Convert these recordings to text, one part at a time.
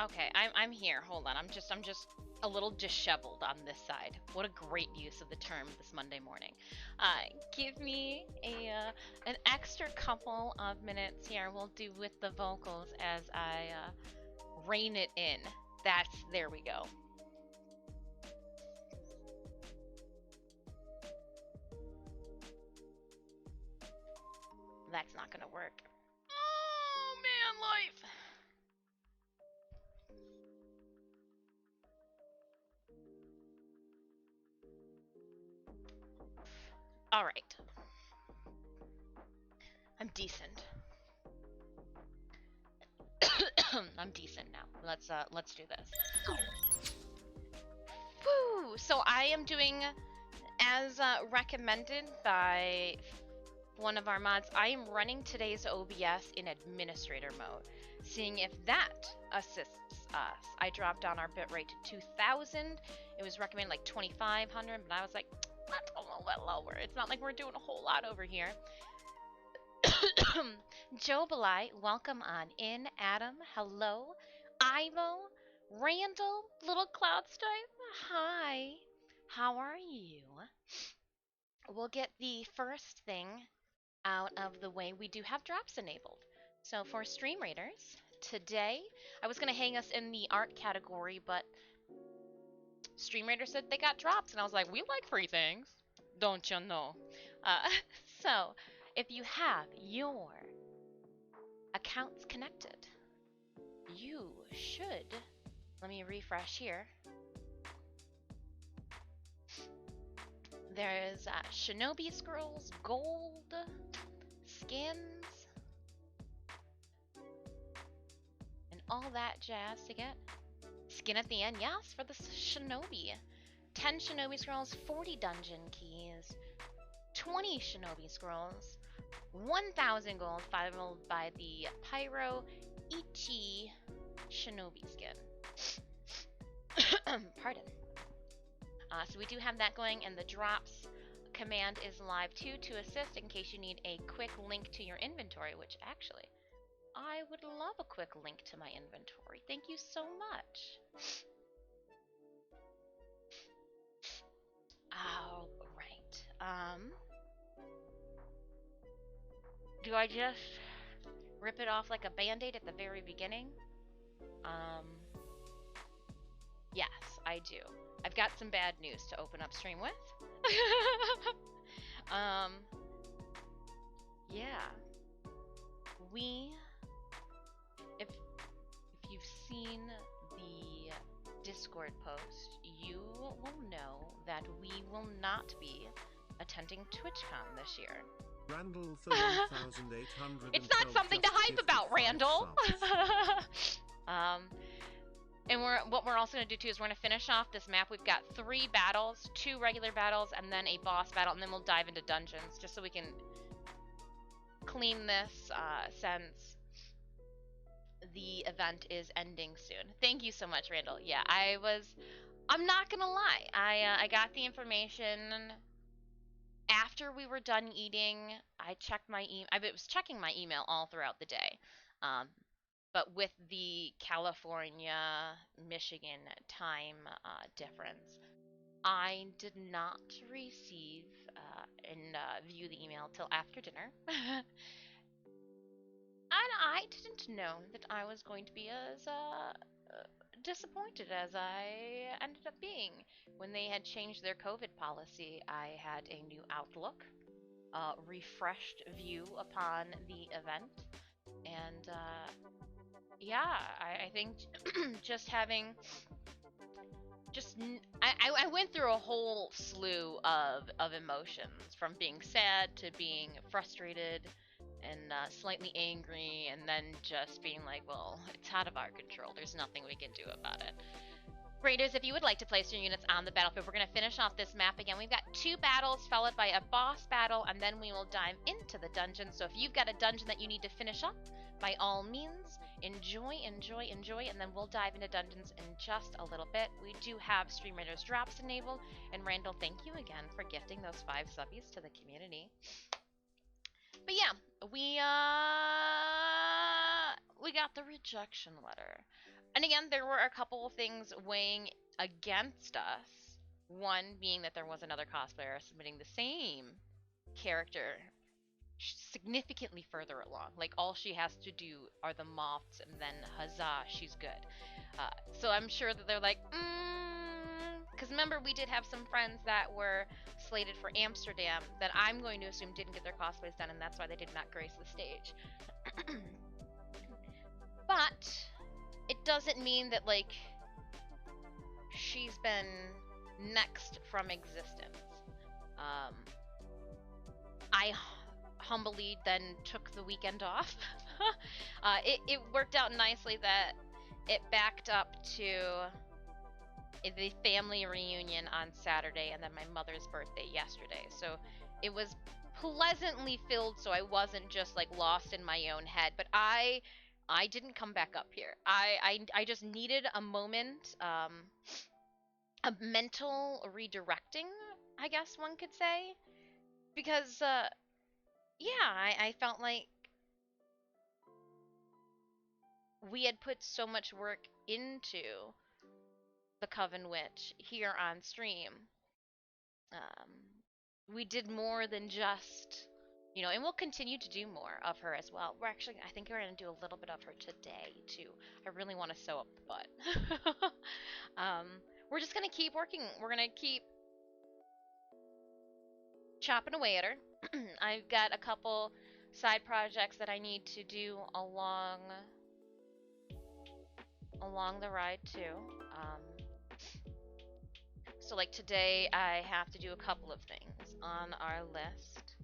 Okay, I'm here. Hold on. I'm just a little disheveled on this side. What a great use of the term this Monday morning. Give me an extra couple of minutes here. We'll do with the vocals as I rein it in. There we go. That's not gonna work. Oh man, life. All right. I'm decent. I'm decent now. Let's do this. Woo! So I am doing as recommended by one of our mods. I am running today's OBS in administrator mode, seeing if that assists us. I dropped down our bitrate to 2000. It was recommended like 2500, but I was like, let's go a little lower. It's not like we're doing a whole lot over here. Joe Belai, welcome on in. Adam, hello. Ivo, Randall, Little Cloudstripe, hi. How are you? We'll get the first thing out of the way. We do have drops enabled. So for stream raiders, today, I was going to hang us in the art category, but stream raiders said they got drops, and I was like, we like free things, don't you know? So if you have your accounts connected, you should, let me refresh here. There's Shinobi Scrolls, gold, skins, and all that jazz to get. Skin at the end, yes, for the Shinobi. 10 Shinobi Scrolls, 40 dungeon keys, 20 Shinobi Scrolls, 1,000 gold, followed by the Pyro Ichi Shinobi skin. Pardon. So we do have that going, and the drops command is live too to assist in case you need a quick link to your inventory, which actually, I would love a quick link to my inventory. Thank you so much. All right. Do I just rip it off like a band-aid at the very beginning? Yes, I do. I've got some bad news to open up stream with. Yeah. If you've seen the Discord post, you will know that we will not be attending TwitchCon this year. Randall for 1,800. It's not something to hype about, Randall. And what we're also going to do too is we're going to finish off this map. We've got 3 battles, 2 regular battles, and then a boss battle, and then we'll dive into dungeons just so we can clean this since the event is ending soon. Thank you so much, Randall. Yeah, I'm not going to lie. I got the information after we were done eating. I checked my email. I was checking my email all throughout the day. But with the California-Michigan time difference, I did not receive and view the email till after dinner. And I didn't know that I was going to be as disappointed as I ended up being. When they had changed their COVID policy, I had a new outlook, refreshed view upon the event, and yeah, I think just having, I went through a whole slew of emotions, from being sad to being frustrated and slightly angry, and then just being like, well, it's out of our control. There's nothing we can do about it. Raiders, if you would like to place your units on the battlefield, we're going to finish off this map again. We've got 2 battles followed by a boss battle, and then we will dive into the dungeon. So if you've got a dungeon that you need to finish up, by all means, enjoy, and then we'll dive into dungeons in just a little bit. We do have Stream Raiders drops enabled, and Randall, thank you again for gifting those 5 subbies to the community. But yeah, we got the rejection letter. And again, there were a couple of things weighing against us. One being that there was another cosplayer submitting the same character significantly further along. Like, all she has to do are the moths, and then huzzah, she's good. So I'm sure that they're like, because remember, we did have some friends that were slated for Amsterdam that I'm going to assume didn't get their cosplays done, and that's why they did not grace the stage. But it doesn't mean that, like, she's been next from existence. I humbly then took the weekend off. It worked out nicely that it backed up to the family reunion on Saturday and then my mother's birthday yesterday. So it was pleasantly filled, so I wasn't just like lost in my own head. But I didn't come back up here. I just needed a moment, a mental redirecting, I guess one could say, because yeah, I felt like we had put so much work into the Coven Witch here on stream. Um, we did more than just, and we'll continue to do more of her as well. I think we're going to do a little bit of her today, too. I really want to sew up the butt. We're just going to keep working. We're going to keep chopping away at her. I've got a couple side projects that I need to do along the ride, too. So like today, I have to do a couple of things on our list.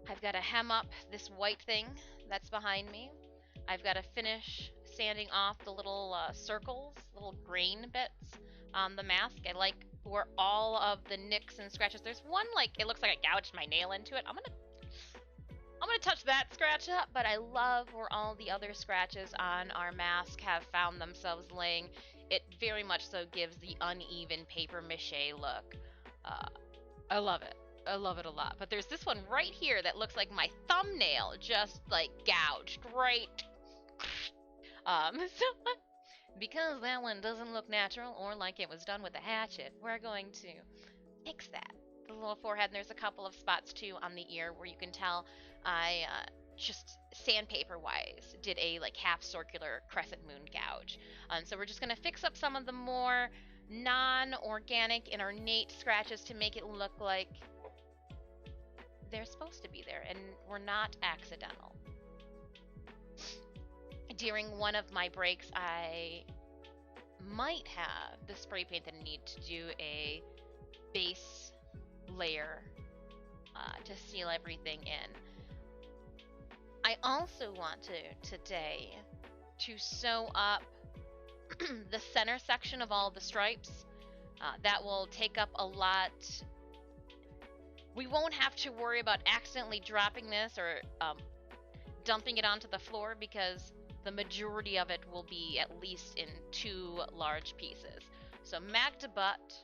I've got to hem up this white thing that's behind me. I've got to finish sanding off the little circles, little grain bits on the mask. I like where all of the nicks and scratches. There's one, like, it looks like I gouged my nail into it. I'm gonna touch that scratch up, but I love where all the other scratches on our mask have found themselves laying. It very much so gives the uneven paper mache look. I love it. I love it a lot. But there's this one right here that looks like my thumbnail just like gouged right. So because that one doesn't look natural or like it was done with a hatchet, we're going to fix that. The little forehead, and there's a couple of spots too on the ear where you can tell I just sandpaper wise did a like half circular crescent moon gouge. So we're just gonna fix up some of the more non-organic and ornate scratches to make it look like they're supposed to be there and we're not accidental. During one of my breaks, I might have the spray paint that I need to do a base layer to seal everything in. I also want today to sew up the center section of all the stripes. That will take up a lot. We won't have to worry about accidentally dropping this or dumping it onto the floor because the majority of it will be at least in 2 large pieces. So Magda butt,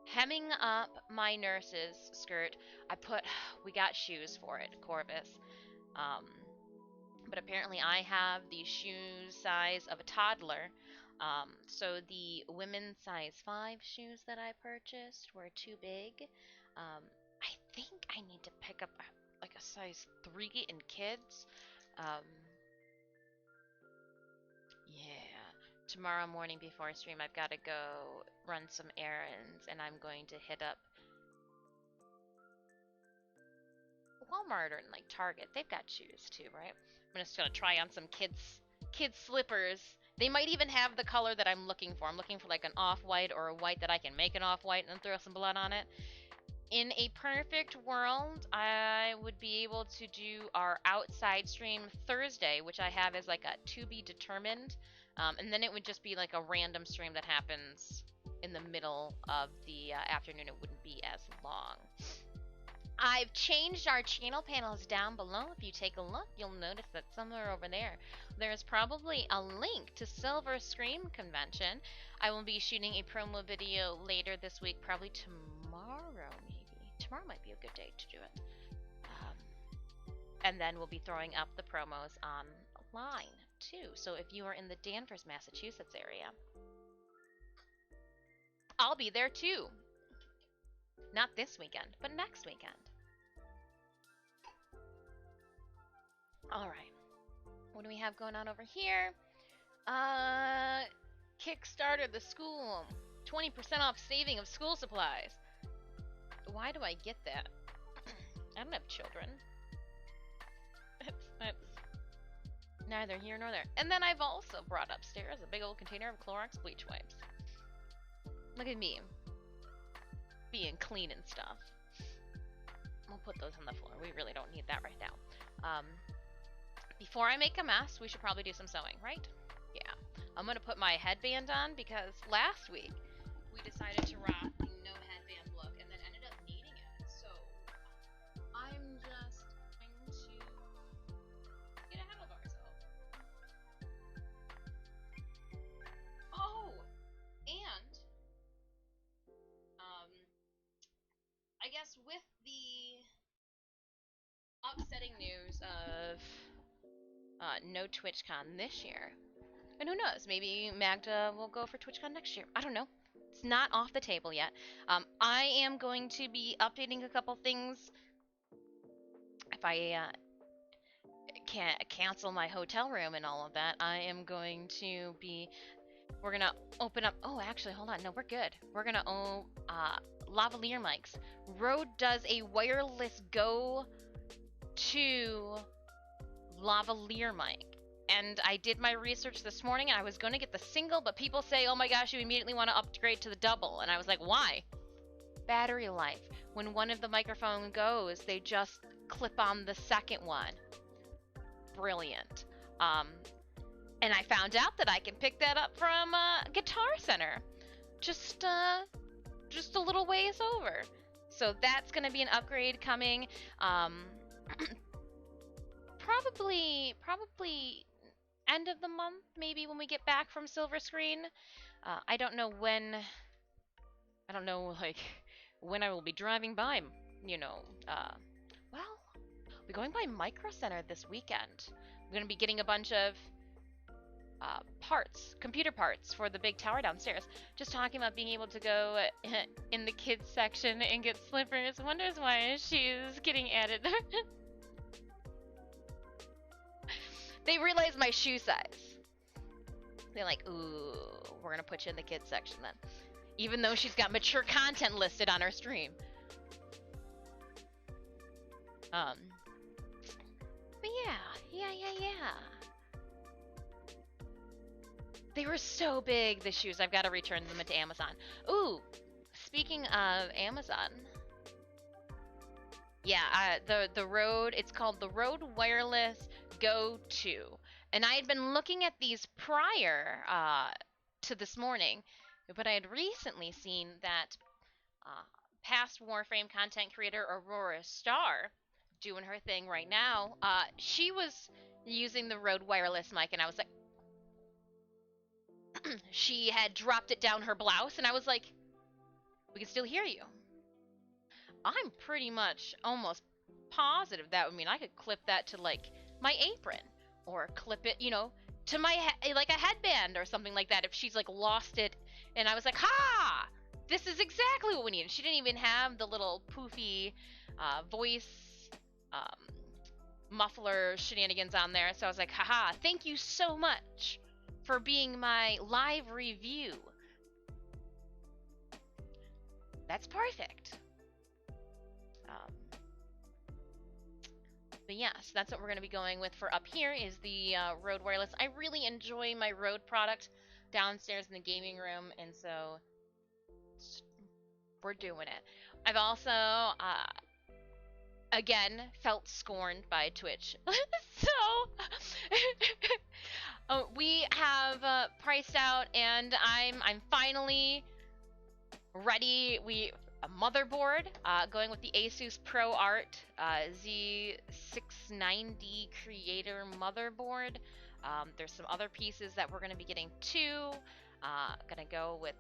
hemming up my nurse's skirt. We got shoes for it, Corvus. But apparently I have the shoe size of a toddler. So the women's size 5 shoes that I purchased were too big. I think I need to pick up like a size 3 in kids. Yeah. Tomorrow morning before I stream, I've got to go run some errands, and I'm going to hit up Walmart or like Target. They've got shoes too, right? I'm just gonna try on some kids slippers. They might even have the color that I'm looking for. I'm looking for like an off-white or a white that I can make an off-white and throw some blood on it. In a perfect world, I would be able to do our outside stream Thursday, which I have as like a to be determined. And then it would just be like a random stream that happens in the middle of the afternoon. It wouldn't be as long. I've changed our channel panels down below. If you take a look, you'll notice that somewhere over there's probably a link to Silver Scream Convention. I will be shooting a promo video later this week, probably tomorrow maybe. Tomorrow might be a good day to do it. And then we'll be throwing up the promos online too. So if you are in the Danvers, Massachusetts area, I'll be there too. Not this weekend, but next weekend. All right. What do we have going on over here? Kickstarter the school. 20% off saving of school supplies. Why do I get that? I don't have children. That's neither here nor there. And then I've also brought upstairs a big old container of Clorox bleach wipes. Look at me. Being clean and stuff. We'll put those on the floor. We really don't need that right now. Before I make a mess, we should probably do some sewing, right? Yeah. I'm gonna put my headband on because last week we decided to rock the no headband look and then ended up needing it. So I'm just going to get ahead of ourselves. Oh, and I guess with the upsetting news of no TwitchCon this year. And who knows, maybe Magda will go for TwitchCon next year. I don't know. It's not off the table yet. I am going to be updating a couple things. If I can't cancel my hotel room and all of that, I am going to be... We're going to open up... Oh, actually, hold on. No, we're good. We're going to lavalier mics. Rode does a wireless go to lavalier mic, and I did my research this morning and I was going to get the single, but people say, oh my gosh, you immediately want to upgrade to the double, and I was like, why? Battery life. When one of the microphone goes, they just clip on the second one. Brilliant. And I found out that I can pick that up from Guitar Center, just a little ways over. So that's going to be an upgrade coming. Probably end of the month, maybe when we get back from Silver Screen. I don't know when. I don't know, like, when I will be driving by. You know, well, we're going by Micro Center this weekend. We're gonna be getting a bunch of parts, computer parts for the big tower downstairs. Just talking about being able to go in the kids section and get slippers. Wonders why she's getting added. They realized my shoe size. They're like, ooh, we're gonna put you in the kids section then. Even though she's got mature content listed on her stream. But yeah. They were so big, the shoes. I've got to return them to Amazon. Ooh, speaking of Amazon. Yeah, the Rode, it's called the Rode Wireless Go 2. And I had been looking at these prior to this morning, but I had recently seen that past Warframe content creator Aurora Star, doing her thing right now, she was using the Rode Wireless mic, and I was like, she had dropped it down her blouse, and I was like, we can still hear you. I'm pretty much almost positive that would mean I could clip that to, like, my apron, or clip it, you know, to my like a headband or something like that if she's, like, lost it. And I was like, ha! This is exactly what we needed. She didn't even have the little poofy voice muffler shenanigans on there. So I was like, haha, thank you so much for being my live review. That's perfect. But yes, that's what we're going to be going with for up here is the Rode Wireless. I really enjoy my Rode product downstairs in the gaming room, and so we're doing it. I've also, again, felt scorned by Twitch. So, we have priced out, and I'm finally ready. A motherboard, going with the Asus ProArt Z690 Creator motherboard. There's some other pieces that we're going to be getting too. Gonna go with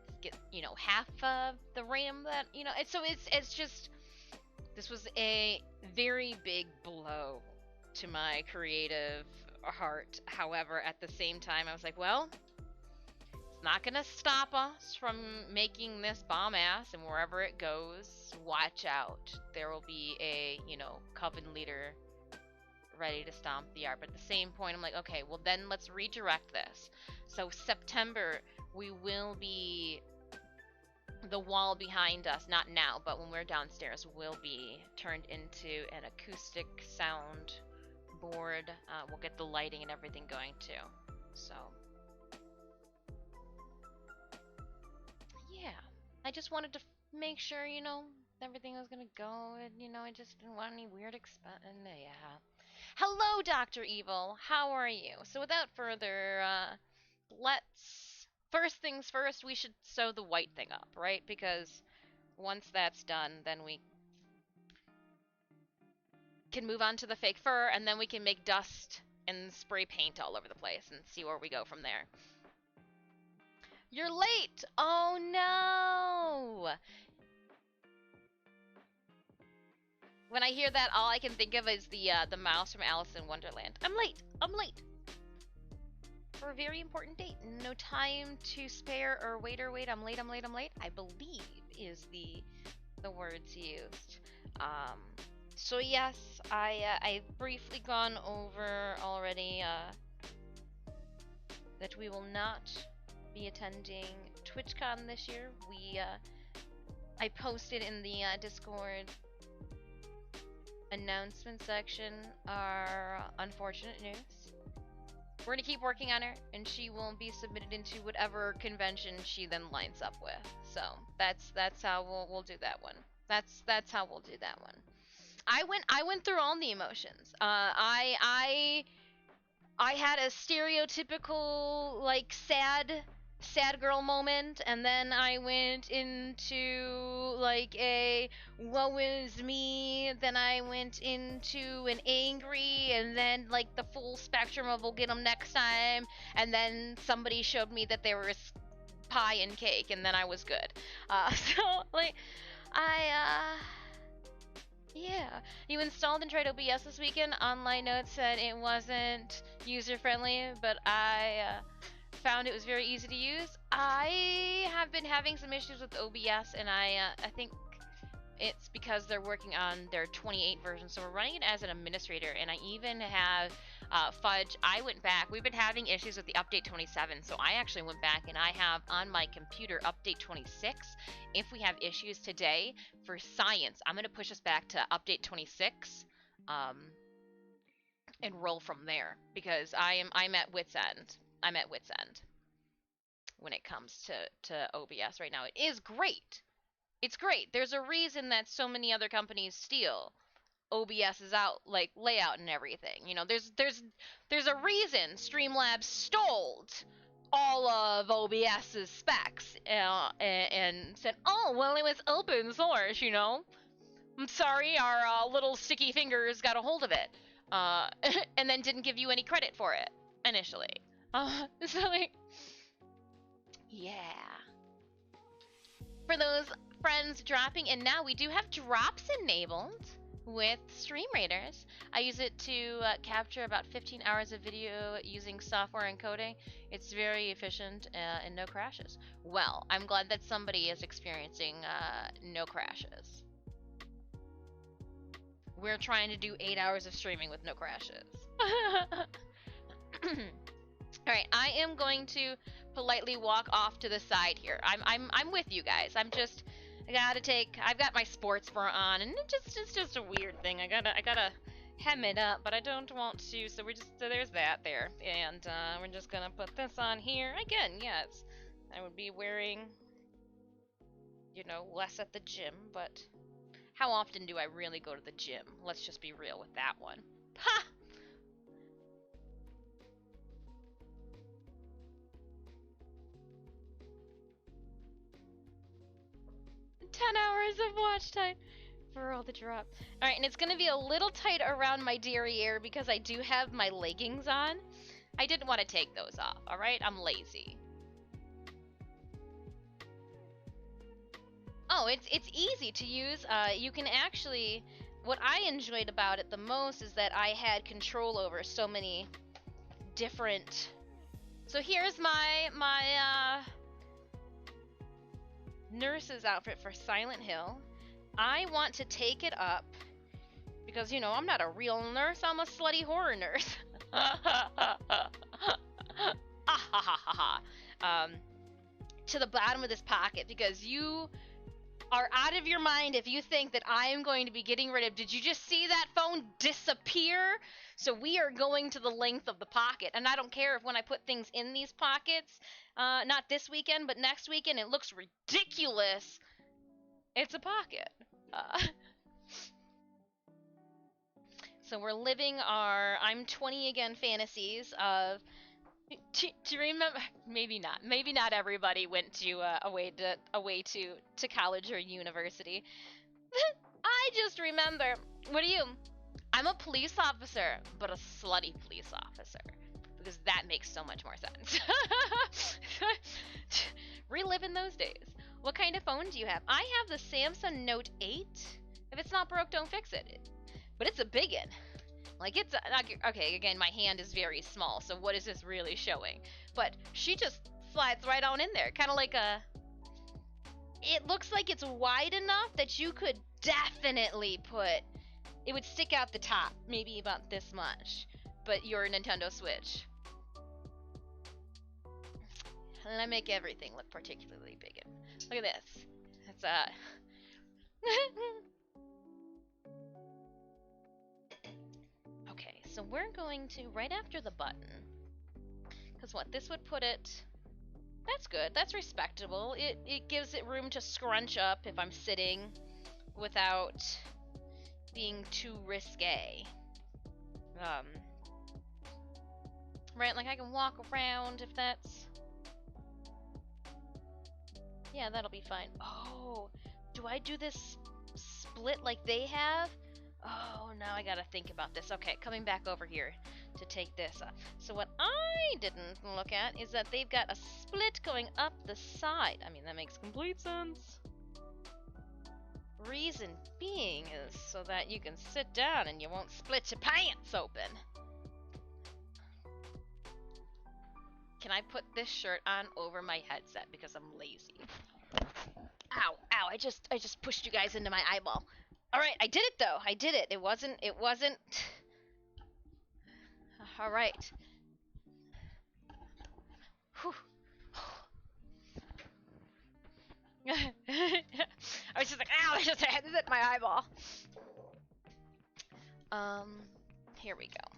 half of the RAM that So it's just, this was a very big blow to my creative heart. However, at the same time, I was like, well, it's not gonna stop us from making this bomb ass, and wherever it goes, watch out. There will be a, coven leader ready to stomp the yard. But at the same point, I'm like, okay, well then let's redirect this. So September, we will be, the wall behind us, not now, but when we're downstairs, will be turned into an acoustic sound board. We'll get the lighting and everything going too. So yeah, I just wanted to make sure, everything was gonna go, and I just didn't want any weird and yeah. Hello, Dr. Evil. How are you? So without further, let's, first things first, we should sew the white thing up, right? Because once that's done, then we can move on to the fake fur, and then we can make dust and spray paint all over the place and see where we go from there. You're late! Oh no! When I hear that, all I can think of is the mouse from Alice in Wonderland. I'm late! I'm late! For a very important date. No time to spare or wait, I'm late, I believe is the words used. So yes, I've briefly gone over already that we will not be attending TwitchCon this year. I posted in the Discord announcement section our unfortunate news. We're gonna keep working on her, and she will be submitted into whatever convention she then lines up with. So that's how we'll do that one. That's how we'll do that one. I went through all the emotions. I had a stereotypical like sad girl moment, and then I went into like a woe is me, then I went into an angry, and then like the full spectrum of we'll get them next time, and then somebody showed me that there was pie and cake, and then I was good. So like yeah. You installed and tried OBS this weekend. Online notes said it wasn't user-friendly, but I found it was very easy to use. I have been having some issues with OBS, and I think it's because they're working on their 28 version, so we're running it as an administrator, and I even have Fudge. I went back. We've been having issues with the update 27, so I actually went back and I have on my computer update 26. If we have issues today for science, I'm going to push us back to update 26 and roll from there, because I'm at wit's end. I'm at wit's end when it comes to OBS right now. It is great. It's great. There's a reason that so many other companies steal OBS's out like layout and everything. There's a reason Streamlabs stole all of OBS's specs and said, "Oh, well, it was open source, I'm sorry, our little sticky fingers got a hold of it, and then didn't give you any credit for it initially." So like, yeah. For those friends dropping in now, we do have drops enabled with Stream Raiders. I use it to capture about 15 hours of video using software encoding. It's very efficient and no crashes. Well, I'm glad that somebody is experiencing no crashes. We're trying to do 8 hours of streaming with no crashes. Alright, I am going to politely walk off to the side here. I'm with you guys. I've got my sports bra on, and it's just a weird thing. I gotta hem it up, but I don't want to, so there's that there. And we're just gonna put this on here. Again, yes, I would be wearing, less at the gym, but how often do I really go to the gym? Let's just be real with that one. Ha! 10 hours of watch time for all the drop. Alright, and it's gonna be a little tight around my derriere because I do have my leggings on. I didn't want to take those off, alright? I'm lazy. Oh, it's easy to use. You can actually, what I enjoyed about it the most is that I had control over so many different. So here's my nurse's outfit for Silent Hill. I want to take it up because, you know, I'm not a real nurse, I'm a slutty horror nurse. To the bottom of this pocket, because you are out of your mind if you think that I am going to be getting rid of. Did you just see that phone disappear? So we are going to the length of the pocket, and I don't care if when I put things in these pockets, not this weekend, but next weekend, it looks ridiculous. It's a pocket. So we're living our I'm 20 again fantasies of to remember. Maybe not everybody went to away to college or university. I just remember, what are you? I'm a police officer, but a slutty police officer, because that makes so much more sense. Reliving those days. What kind of phone do you have? I have the Samsung Note 8. If it's not broke, don't fix it. But it's a big one. Like, it's okay, again, my hand is very small, so what is this really showing? But she just slides right on in there, kind of like a... It looks like it's wide enough that you could definitely put... It would stick out the top, maybe about this much, but your Nintendo Switch. And I make everything look particularly big. Look at this. It's Okay, so we're going to, right after the button, because what, this would put it... That's good, that's respectable. It gives it room to scrunch up if I'm sitting without being too risque. Right, like I can walk around if that's... Yeah, that'll be fine. Oh, do I do this split like they have? Oh, now I gotta think about this. Okay, coming back over here to take this up. So what I didn't look at is that they've got a split going up the side. I mean, that makes complete sense. Reason being is so that you can sit down and you won't split your pants open. Can I put this shirt on over my headset because I'm lazy? Ow, ow, I just pushed you guys into my eyeball. Alright, I did it though. I did it. It wasn't... Alright. Whew. I was just like, ow, I just hit my eyeball. Here we go.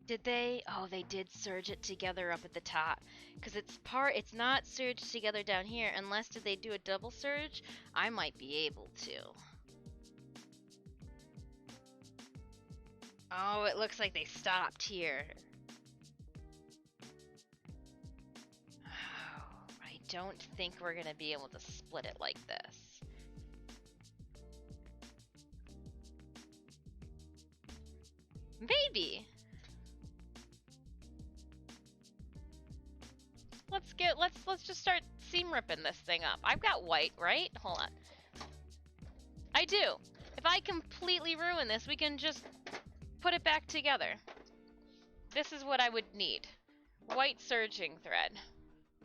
Did they? Oh, they did serge it together up at the top. Because it's not serged together down here. Unless, did they do a double serge? I might be able to. Oh, it looks like they stopped here. Oh, I don't think we're gonna be able to split it like this. Maybe. Let's just start seam ripping this thing up. I've got white, right? Hold on. I do. If I completely ruin this, we can just put it back together. This is what I would need. White surging thread.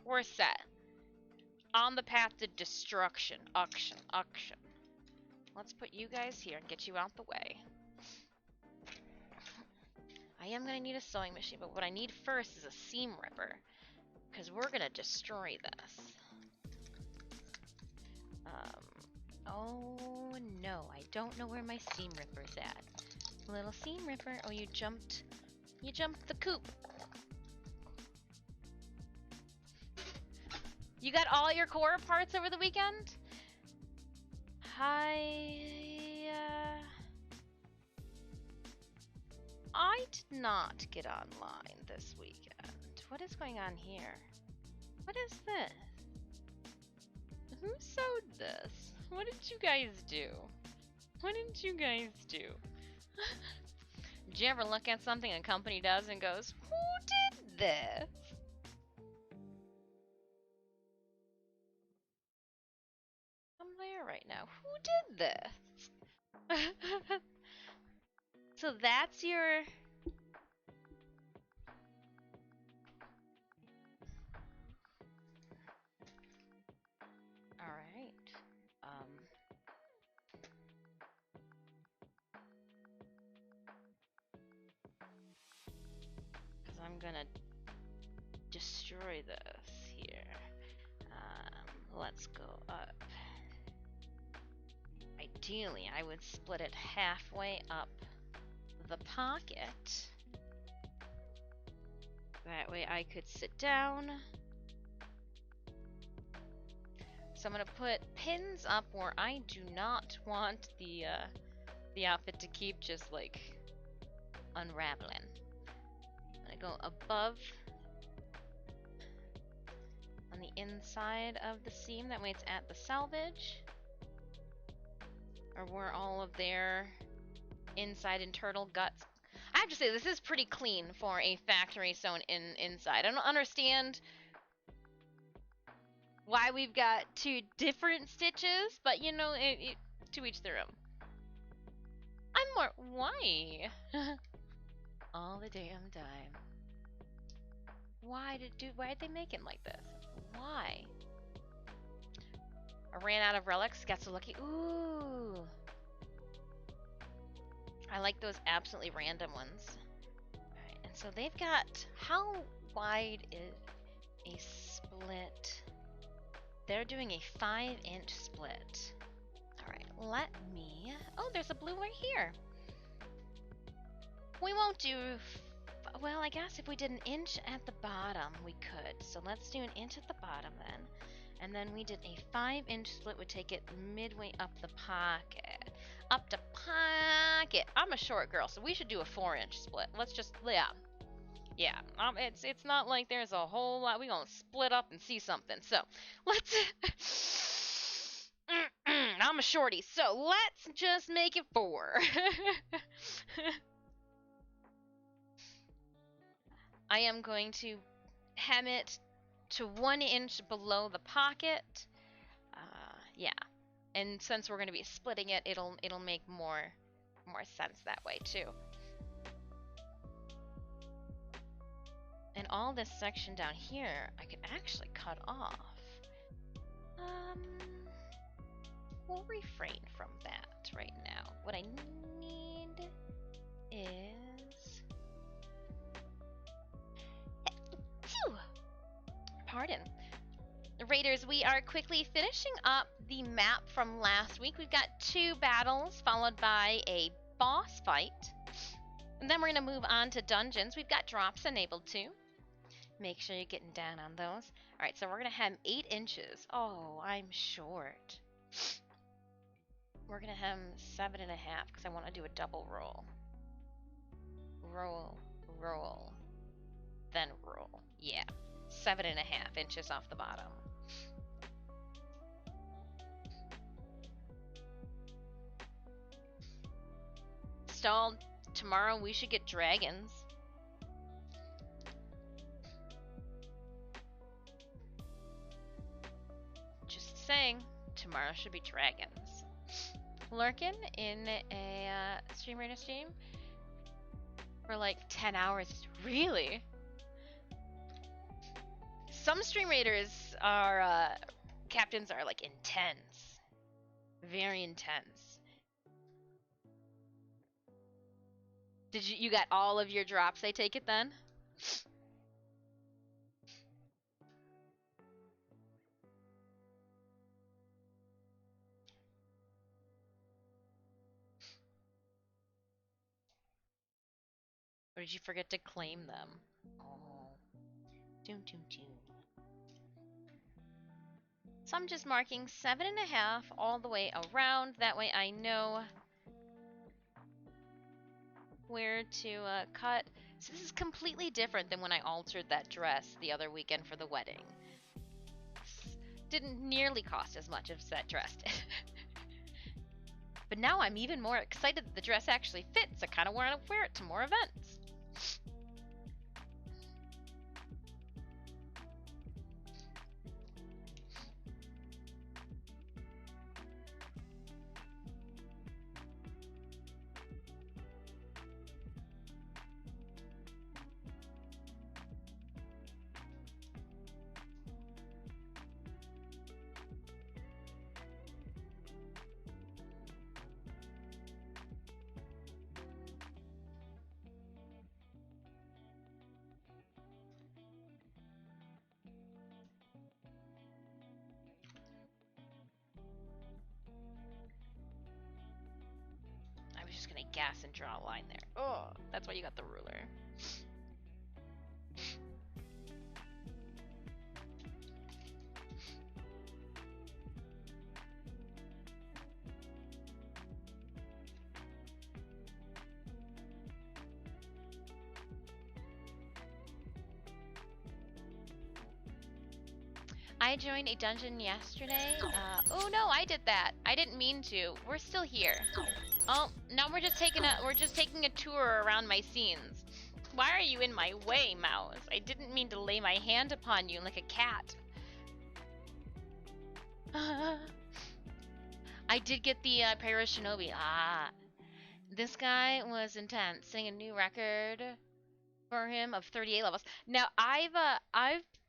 We're set. On the path to destruction. Auction. Let's put you guys here and get you out the way. I am gonna need a sewing machine, but what I need first is a seam ripper. Because we're gonna destroy this. Oh no, I don't know where my seam ripper's at. Little seam ripper. Oh, you jumped the coop. You got all your core parts over the weekend? I did not get online this weekend. What is going on here? What is this? Who sewed this? What did you guys do? What did you guys do? Did you ever look at something a company does and goes, who did this? I'm there right now. Who did this? So that's your... I'm gonna destroy this here. Let's go up. Ideally, I would split it halfway up the pocket. That way I could sit down. So I'm gonna put pins up where I do not want the outfit to keep just like unraveling. I'm gonna go above on the inside of the seam, that way it's at the selvage. Or where all of their inside internal guts. I have to say, this is pretty clean for a factory sewn inside. I don't understand why we've got two different stitches, but you know, to each their own. I'm more. Why? All the damn time. Why did they make it like this? Why? I ran out of relics, got so lucky. Ooh. I like those absolutely random ones. Alright, and so they've got, how wide is a split? They're doing a 5-inch split. Alright, let me, oh, there's a blue right here. We won't do, well, I guess if we did an inch at the bottom, we could. So let's do an inch at the bottom then. And then we did a 5-inch split, would take it midway up the pocket. Up the pocket. I'm a short girl, so we should do a 4-inch split. Let's just, yeah. Yeah, it's not like there's a whole lot. We gonna split up and see something. So, let's, I'm a shorty, so let's just make it 4. I am going to hem it to 1 inch below the pocket. Yeah, and since we're going to be splitting it, it'll make more sense that way too. And all this section down here, I could actually cut off. We'll refrain from that right now. What I need is, pardon. Raiders, we are quickly finishing up the map from last week. We've got 2 battles followed by a boss fight. And then we're going to move on to dungeons. We've got drops enabled too. Make sure you're getting down on those. Alright, so we're going to hem 8 inches. Oh, I'm short. We're going to hem 7.5 because I want to do a double roll. Roll, roll, then roll. Yeah, 7.5 inches off the bottom. Stalled. Tomorrow we should get dragons. Just saying, tomorrow should be dragons. Lurking in a Stream Raider stream for like 10 hours. Really? Some Stream Raiders are, captains are like intense. Very intense. Did you got all of your drops, I take it then? Or did you forget to claim them? Oh. Doom, doom, doom. So I'm just marking 7.5 all the way around. That way I know where to cut. So this is completely different than when I altered that dress the other weekend for the wedding. Didn't nearly cost as much as that dress did. But now I'm even more excited that the dress actually fits. I kind of want to wear it to more events. just gonna guess and draw a line there. Oh, that's why you got the ruler. I joined a dungeon yesterday. Oh no, I did that. I didn't mean to. We're still here. Oh, now we're just taking a tour around my scenes. Why are you in my way, mouse? I didn't mean to lay my hand upon you like a cat. I did get the Pyro Shinobi. Ah, this guy was intense. Setting a new record for him of 38 levels. Now I've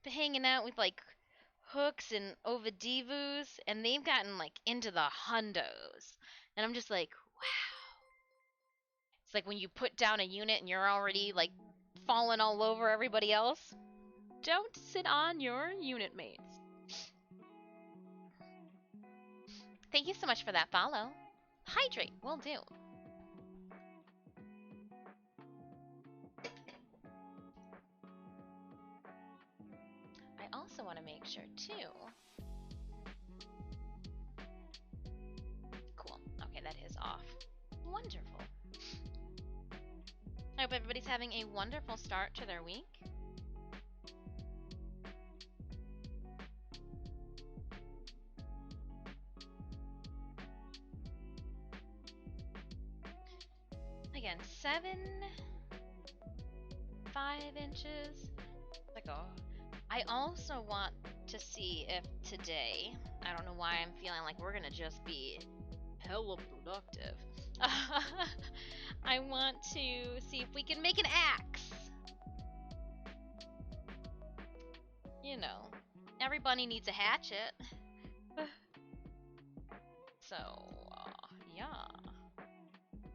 been hanging out with like Hooks and Overdivus, and they've gotten like into the hundos, and I'm just like, wow. It's like when you put down a unit and you're already like falling all over everybody else. Don't sit on your unit mates. Thank you so much for that follow. Hydrate will do. I also want to make sure too. Cool. Okay, that is off. Wonderful. I hope everybody's having a wonderful start to their week. Again, 5 inches. Like, oh. I also want to see if today, I don't know why I'm feeling like we're gonna just be hella productive. I want to see if we can make an axe. You know, everybody needs a hatchet. So, yeah.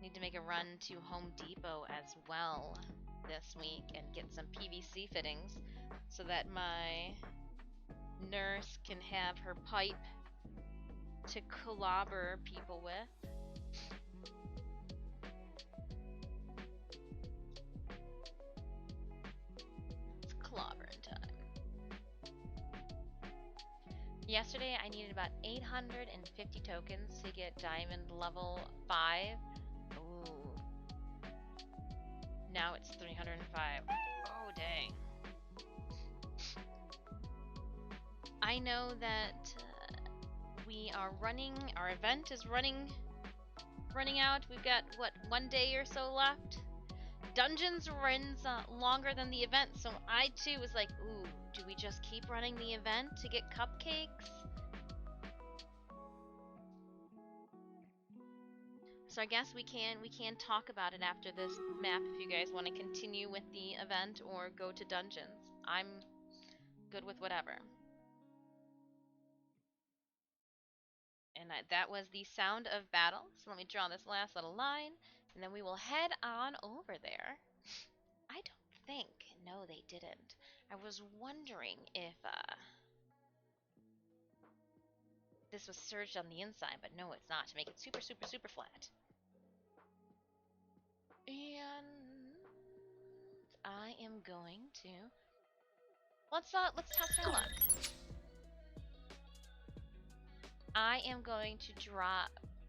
Need to make a run to Home Depot as well this week and get some PVC fittings so that my nurse can have her pipe to clobber people with. It's clobbering time. Yesterday I needed about 850 tokens to get diamond level 5. Ooh. Now it's 305. Oh dang. I know that we are running, our event is running out. We've got, what, 1 day or so left? Dungeons runs longer than the event, so I too was like, ooh, do we just keep running the event to get cupcakes? So I guess we can talk about it after this map if you guys want to continue with the event or go to dungeons. I'm good with whatever. And that was the sound of battle. So let me draw this last little line, and then we will head on over there. I don't think. No, they didn't. I was wondering if this was surged on the inside, but no, it's not, to make it super, super, super flat. And I am going to let's test our luck. I am going to draw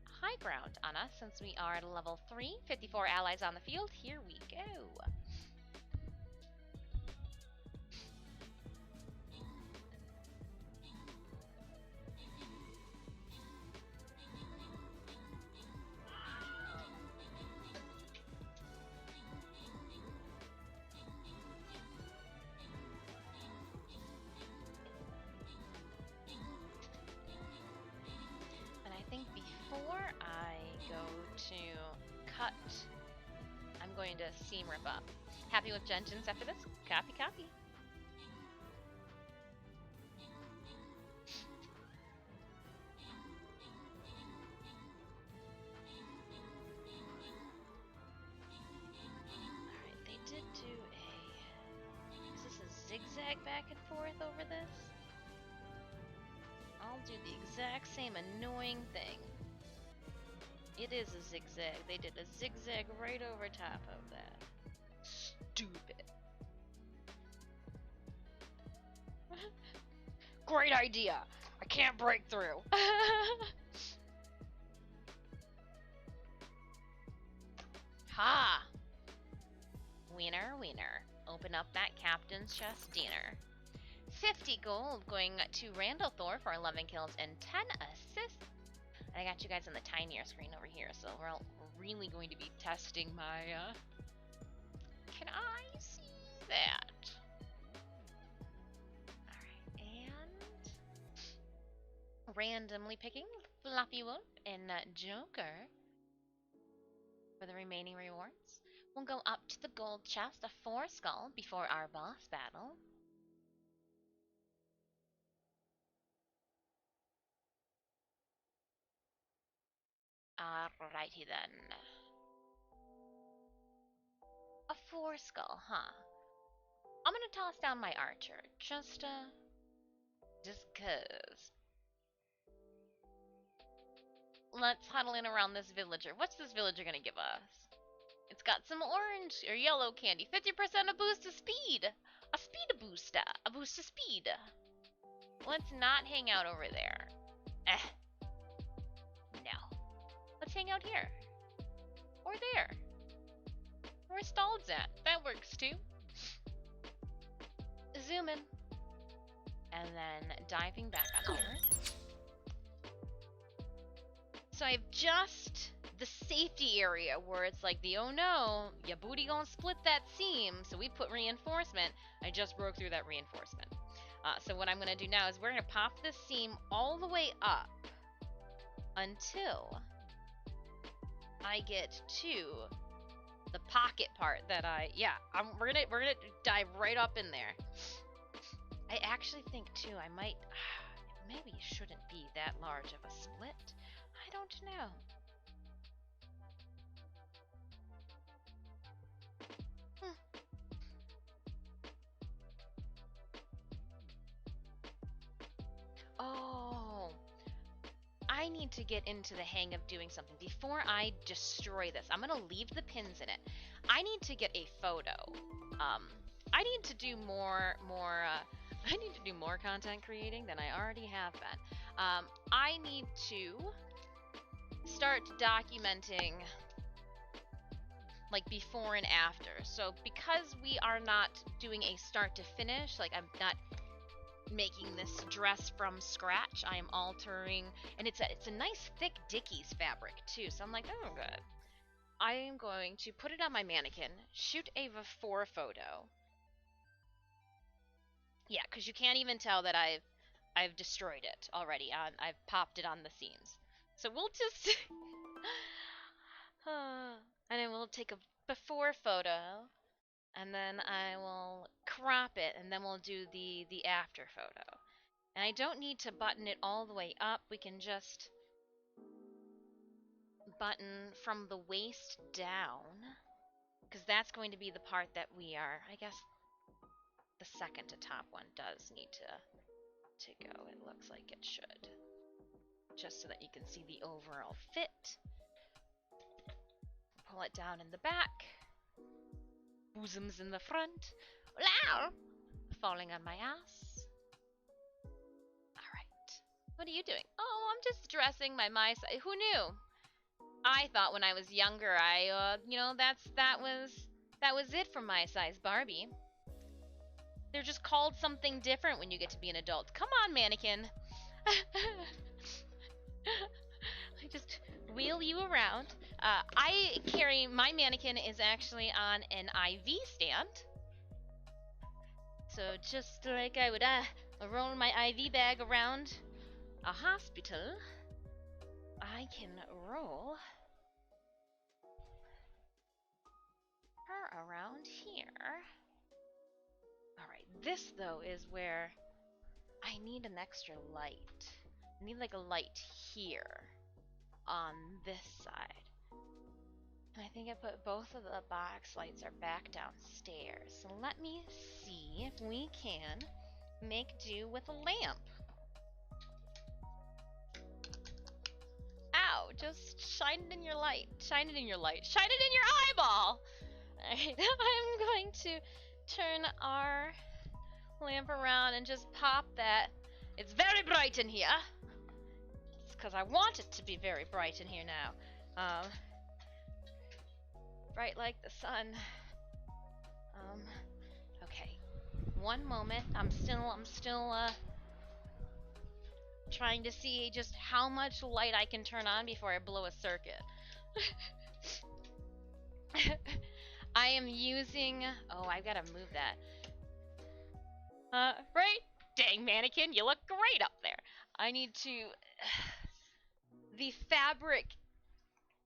high ground on us since we are at level 3. 54 allies on the field. Here we go. And I think before I go to cut, I'm going to seam rip up. Happy with Gentians after this? Copy, copy. Alright, they did do a... Is this a zigzag back and forth over this? I'll do the exact same annoying thing. It is a zigzag. They did a zigzag right over top of that. Stupid. Great idea. I can't break through. Ha! Winner, winner. Open up that captain's chest dinner. 50 gold going to Randall Thor for 11 kills and 10 assists. I got you guys on the tinier screen over here, so we're really going to be testing my, Can I see that? Alright, and... randomly picking Fluffy Wolf and Joker for the remaining rewards. We'll go up to the gold chest, a 4 skull, before our boss battle. Alrighty then. A 4 skull, huh? I'm gonna toss down my archer, just cause. Let's huddle in around this villager. What's this villager gonna give us? It's got some orange or yellow candy. 50% a boost to speed. A speed booster. A boost to speed. Let's not hang out over there. No. Let's hang out here. Or there. Where Stald's at. That works too. Zoom in. And then diving back on here. So I've just the safety area where it's like the oh no, your booty gonna split that seam. So we put reinforcement. I just broke through that reinforcement. So what I'm gonna do now is we're gonna pop this seam all the way up until I get to the pocket part that we're gonna dive right up in there. I actually think too I might it maybe shouldn't be that large of a split. I don't know. Oh, I need to get into the hang of doing something before I destroy this. I'm gonna leave the pins in it. I need to get a photo. I need to do more I need to do more content creating than I already have been. I need to start documenting like before and after. So because we are not doing a start to finish, like I'm not making this dress from scratch, I am altering, and it's a nice thick Dickies fabric too, so I'm like, oh good. I am going to put it on my mannequin, shoot a before photo. Yeah, because you can't even tell that I've destroyed it already. I've popped it on the seams. So we'll just and then we'll take a before photo, and then I will crop it, and then we'll do the after photo. And I don't need to button it all the way up. We can just button from the waist down, because that's going to be the part that we are, I guess the second to top one does need to go. It looks like it should. Just so that you can see the overall fit. Pull it down in the back. Bosoms in the front. Wow! Falling on my ass. Alright. What are you doing? Oh, I'm just dressing my size. Who knew? I thought when I was younger, that was it for my size Barbie. They're just called something different when you get to be an adult. Come on, mannequin. I just wheel you around. My mannequin is actually on an IV stand. So just like I would roll my IV bag around a hospital, I can roll her around here. Alright, this though is where I need an extra light. I need like a light here on this side. And I think I put both of the box lights are back downstairs. So let me see if we can make do with a lamp. Ouch! Just shine it in your light. Shine it in your light. Shine it in your eyeball! Alright, I'm going to turn our lamp around and just pop that. It's very bright in here. It's because I want it to be very bright in here now. Bright like the sun. Okay. One moment. I'm still trying to see just how much light I can turn on before I blow a circuit. I am using... Oh, I've got to move that. Right? Dang, mannequin, you look great up there. I need to... The fabric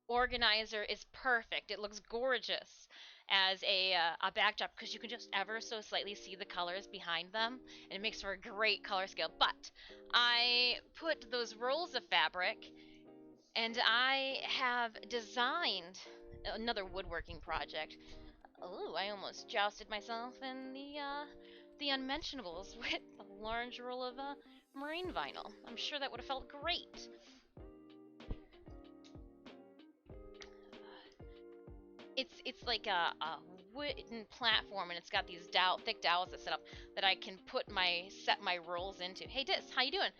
organizer is perfect. It looks gorgeous as a backdrop because you can just ever so slightly see the colors behind them, and it makes for a great color scale. But I put those rolls of fabric, and I have designed another woodworking project. Oh, I almost jousted myself in the unmentionables with a large roll of marine vinyl. I'm sure that would have felt great. It's like a wooden platform, and it's got these thick dowels that set up that I can set my rolls into. Hey Dis, how you doing?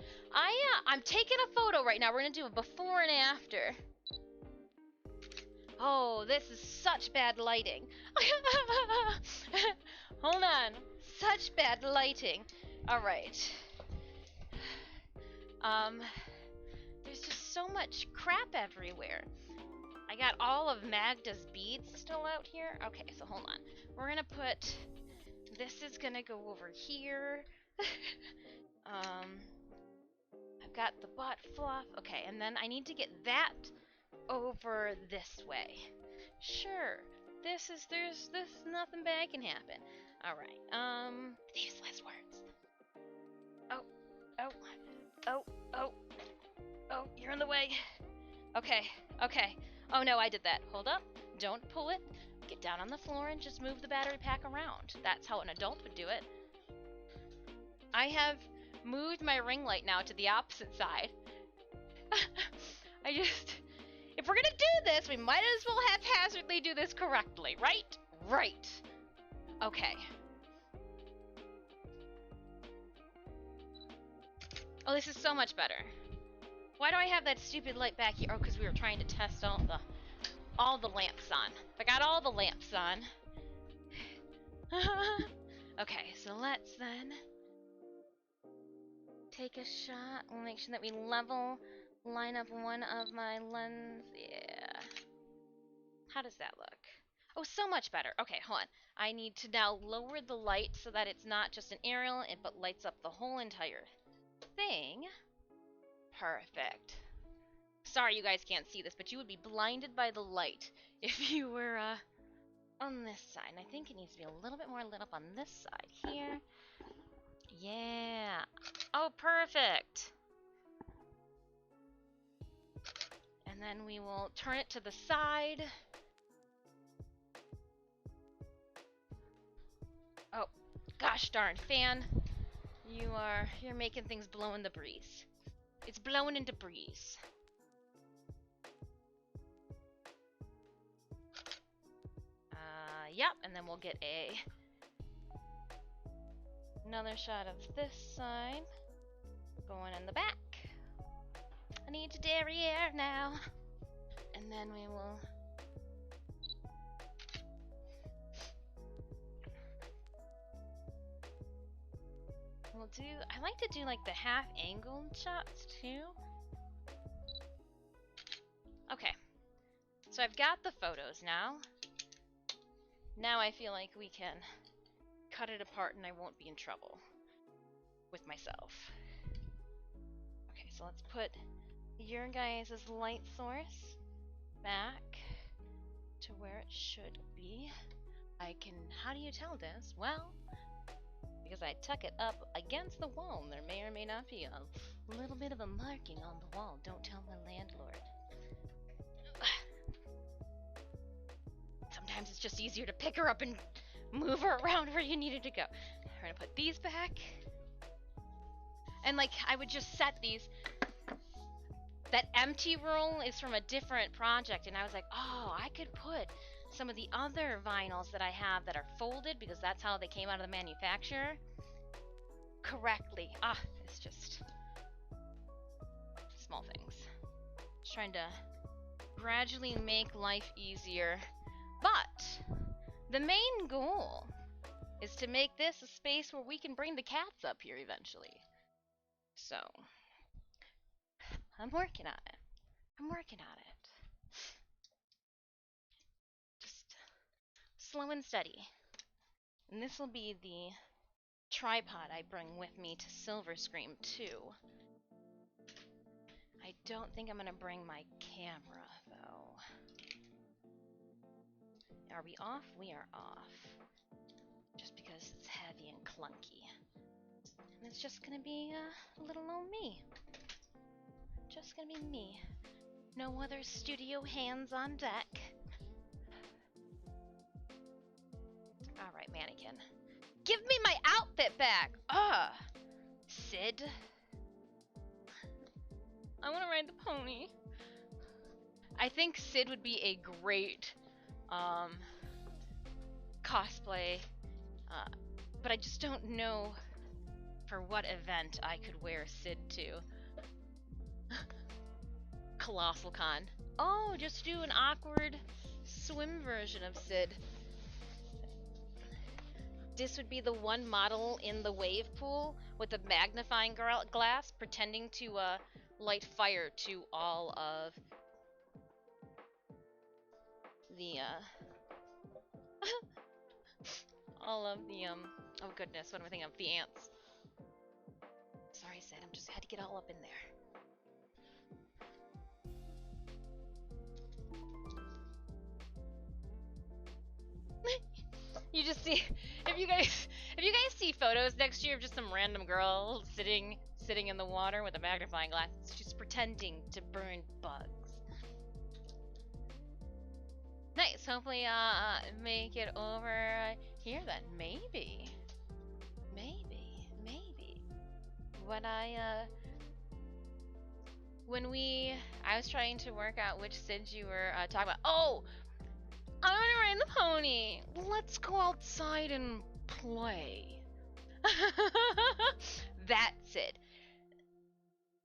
I'm taking a photo right now. We're gonna do a before and after. Oh, this is such bad lighting. Hold on, such bad lighting. All right. There's just so much crap everywhere. I got all of Magda's beads still out here. Okay, so hold on. We're gonna put... This is gonna go over here. I've got the butt fluff. Okay, and then I need to get that over this way. Sure. There's nothing bad can happen. Alright, these last words. Oh, you're in the way. Okay. Oh no, I did that. Hold up. Don't pull it. Get down on the floor and just move the battery pack around. That's how an adult would do it. I have moved my ring light now to the opposite side. If we're gonna do this, we might as well haphazardly do this correctly, right? Right. Okay. Oh, this is so much better. Why do I have that stupid light back here? Oh, because we were trying to test all the lamps on. I got all the lamps on. Okay, so let's then take a shot. We'll make sure that we line up one of my lens. Yeah. How does that look? Oh, so much better. Okay, hold on. I need to now lower the light so that it's not just an aerial, but lights up the whole entire thing. Perfect. Sorry you guys can't see this, but you would be blinded by the light if you were on this side. And I think it needs to be a little bit more lit up on this side here. Yeah. Oh, perfect. And then we will turn it to the side. Oh, gosh darn, fan. You're making things blow in the breeze. It's blowing into breeze. Yep, and then we'll get another shot of this side going in the back. I need to derriere now. And then we will I like to do like the half angled shots too. Okay. So I've got the photos now. Now I feel like we can cut it apart and I won't be in trouble with myself. Okay, so let's put your guys' light source back to where it should be. How do you tell this? Well, because I tuck it up against the wall, there may or may not be a little bit of a marking on the wall. Don't tell the landlord. Sometimes it's just easier to pick her up and move her around where you needed to go. We're gonna put these back. And like, I would just set these. that empty roll is from a different project, and I was like, oh, I could put some of the other vinyls that I have that are folded, because that's how they came out of the manufacturer, correctly. It's just small things. Just trying to gradually make life easier. But the main goal is to make this a space where we can bring the cats up here eventually. So, I'm working on it. I'm working on it. Just slow and steady. And this will be the tripod I bring with me to Silver Scream 2. I don't think I'm gonna bring my camera, though. Are we off? We are off. Just because it's heavy and clunky. And it's just gonna be little old me. Just gonna be me. No other studio hands on deck. Alright, mannequin. Give me my outfit back! Ugh! Sid? I wanna ride the pony. I think Sid would be a great cosplay, but I just don't know for what event I could wear Sid to. Colossal Con. Oh, just do an awkward swim version of Sid. This would be the one model in the wave pool with a magnifying glass pretending to light fire to all of the oh goodness, what am I thinking of? The ants. Sorry, Sid, I'm just had to get all up in there. You just see, if you guys see photos next year of just some random girl sitting in the water with a magnifying glass, she's pretending to burn bugs. Nice. Hopefully, make it over here then. Maybe. When I was trying to work out which Sid you were talking about. Oh, I want to ride the pony. Let's go outside and play. That's it.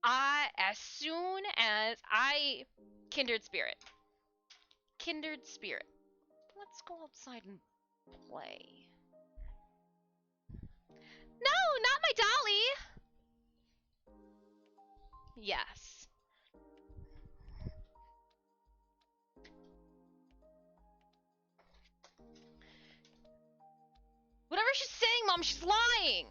As soon as kindred spirit. Let's go outside and play. No, not my dolly. Yes. Whatever she's saying, Mom, she's lying.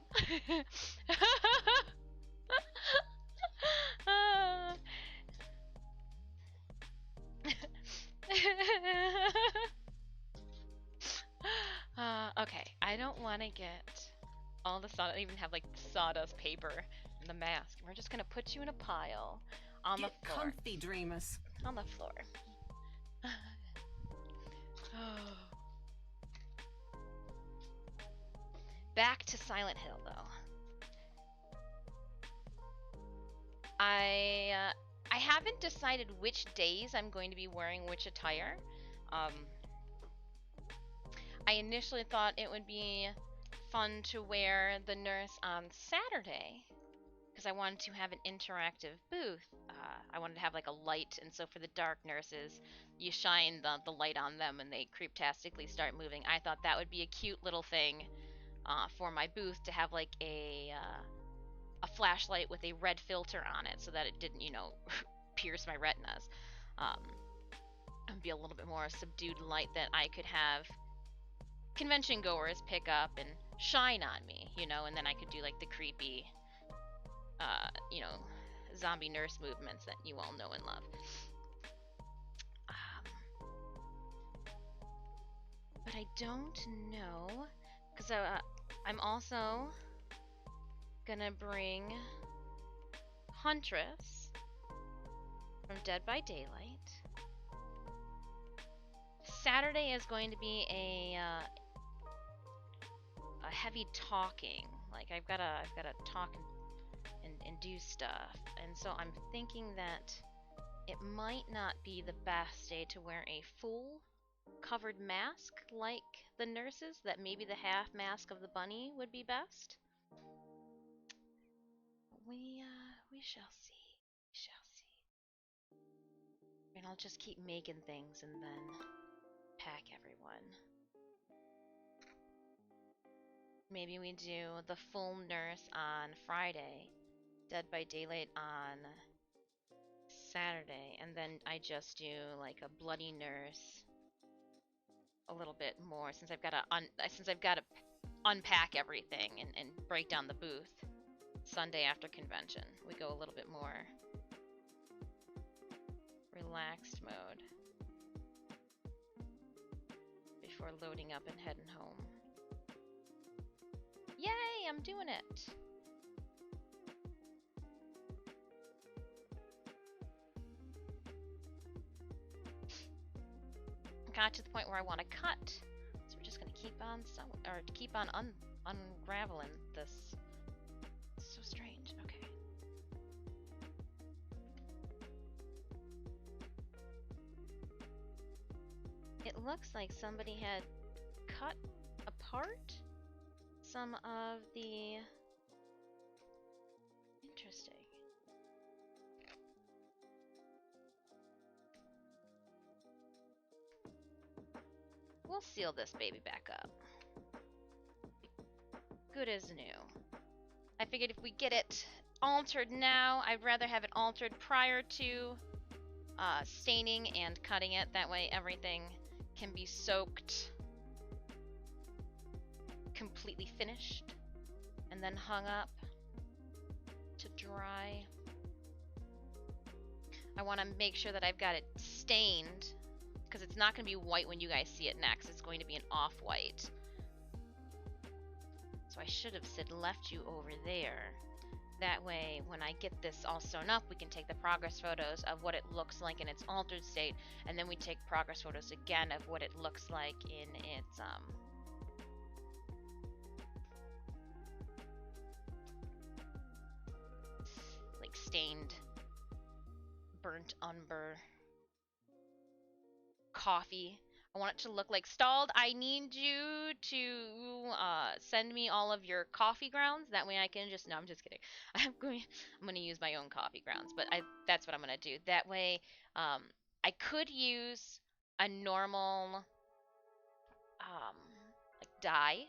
Okay, I don't want to get all the sawdust. I even have like sawdust paper and the mask. We're just gonna put you in a pile on the floor. Comfy, dreamers. On the floor. Back to Silent Hill, though. I haven't decided which days I'm going to be wearing which attire. I initially thought it would be fun to wear the nurse on Saturday because I wanted to have an interactive booth. I wanted to have like a light, and so for the dark nurses, you shine the light on them and they creeptastically start moving. I thought that would be a cute little thing for my booth to have like a flashlight with a red filter on it so that it didn't, pierce my retinas. It would be a little bit more subdued light that I could have convention goers pick up and shine on me, and then I could do like the creepy, zombie nurse movements that you all know and love. But I don't know, because I'm also gonna bring Huntress from Dead by Daylight. Saturday is going to be a heavy talking. Like I've gotta talk and do stuff, and so I'm thinking that it might not be the best day to wear a full covered mask like the nurses, that maybe the half mask of the bunny would be best. We shall see. We shall see. And I'll just keep making things and then pack everyone. Maybe we do the full nurse on Friday, Dead by Daylight on Saturday, and then I just do like a bloody nurse a little bit more since I've got to unpack everything and break down the booth. Sunday after convention, we go a little bit more relaxed mode before loading up and heading home. Yay, I'm doing it! Got to the point where I want to cut, so we're just gonna keep on unraveling this. It's so strange. Okay. It looks like somebody had cut apart some of the... Interesting. We'll seal this baby back up. Good as new. I figured if we get it altered now, I'd rather have it altered prior to staining and cutting it. That way everything can be soaked, completely finished, and then hung up to dry. I want to make sure that I've got it stained, because it's not going to be white when you guys see it next. It's going to be an off-white. So I should have said left you over there. That way, when I get this all sewn up, we can take the progress photos of what it looks like in its altered state, and then we take progress photos again of what it looks like in its like stained, burnt umber coffee. I want it to look like stalled. I need you to send me all of your coffee grounds. That way I can just... No, I'm just kidding. I'm going to use my own coffee grounds, but that's what I'm going to do. That way I could use a normal like dye.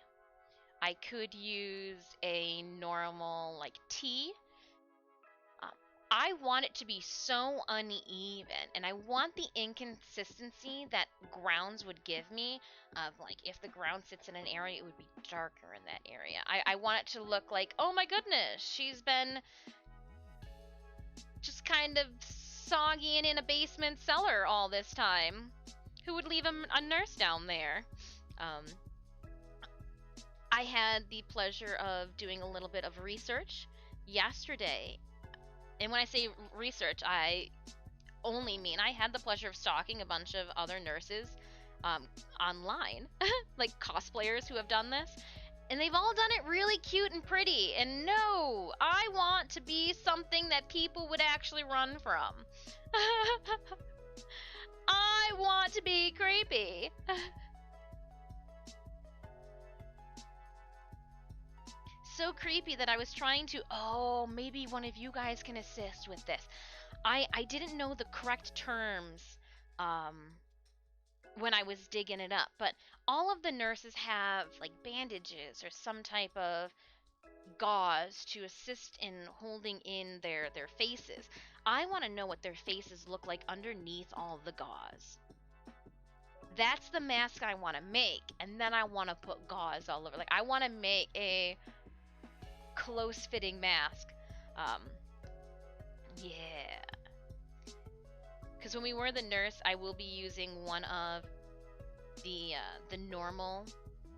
I could use a normal like tea. I want it to be so uneven, and I want the inconsistency that grounds would give me of, like, if the ground sits in an area, it would be darker in that area. I want it to look like, oh my goodness, she's been just kind of soggy and in a basement cellar all this time. Who would leave a nurse down there? I had the pleasure of doing a little bit of research yesterday. And when I say research, I only mean I had the pleasure of stalking a bunch of other nurses online, like cosplayers who have done this, and they've all done it really cute and pretty. And no, I want to be something that people would actually run from. I want to be creepy. So creepy that I was trying to, oh, maybe one of you guys can assist with this. I didn't know the correct terms when I was digging it up, but all of the nurses have like bandages or some type of gauze to assist in holding in their faces. I want to know what their faces look like underneath all the gauze. That's the mask I want to make, and then I want to put gauze all over. Like, I want to make a close-fitting mask. Yeah. Because when we wear the nurse, I will be using one of the normal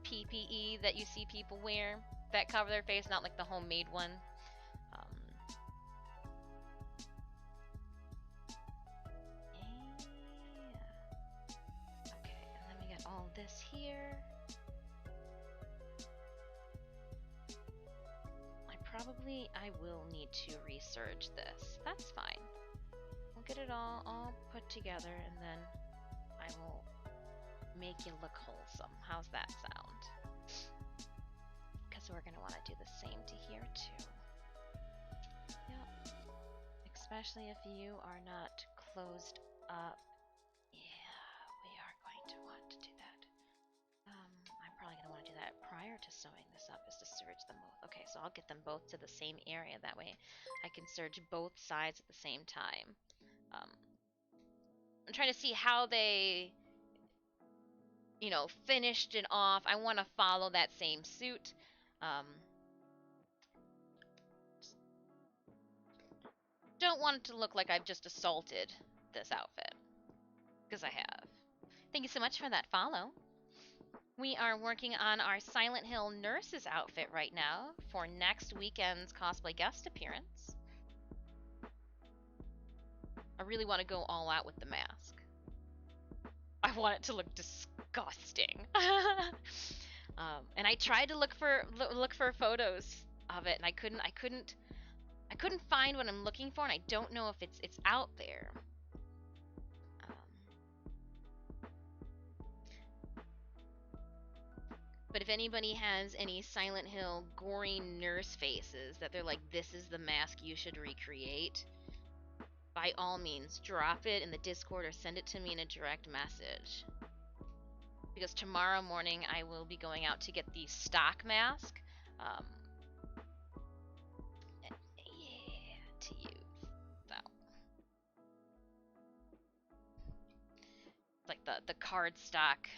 PPE that you see people wear that cover their face, not like the homemade one. Yeah. Okay, and then we got all this here. I will need to research this. That's fine. We'll get it all put together, and then I will make you look wholesome. How's that sound? Because we're going to want to do the same to here too. Yep. Especially if you are not closed up. Yeah, we are going to want to do that. I'm probably going to want to do that prior to sewing this up, is to serge them both. Okay, so I'll get them both to the same area. That way I can serge both sides at the same time. I'm trying to see how they, you know, finished it off. I want to follow that same suit. Don't want it to look like I've just assaulted this outfit, because I have. Thank you so much for that follow. We are working on our Silent Hill nurse's outfit right now for next weekend's cosplay guest appearance. I really want to go all out with the mask. I want it to look disgusting. And I tried to look for photos of it, and I couldn't find what I'm looking for, and I don't know if it's out there. But if anybody has any Silent Hill gory nurse faces that they're like, this is the mask you should recreate, by all means, drop it in the Discord or send it to me in a direct message. Because tomorrow morning I will be going out to get the stock mask. Yeah, to use. So. Like the cardstock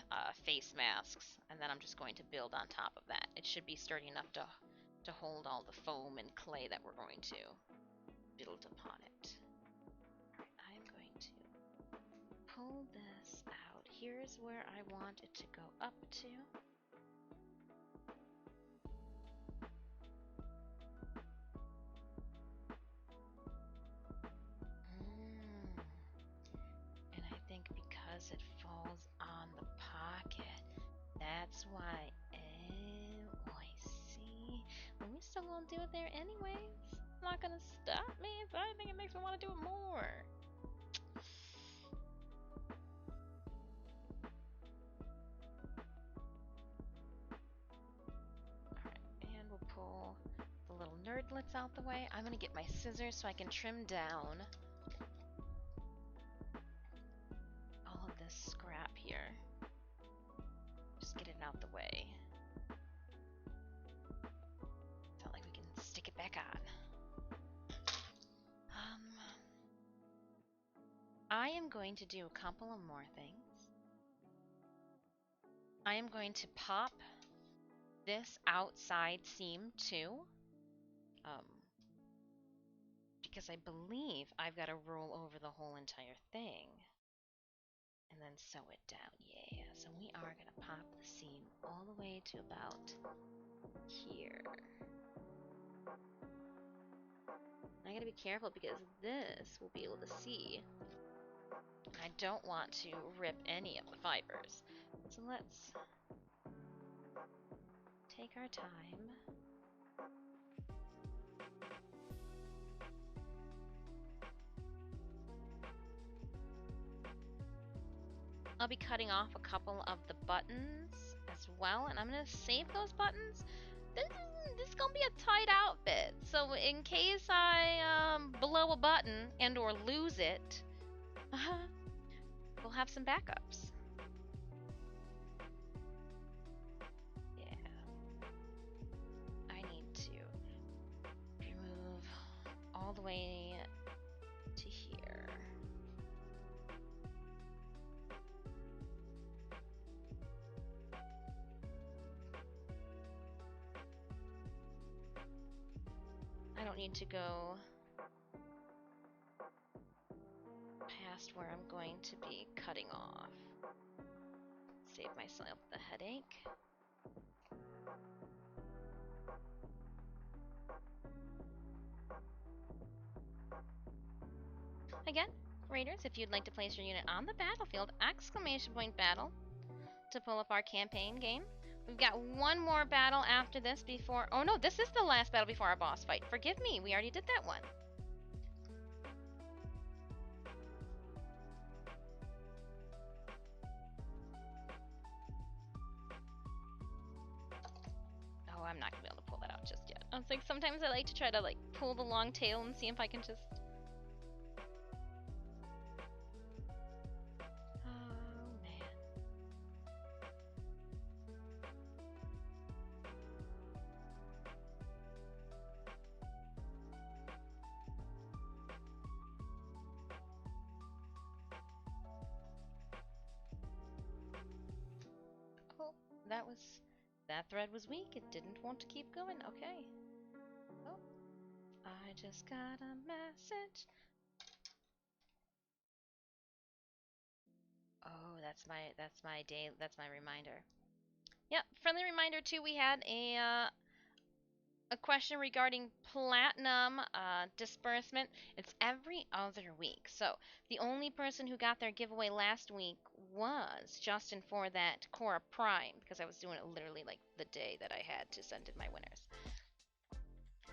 face masks, and then I'm just going to build on top of that. It should be sturdy enough to hold all the foam and clay that we're going to build upon it. I'm going to pull this out. Here's where I want it to go up to. And I think because it falls on the pocket, that's why. Oh, I see. Well, we still gonna do it there anyways. It's not gonna stop me. If anything, it makes me want to do it more. Alright, and we'll pull the little nerdlets out the way. I'm gonna get my scissors so I can trim down all of this scrap here. Just get it out the way. It's not like we can stick it back on. I am going to do a couple of more things. I am going to pop this outside seam too, because I believe I've got to roll over the whole entire thing and then sew it down. Yeah, so we are going to pop the seam all the way to about here. I gotta be careful because this will be able to see. I don't want to rip any of the fibers. So let's take our time. I'll be cutting off a couple of the buttons as well, and I'm gonna save those buttons. This is gonna be a tight outfit, so in case I blow a button and or lose it, we'll have some backups. Yeah, I need to remove all the way to here. I don't need to go past where I'm going to be cutting off. Save myself the headache. Again, Raiders, if you'd like to place your unit on the battlefield, ! battle to pull up our campaign game. We've got one more battle after this before... Oh no, this is the last battle before our boss fight. Forgive me, we already did that one. Oh, I'm not gonna be able to pull that out just yet. I was like, sometimes I like to try to like pull the long tail and see if I can just... Oh, man. Oh, that thread was weak. It didn't want to keep going. Okay. Oh, I just got a message. Oh, that's my reminder. Yep, friendly reminder too. We had a question regarding platinum disbursement. It's every other week. So the only person who got their giveaway last week was Justin for that Cora Prime, because I was doing it literally like the day that I had to send in my winners.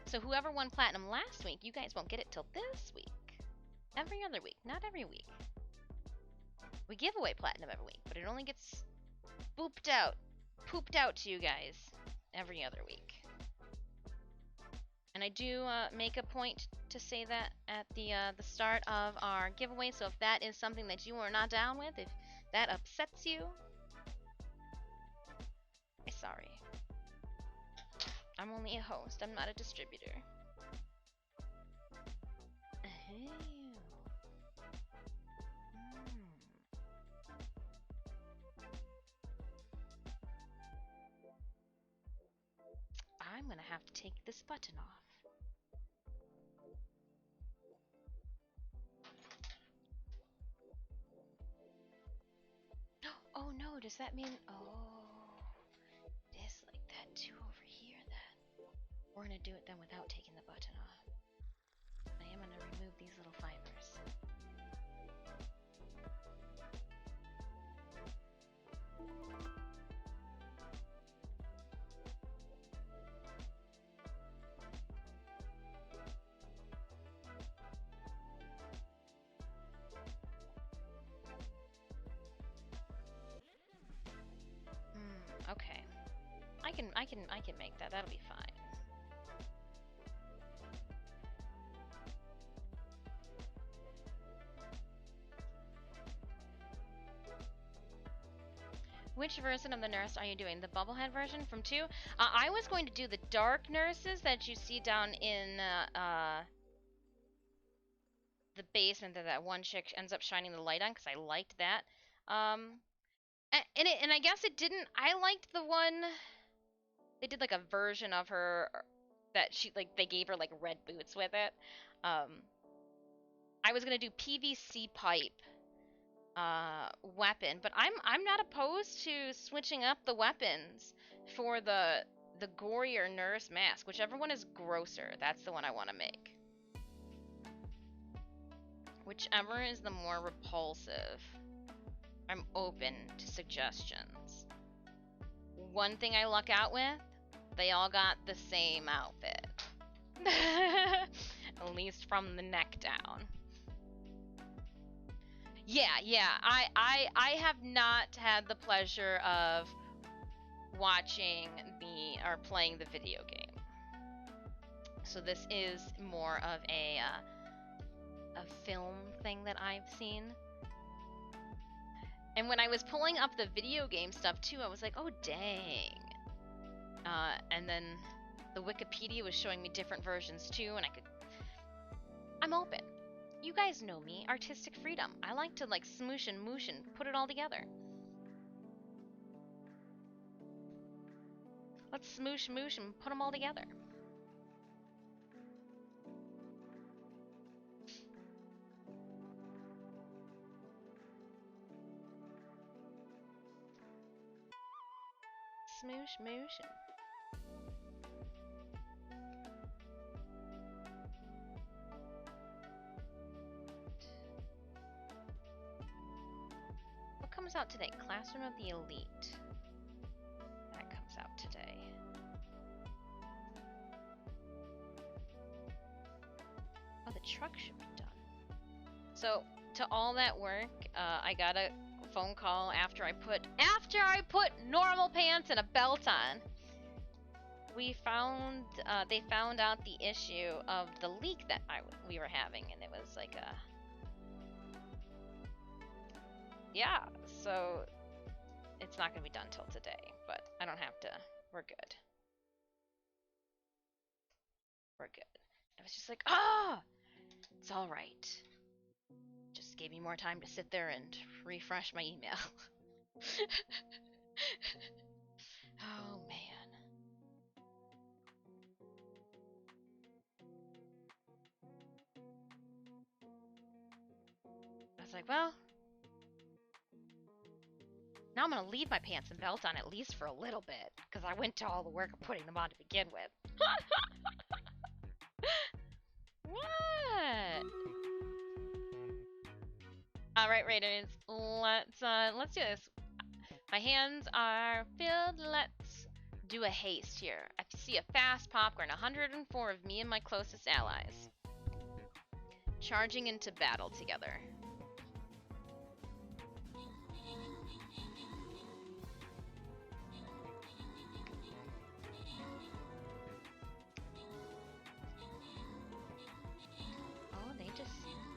So whoever won platinum last week, you guys won't get it till this week. Every other week, not every week. We give away platinum every week, but it only gets pooped out to you guys every other week. And I do make a point to say that at the start of our giveaway. So if that is something that you are not down with, if that upsets you, I'm sorry. I'm only a host. I'm not a distributor. I'm gonna have to take this button off. Oh no, does that mean... Oh, it is like that too over here then. We're gonna do it then without taking the button off. I am gonna remove these little fibers. Okay. I can make that. That'll be fine. Which version of the nurse are you doing? The bubblehead version from 2? I was going to do the dark nurses that you see down in the basement that one chick ends up shining the light on, because I liked that. And I guess it didn't... I liked the one... They did like a version of her that she, like, they gave her like red boots with it. I was gonna do PVC pipe weapon, but I'm not opposed to switching up the weapons for the gorier nurse mask. Whichever one is grosser, that's the one I want to make. Whichever is the more repulsive. I'm open to suggestions. One thing I luck out with, they all got the same outfit. At least from the neck down. Yeah. I have not had the pleasure of watching or playing the video game. So this is more of a film thing that I've seen. And when I was pulling up the video game stuff too, I was like, oh dang. And then the Wikipedia was showing me different versions too, and I'm open. You guys know me, artistic freedom. I like to like smoosh and moosh and put it all together. Let's smoosh, moosh, and put them all together. Smoosh, moosh, and... What comes out today? Classroom of the Elite. That comes out today. Oh, the truck should be done. So, to all that work, I got a phone call after I put normal pants and a belt on. they found out the issue of the leak that we were having, and it was like a, yeah, so it's not gonna be done till today, but I don't have to, we're good. We're good. It was just like, it's all right. Just gave me more time to sit there and refresh my email. Oh man. I was like, well, now I'm gonna leave my pants and belt on at least for a little bit, because I went to all the work of putting them on to begin with. What? Alright, Raiders, let's do this. My hands are filled, let's do a haste here. I see a fast popcorn, 104 of me and my closest allies. Charging into battle together. Oh,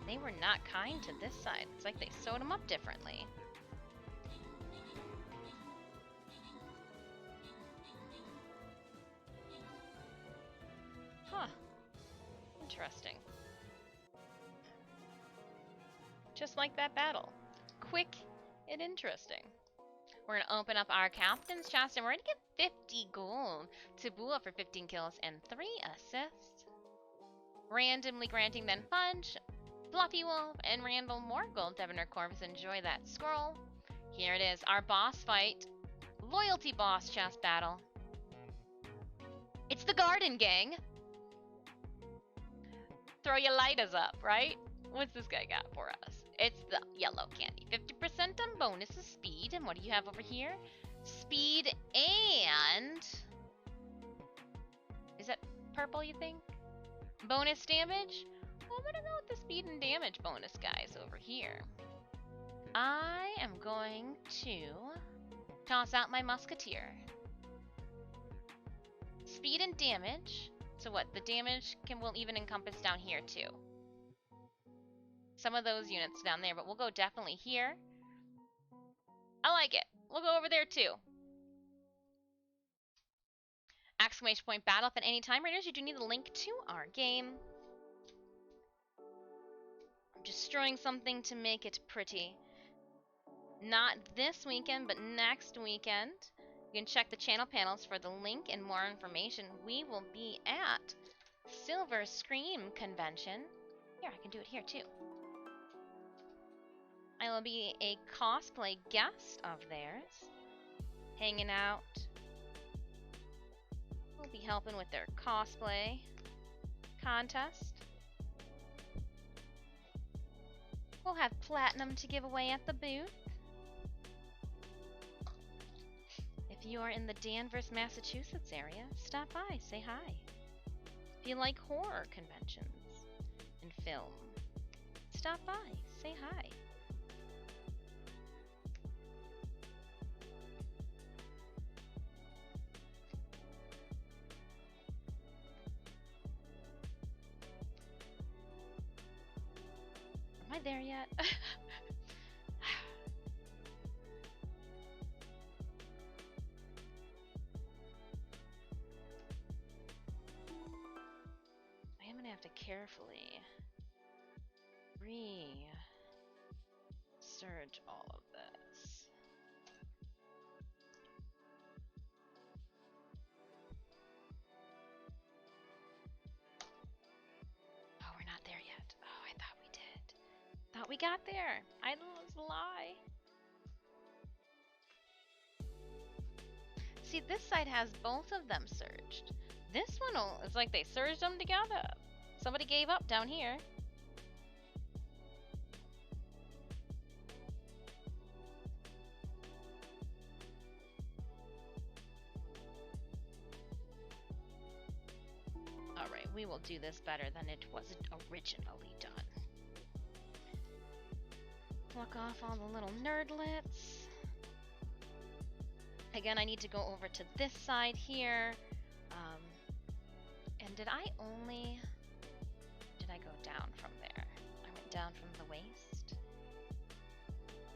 they were not kind to this side. It's like they sewed them up differently. Huh. Interesting. Just like that battle. Quick and interesting. We're gonna open up our captain's chest and we're gonna get 50 gold to Bua for 15 kills and 3 assists. Randomly granting then Fudge, Fluffy Wolf, and Randall more gold. Devoner Corvus, enjoy that scroll. Here it is, our boss fight. Loyalty boss chest battle. It's the Garden Gang. Throw your lighters up, right? What's this guy got for us? It's the yellow candy. 50% on bonuses, speed, and what do you have over here? Speed and... Is that purple, you think? Bonus damage? Well, I'm gonna go with the speed and damage bonus guys over here. I am going to toss out my musketeer. Speed and damage. So what? The damage will even encompass down here too. Some of those units down there, but we'll go definitely here. I like it. We'll go over there too. Exclamation point battle. If at any time, Raiders, you do need the link to our game. I'm destroying something to make it pretty. Not this weekend, but next weekend. You can check the channel panels for the link and more information. We will be at Silver Scream Convention. Here, I can do it here too. I will be a cosplay guest of theirs, hanging out. We'll be helping with their cosplay contest. We'll have platinum to give away at the booth. If you are in the Danvers, Massachusetts area, stop by, say hi. If you like horror conventions and film, stop by, say hi. Am I there yet? I am gonna have to carefully re-surge all of this. Oh, we're not there yet. Oh, I thought we did. Thought we got there. I was a lie. See, this side has both of them surged. This one, it's like they surged them together. Somebody gave up down here. Alright, we will do this better than it was originally done. Pluck off all the little nerdlets. Again, I need to go over to this side here. And did I go down from there? I went down from the waist to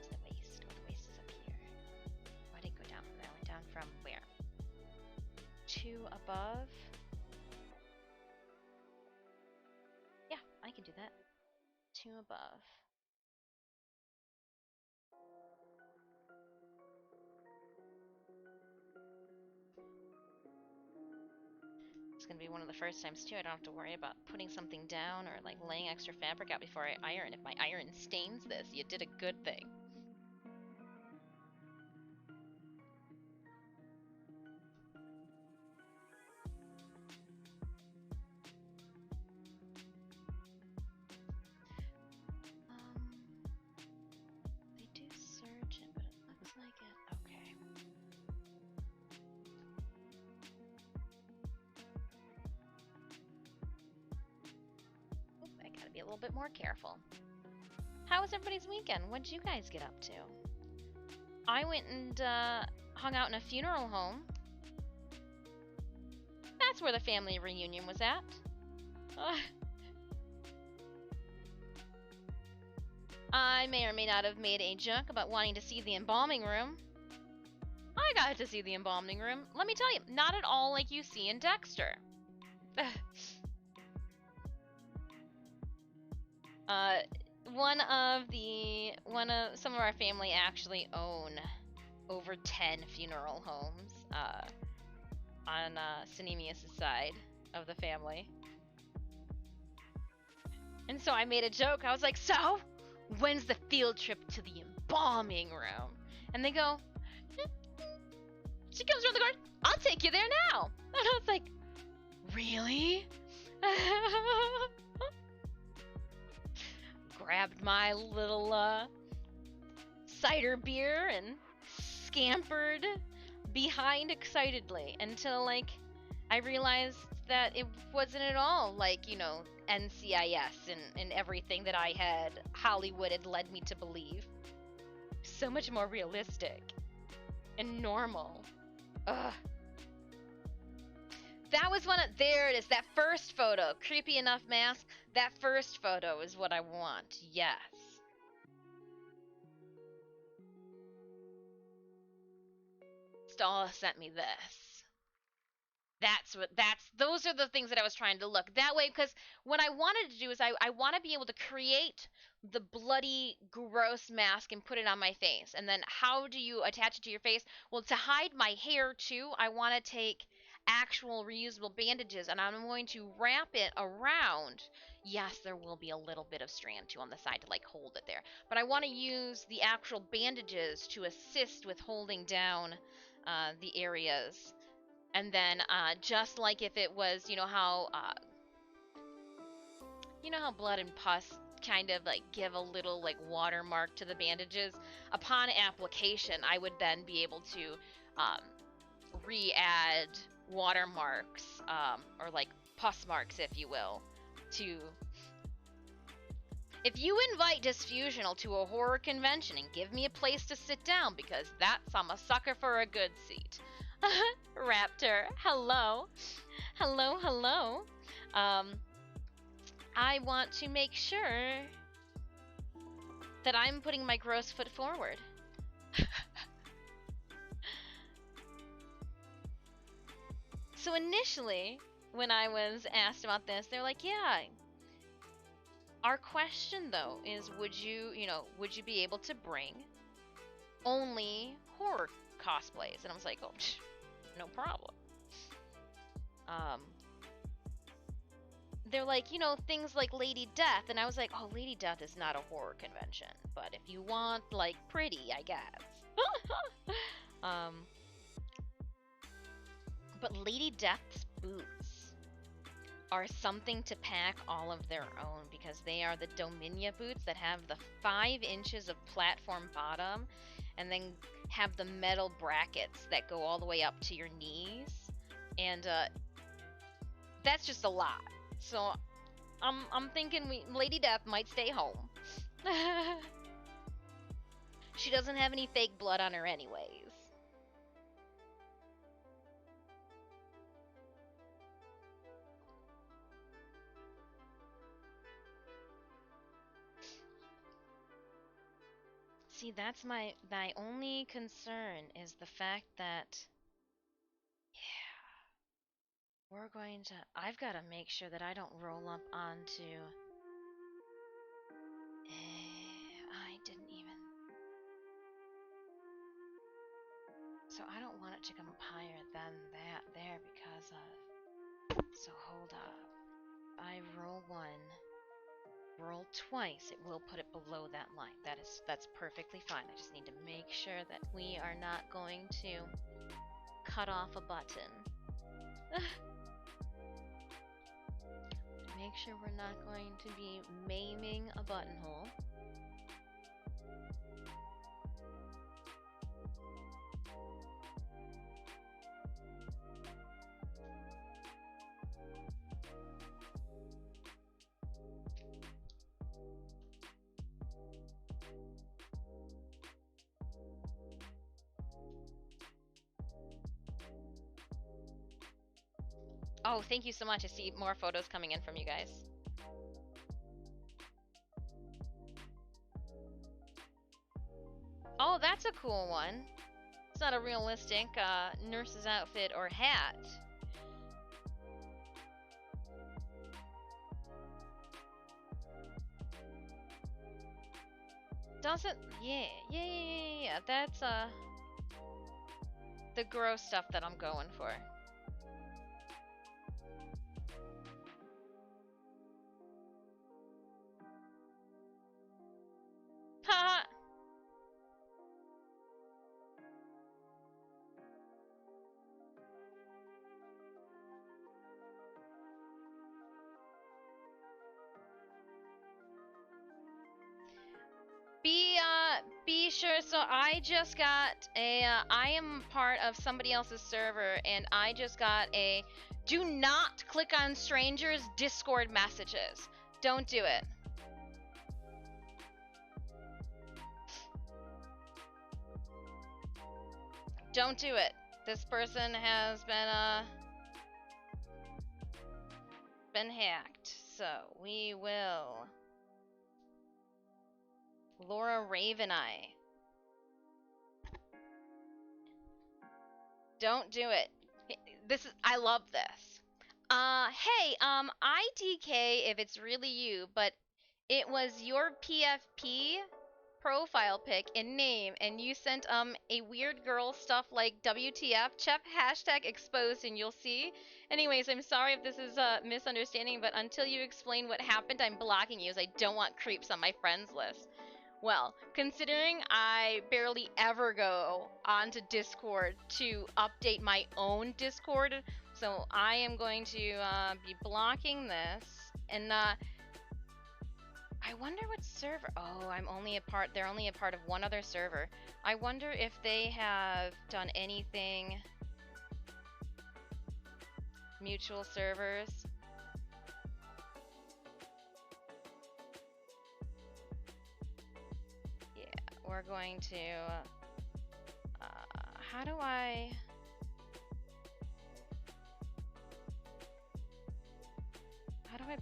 the waist. Oh, the waist is up here. Why did I go down from there? I went down from where? 2 above. Yeah, I can do that. 2 above. It's gonna be one of the first times too I don't have to worry about putting something down or like laying extra fabric out before I iron. If my iron stains this, you did a good thing. They do surge it, but it looks like it. Okay. Oop, I gotta be a little bit more careful. How was everybody's weekend? What'd you guys get up to? I went and hung out in a funeral home. That's where the family reunion was at. I may or may not have made a joke about wanting to see the embalming room. I got to see the embalming room. Let me tell you, not at all like you see in Dexter. Some of our family actually own over 10 funeral homes on Synemius' side of the family. And so I made a joke. I was like, so, when's the field trip to the embalming room? And they go, she comes around the garden, I'll take you there now. And I was like, really? Grabbed my little cider beer and scampered behind excitedly until, like, I realized that it wasn't at all like, you know, NCIS and everything that I had Hollywooded led me to believe. So much more realistic and normal. Ugh. That was one of, there it is, that first photo. Creepy enough mask. That first photo is what I want. Yes. Stala sent me this. Those are the things that I was trying to look. That way, because what I wanted to do is I want to be able to create the bloody, gross mask and put it on my face. And then how do you attach it to your face? Well, to hide my hair too, I want to take actual reusable bandages and I'm going to wrap it around. Yes, there will be a little bit of strand too on the side to like hold it there. But I want to use the actual bandages to assist with holding down the areas. And then, just like if it was, you know how blood and pus kind of like give a little like watermark to the bandages. Upon application, I would then be able to re-add watermarks or like pus marks, if you will, to. If you invite Disfusional to a horror convention and give me a place to sit down, because I'm a sucker for a good seat. Raptor, hello. Hello, hello. I want to make sure that I'm putting my gross foot forward. So initially, when I was asked about this, they're like, yeah. Our question, though, is would you be able to bring only horror cosplays? And I was like, oh, no problem. They're like, things like Lady Death, and I was like, oh, Lady Death is not a horror convention, but if you want, like, pretty, I guess. But Lady Death's boots are something to pack all of their own, because they are the Dominia boots that have the 5 inches of platform bottom and then have the metal brackets that go all the way up to your knees, and that's just a lot. So I'm thinking Lady Death might stay home. She doesn't have any fake blood on her anyways. See, that's my only concern is the fact that, yeah, we're going to, I've got to make sure that I don't roll up onto, I didn't even, so I don't want it to come higher than that there because of, so hold up, I roll one, roll twice, it will put it below that line. That's perfectly fine. I just need to make sure that we are not going to cut off a button. Make sure we're not going to be maiming a buttonhole. Oh, thank you so much. I see more photos coming in from you guys. Oh, that's a cool one. It's not a realistic nurse's outfit or hat. Doesn't, yeah. That's the gross stuff that I'm going for. Haha. Be sure. So I just got a. I am part of somebody else's server, and I just got a. Do not click on strangers' Discord messages. Don't do it. Don't do it. This person has been hacked. So we will. Laura Raveneye. Don't do it. This is, I love this. Hey, IDK if it's really you, but it was your PFP profile pic and name, and you sent a weird girl stuff like WTF, Chep, hashtag exposed, and you'll see. Anyways, I'm sorry if this is a misunderstanding, but until you explain what happened, I'm blocking you as I don't want creeps on my friends list. Well, considering I barely ever go onto Discord to update my own Discord, so I am going to be blocking this. And I wonder what server. Oh, I'm only a part. They're only a part of one other server. I wonder if they have done anything. Mutual servers. We're going to, how do I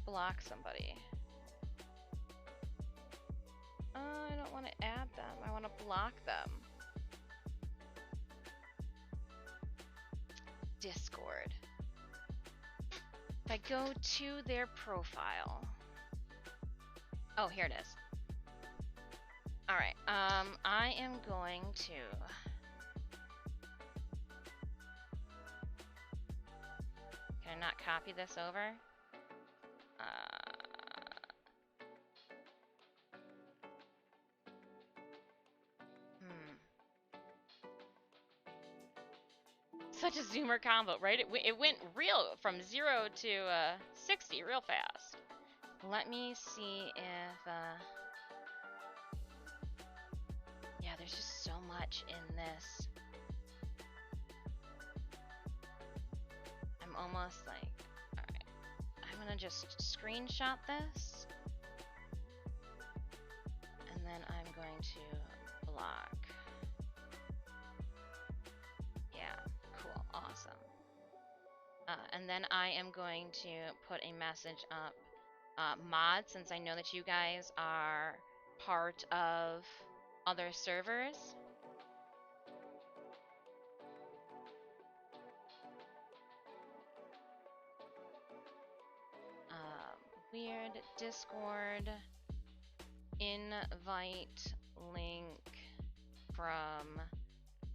block somebody? I don't want to add them, I want to block them. Discord. If I go to their profile. Oh, here it is. Alright, I am going to... Can I not copy this over? Such a zoomer combo, right? It went real from 0 to 60 real fast. Let me see if... Yeah, there's just so much in this. I'm almost like, alright. I'm gonna just screenshot this. And then I'm going to block. Yeah, cool, awesome. And then I am going to put a message up. Mod, since I know that you guys are part of other servers. Weird Discord invite link from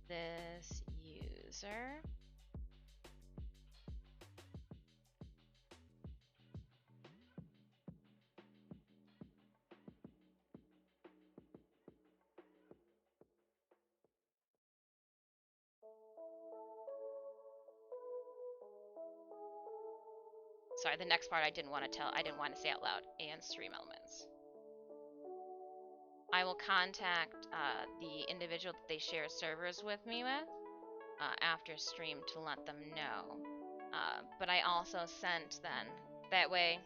this user. Sorry, the next part I didn't want to say out loud. And stream elements. I will contact the individual that they share servers with me with after stream to let them know. But I also sent then. That way,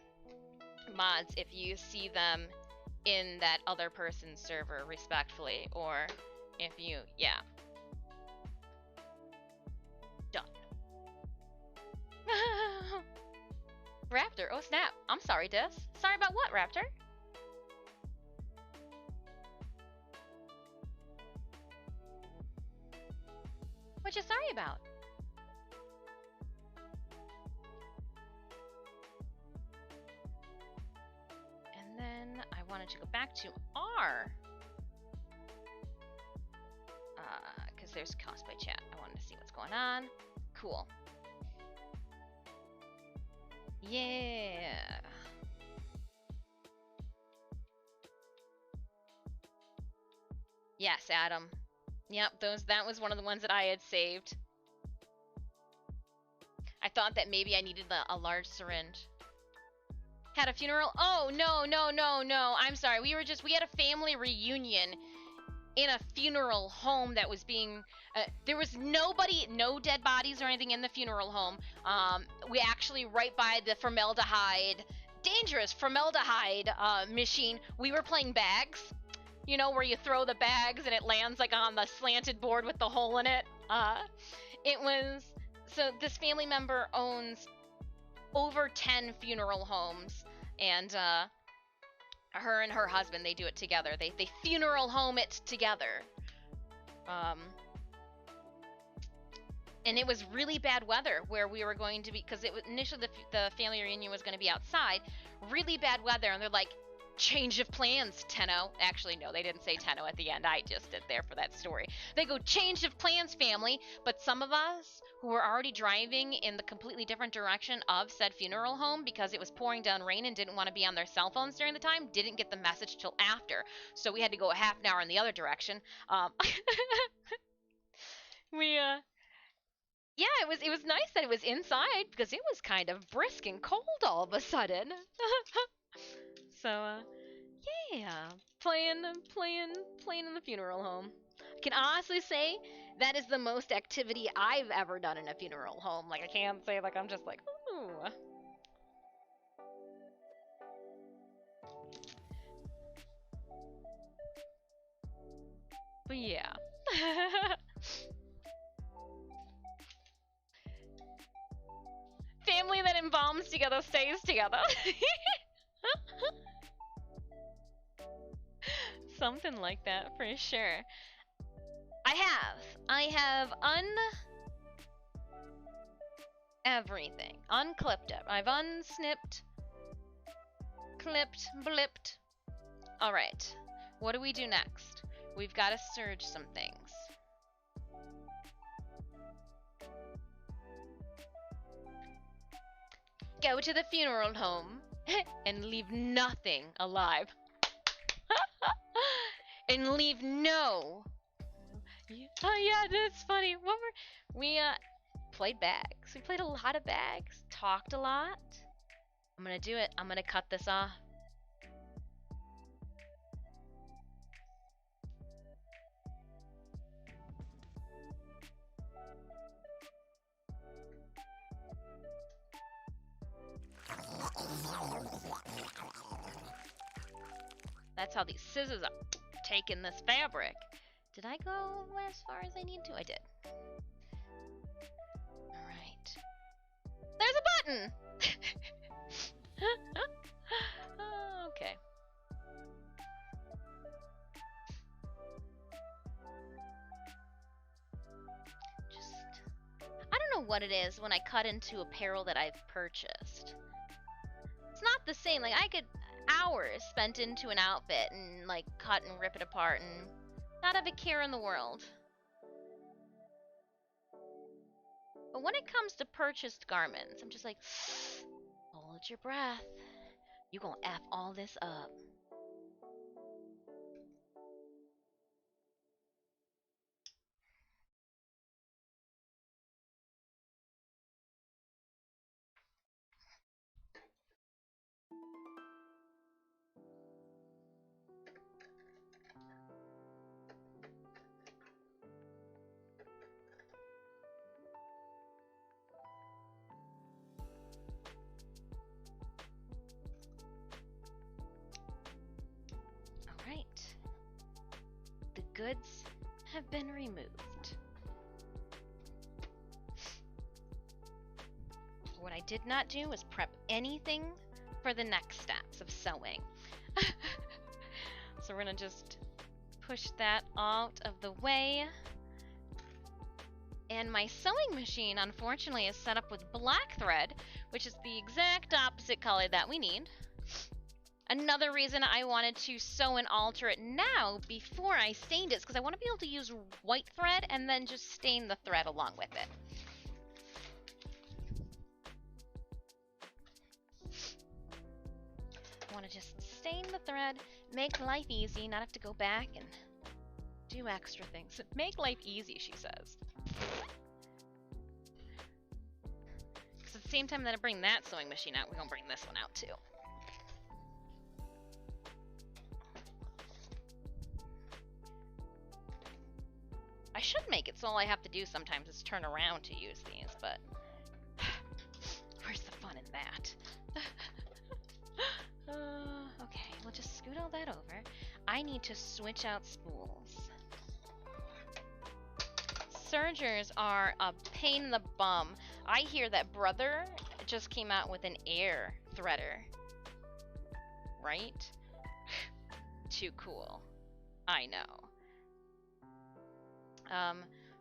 mods, if you see them in that other person's server respectfully, or if you, yeah. Done. Raptor, oh snap. I'm sorry, Dis. Sorry about what, Raptor? What you sorry about? And then I wanted to go back to R. Because there's Cospaly chat. I wanted to see what's going on. Cool. Yeah. Yes, Adam. Yep, that was one of the ones that I had saved. I thought that maybe I needed a large syringe. Had a funeral? Oh, no. I'm sorry. We had a family reunion in a funeral home that was being, there was nobody, no dead bodies or anything in the funeral home. We actually, right by the formaldehyde, dangerous formaldehyde machine, we were playing bags. You know, where you throw the bags and it lands like on the slanted board with the hole in it. It was, so this family member owns over 10 funeral homes, and her and her husband, they do it together. They funeral home it together. And it was really bad weather where we were going to be, because it was initially the family reunion was going to be outside. Really bad weather, and they're like, change of plans, Tenno. Actually, no, they didn't say Tenno at the end. I just did there for that story. They go, change of plans, family. But some of us who were already driving in the completely different direction of said funeral home because it was pouring down rain and didn't want to be on their cell phones during the time, didn't get the message till after. So we had to go a half an hour in the other direction. Yeah, it was nice that it was inside because it was kind of brisk and cold all of a sudden. So, yeah, playing in the funeral home. I can honestly say that is the most activity I've ever done in a funeral home. Like, I can't say, like, I'm just like, ooh. But yeah. Family that embalms together stays together. Something like that, for sure. I have everything. Unclipped it. I've unsnipped, clipped, blipped. Alright. What do we do next? We've got to surge some things. Go to the funeral home and leave nothing alive. And leave no. Oh yeah, that's funny. What we played bags. We played a lot of bags. Talked a lot. I'm gonna do it. I'm gonna cut this off. That's how these scissors are taking this fabric. Did I go as far as I need to? I did. Alright. There's a button! Okay. what it is when I cut into apparel that I've purchased. It's not the same. Like, I could hours spent into an outfit and like cut and rip it apart and not have a care in the world. But when it comes to purchased garments, I'm just like, hold your breath. You gonna F all this up. Goods have been removed. What I did not do was prep anything for the next steps of sewing. So we're gonna just push that out of the way. And my sewing machine, unfortunately, is set up with black thread, which is the exact opposite color that we need. Another reason I wanted to sew and alter it now before I stained it is because I want to be able to use white thread and then just stain the thread along with it. I want to just stain the thread, make life easy, not have to go back and do extra things. Make life easy, she says. Because at the same time that I bring that sewing machine out, we're going to bring this one out too. I should make it so all I have to do sometimes is turn around to use these, but where's the fun in that? Okay, we'll just scoot all that over. I need to switch out spools. Sergers are a pain in the bum. I hear that Brother just came out with an air threader. Right? Too cool. I know.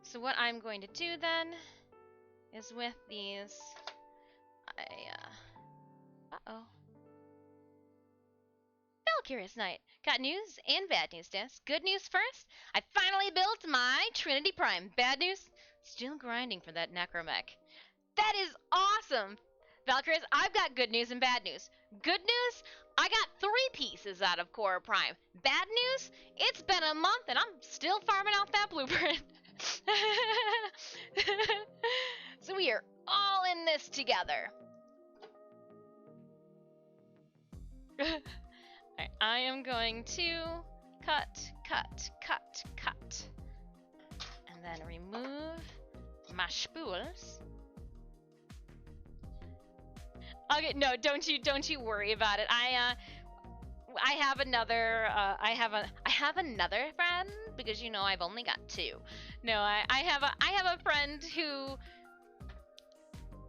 So what I'm going to do then is with these, uh-oh. Valkyrious Knight. Got news and bad news, Des. Good news first. I finally built my Trinity Prime. Bad news, still grinding for that Necromech. That is awesome! Valkyries, I've got good news and bad news. Good news, I got 3 pieces out of Core Prime. Bad news, it's been a month and I'm still farming out that blueprint. So we are all in this together. Alright, I am going to cut, and then remove my spools. Okay, no, don't you worry about it. I have another friend, because you know I've only got 2. No, I have a friend who,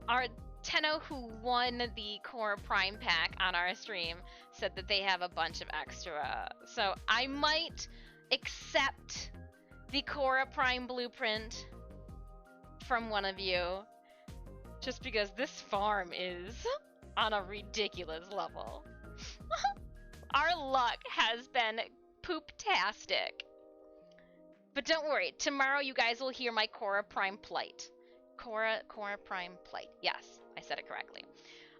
our Tenno, who won the Core Prime pack on our stream, said that they have a bunch of extra. So I might accept the Core Prime blueprint from one of you, just because this farm is on a ridiculous level. Our luck has been poop-tastic. But don't worry, tomorrow you guys will hear my Cora Prime plight. Cora Prime plight. Yes, I said it correctly.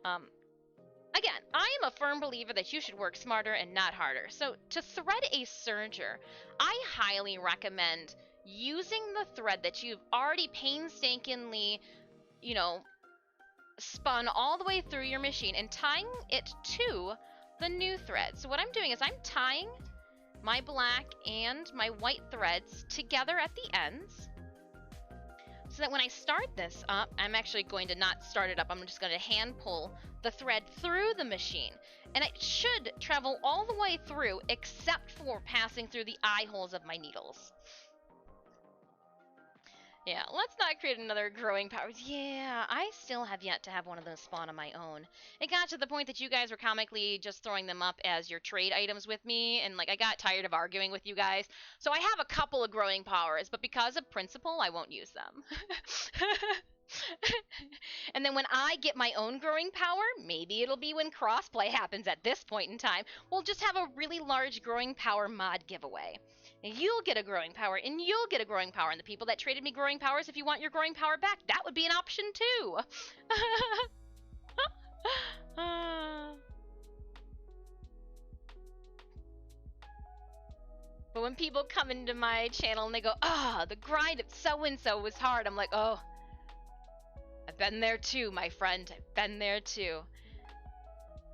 Again, I am a firm believer that you should work smarter and not harder. So to thread a serger, I highly recommend using the thread that you've already painstakingly, you know, spun all the way through your machine and tying it to the new thread. So what I'm doing is I'm tying my black and my white threads together at the ends, so that when I start this up, I'm actually going to not start it up, I'm just going to hand pull the thread through the machine. And it should travel all the way through except for passing through the eye holes of my needles. Yeah, let's not create another growing power. Yeah, I still have yet to have one of those spawn on my own. It got to the point that you guys were comically just throwing them up as your trade items with me, and like I got tired of arguing with you guys. So I have a couple of growing powers, but because of principle, I won't use them. And then when I get my own growing power, maybe it'll be when crossplay happens at this point in time, we'll just have a really large growing power mod giveaway. And you'll get a growing power, and you'll get a growing power, and the people that traded me growing powers, if you want your growing power back, that would be an option too. But when people come into my channel and they go, the grind of so-and-so was hard, I'm like, oh, I've been there too, my friend. I've been there too.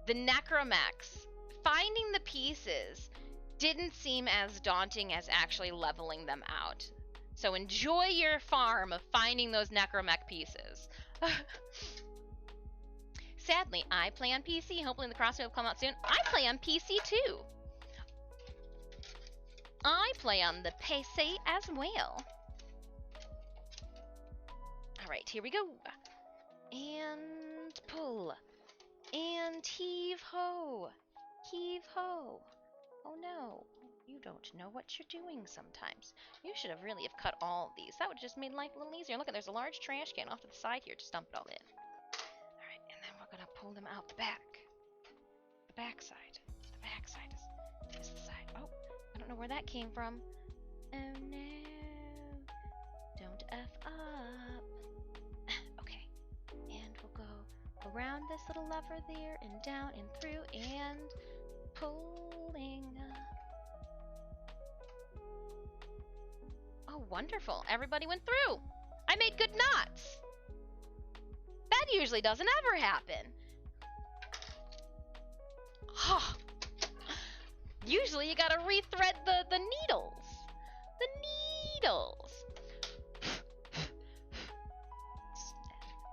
The Necromax, finding the pieces didn't seem as daunting as actually leveling them out. So enjoy your farm of finding those Necromech pieces. Sadly, I play on PC. Hopefully the crossplay will come out soon. I play on PC too. I play on the PC as well. Alright, here we go. And pull. And heave ho. Heave ho. Oh no. You don't know what you're doing sometimes. You should have really cut all of these. That would have just made life a little easier. Look, there's a large trash can off to the side here. Just dump it all in. Alright, and then we're gonna pull them out the back. The back side. The back side is the side. Oh, I don't know where that came from. Oh no. Don't F up. Okay. And we'll go around this little lever there and down and through and pulling. Oh, wonderful. Everybody went through. I made good knots. That usually doesn't ever happen. Oh. Usually you gotta rethread the needles. The needles.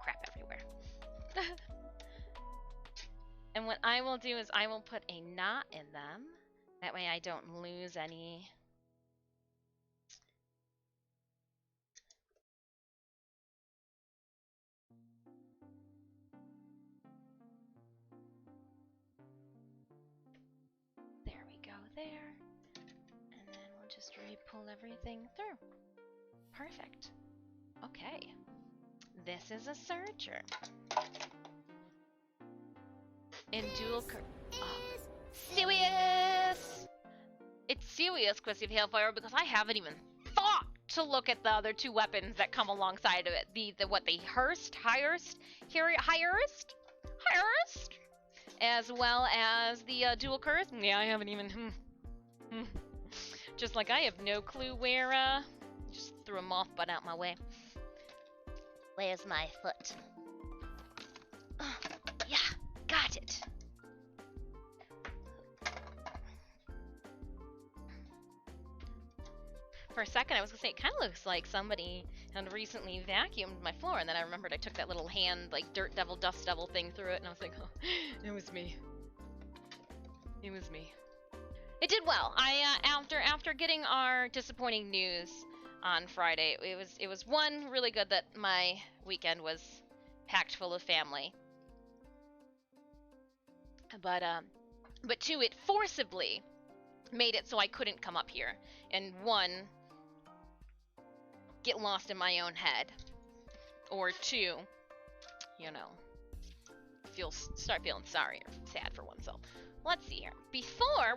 Crap everywhere. And what I will do is I will put a knot in them. That way I don't lose any. There we go there. And then we'll just re-pull everything through. Perfect. Okay. This is a serger. In dual serious! It's serious, Chrissy of Hailfire, because I haven't even thought to look at the other two weapons that come alongside of it. The Hearst, as well as the dual curse. Yeah, I haven't even. Just like I have no clue where. Just threw a moth butt out my way. Where's my foot? Yeah, got it. For a second, I was gonna say, it kind of looks like somebody had recently vacuumed my floor, and then I remembered I took that little hand, like, dirt devil, dust devil thing through it, and I was like, oh, it was me. It was me. It did well. After getting our disappointing news on Friday, it was one, really good that my weekend was packed full of family. But two, it forcibly made it so I couldn't come up here. And one, get lost in my own head. Or two, you know, start feeling sorry or sad for oneself. Let's see here.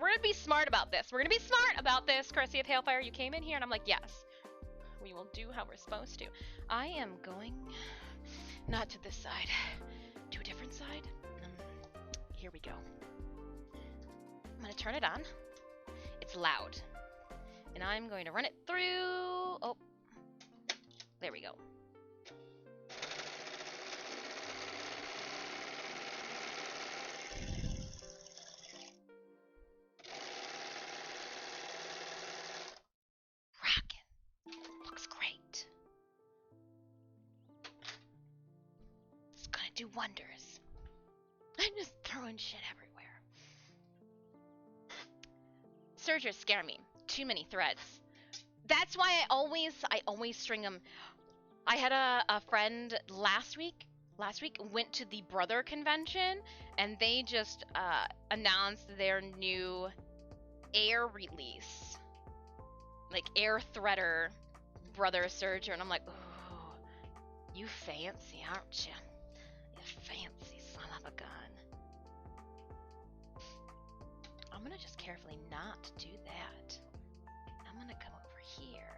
We're gonna be smart about this. We're gonna be smart about this, Courtesy of Hailfire. You came in here and I'm like, yes, we will do how we're supposed to. I am going not to this side, to a different side. Here we go. I'm gonna turn it on. It's loud. And I'm going to run it through. Oh, there we go. Rockin'. Looks great. It's gonna do wonders. I'm just throwing shit everywhere. Surgers scare me. Too many threads. That's why I always string them. I had a friend last week went to the Brother Convention, and they just announced their new air release. Like Air Threader Brother Surger, and I'm like, oh, You fancy, aren't you? You fancy son of a gun. I'm gonna just carefully not do that. I'm gonna come over here.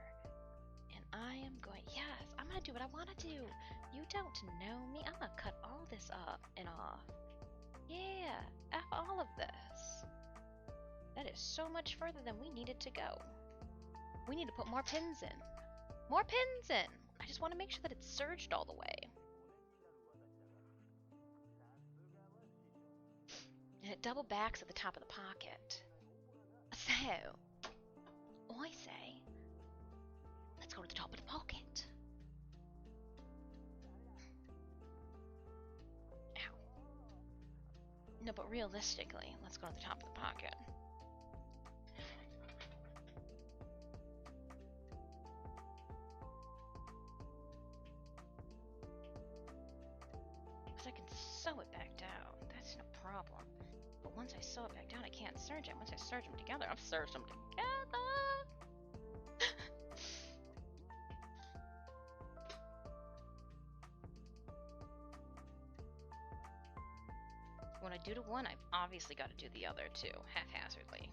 And I am going, yes, I'm gonna do what I wanna do. You don't know me. I'm gonna cut all this up and off. Yeah, F all of this. That is so much further than we needed to go. We need to put more pins in. More pins in! I just want to make sure that it's surged all the way. And it double backs at the top of the pocket. So, I say, let's go to the top of the pocket. Ow. No, but realistically, let's go to the top of the pocket. Because I can sew it back down. That's no problem. But once I sew it back down, I can't serge it. Once I serge them together, I've serged them together. When I do to one, I've obviously got to do the other too, haphazardly.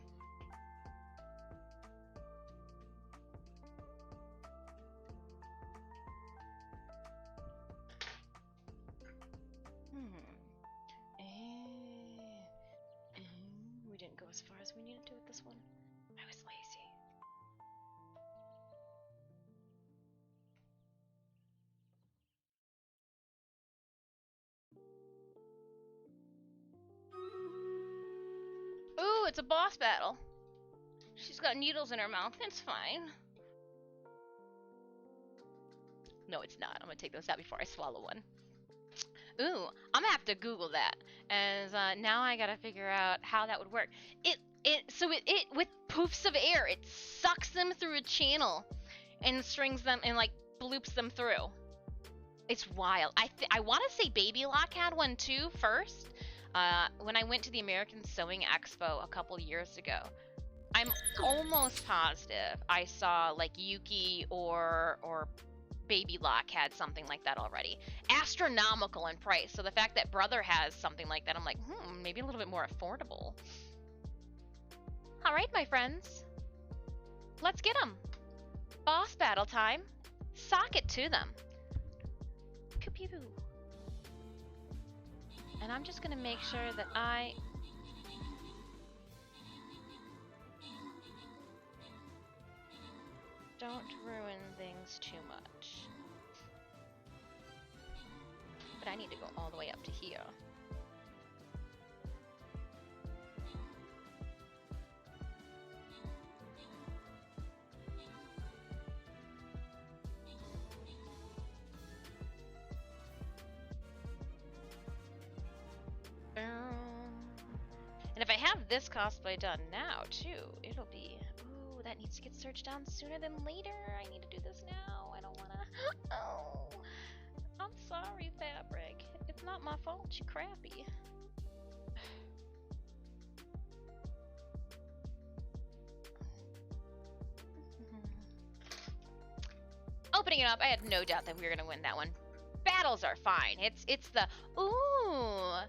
We didn't go as far as we needed to with this one. I was lazy. Ooh, it's a boss battle. She's got needles in her mouth. It's fine. No, it's not. I'm gonna take those out before I swallow one. Ooh, I'm gonna have to Google that, as now I gotta figure out how that would work. It with poofs of air, it sucks them through a channel, and strings them and like bloops them through. It's wild. I want to say Baby Lock had one too first. When I went to the American Sewing Expo a couple years ago, I'm almost positive I saw like Yuki or Baby Lock had something like that already. Astronomical in price. So the fact that Brother has something like that, I'm like, maybe a little bit more affordable. All right, my friends. Let's get them. Boss battle time. Sock it to them. Pew. And I'm just gonna make sure that I don't ruin things too much. But I need to go all the way up to here. And if I have this cosplay done now, too, it'll be... Ooh, that needs to get searched down sooner than later. I need to do this now. I don't want to... Oh, I'm sorry, Fabric. It's not my fault. You're crappy. Opening it up, I had no doubt that we were going to win that one. Battles are fine. It's the... Ooh...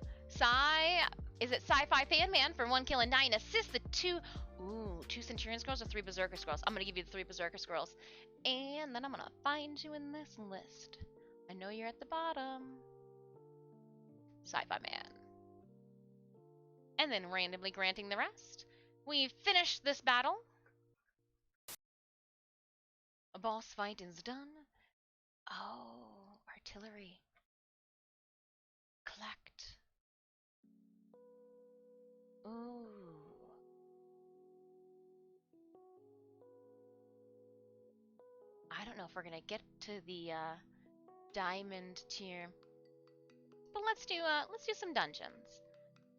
Is it Sci-Fi Fan Man for 1 kill and 9 assists? The 2 Centurion Scrolls or 3 Berserker Scrolls? I'm gonna give you the 3 Berserker Scrolls. And then I'm gonna find you in this list. I know you're at the bottom. Sci-Fi Man. And then randomly granting the rest. We've finished this battle. A boss fight is done. Oh, artillery. Collect. Ooh. I don't know if we're gonna get to the diamond tier, but let's do some dungeons.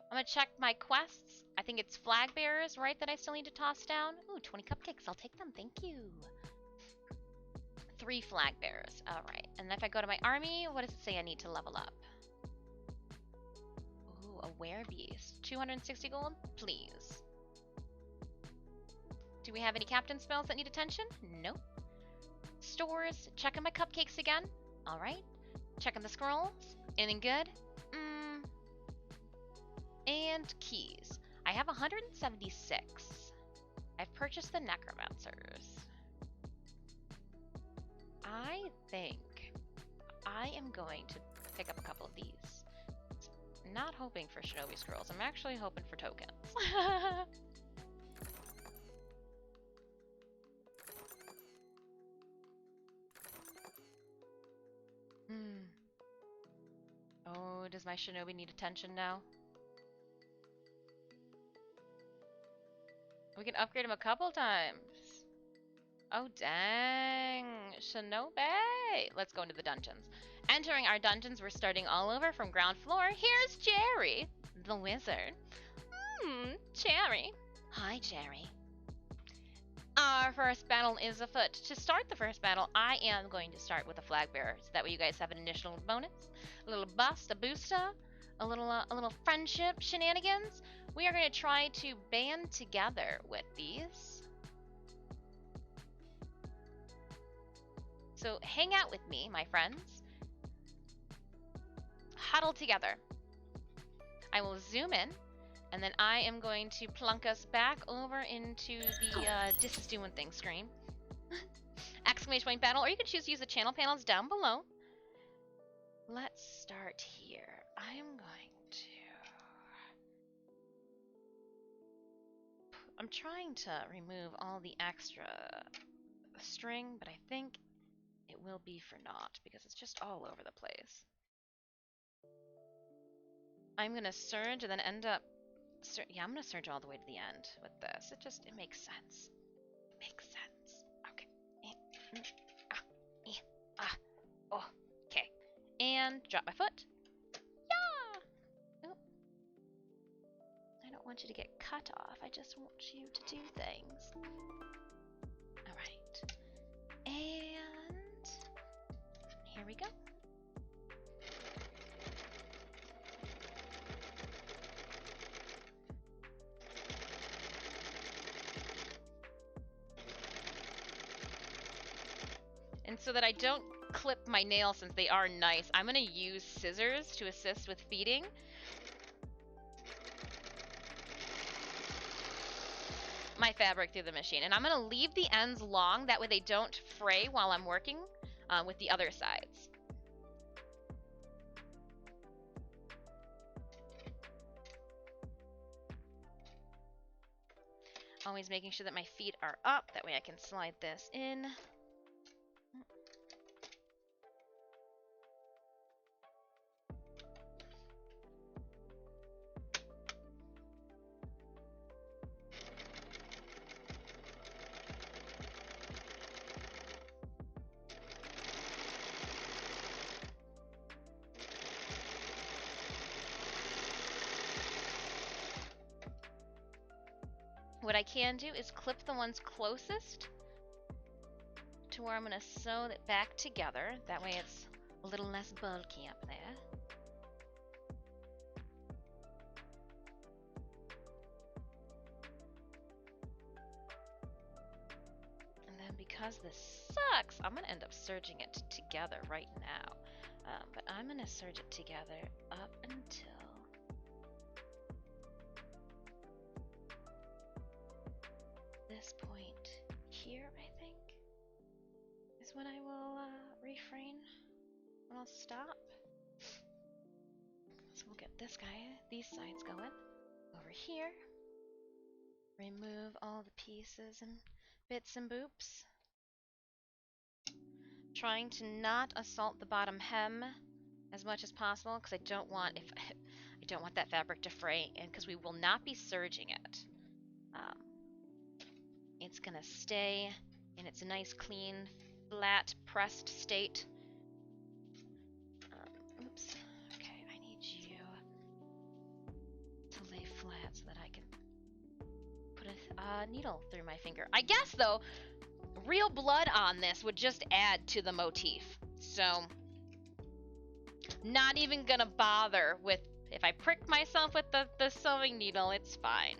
I'm gonna check my quests. I think it's flag bearers, right, that I still need to toss down. Ooh, 20 cupcakes. I'll take them. Thank you. 3 flag bearers. All right. And if I go to my army, what does it say I need to level up? A werebeast. 260 gold, please. Do we have any captain spells that need attention? Nope. Stores. Checking my cupcakes again. All right. Checking the scrolls. Anything good? And keys. I have 176. I've purchased the necromancers. I think I am going to pick up a couple of these. Not hoping for shinobi scrolls. I'm actually hoping for tokens. Oh, does my shinobi need attention now? We can upgrade him a couple times. Oh, dang. Shinobi! Let's go into the dungeons. Entering our dungeons, we're starting all over from ground floor. Here's Jerry, the wizard. Jerry. Hi, Jerry. Our first battle is afoot. To start the first battle, I am going to start with a flag bearer, so that way you guys have an initial bonus, a little bust, a booster, a little friendship shenanigans. We are going to try to band together with these. So hang out with me, my friends. Huddle together. I will zoom in, and then I am going to plunk us back over into the this is doing things screen. Exclamation point battle, or you can choose to use the channel panels down below. Let's start here. I am going to... I'm trying to remove all the extra string, but I think it will be for naught because it's just all over the place. I'm going to surge and then end up... yeah, I'm going to surge all the way to the end with this. It makes sense. It makes sense. Okay. Okay. And drop my foot. Yeah! Oh. I don't want you to get cut off. I just want you to do things. Alright. And... here we go. And so that I don't clip my nails since they are nice, I'm going to use scissors to assist with feeding. My fabric through the machine. And I'm going to leave the ends long, that way they don't fray while I'm working with the other sides. Always making sure that my feet are up, that way I can slide this in. What I can do is clip the ones closest to where I'm going to sew it back together. That way it's a little less bulky up there. And then because this sucks, I'm going to end up serging it together right now. But I'm going to serge it together up until... this point here, I think, is when I will refrain, when I'll stop. So we'll get this guy, these sides going. Over here. Remove all the pieces and bits and boops. Trying to not assault the bottom hem as much as possible, because I don't want that fabric to fray, and because we will not be serging it. It's gonna stay in its nice, clean, flat, pressed state. Oops. Okay, I need you to lay flat so that I can put a needle through my finger. I guess, though, real blood on this would just add to the motif. So, not even gonna bother with... if I prick myself with the sewing needle, it's fine.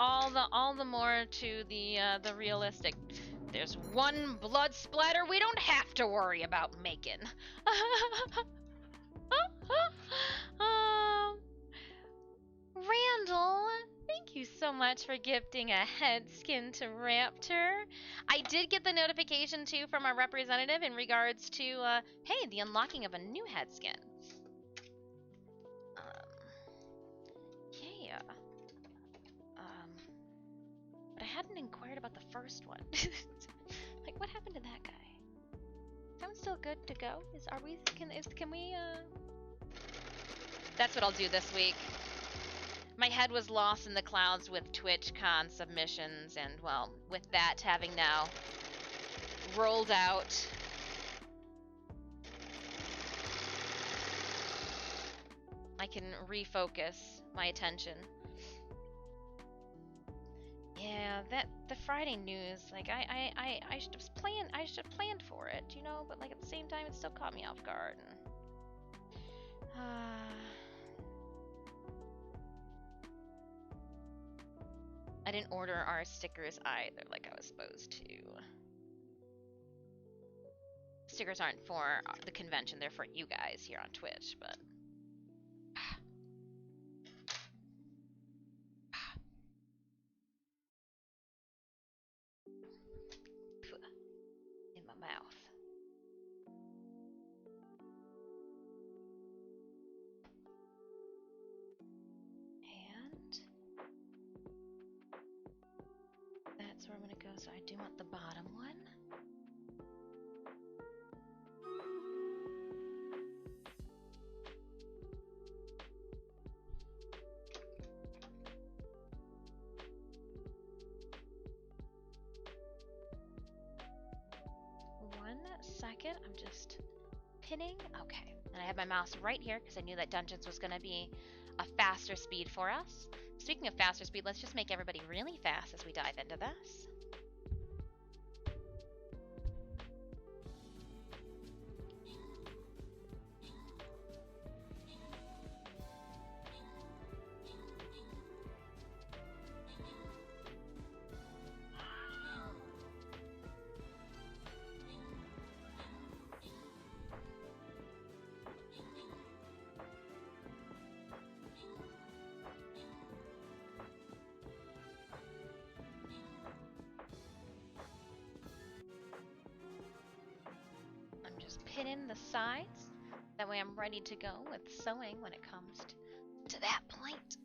all the more to the realistic. There's one blood splatter we don't have to worry about making. Randall, thank you so much for gifting a head skin to Raptor. I did get the notification too from our representative in regards to, hey, the unlocking of a new head skin. Yeah. But I hadn't inquired about the first one. Like, what happened to that guy? Is that one still good to go? Can we, That's what I'll do this week. My head was lost in the clouds with TwitchCon submissions, and well, with that having now rolled out, I can refocus my attention. Yeah, the Friday news, like I should have planned for it, you know, but like at the same time it still caught me off guard. And, I didn't order our stickers either, like I was supposed to. Stickers aren't for the convention, they're for you guys here on Twitch, but... in my mouth. And... that's where I'm gonna go, so I do want the bottom one. Second, I'm just pinning. Okay, and I have my mouse right here because I knew that Dungeons was going to be a faster speed for us. Speaking of faster speed, let's just make everybody really fast as we dive into this. Pinning the sides. That way I'm ready to go with sewing when it comes to that point.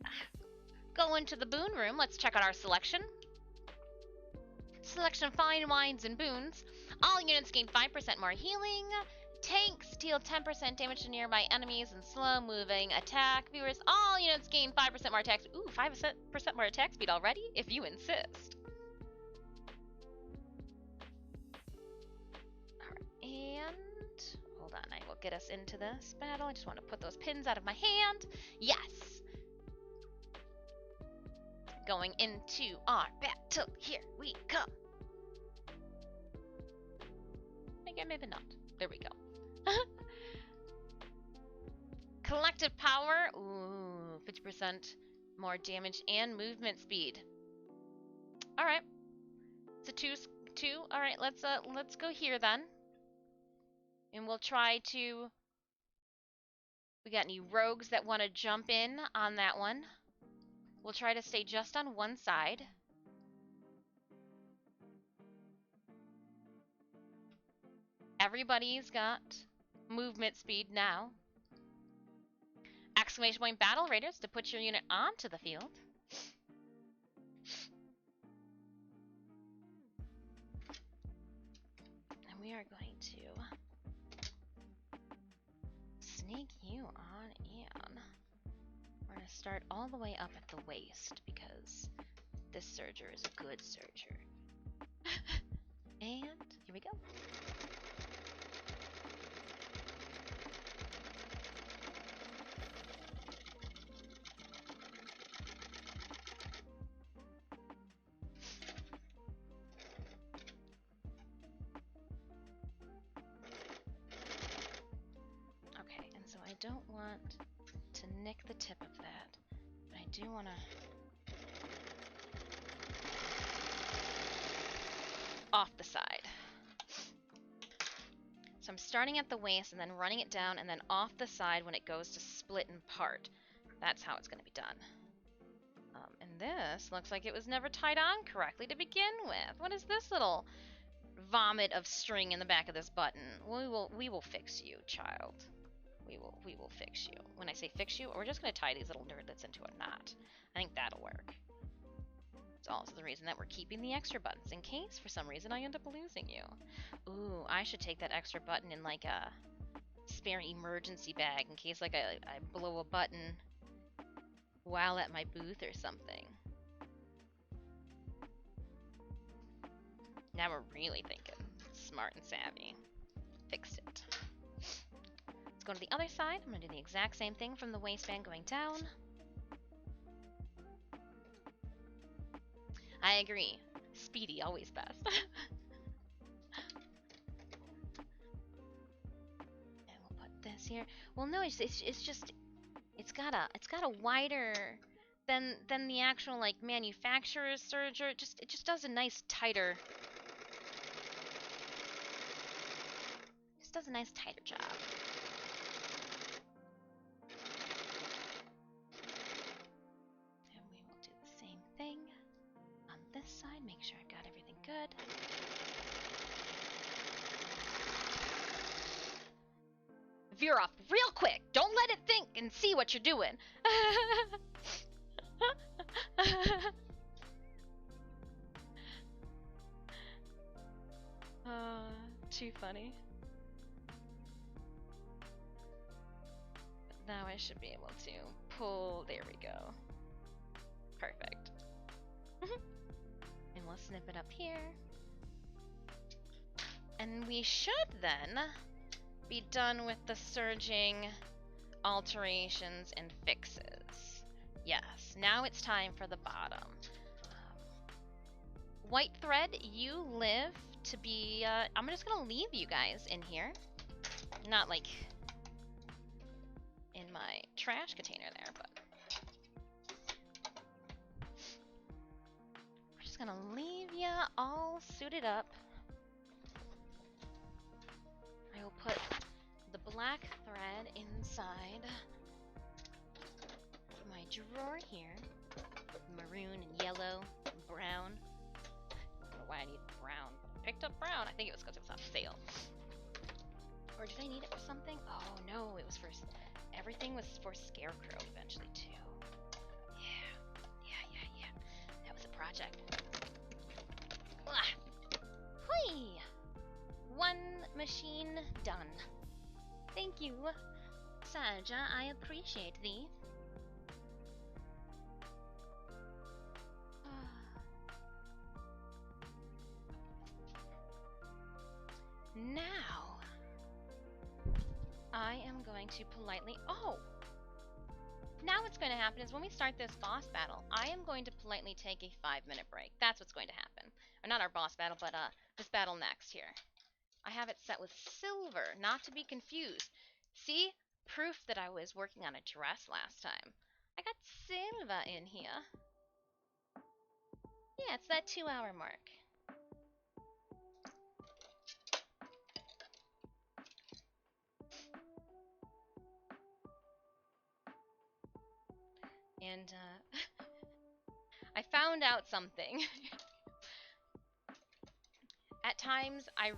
Go into the boon room. Let's check out our selection. Selection fine wines and boons. All units gain 5% more healing. Tanks deal 10% damage to nearby enemies and slow moving attack. Viewers, all units gain 5% more attacks. Ooh, 5% more attack speed already? If you insist. Alright, and hold on, I will get us into this battle. I just want to put those pins out of my hand. Yes! Going into our battle. Here we come. Again, maybe not. There we go. Collective power. Ooh, 50% more damage and movement speed. All right. It's a two. All right, let's go here then. And we'll try to... we got any rogues that want to jump in on that one? We'll try to stay just on one side. Everybody's got movement speed now. Exclamation point battle raiders to put your unit onto the field. And we are going to sneak you on in. We're going to start all the way up at the waist because this serger is a good serger. And here we go. Okay, and so I don't want to nick the tip of that, but I do want to off the side. So I'm starting at the waist and then running it down and then off the side when it goes to split in part. That's how it's going to be done. And this looks like it was never tied on correctly to begin with. What is this little vomit of string in the back of this button? We will fix you, child. We will fix you. When I say fix you, we're just going to tie these little nerdlets into a knot. I think that'll work. It's also the reason that we're keeping the extra buttons in case for some reason I end up losing you. Ooh, I should take that extra button in like a spare emergency bag in case like I blow a button while at my booth or something. Now we're really thinking smart and savvy. Fixed it. Let's go to the other side. I'm going to do the exact same thing from the waistband going down. I agree. Speedy, always best. And we'll put this here. Well, no, it's just it's got a wider than the actual like manufacturer's serger. It just does a nice tighter. Just does a nice tighter job. And we will do the same thing on this side. Make sure I got everything good. Veer off real quick. Don't let it think and see what you're doing. Too funny. But now I should be able to pull. There we go. Perfect. And we'll snip it up here. And we should then be done with the serging alterations and fixes. Yes, now it's time for the bottom. White thread, you live to be, I'm just gonna leave you guys in here. Not like in my trash container there, but we're just gonna leave you all suited up. I will put the black thread inside my drawer here. Maroon and yellow and brown. I don't know why I need brown. I picked up brown. I think it was because it was on sale. Or did I need it for something? Oh no, it was for... Everything was for Scarecrow eventually too. Yeah. That was a project. Hui! One machine done. Thank you, Saja. I appreciate thee. Now, I am going to politely... Oh! Now what's going to happen is when we start this boss battle, I am going to politely take a 5-minute break. That's what's going to happen. Or not our boss battle, but this battle next here. I have it set with silver, not to be confused. See? Proof that I was working on a dress last time. I got silver in here. Yeah, it's that 2-hour mark. And, I found out something. At times, I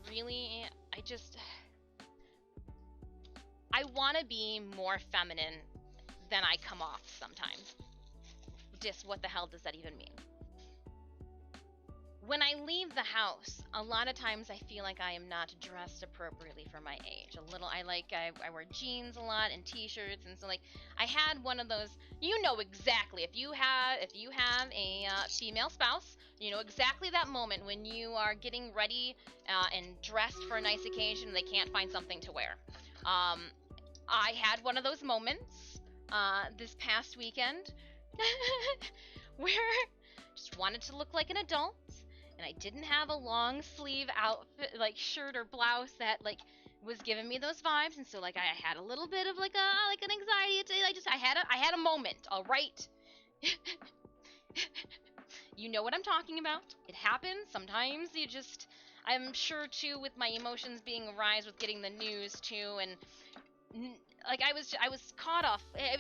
want to be more feminine than I come off sometimes. Just what the hell does that even mean? When I leave the house, a lot of times I feel like I am not dressed appropriately for my age. I wear jeans a lot and t-shirts, and so like I had one of those. You know exactly if you have a female spouse, you know exactly that moment when you are getting ready and dressed for a nice occasion and they can't find something to wear. I had one of those moments this past weekend where I just wanted to look like an adult. And I didn't have a long sleeve outfit, like shirt or blouse that like was giving me those vibes, and so like I had a little bit of like an anxiety. I had a moment. All right, you know what I'm talking about. It happens. Sometimes you just I'm sure too with my emotions being arise with getting the news too, and like I was caught off. It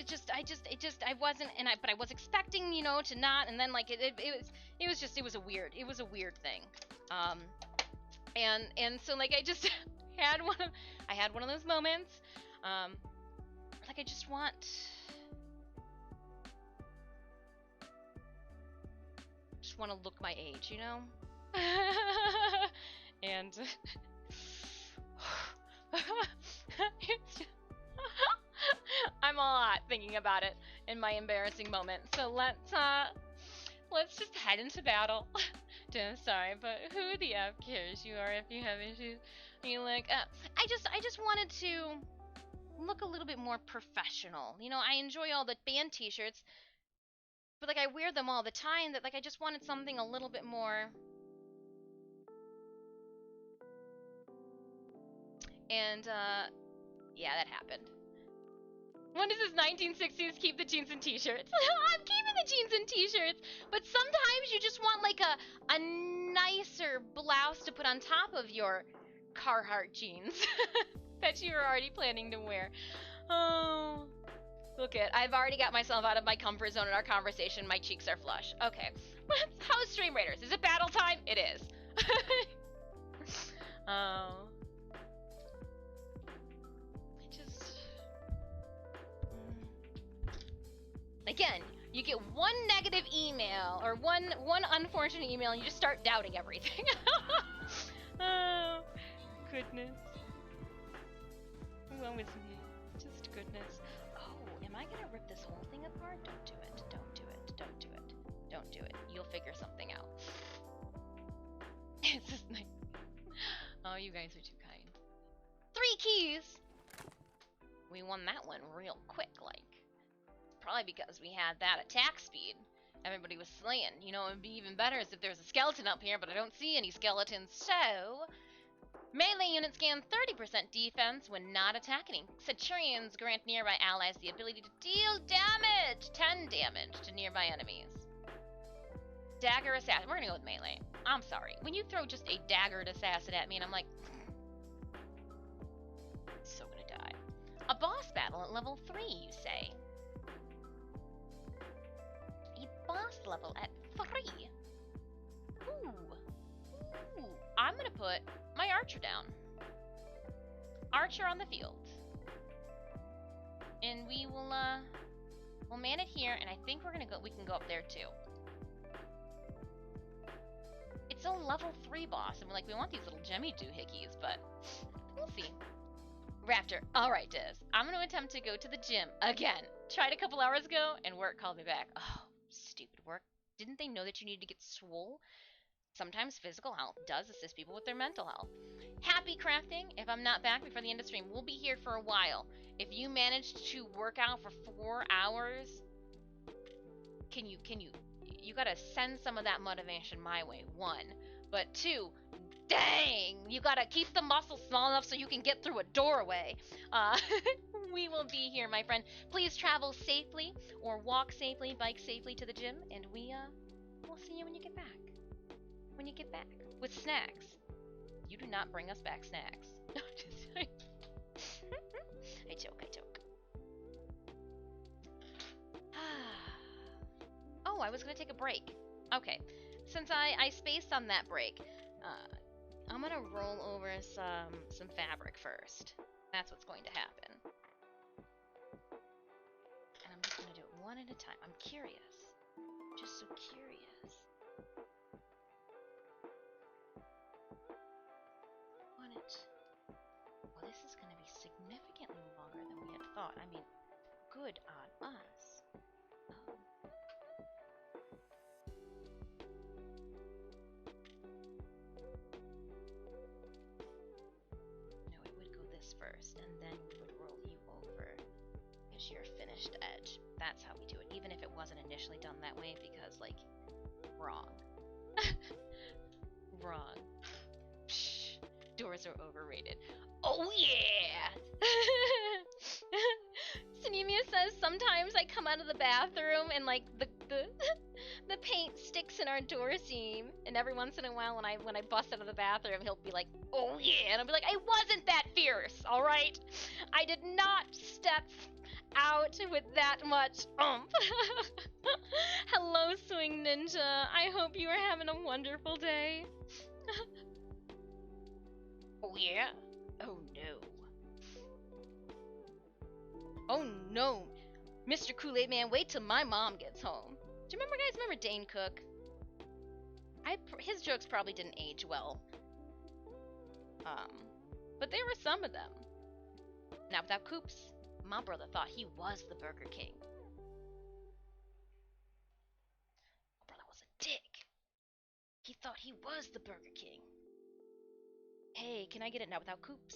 I wasn't, but I was expecting, you know, to not, and then like it was a weird thing. And so like I just had one of those moments. Like I just want to look my age, you know? And I'm all hot thinking about it in my embarrassing moment. So let's just head into battle. Sorry, but who the F cares you are if you have issues? You like, I just wanted to look a little bit more professional. You know, I enjoy all the band t-shirts, but like I wear them all the time, that like I just wanted something a little bit more. And yeah, that happened. When does this 1960s keep the jeans and t-shirts? I'm keeping the jeans and t-shirts, but sometimes you just want like a nicer blouse to put on top of your Carhartt jeans that you were already planning to wear. Oh, look it. I've already got myself out of my comfort zone in our conversation. My cheeks are flush. Okay. How's Stream Raiders? Is it battle time? It is. Oh. Again, you get one negative email or one unfortunate email and you just start doubting everything. Oh, goodness. What was me? Just goodness. Oh, am I gonna rip this whole thing apart? Don't do it. Don't do it. Don't do it. Don't do it. You'll figure something out. It's just nice. Oh, you guys are too kind. 3 keys! We won that one real quick, like. Probably because we had that attack speed. Everybody was slaying. You know, it would be even better is if there was a skeleton up here, but I don't see any skeletons, so... Melee units gain 30% defense when not attacking. Centurions grant nearby allies the ability to deal damage! 10 damage to nearby enemies. Dagger assassin. We're gonna go with melee. I'm sorry. When you throw just a daggered assassin at me and I'm like... so gonna die. A boss battle at level 3, you say? Boss level at 3. Ooh. I'm gonna put my archer down. Archer on the field. And we will we'll man it here, and I think we can go up there too. It's a level 3 boss, and we want these little gemmy doohickeys, but we'll see. Raptor. Alright, Diz. I'm gonna attempt to go to the gym again. Tried a couple hours ago, and work called me back. Oh. Stupid work. Didn't they know that you needed to get swole? Sometimes physical health does assist people with their mental health. Happy crafting. If I'm not back before the end of stream, we'll be here for a while. If you managed to work out for 4 hours, you gotta send some of that motivation my way, 1. But 2, dang, you gotta keep the muscles small enough so you can get through a doorway. We will be here, my friend. Please travel safely, or walk safely, bike safely to the gym, and we'll see you when you get back. When you get back. With snacks. You do not bring us back snacks. I joke. Oh, I was gonna take a break. Okay. Since I spaced on that break, I'm gonna roll over some fabric first. That's what's going to happen. And I'm just gonna do it one at a time. I'm curious. Just so curious. Well, this is gonna be significantly longer than we had thought. I mean, good on us. No, it would go this first, and then we would roll you over as your finished edge. That's how we do it, even if it wasn't initially done that way, because, like, wrong. Wrong. Psh, doors are overrated. Oh yeah! Sinemia says, sometimes I come out of the bathroom and, like, the The paint sticks in our door seam, and every once in a while, when I bust out of the bathroom, he'll be like, "Oh yeah," and I'll be like, "I wasn't that fierce, all right? I did not step out with that much oomph." Hello, Swing Ninja. I hope you are having a wonderful day. Oh yeah. Oh no. Oh no. Mr. Kool-Aid Man, wait till my mom gets home. Do you remember, guys? Remember Dane Cook? His jokes probably didn't age well. But there were some of them. Now, without Coops, my brother thought he was the Burger King. My brother was a dick. He thought he was the Burger King. Hey, can I get it now without Coops?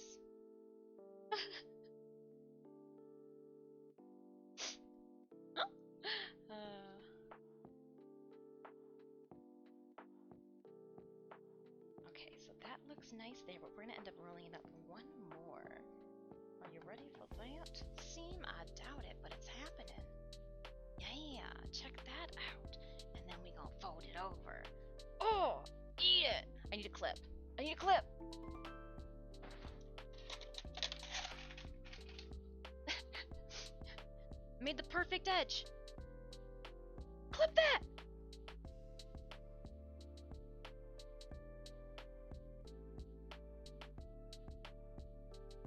Okay, so that looks nice there, but we're gonna end up rolling it up one more. Are you ready for that? Seam? I doubt it, but it's happening. Yeah, check that out. And then we gonna fold it over. Oh, eat it! I need a clip. I need a clip! Made the perfect edge. Clip that!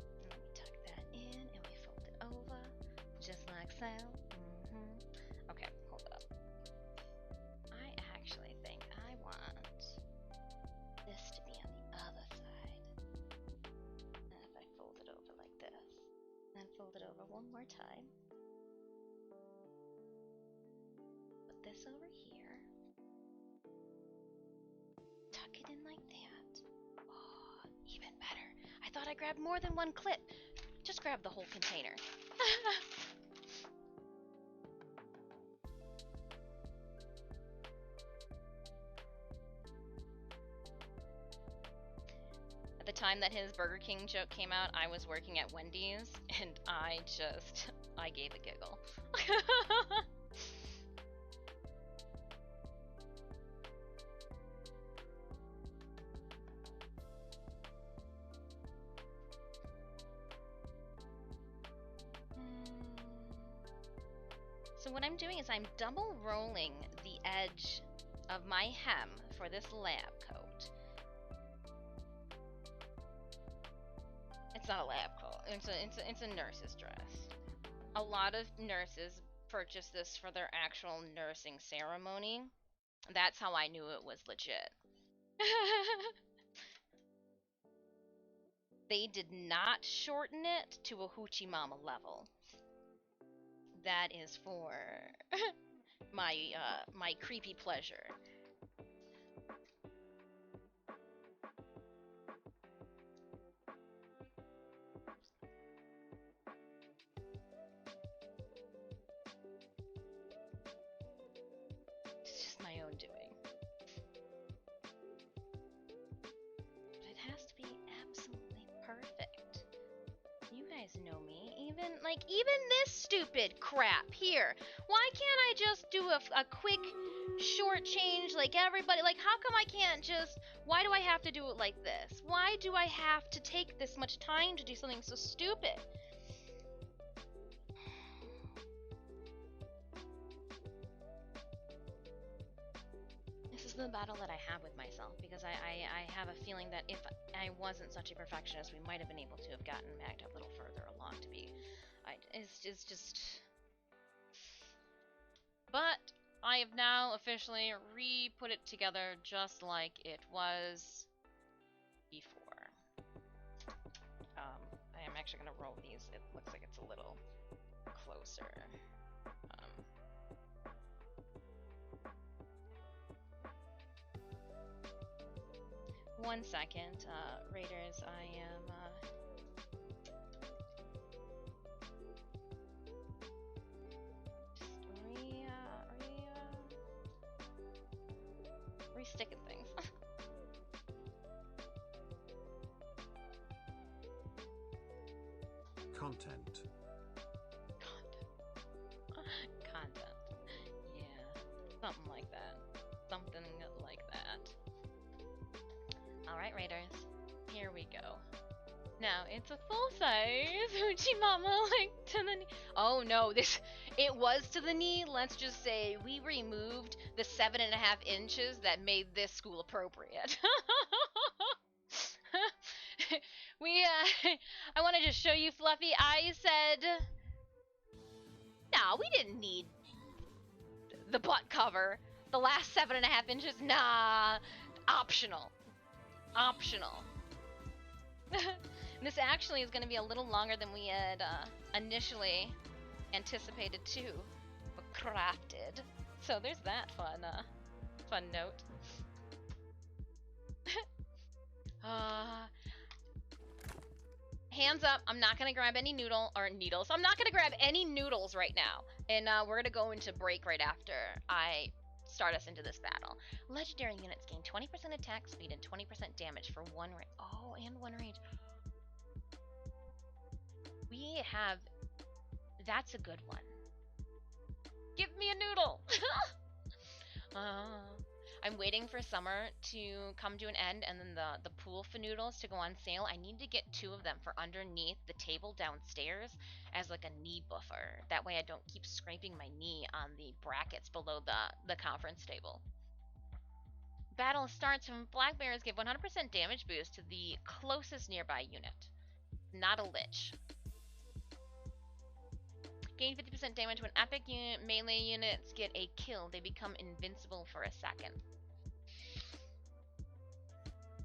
And then we tuck that in and we fold it over, just like so. Okay, hold up. I actually think I want this to be on the other side. And if I fold it over like this, then fold it over one more time. Put this over here. Tuck it in like that. Oh, even better. I thought I grabbed more than one clip. Just grab the whole container. At the time that his Burger King joke came out, I was working at Wendy's, and I gave a giggle. So what I'm doing is I'm double rolling the edge of my hem for this lab coat. It's not a lab coat. It's a nurse's dress. A lot of nurses purchase this for their actual nursing ceremony. That's how I knew it was legit. They did not shorten it to a hoochie mama level. That is for my creepy pleasure. It's just my own doing. But it has to be absolutely perfect. You guys know me. Even this stupid crap here. Why can't I just do a quick short change like everybody? Like, how come I can't just... Why do I have to do it like this? Why do I have to take this much time to do something so stupid? This is the battle that I have with myself, because I have a feeling that if I wasn't such a perfectionist, we might have been able to have gotten Magged a little further along to be... It's just... But I have now officially re-put it together just like it was before. I am actually going to roll these. It looks like it's a little closer. 1 second, Raiders, I am, re-sticking things. Content. Content. Yeah, something like that. we go. Now it's a full size Hoochie Mama, like to the knee. Oh no, it was to the knee. Let's just say we removed the 7.5 inches that made this school appropriate. I wanted to show you, Fluffy. I said, nah, we didn't need the butt cover. The last 7.5 inches, nah, optional. Optional. This actually is going to be a little longer than we had initially anticipated too, but crafted. So there's that fun note. Hands up, I'm not going to grab any needles. I'm not going to grab any noodles right now. And we're going to go into break right after I start us into this battle. Legendary units gain 20% attack speed and 20% damage for one range. Oh, and one range. We have... That's a good one. Give me a noodle! I'm waiting for summer to come to an end and then the pool for noodles to go on sale. I need to get 2 of them for underneath the table downstairs as like a knee buffer. That way I don't keep scraping my knee on the brackets below the conference table. Battle starts when black bears give 100% damage boost to the closest nearby unit. Not a lich. Gain 50% damage when epic melee units get a kill. They become invincible for a second.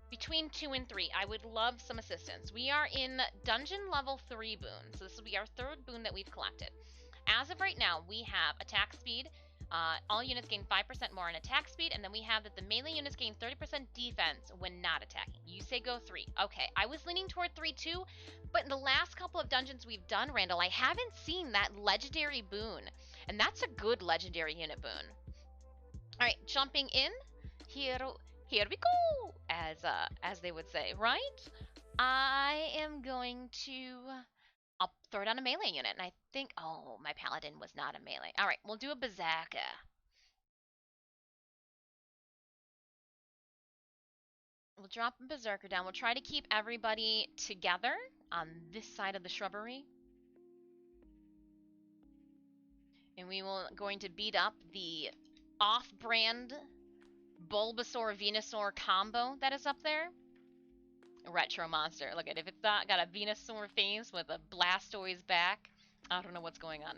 Between 2 and 3, I would love some assistance. We are in dungeon level 3 boon, so this will be our 3rd boon that we've collected. As of right now, we have attack speed. All units gain 5% more in attack speed, and then we have that the melee units gain 30% defense when not attacking. You say go 3. Okay, I was leaning toward 3 too, but in the last couple of dungeons we've done, Randall, I haven't seen that legendary boon, and that's a good legendary unit boon. All right, jumping in. Here we go, as they would say, right? I am going to... I'll throw down a melee unit, and I think... Oh, my paladin was not a melee. All right, we'll do a berserker. We'll drop a berserker down. We'll try to keep everybody together on this side of the shrubbery. And we will going to beat up the off-brand Bulbasaur-Venusaur combo that is up there. Retro monster. Look at it. If it's not got a Venusaur face with a Blastoise back, I don't know what's going on.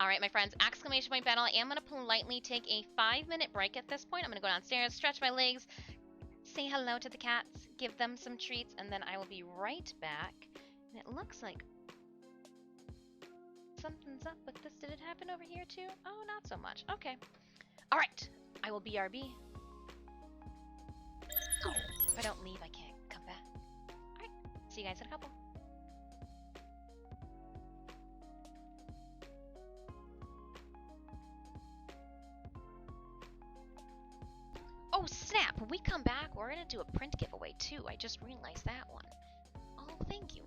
Alright, my friends, exclamation point battle. I am going to politely take a 5-minute break at this point. I'm going to go downstairs, stretch my legs, say hello to the cats, give them some treats, and then I will be right back. And it looks like something's up with this. Did it happen over here too? Oh, not so much. Okay. Alright, I will BRB. If I don't leave, I can't come back. Alright, see you guys in a couple. Oh snap, when we come back, we're gonna do a print giveaway too. I just realized that one. Oh, thank you.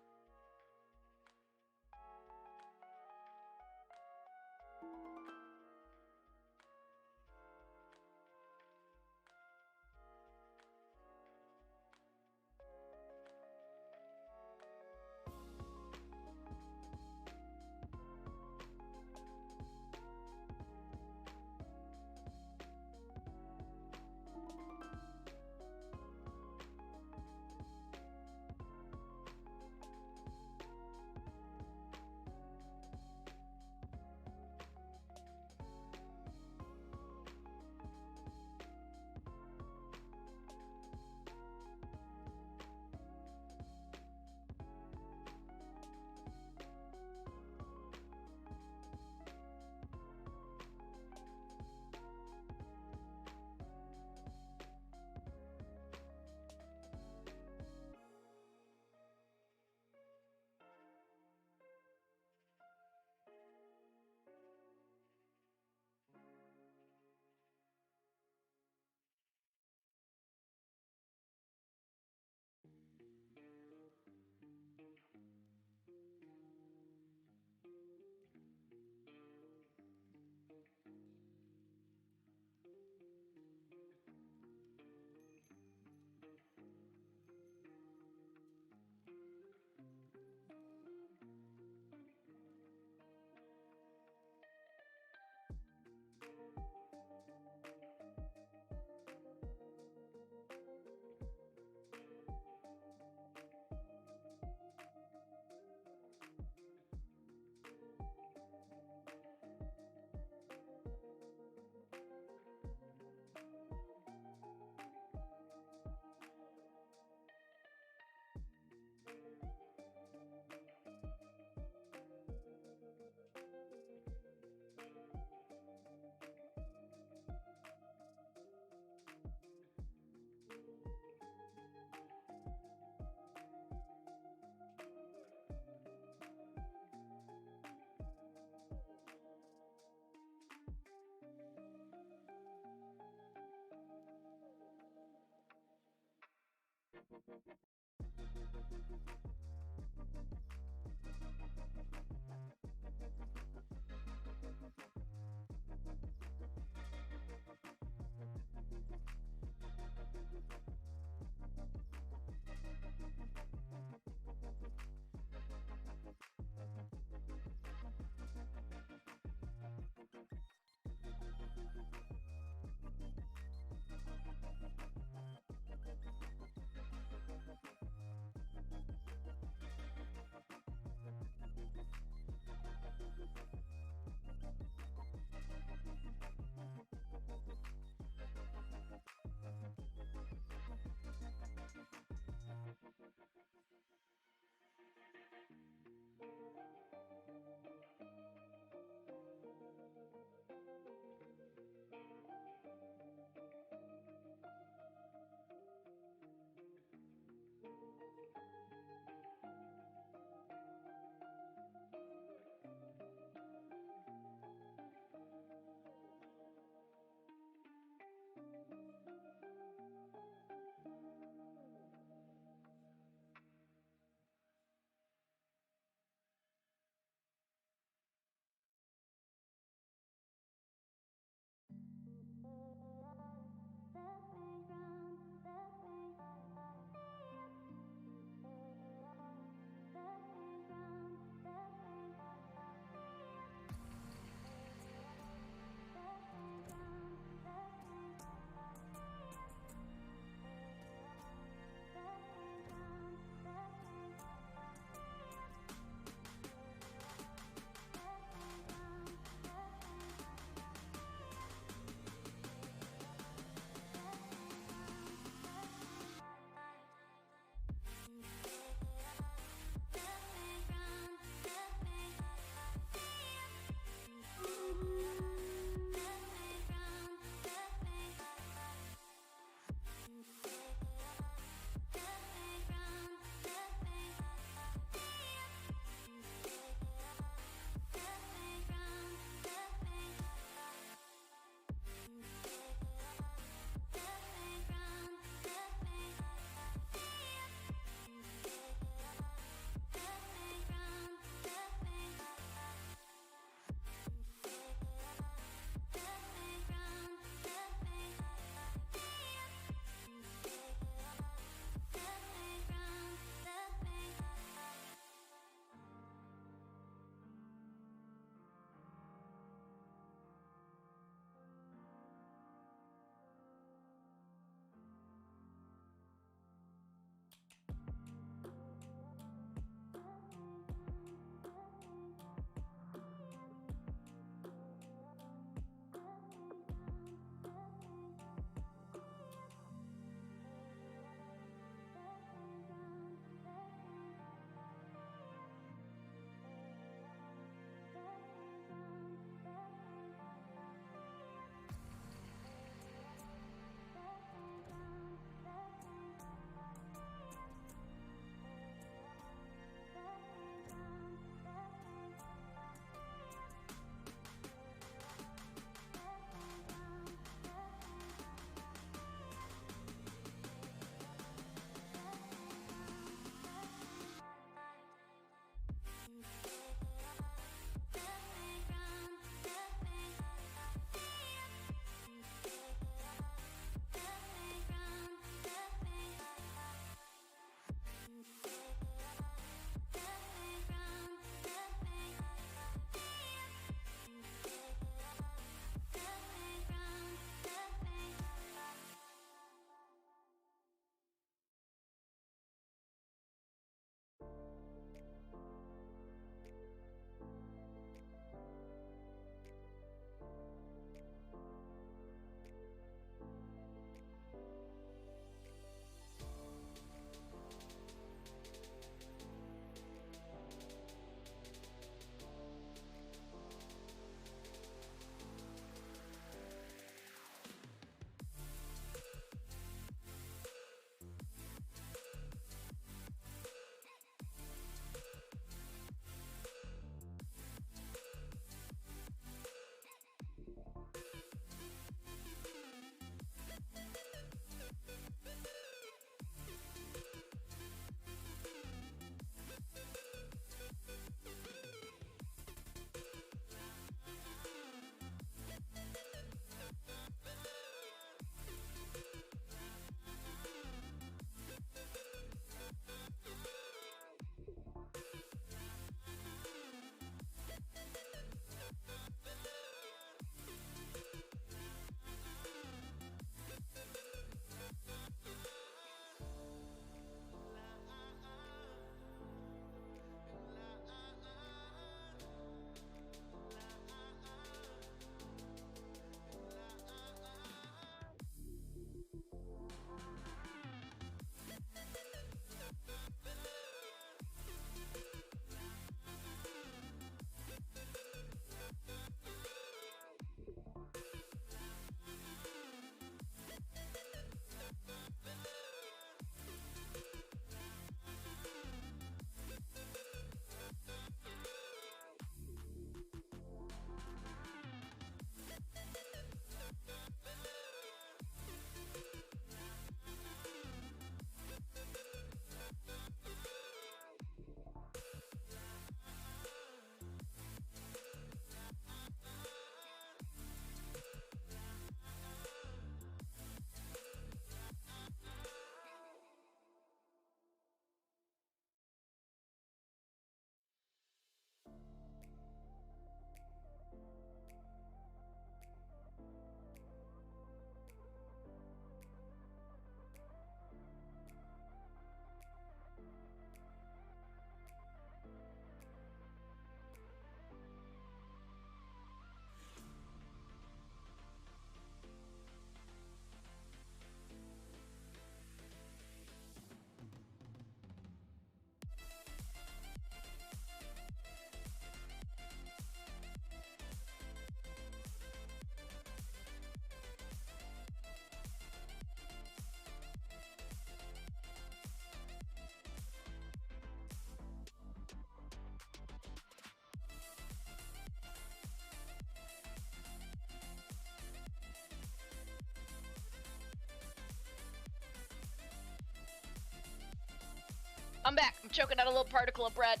I'm back. I'm choking on a little particle of bread.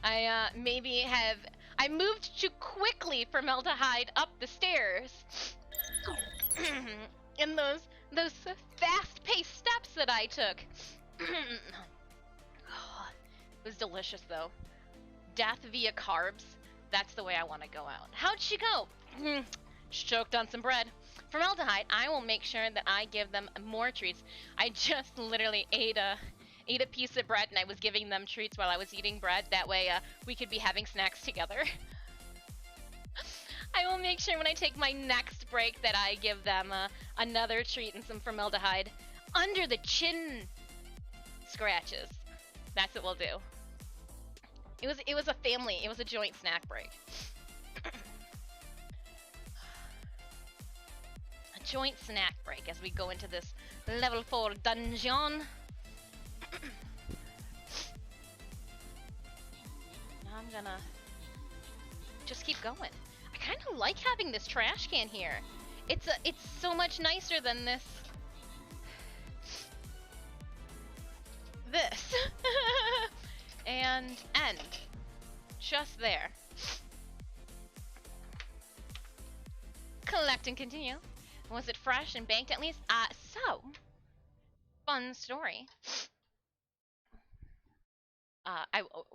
I moved too quickly formaldehyde up the stairs. In those fast-paced steps that I took. It was delicious though. Death via carbs. That's the way I want to go out. How'd she go? She choked on some bread. Formaldehyde, I will make sure that I give them more treats. I just literally ate a piece of bread and I was giving them treats while I was eating bread. That way we could be having snacks together. I will make sure when I take my next break that I give them another treat and some formaldehyde under the chin scratches. That's what we'll do. It was a family. It was a joint snack break. A joint snack break as we go into this level 4 dungeon. Now I'm gonna just keep going. I kind of like having this trash can here. It's so much nicer than this. And end. Just there. Collect and continue. Was it fresh and baked at least? So fun story.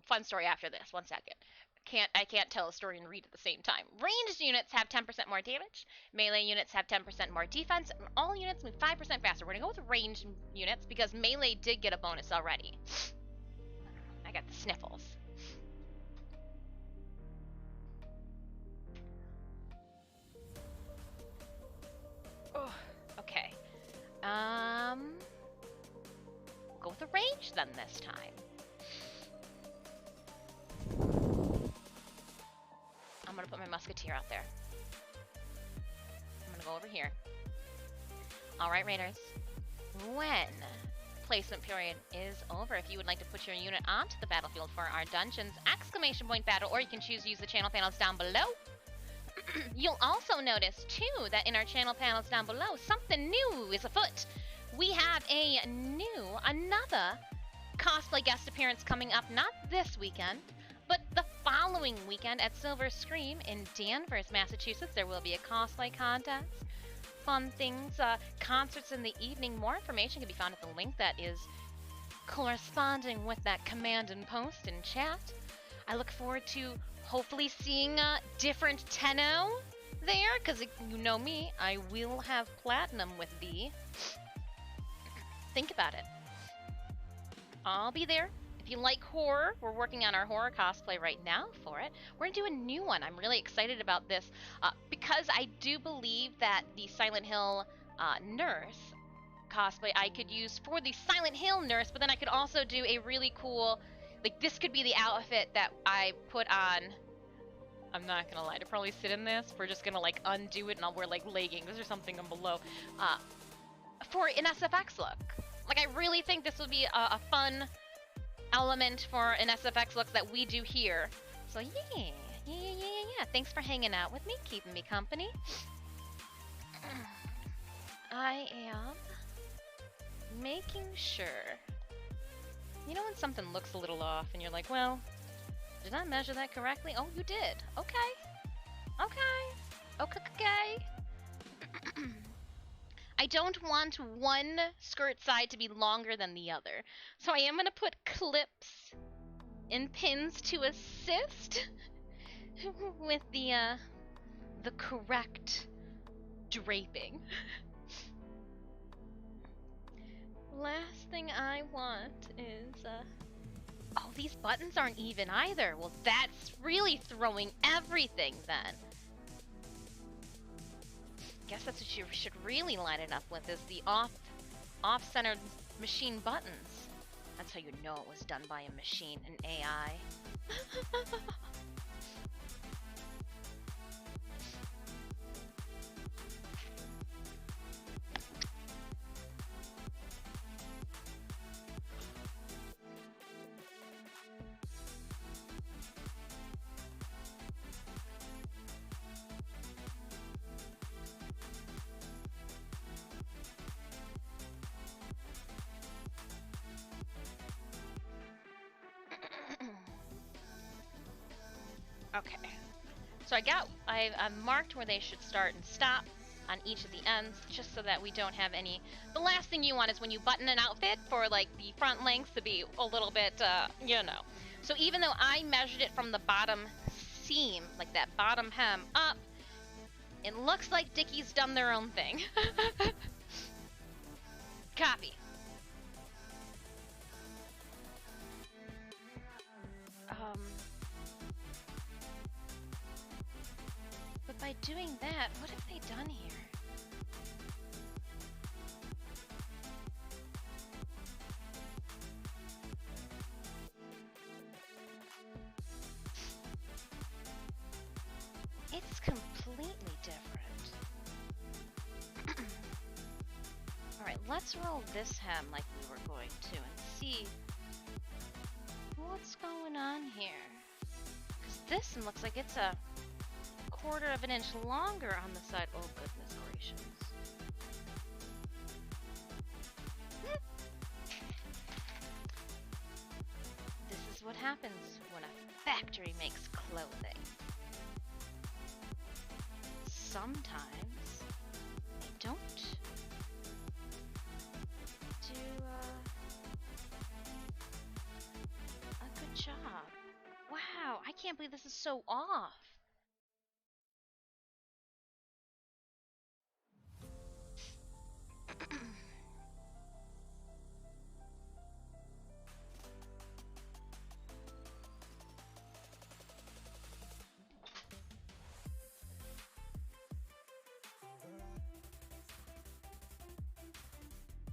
Fun story after this. 1 second. I can't tell a story and read at the same time. Ranged units have 10% more damage. Melee units have 10% more defense. And all units move 5% faster. We're gonna go with ranged units because melee did get a bonus already. I got the sniffles. Oh, okay. We'll go with the range then this time. I'm gonna put my musketeer out there. I'm gonna go over here. Alright, raiders. When placement period is over, if you would like to put your unit onto the battlefield for our dungeons, ! battle, or you can choose to use the channel panels down below. You'll also notice, too, that in our channel panels down below, something new is afoot. We have another cosplay guest appearance coming up, not this weekend, but the following weekend at Silver Scream in Danvers, Massachusetts. There will be a cosplay contest, fun things, concerts in the evening. More information can be found at the link that is corresponding with that command and post in chat. I look forward to hopefully seeing different Tenno there, because you know me, I will have platinum with thee. Think about it. I'll be there. If you like horror, we're working on our horror cosplay right now for it. We're gonna do a new one. I'm really excited about this because I do believe that the Silent Hill nurse cosplay I could use for the Silent Hill nurse, but then I could also do a really cool, like this could be the outfit that I put on. I'm not gonna lie, to probably sit in this, we're just gonna like undo it and I'll wear like leggings or something on below for an SFX look. Like I really think this would be a fun element for an SFX look that we do here. So yeah. Thanks for hanging out with me, keeping me company. I am making sure. You know when something looks a little off and you're like, well, did I measure that correctly? Oh, you did. Okay. I don't want one skirt side to be longer than the other. So I am going to put clips and pins to assist with the correct draping. Last thing I want is, oh, these buttons aren't even either. Well, that's really throwing everything then. Guess that's what you should really line it up with, is the off-centered machine buttons. That's how you know it was done by a machine, an AI. Okay. So I've marked where they should start and stop on each of the ends, just so that we don't have any. The last thing you want is when you button an outfit for like the front length to be a little bit, you know. So even though I measured it from the bottom seam, like that bottom hem up, it looks like Dickies done their own thing. Copy. But by doing that, what have they done here? It's completely different. Alright, let's roll this hem like we were going to and see what's going on here. Because this one looks like it's a quarter of an inch longer on the side. Oh, goodness gracious. This is what happens when a factory makes clothing. Sometimes they don't do a good job. Wow, I can't believe this is so off.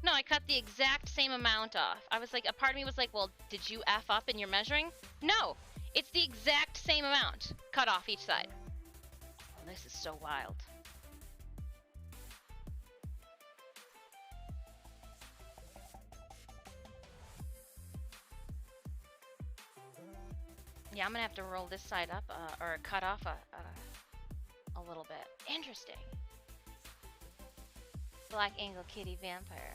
No, I cut the exact same amount off. I was like, a part of me was like, well, did you F up in your measuring? No, it's the exact same amount cut off each side. Oh, this is so wild. Yeah, I'm gonna have to roll this side up, or cut off a little bit. Interesting. Black Angle Kitty Vampire.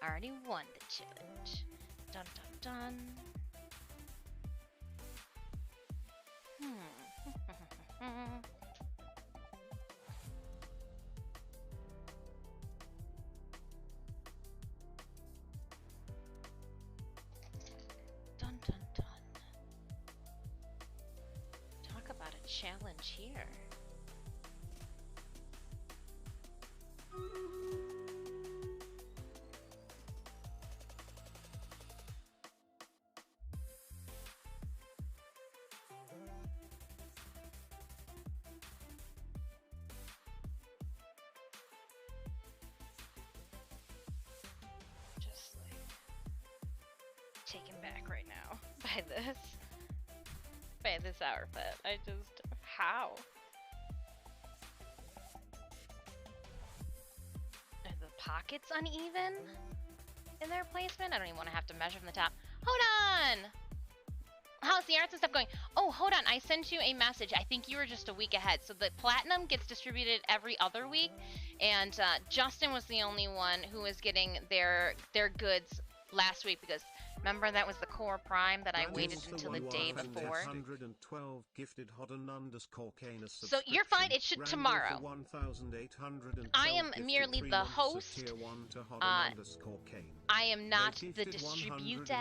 Already won the challenge. Dun dun dun. Dun dun dun. Talk about a challenge here. Just like taken back right now by this outfit. I just, how? Are the pockets uneven in their placement? I don't even want to have to measure from the top. Hold on! How's the arts and stuff going? Oh, hold on. I sent you a message. I think you were just a week ahead. So the platinum gets distributed every other week, and Justin was the only one who was getting their goods last week because remember that was the core prime that I waited until the day before. So you're fine. It should tomorrow. I am merely the host. I am not the distributor.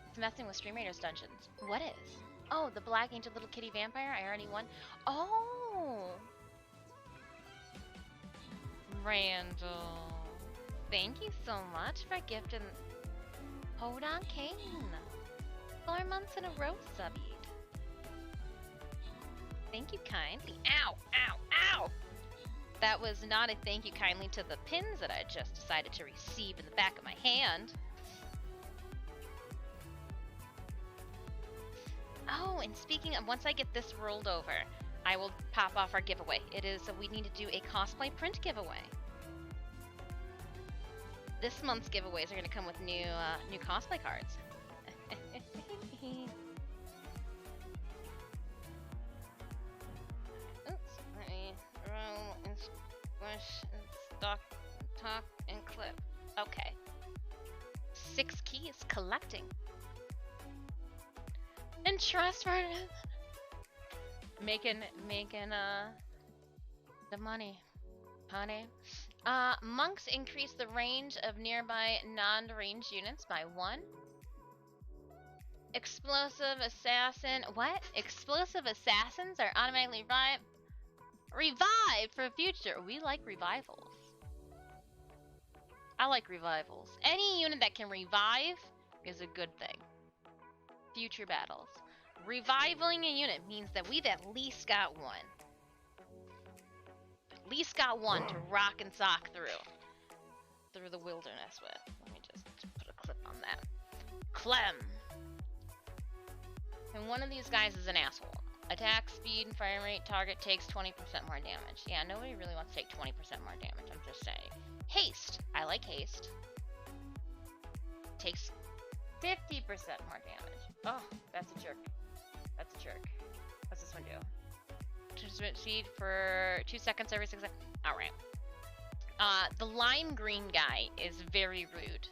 It's messing with Stream Raiders Dungeons. What is? Oh, the Black Angel Little Kitty Vampire? I already won. Oh! Randall. Thank you so much for gifting... Hold on, Kane. 4 months in a row, subbied. Thank you kindly. Ow! Ow! Ow! That was not a thank you kindly to the pins that I just decided to receive in the back of my hand. Oh, and speaking of, once I get this rolled over, I will pop off our giveaway. It is, we need to do a cosplay print giveaway. This month's giveaways are going to come with new cosplay cards. Oops, let me roll and squish and stock, talk and clip. Okay. 6 keys collecting. And trustworthy. Making the money, honey. Monks increase the range of nearby non-ranged units by 1. Explosive assassin. What? Explosive assassins are automatically revived for future. We like revivals. I like revivals. Any unit that can revive is a good thing. Future battles. Reviving a unit means that we've at least got one. At least got one to rock and sock through the wilderness with. Let me just put a clip on that. Clem. And one of these guys is an asshole. Attack speed and fire rate. Target takes 20% more damage. Yeah, nobody really wants to take 20% more damage. I'm just saying. Haste. I like haste. Takes 50% more damage. Oh, that's a jerk. That's a jerk. What's this one do? Transmit speed for 2 seconds every 6 seconds. Alright. The lime green guy is very rude.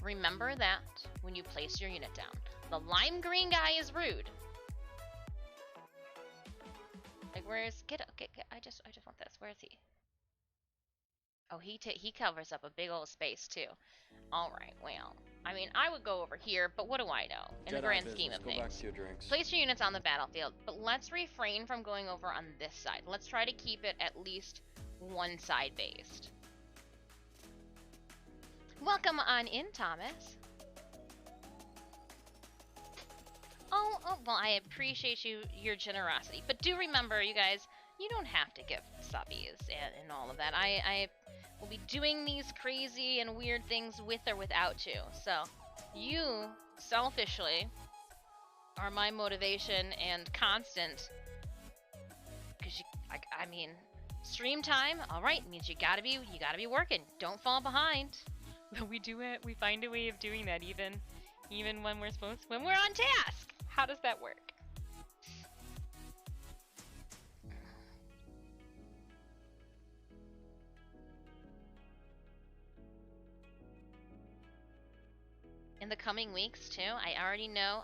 Remember that when you place your unit down. The lime green guy is rude. Like, where's... Get I just want this. Where is he? Oh, he covers up a big old space, too. Alright, well... I mean, I would go over here, but what do I know? In the grand scheme of things. Go back to your drinks. Place your units on the battlefield, but let's refrain from going over on this side. Let's try to keep it at least one side based. Welcome on in, Thomas. Oh, well, I appreciate your generosity. But do remember, you guys, you don't have to give subbies and all of that. I will be doing these crazy and weird things with or without you. So, you, selfishly, are my motivation and constant. Because, I mean, stream time, alright, means you gotta be working. Don't fall behind. But we do it, we find a way of doing that even when when we're on task. How does that work? In the coming weeks, too, I already know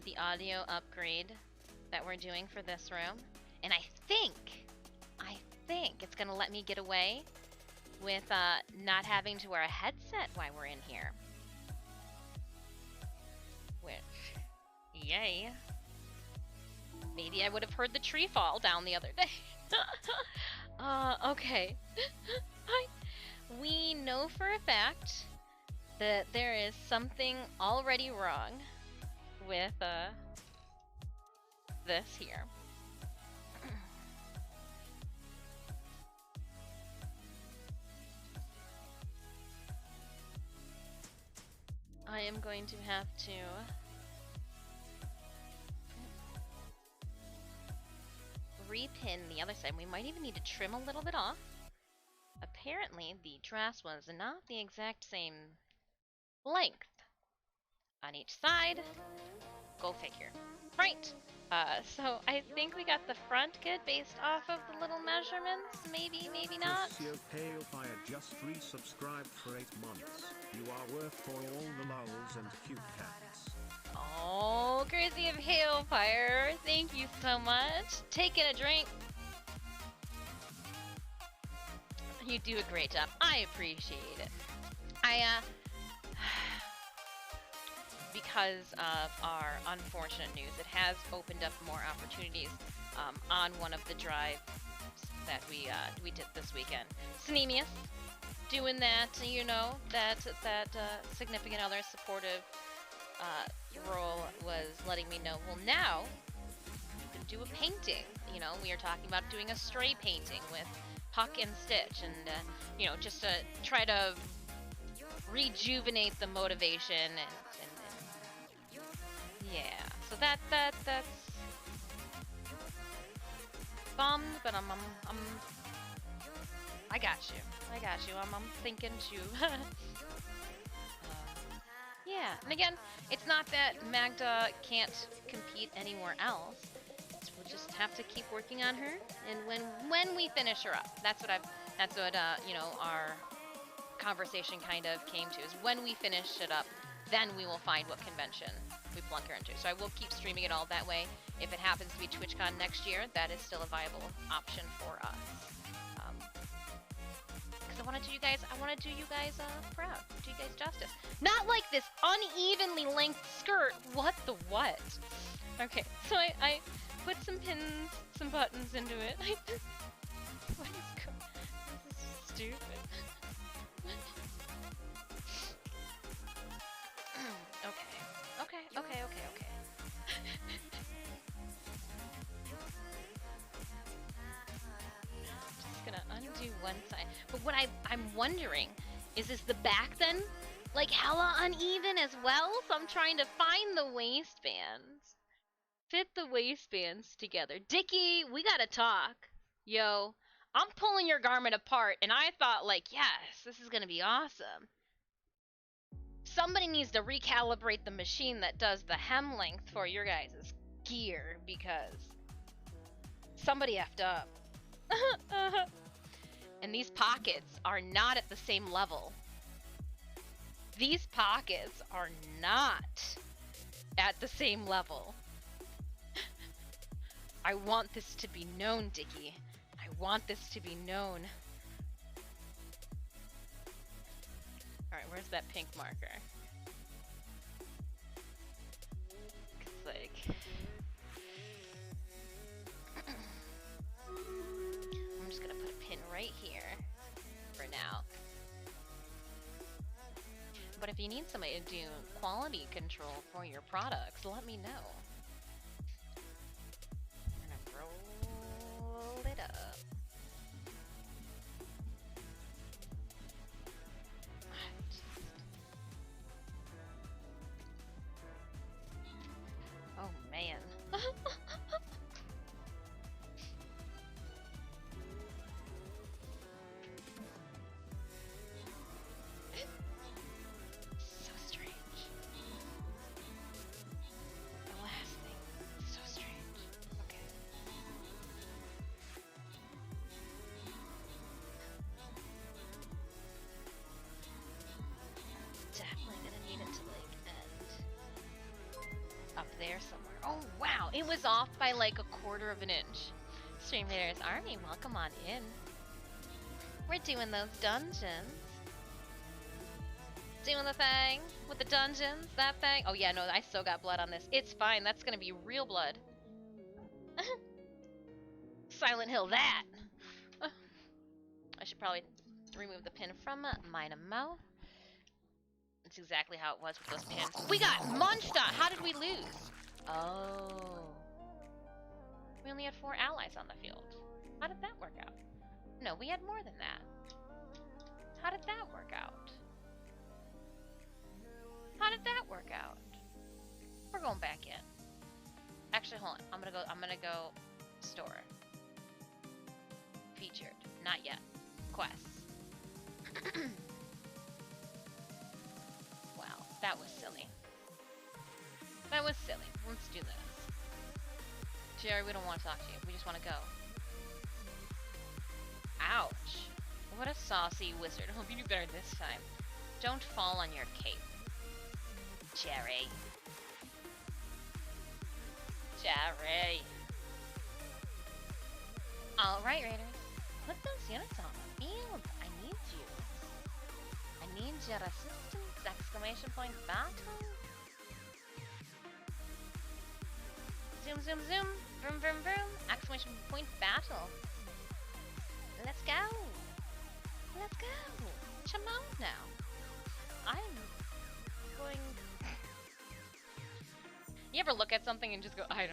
the audio upgrade that we're doing for this room. And I think it's gonna let me get away with not having to wear a headset while we're in here. Which, yay. Maybe I would have heard the tree fall down the other day. Okay. We know for a fact that there is something already wrong with this here. I am going to have to repin the other side. We might even need to trim a little bit off. Apparently, the dress was not the exact same length on each side. Go figure. Right. So I think we got the front good based off of the little measurements. Maybe, maybe not. Fire just resubscribed for 8 months. You are worth for all the lulls and cute cats. Oh, Crazy of Hailfire, thank you so much. Taking a drink. You do a great job. I appreciate it. Because of our unfortunate news, it has opened up more opportunities on one of the drives that we did this weekend. Sneemius, doing that, you know, that significant other supportive role was letting me know, well, now you can do a painting. You know, we are talking about doing a stray painting with Puck and Stitch, and you know, just to try to rejuvenate the motivation and yeah. So that's bummed, but I got you. I'm thinking too. Yeah, and again, it's not that Magda can't compete anywhere else. We'll just have to keep working on her, and when we finish her up, that's what you know, our conversation kind of came to, is when we finish it up, then we will find what convention we plunk her into. So I will keep streaming it all that way. If it happens to be TwitchCon next year, that is still a viable option for us. Because I want to do you guys proud, do you guys justice. Not like this unevenly length skirt. What the what? Okay, so I put some pins, some buttons into it. What is going? This is stupid. Okay. Just gonna undo one side. But what I'm wondering is the back then like hella uneven as well? So I'm trying to find the waistbands. Fit the waistbands together. Dickie, we gotta talk. Yo, I'm pulling your garment apart and I thought like, yes, this is gonna be awesome. Somebody needs to recalibrate the machine that does the hem length for your guys' gear because somebody effed up. And these pockets are not at the same level. These pockets are not at the same level. I want this to be known, Dickie. I want this to be known. Alright, where's that pink marker? It's like... I'm just gonna put a pin right here for now. But if you need somebody to do quality control for your products, let me know. I'm gonna roll it up. Oh man. So strange. The last thing. So strange. Okay. Definitely gonna need it to like end up there somewhere. Oh wow, it was off by like 1/4 of an inch. StreamBeats Army, welcome on in. We're doing those dungeons. Doing the thing with the dungeons, that thing. Oh yeah, no, I still got blood on this. It's fine, that's gonna be real blood. Silent Hill that! I should probably remove the pin from Mynamo. That's exactly how it was with those pins. We got munched on! How did we lose? Oh. We only had 4 allies on the field. How did that work out? No, we had more than that. How did that work out? How did that work out? We're going back in. Actually, hold on. I'm gonna go store. Featured. Not yet. Quests. Wow, that was silly. That was silly. Let's do this. Jerry, we don't want to talk to you. We just want to go. Ouch. What a saucy wizard. Hope you do better this time. Don't fall on your cape. Jerry. Jerry. Alright, Raiders. Put those units on the field. I need you. I need your assistance! Exclamation point battle. Zoom, zoom, zoom. Vroom, vroom, vroom. Exclamation point battle. Let's go. Let's go. Come on now. I'm going... You ever look at something and just go, I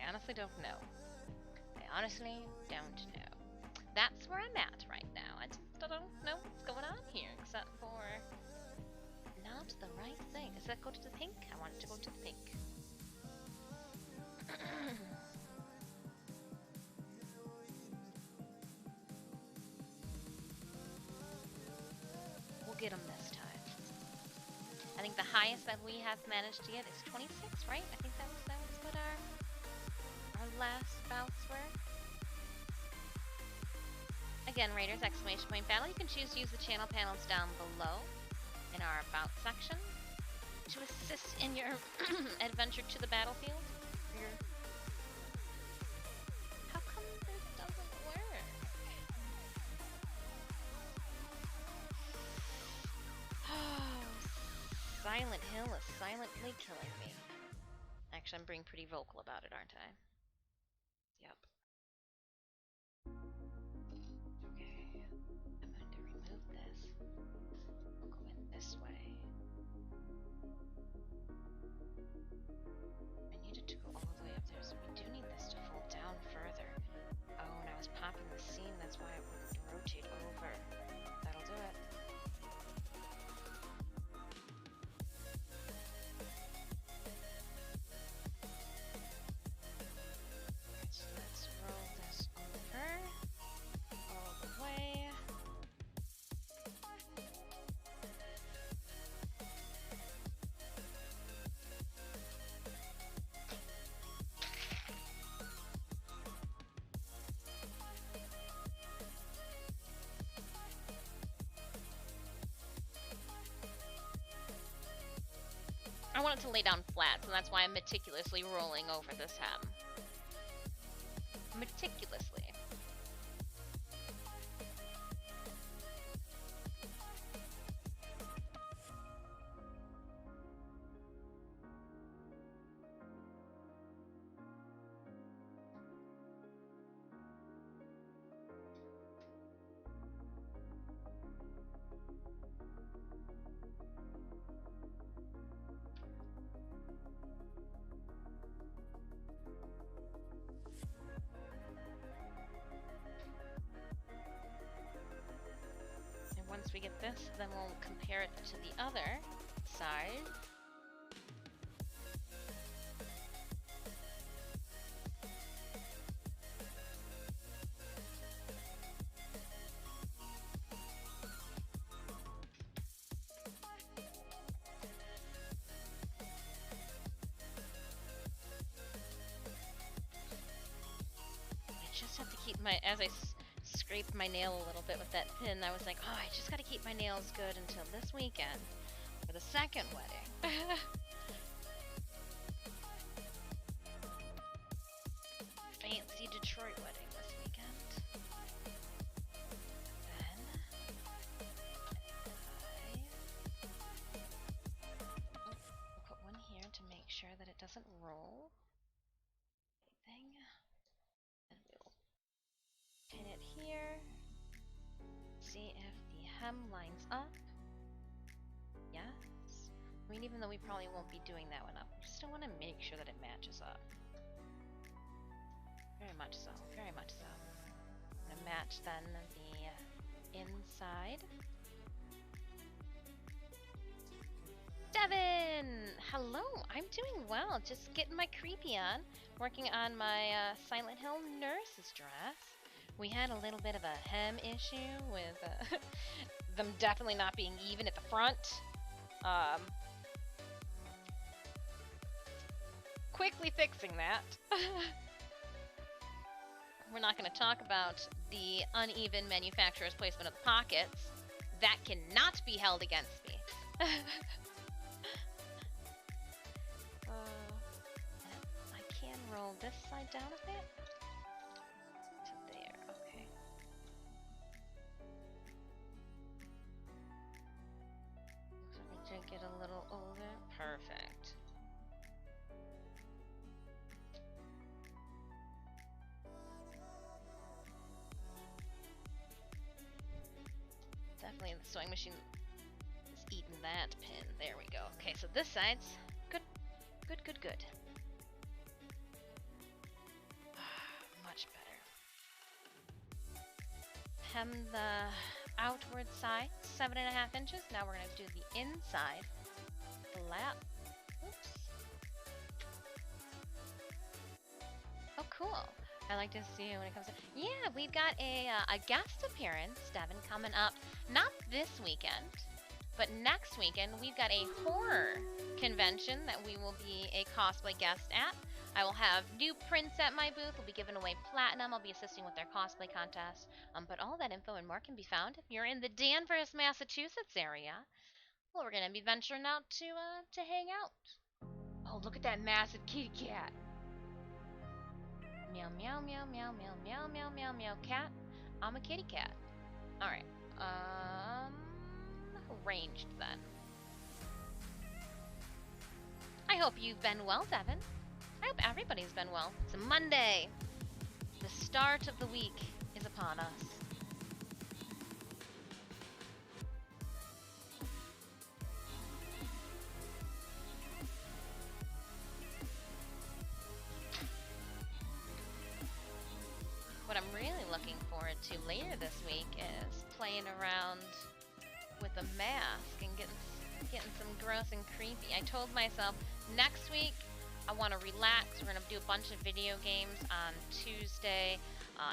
honestly don't know. I honestly don't know. That's where I'm at right now. I just don't know what's going on here, except for not the right thing. Does that go to the pink? I want it to go to the pink. We'll get them this time. I think the highest that we have managed to get is 26, right? I think that was what our last bouts were. Again, Raiders, exclamation point battle. You can choose to use the channel panels down below in our about section. assist in your adventure to the battlefield? Your... How come this doesn't work? Silent Hill is silently killing me. Actually, I'm being pretty vocal about it, aren't I? Yep. Okay. I'm going to remove this. We'll go in this way. I needed to go all the way up there, so we do need this to fold down further. Oh, and I was popping the seam, that's why it wouldn't rotate over. That'll do it. So let's roll this over all the way. I want it to lay down flat, so that's why I'm meticulously rolling over this hem. Meticulously. Once we get this, then we'll compare it to the other side. I just have to keep my, as I scraped my nail a little bit with that pin, I was like, oh, I just gotta keep my nails good until this weekend for the second wedding. Fancy Detroit wedding this weekend. Then I'll put one here to make sure that it doesn't roll. Anything. And we'll pin it here. See if the hem lines up. Yes. I mean, even though we probably won't be doing that one up, we still want to make sure that it matches up. Very much so. Very much so. I'm gonna match then the inside. Devin! Hello! I'm doing well. Just getting my creepy on. Working on my Silent Hill nurse's dress. We had a little bit of a hem issue with them definitely not being even at the front. Quickly fixing that. We're not going to talk about the uneven manufacturer's placement of the pockets. That cannot be held against me. I can roll this side down a bit. Get a little older. Perfect. Definitely the sewing machine is eating that pin. There we go. Okay, so this side's good. Good, good, good. Much better. Hem the outward side, 7.5 inches. Now we're going to do the inside flap. Oops. Oh, cool. I like to see when it comes to... Yeah, we've got a guest appearance, Devin, coming up. Not this weekend, but next weekend. We've got a horror convention that we will be a cosplay guest at. I will have new prints at my booth. We'll be giving away platinum. I'll be assisting with their cosplay contest. But all that info and more can be found if you're in the Danvers, Massachusetts area. Well, we're gonna be venturing out to hang out. Oh, look at that massive kitty cat. Meow meow meow meow meow meow meow meow meow cat. I'm a kitty cat. Alright. Ranged then. I hope you've been well, Devin. I hope everybody's been well. It's a Monday. The start of the week is upon us. What I'm really looking forward to later this week is playing around with a mask and getting some gross and creepy. I told myself next week I want to relax. We're gonna do a bunch of video games on Tuesday,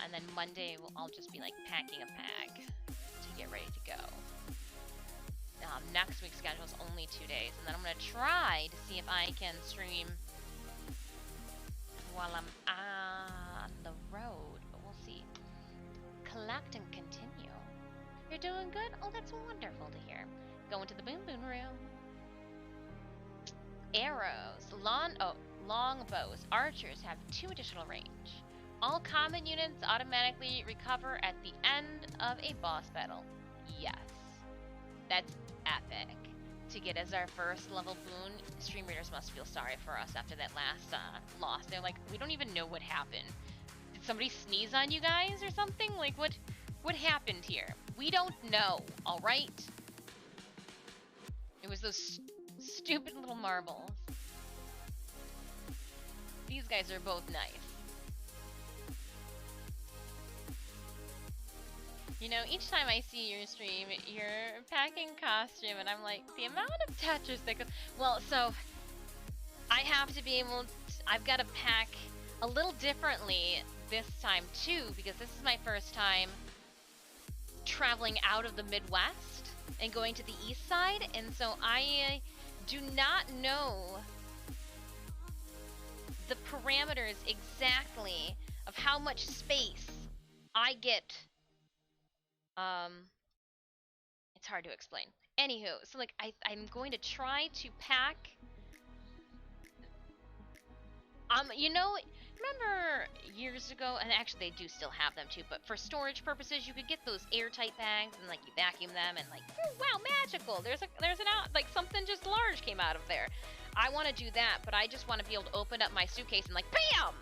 and then Monday I'll just be like packing a bag to get ready to go. Next week's schedule is only 2 days, and then I'm gonna try to see if I can stream while I'm on the road, but we'll see. Collect and continue. You're doing good? Oh, that's wonderful to hear. Going to the boom boom room. Arrows, long bows. Archers have 2 additional range. All common units automatically recover at the end of a boss battle. Yes. That's epic. To get as our first level boon, stream readers must feel sorry for us after that last loss. They're like, we don't even know what happened. Did somebody sneeze on you guys or something? Like, what happened here? We don't know, alright? It was those stupid little marbles. These guys are both nice. You know, each time I see your stream, you're packing costume, and I'm like, the amount of Tetris that goes... Well, so, I have to be able to... I've got to pack a little differently this time, too, because this is my first time traveling out of the Midwest and going to the east side, and so I do not know the parameters exactly of how much space I get. It's hard to explain. Anywho, so like I'm going to try to pack. You know, remember years ago, and actually they do still have them too, but for storage purposes, you could get those airtight bags and like you vacuum them and like, oh, wow, magical. There's like something just large came out of there. I want to do that, but I just want to be able to open up my suitcase and like, bam!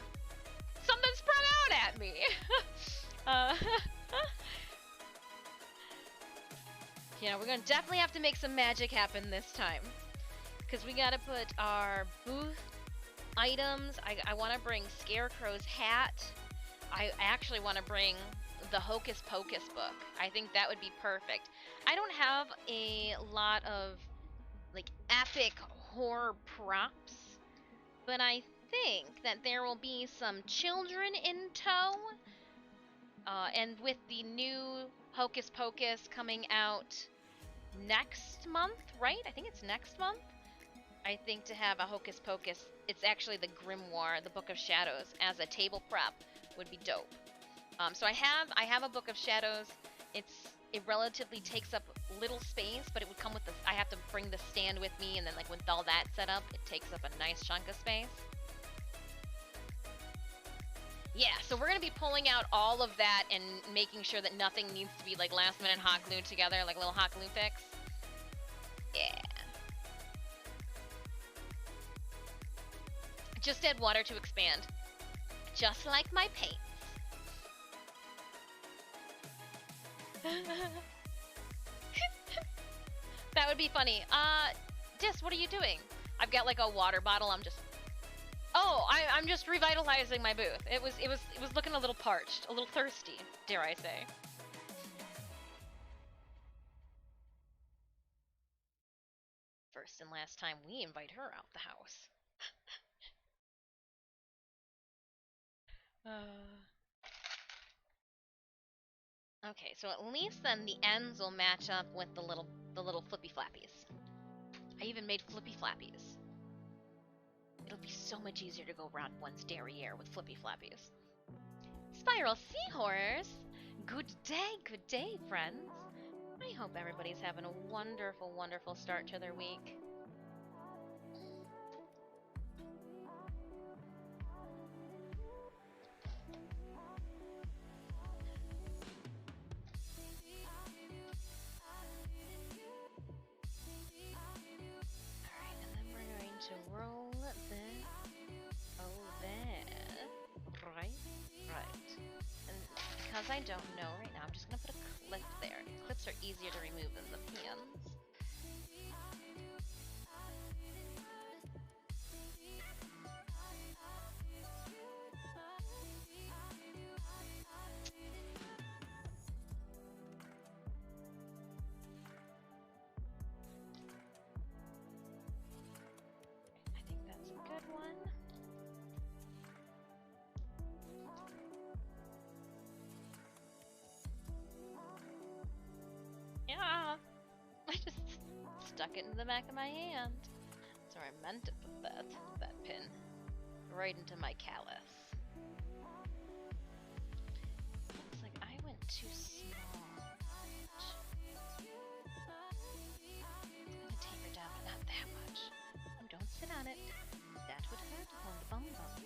Something sprung out at me. You know, we're gonna definitely have to make some magic happen this time, because we gotta put our booth items. I want to bring Scarecrow's hat. I actually want to bring the Hocus Pocus book. I think that would be perfect. I don't have a lot of like epic horror props, but I think that there will be some children in tow. And with the new Hocus Pocus coming out next month, right? I think it's next month. I think to have a Hocus Pocus, it's actually the Grimoire, the Book of Shadows, as a table prop would be dope. So I have a Book of Shadows. It relatively takes up little space, but it would come with the, I have to bring the stand with me, and then like with all that set up, it takes up a nice chunk of space. Yeah, so we're gonna be pulling out all of that and making sure that nothing needs to be like last minute hot glued together, like little hot glue fix. Yeah. Just add water to expand. Just like my paints. That would be funny. Dis, what are you doing? I've got like a water bottle, I'm just revitalizing my booth. It was looking a little parched, a little thirsty, dare I say. First and last time we invite her out the house. Okay, so at least then the ends will match up with the little flippy flappies. I even made flippy flappies. It'll be so much easier to go around one's derriere with flippy flappies. Spiral Seahorse! Good day, friends. I hope everybody's having a wonderful, wonderful start to their week. Alright, and then we're going to roll this over. Right? Right. And because I don't know right now, I'm just going to put a clip there. Clips are easier to remove than the pins. I think that's a good one. Yeah! I just stuck it in the back of my hand. So I meant to put that pin right into my callus. Looks like I went too small. I'm gonna taper down, but not that much. Oh, don't sit on it. That would hurt on the bum bum.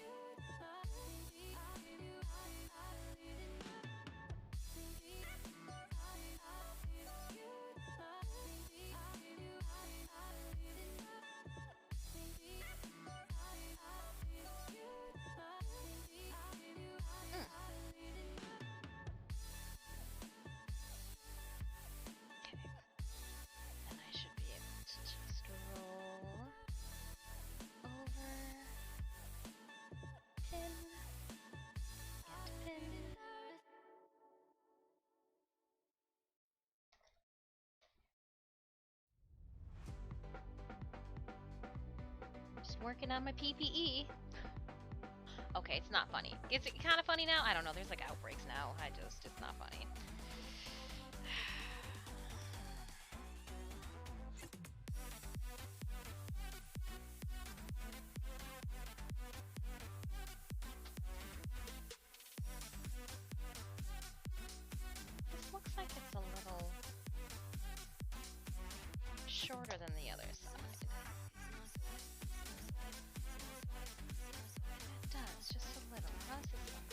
Just working on my PPE. Okay, it's not funny. Is it kind of funny now? I don't know. There's like outbreaks now. It's not funny. This looks like it's a little shorter than the other side. It does, just a little. How's this one?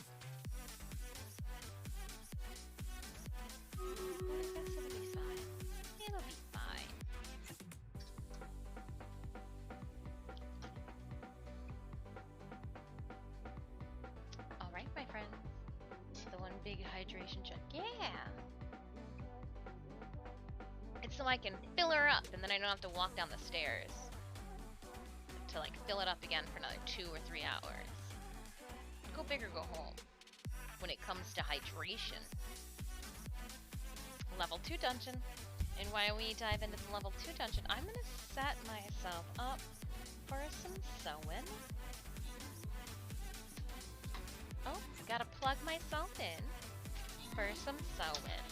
I guess it'll be fine. It'll be fine. Alright, my friends. The one big hydration check. Yeah! It's so I can fill her up, and then I don't have to walk down the stairs to like fill it up again for another 2 or 3 hours. Go big or go home when it comes to hydration. Level 2 dungeon. And while we dive into the level 2 dungeon, I'm gonna set myself up for some sewing. Oh, gotta plug myself in for some sewing.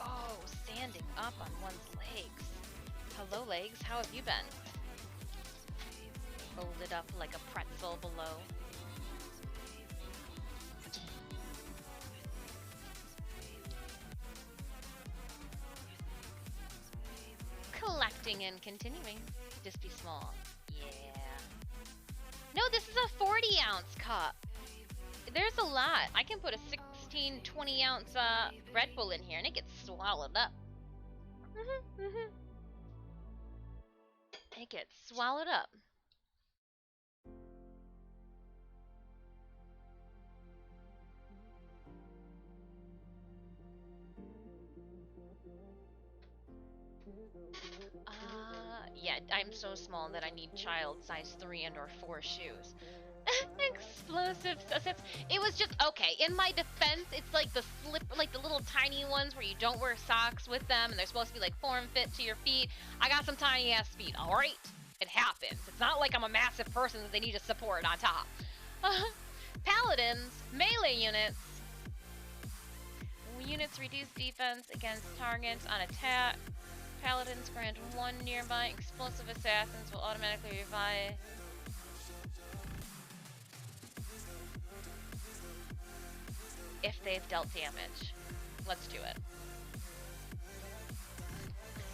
Oh, standing up on one's legs. Hello, legs. How have you been? Folded up like a pretzel below. Collecting and continuing. Just be small. Yeah. No, this is a 40-ounce cup. There's a lot. I can put a 16, 20-ounce Red Bull in here and it gets swallowed up. It gets swallowed up. Yeah, I'm so small that I need child size 3 and or 4 shoes. Explosive success. It was just okay. In my defense, it's like the like the little tiny ones where you don't wear socks with them, and they're supposed to be like form fit to your feet. I got some tiny ass feet. All right, it happens. It's not like I'm a massive person that they need to support on top. Paladins, melee units. Units reduce defense against targets on attack. Paladins grant 1 nearby explosive assassins will automatically revive. If they've dealt damage. Let's do it.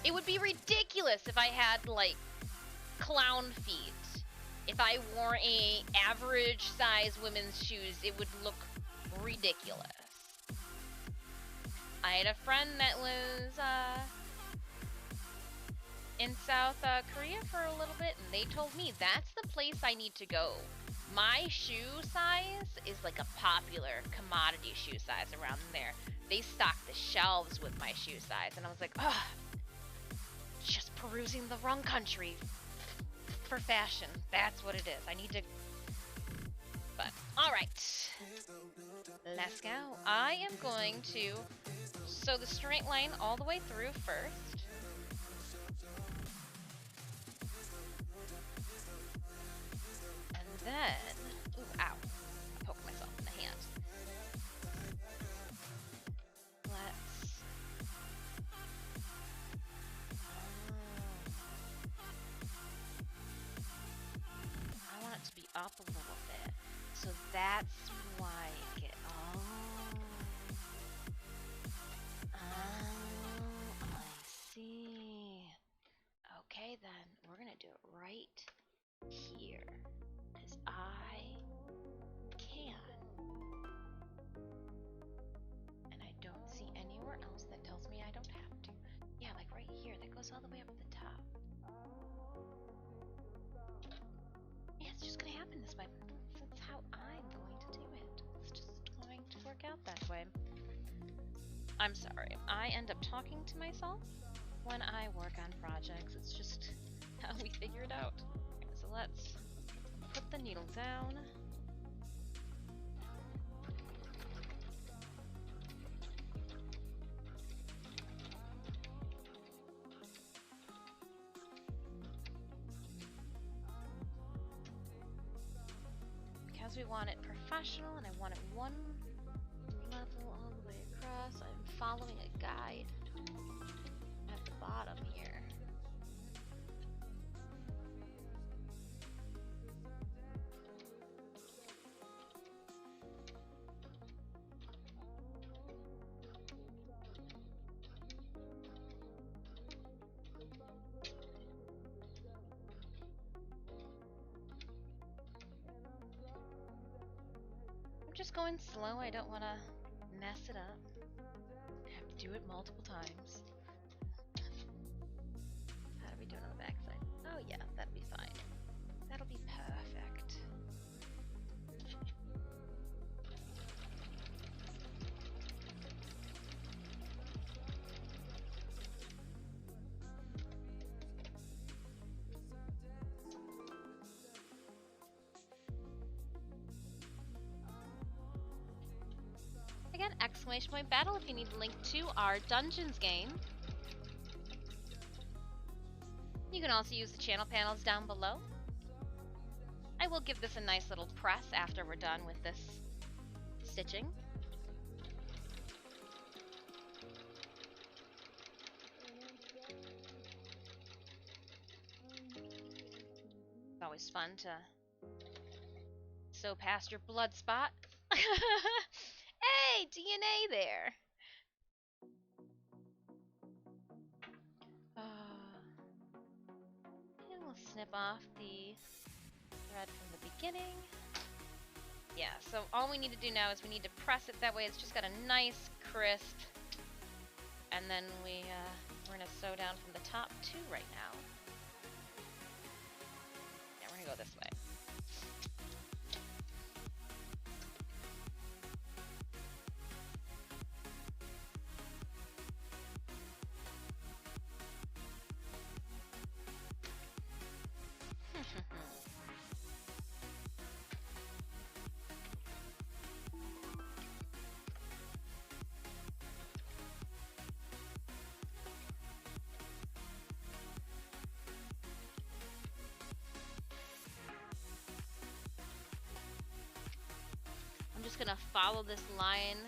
It would be ridiculous if I had, like, clown feet. If I wore a average size women's shoes, it would look ridiculous. I had a friend that was in South Korea for a little bit, and they told me that's the place I need to go. My shoe size is like a popular commodity shoe size around there. They stock the shelves with my shoe size, and I was like, ugh, just perusing the wrong country for fashion. That's what it is. I need to... But, alright. Let's go. I am going to sew the straight line all the way through first. And then... Ooh, ow. I poked myself in the hand. Let's... I want it to be up a little bit. So that's why I get... Oh, I see. Okay, then. We're gonna do it right here. Because I can. And I don't see anywhere else that tells me I don't have to. Yeah, like right here. That goes all the way up at the top. Yeah, it's just gonna happen this way. That's how I'm going to do it. It's just going to work out that way. I'm sorry. I end up talking to myself when I work on projects. It's just how we figure it out. So let's put the needle down. Because we want it professional and I want it one level all the way across, I'm following a guide at the bottom here. I'm just going slow, I don't want to mess it up. I have to do it multiple times. How are we doing on the backside? Oh yeah, that'll be fine. That'll be perfect. Again, exclamation point battle if you need the link to our Dungeons game. You can also use the channel panels down below. I will give this a nice little press after we're done with this stitching. It's always fun to sew past your blood spot. Hey, DNA there! And we'll snip off the thread from the beginning. Yeah, so all we need to do now is we need to press it that way it's just got a nice crisp. And then we're going to sew down from the top too right now. Yeah, we're going to go this way. I'm just gonna follow this line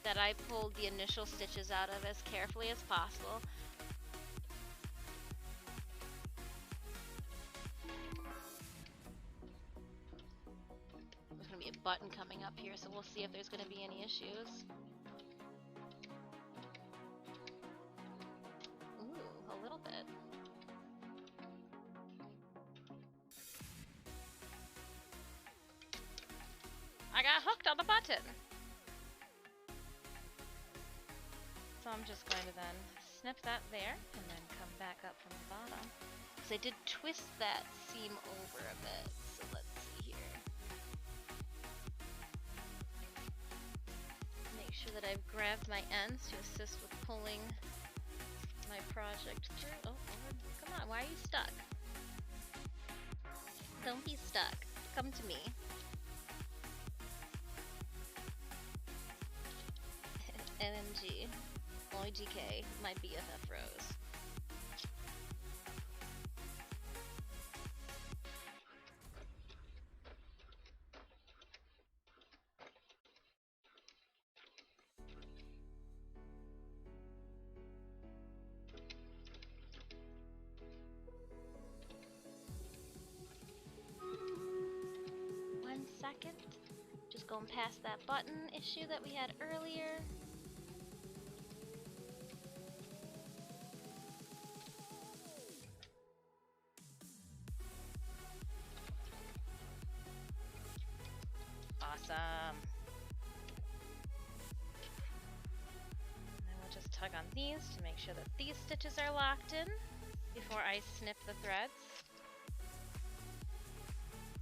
that I pulled the initial stitches out of as carefully as possible. There's gonna be a button coming up here, so we'll see if there's gonna be any issues. Ooh, I got hooked on the button. So I'm just going to then snip that there and then come back up from the bottom. Because I did twist that seam over a bit. So let's see here. Make sure that I've grabbed my ends to assist with pulling my project through. Oh, come on, why are you stuck? Don't be stuck. Come to me. NMG. OGK, my BFF Rose. Second. Just going past that button issue that we had earlier. Awesome. And then we'll just tug on these to make sure that these stitches are locked in before I snip the threads.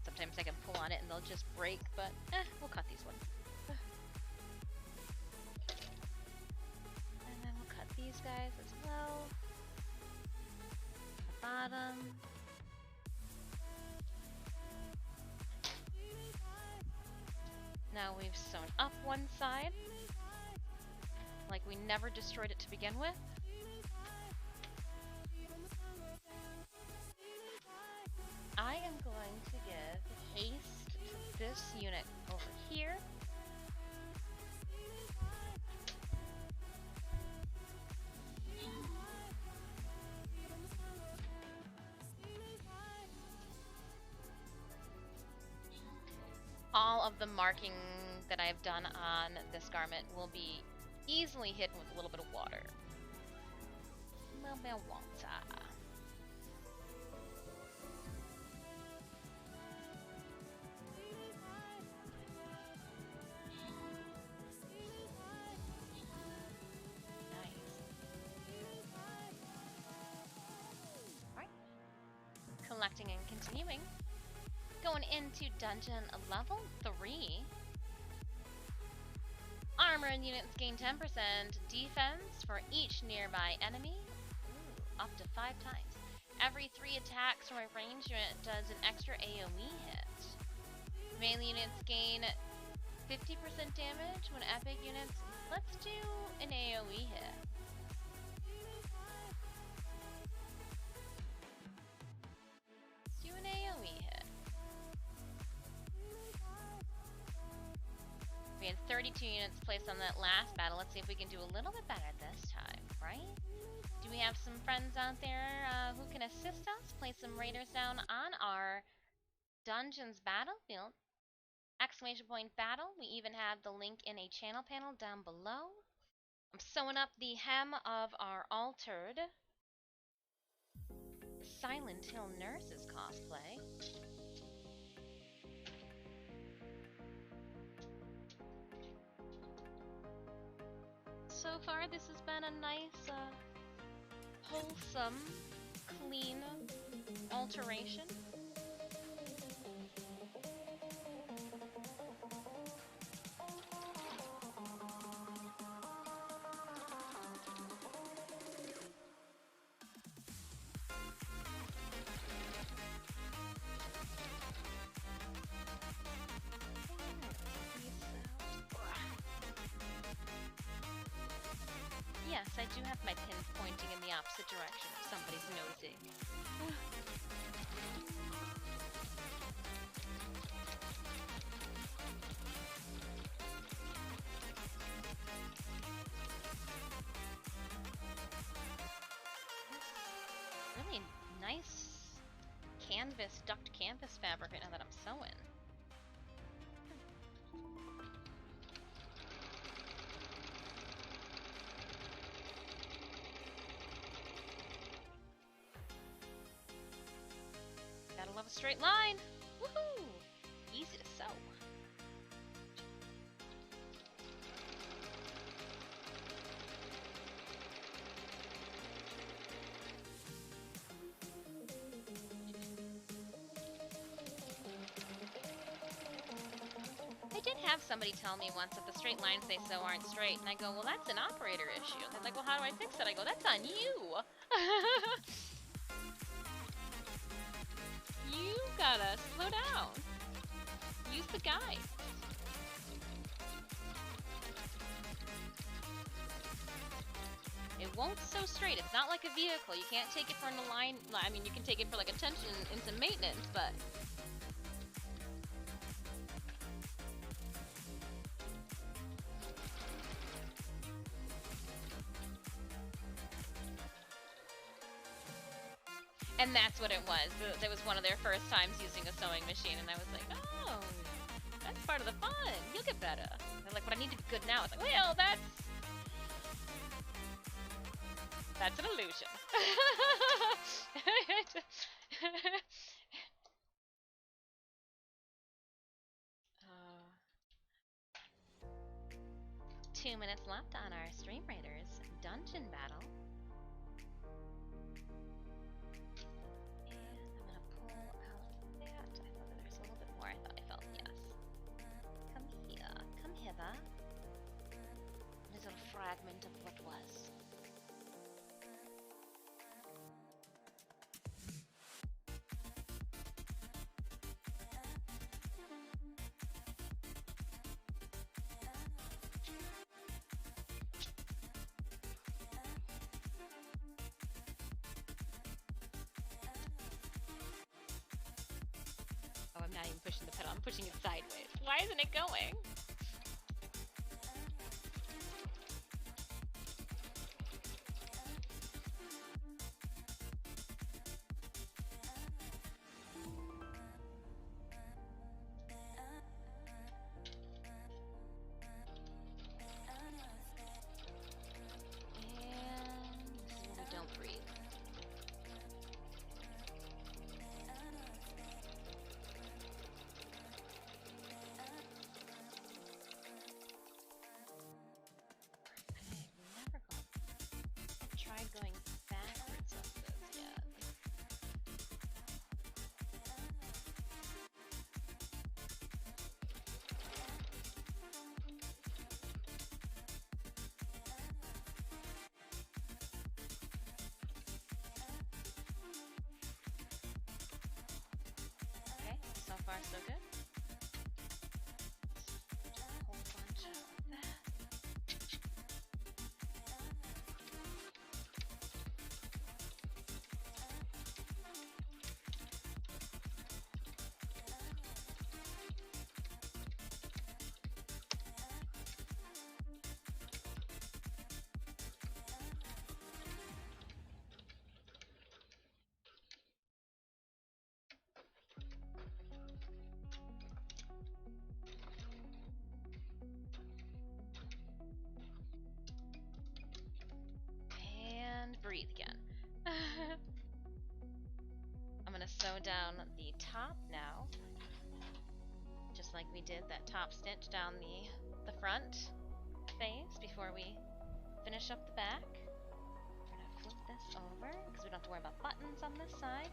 Sometimes I can pull on it and they'll just break, but we'll cut these ones. And then we'll cut these guys as well. The bottom. Now we've sewn up one side, like we never destroyed it to begin with. I am going to give haste to this unit over here. All of the marking that I've done on this garment will be easily hidden with a little bit of water. A little bit of water. Collecting and continuing. Going into dungeon level 3. Armored units gain 10% defense for each nearby enemy. Ooh, up to 5 times. Every 3 attacks from a ranged unit does an extra AoE hit. Melee units gain 50% damage when epic units. Let's do an AoE hit. An AoE hit. We had 32 units placed on that last battle. Let's see if we can do a little bit better this time, right? Do we have some friends out there who can assist us? Place some raiders down on our dungeons battlefield. Exclamation point battle. We even have the link in a channel panel down below. I'm sewing up the hem of our altered Silent Hill Nurse's cosplay. So far, this has been a nice, wholesome, clean alteration. Yes, I do have my pins pointing in the opposite direction if somebody's nosing. Really nice canvas, duct canvas fabric right now that I'm sewing. Gotta love a straight line. Woohoo! Easy to sew. have somebody tell me once that the straight lines they sew aren't straight, and I go, well, that's an operator issue. And they're like, well, how do I fix it? I go, that's on you. You gotta slow down. Use the guide. It won't sew straight. It's not like a vehicle. You can't take it for an align. I mean, you can take it for like attention into maintenance, but. And that's what it was. It was one of their first times using a sewing machine, and I was like, oh, that's part of the fun. You'll get better. They're like, but I need to be good now. It's like, well, that's an illusion. 2 minutes left on our Stream Raiders dungeon battle. Fragment of what was. Oh, I'm not even pushing the pedal, I'm pushing it sideways. Why isn't it going? Going backwards on this yet. Okay, so far so good. A whole bunch of that. Breathe again. I'm gonna sew down the top now, just like we did that top stitch down the front face before we finish up the back. We're gonna flip this over because we don't have to worry about buttons on this side.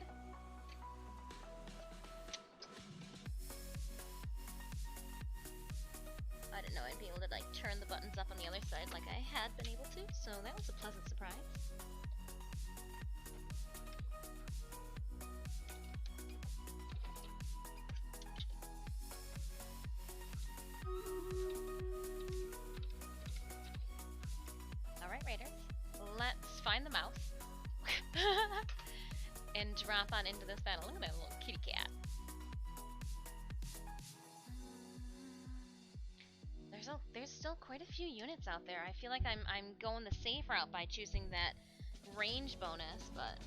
I didn't know I'd be able to like turn the buttons up on the other side like I had been able to, so that was a pleasant surprise. Alright, Raiders, let's find the mouse and drop on into this battle. Look at that little kitty cat. There's still quite a few units out there. I feel like I'm going the safe route by choosing that range bonus, but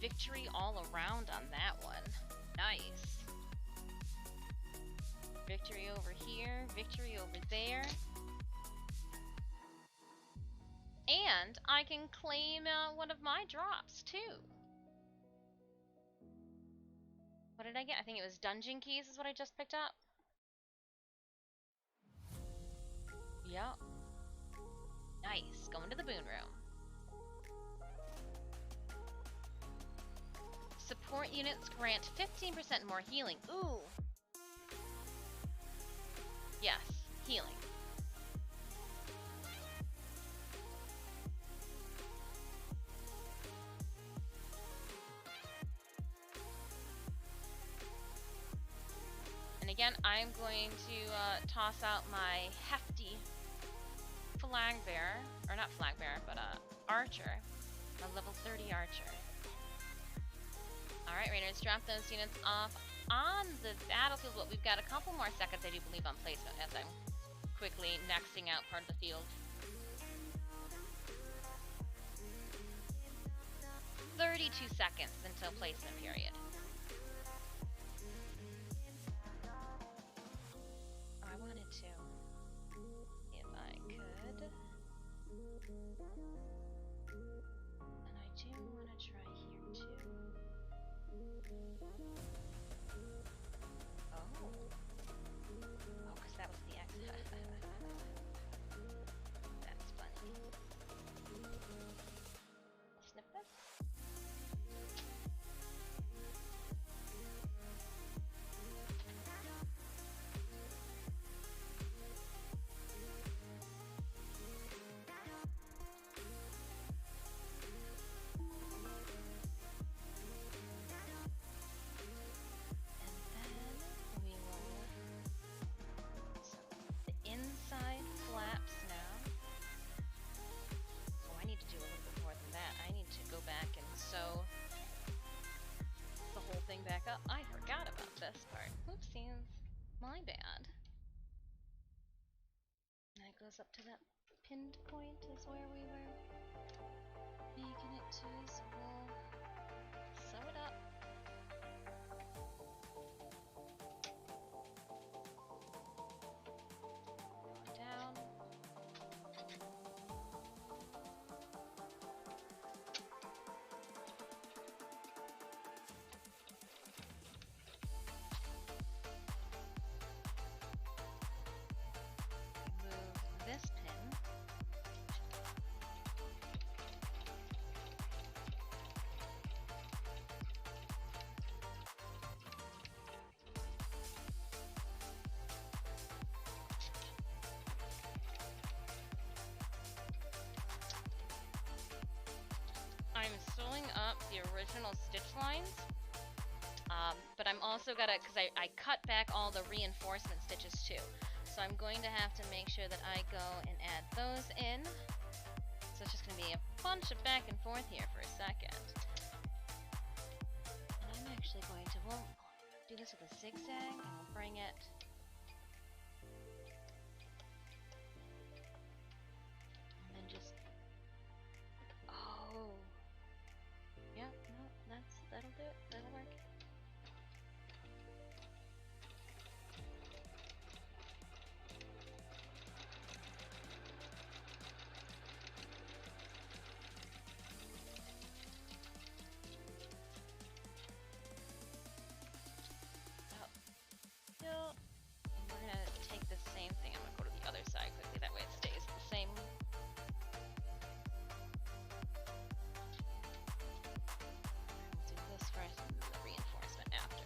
victory all around on that one. Nice. Victory over here, victory over there. And I can claim one of my drops, too. What did I get? I think it was dungeon keys is what I just picked up. Yep. Nice. Going to the boon room. Support units grant 15% more healing. Ooh. Yes, healing. And again, I'm going to toss out my hefty flag bearer, or not flag bearer, but archer, a level 30 archer. Alright, Raiders, drop those units off on the battlefield, but we've got a couple more seconds, I do believe, on placement as I'm quickly nexting out part of the field. 32 seconds until placement period. I wanted to, if I could. And I do want to try here too. Oh, because that was the X. That's funny. Snip this. Inside flaps now. Oh, I need to do a little bit more than that. I need to go back and sew the whole thing back up. I forgot about this part. Oopsies. My bad. That goes up to that pinned point is where we were making it to, so we'll sew it up. Down. Move this pin. I'm sewing up the original stitch lines, but I'm also gotta, because I cut back all the reinforcement stitches too. So I'm going to have to make sure that I go and add those in. So it's just gonna be a bunch of back and forth here for a second. And I'm actually going to, we'll do this with a zigzag and we'll bring it and then just, oh. Yep, no, that'll do it. That'll work. Oh. Yep. And we're gonna take the same thing. I'm gonna go to the other side quickly. That way it stays the same. Do this first and then the reinforcement after.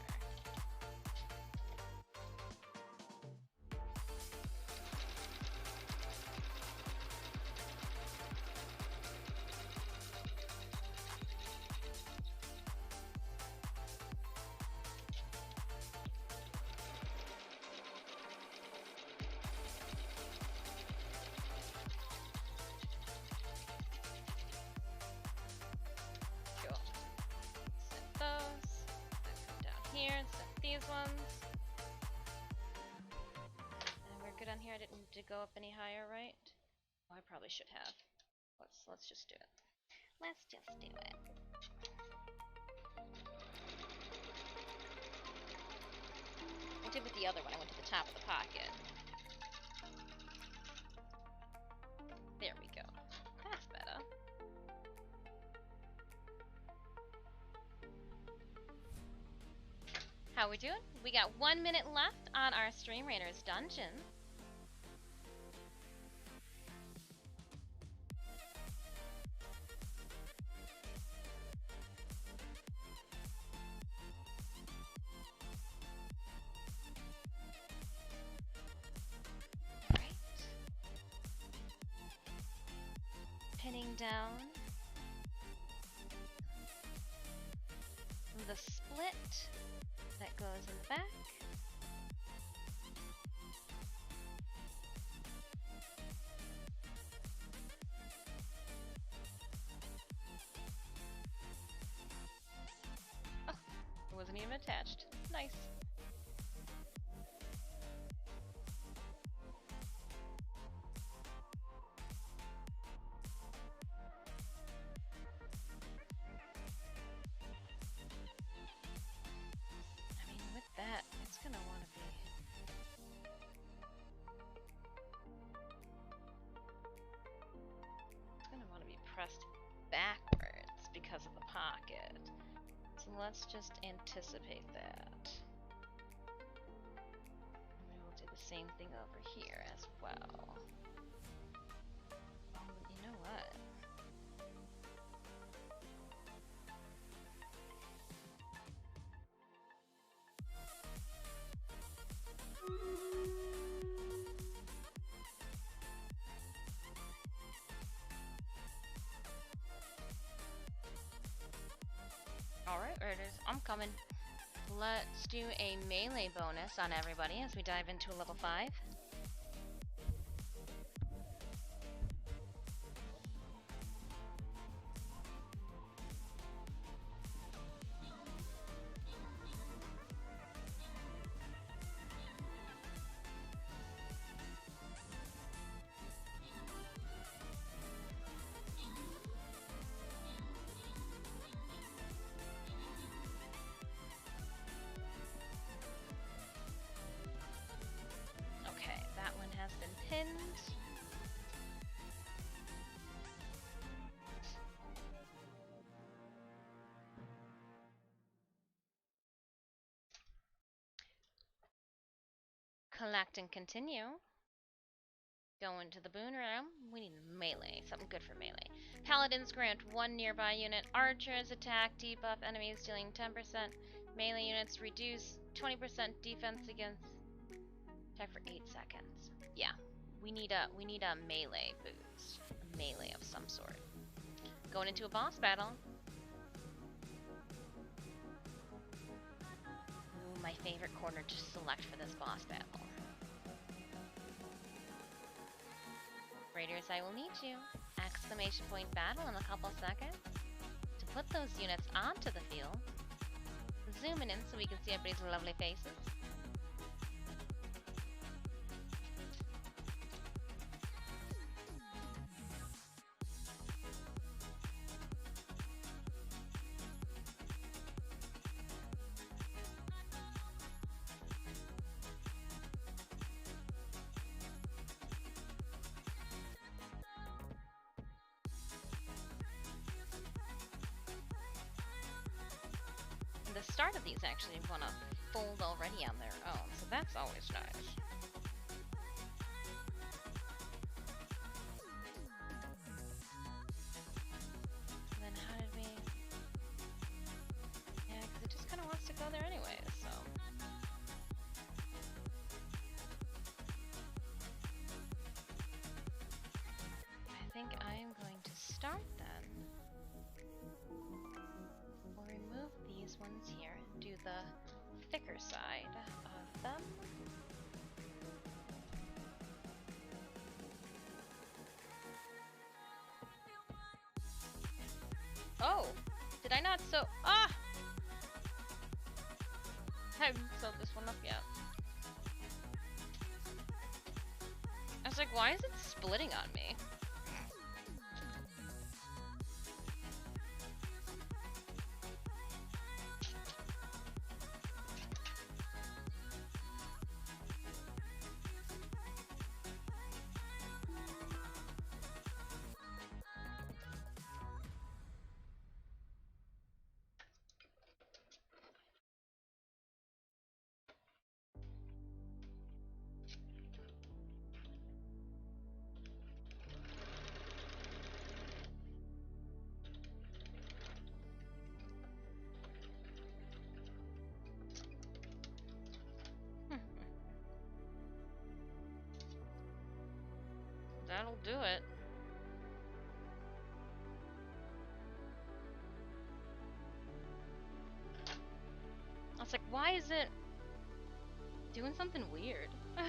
Cool. Set those. Then come down here and set these ones. And we're good on here. I didn't need to go up any higher, right? Oh, I probably should have. Let's just do it. Let's just do it. top of the pocket. There we go. That's better. How we doing? We got 1 minute left on our Stream Raiders dungeon. Pinning down the split that goes in the back. Oh, it wasn't even attached. Nice. That it's gonna want to be pressed backwards because of the pocket. So let's just anticipate that. And we'll do the same thing over here as well. You know what? Alright, Raiders, I'm coming. Let's do a melee bonus on everybody as we dive into a level 5. Collect and continue. Go into the boon room. We need melee, something good for melee. Paladins grant 1 nearby unit. Archers attack, debuff enemies dealing 10%. Melee units reduce 20% defense against attack for 8 seconds. Yeah, we need a melee boost, a melee of some sort. Going into a boss battle. Ooh, my favorite corner to select for this boss battle. Raiders, I will need you. Exclamation point battle in a couple seconds. To put those units onto the field, zooming in so we can see everybody's lovely faces. The start of these actually want to fold already on their own, so that's always nice. And then how did we... Yeah, because it just kind of wants to go there anyway, so... I think I am going to start then. We'll remove these ones here and do the thicker side of them. Oh! Did I not sew? Ah! I haven't sewed this one up yet. I was like, why is it splitting on me? do it. I was like, why is it doing something weird? And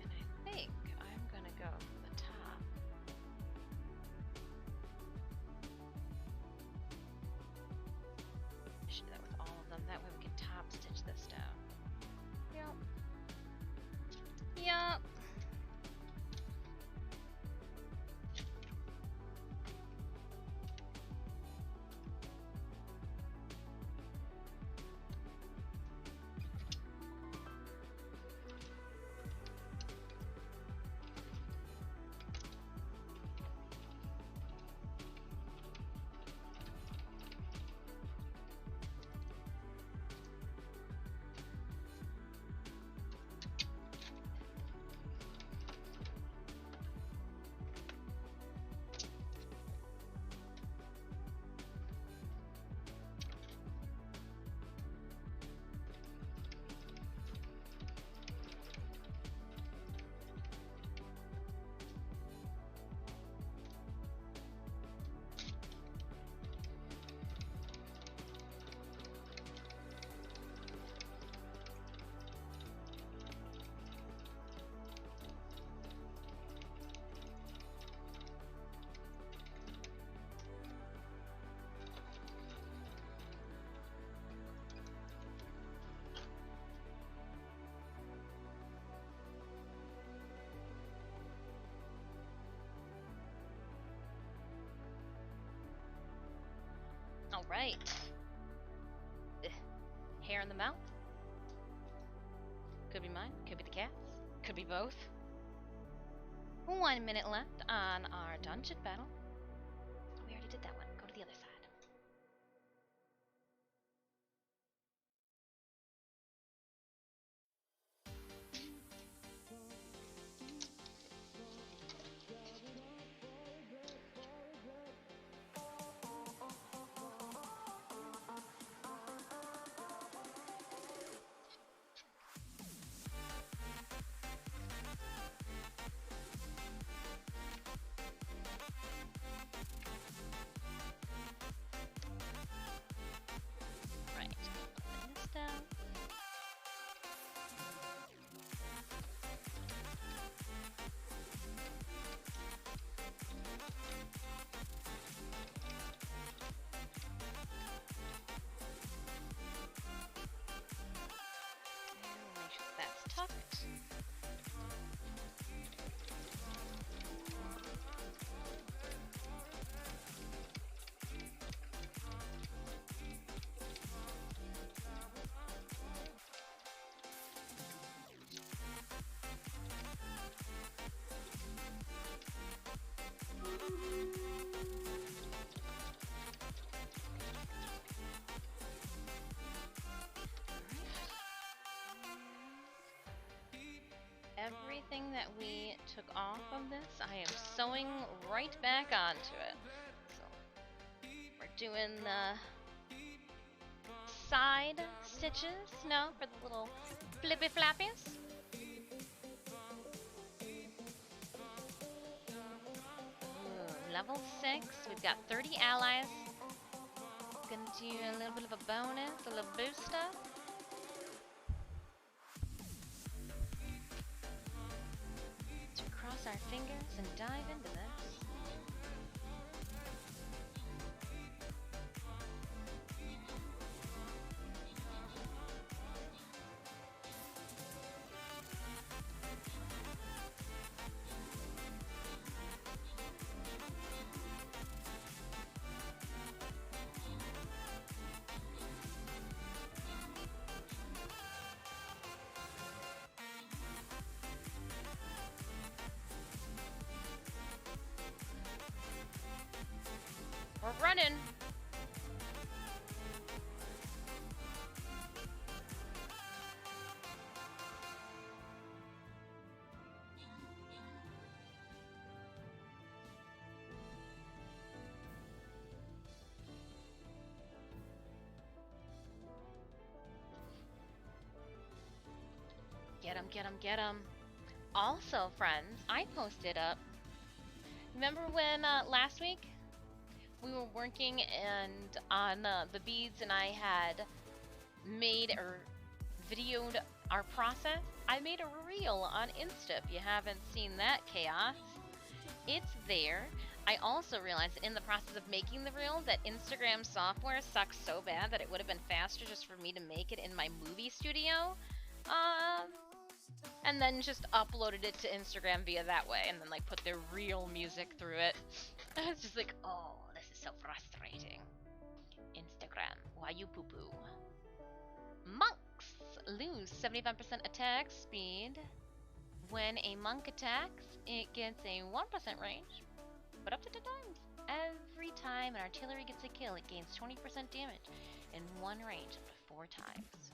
I think I'm gonna go for the top. Should do that with all of them. That way we can top stitch this down. Yep. Yep. All right. Hair in the mouth. Could be mine. Could be the cat's. Could be both. 1 minute left on our dungeon battle. Oh, we already did that one. Go to the other side. Right. Put this down. And make sure that's tucked. Everything that we took off of this, I am sewing right back onto it. So we're doing the side stitches now for the little flippy flappies. Ooh, level 6. We've got 30 allies. Gonna do a little bit of a bonus, a little booster. Cross our fingers and dive into this. We're running. get 'em, get 'em. Also, friends, I posted up. Remember when last week we were working and on the beads, and I had made or videoed our process? I made a reel on Insta. If you haven't seen that chaos, it's there. I also realized that in the process of making the reel that Instagram software sucks so bad that it would have been faster just for me to make it in my movie studio. And then just uploaded it to Instagram via that way, and then like put their real music through it. It's just like, oh, this is so frustrating. Instagram, why you poo poo? Monks lose 75% attack speed. When a monk attacks, it gets a 1% range, but up to 10 times. Every time an artillery gets a kill, it gains 20% damage in one range up to 4 times.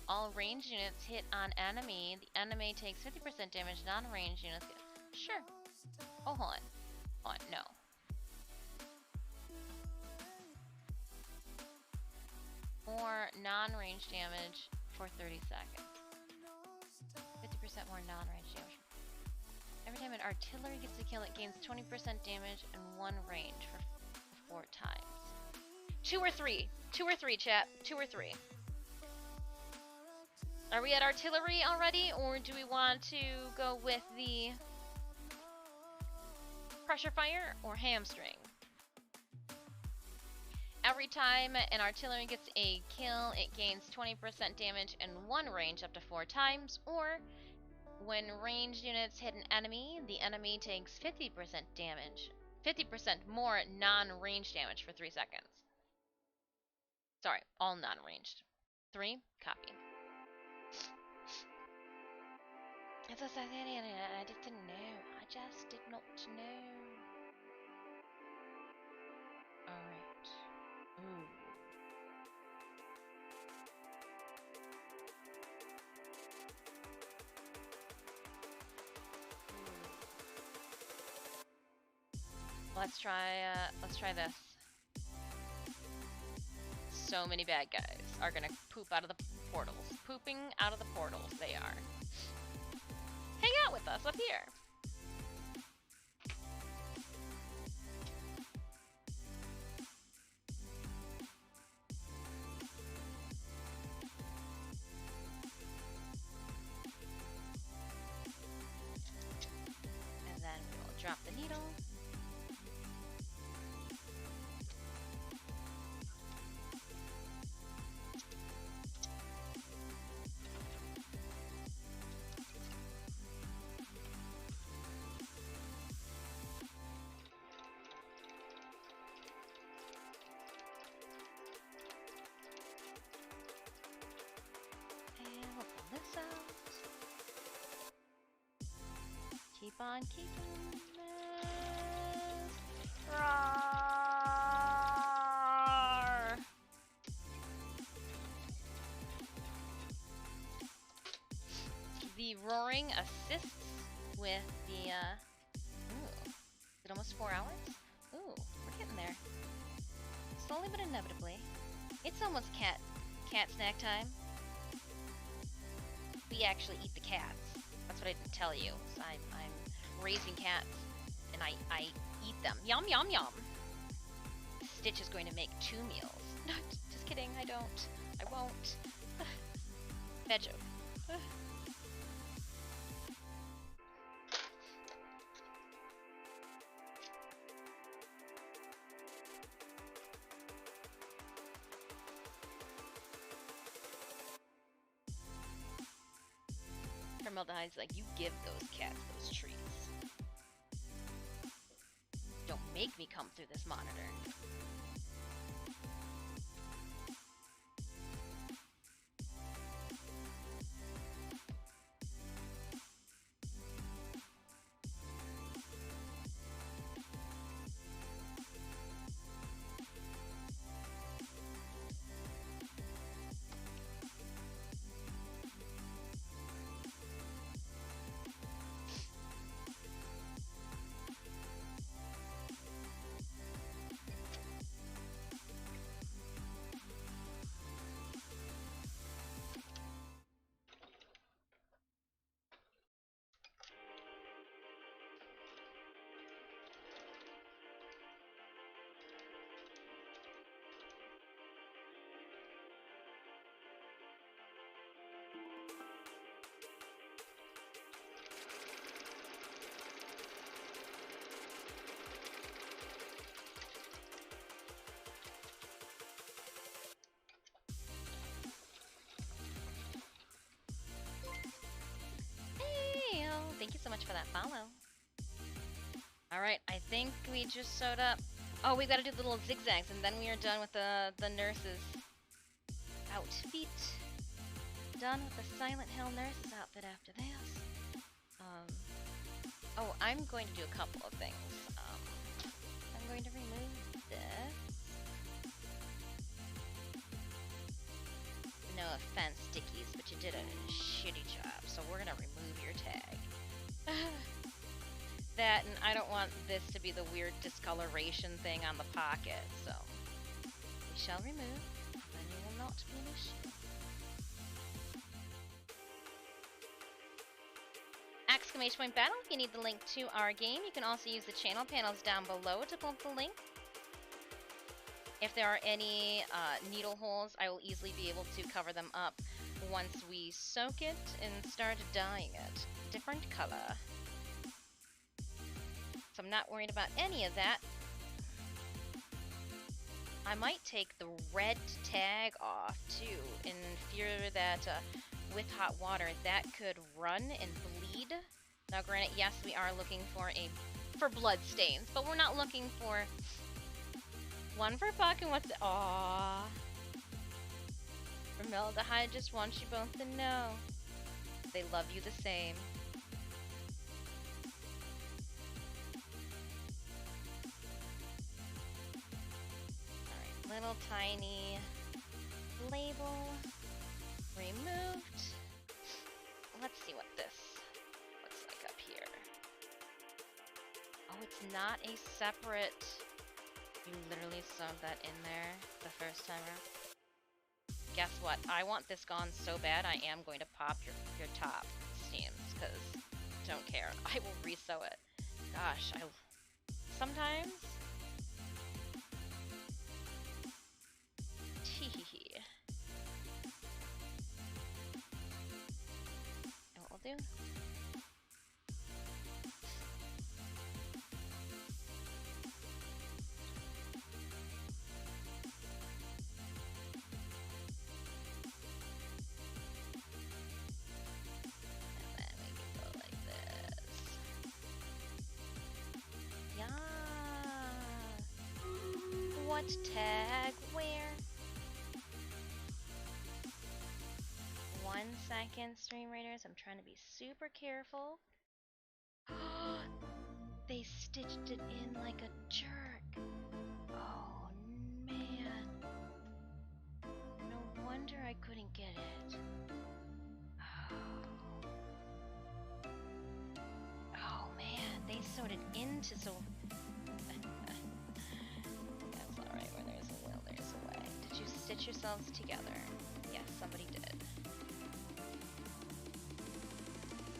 All ranged units hit on enemy, the enemy takes 50% damage, non-ranged units get... Sure. Oh, hold on. Hold on, no. More non-ranged damage for 30 seconds. 50% more non-ranged damage. Every time an artillery gets a kill, it gains 20% damage in one range for 4 times. 2 or 3. 2 or 3, chat. 2 or 3. Are we at artillery already, or do we want to go with the pressure fire or hamstring? Every time an artillery gets a kill, it gains 20% damage in one range up to 4 times, or when ranged units hit an enemy, the enemy takes 50% damage. 50% more non-ranged damage for 3 seconds. Sorry, all non-ranged. 3, copy. I just didn't know. I just did not know. Alright. Ooh. Let's try this. So many bad guys are gonna poop out of the portals. Pooping out of the portals, they are. Hang out with us up here. And then we'll drop the needle. This out. Keep on keeping this. Roar. The roaring assists with the ooh. Is it almost 4 hours? Ooh, we're getting there. Slowly but inevitably. It's almost cat snack time. We actually eat the cats. That's what I didn't tell you. So I'm raising cats, and I eat them. Yum, yum, yum. Stitch is going to make 2 meals. No, just kidding. I don't. I won't. Bad joke. Formaldehyde's like, you give those cats those treats. Don't make me come through this monitor. follow. Alright, I think we just sewed up. Oh, we gotta do the little zigzags, and then we are done with the nurse's outfit. Done with the Silent Hill nurse's outfit after this. Oh, I'm going to do a couple of things. I'm going to remove this. No offense, Dickies, but you did a shitty job, so we're gonna remove your tag. That, and I don't want this to be the weird discoloration thing on the pocket, so we shall remove, and you will not be an issue. Exclamation point battle, if you need the link to our game, you can also use the channel panels down below to pull up the link. If there are any needle holes, I will easily be able to cover them up once we soak it and start dyeing it. Different color. So I'm not worried about any of that. I might take the red tag off too, in fear that with hot water that could run and bleed. Now granted, yes, we are looking for blood stains, but we're not looking for one for Puck and what's aww. Formaldehyde just wants you both to know they love you the same. Little tiny label removed. Let's see what this looks like up here. Oh, it's not a separate. You literally sewed that in there the first time around. Guess what? I want this gone so bad I am going to pop your top seams, because don't care. I will resew it. Gosh, sometimes and what we'll do, and then we can go like this. Yeah. What tag where? 1 second, Stream Raiders. I'm trying to be super careful. They stitched it in like a jerk. Oh man. No wonder I couldn't get it. Oh man, they sewed it into so. That's alright, where there's a will, there's a way. Did you stitch yourselves together? Yes, somebody did.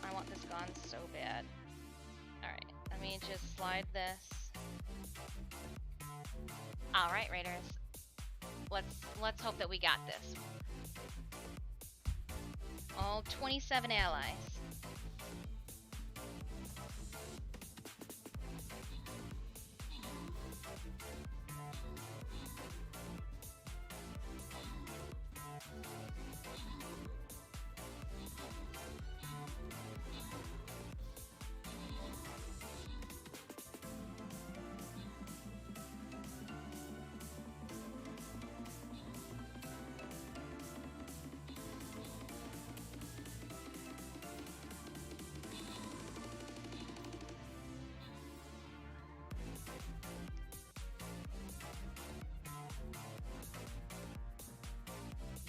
I want this gone so bad. Alright, let me just slide this. Alright, Raiders. Let's hope that we got this. All 27 allies.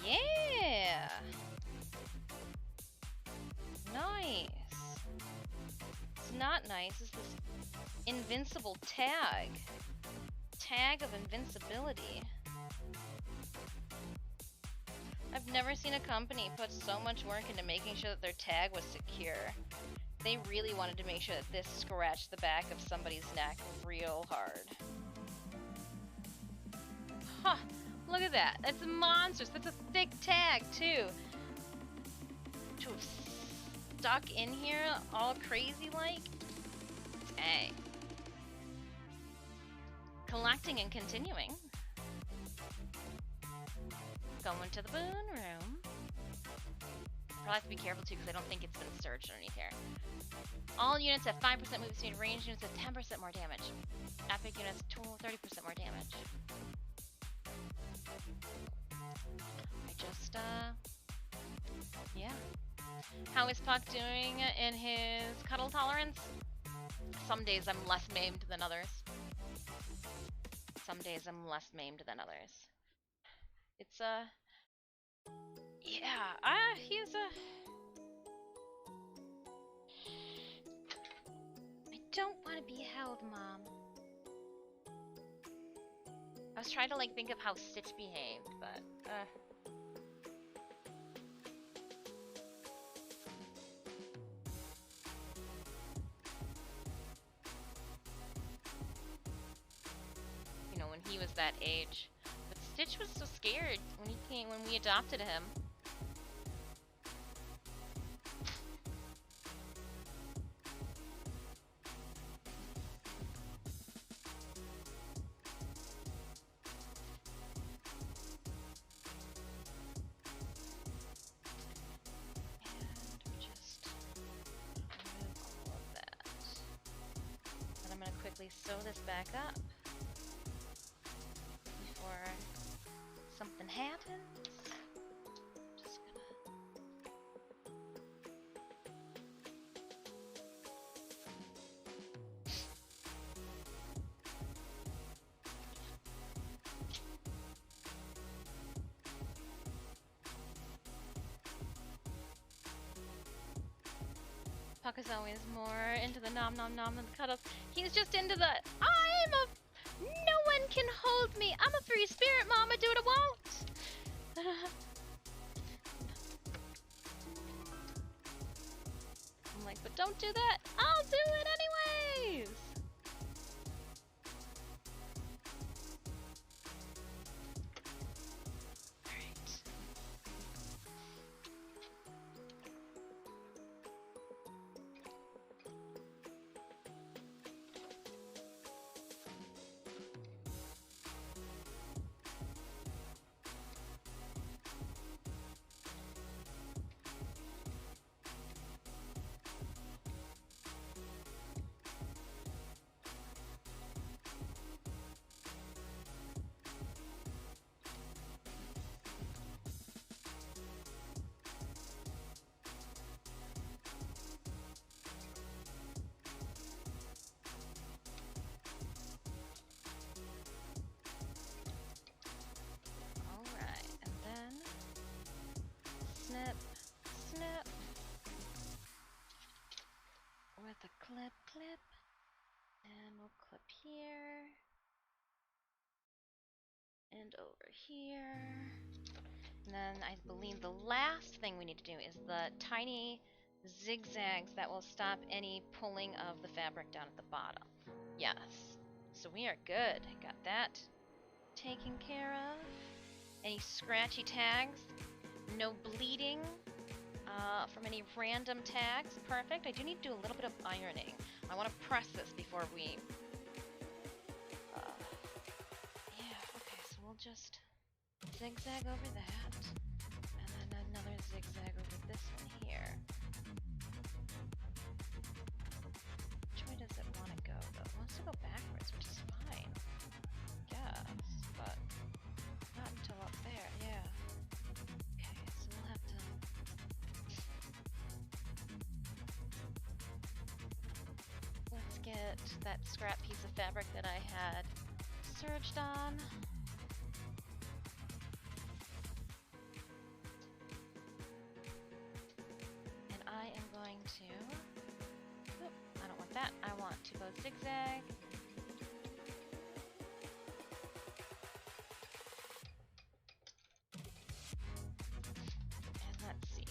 Yeah! Nice! It's not nice, it's this invincible tag. Tag of invincibility. I've never seen a company put so much work into making sure that their tag was secure. They really wanted to make sure that this scratched the back of somebody's neck real hard. Huh! Look at that. That's monstrous. That's a thick tag, too. To have stuck in here all crazy like. Dang. Collecting and continuing. Going to the boon room. Probably have to be careful too because I don't think it's been surged underneath here. All units have 5% movement speed. Ranged units have 10% more damage. Epic units 30% more damage. I just yeah. How is Puck doing in his cuddle tolerance? Some days I'm less maimed than others. Some days I'm less maimed than others. It's yeah, he's I don't want to be held, Mom. I was trying to like think of how Stitch behaved, but you know, when he was that age. But Stitch was so scared when we adopted him. Sew this back up before something happens. Just Puck is always more into the nom nom nom than the cuddles. He's just into the no one can hold me. I'm a free spirit, Mama. Do what I want. I'm like, but don't do that. I'll do it anyways. Snip, snip. With a clip, and we'll clip here, and over here. And then I believe the last thing we need to do is the tiny zigzags that will stop any pulling of the fabric down at the bottom. Yes. So we are good. Got that taken care of. Any scratchy tags? No bleeding from any random tags. Perfect. I do need to do a little bit of ironing. I want to press this before we... yeah, okay, so we'll just zigzag over that. And then another zigzag over this one here. Which way does it want to go, though? It wants to go backwards, which is fine. Yes, but not until up there, yeah. Get that scrap piece of fabric that I had serged on. And I am going to... Oop, I don't want that. I want to go zigzag. And let's see.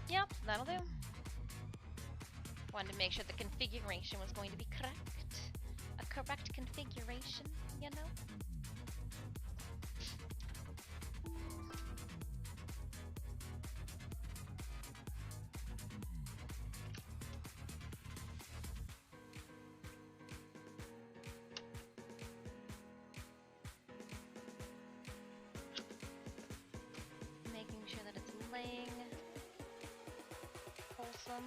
Yep, that'll do. Wanted to make sure the configuration was going to be correct. A correct configuration, you know? them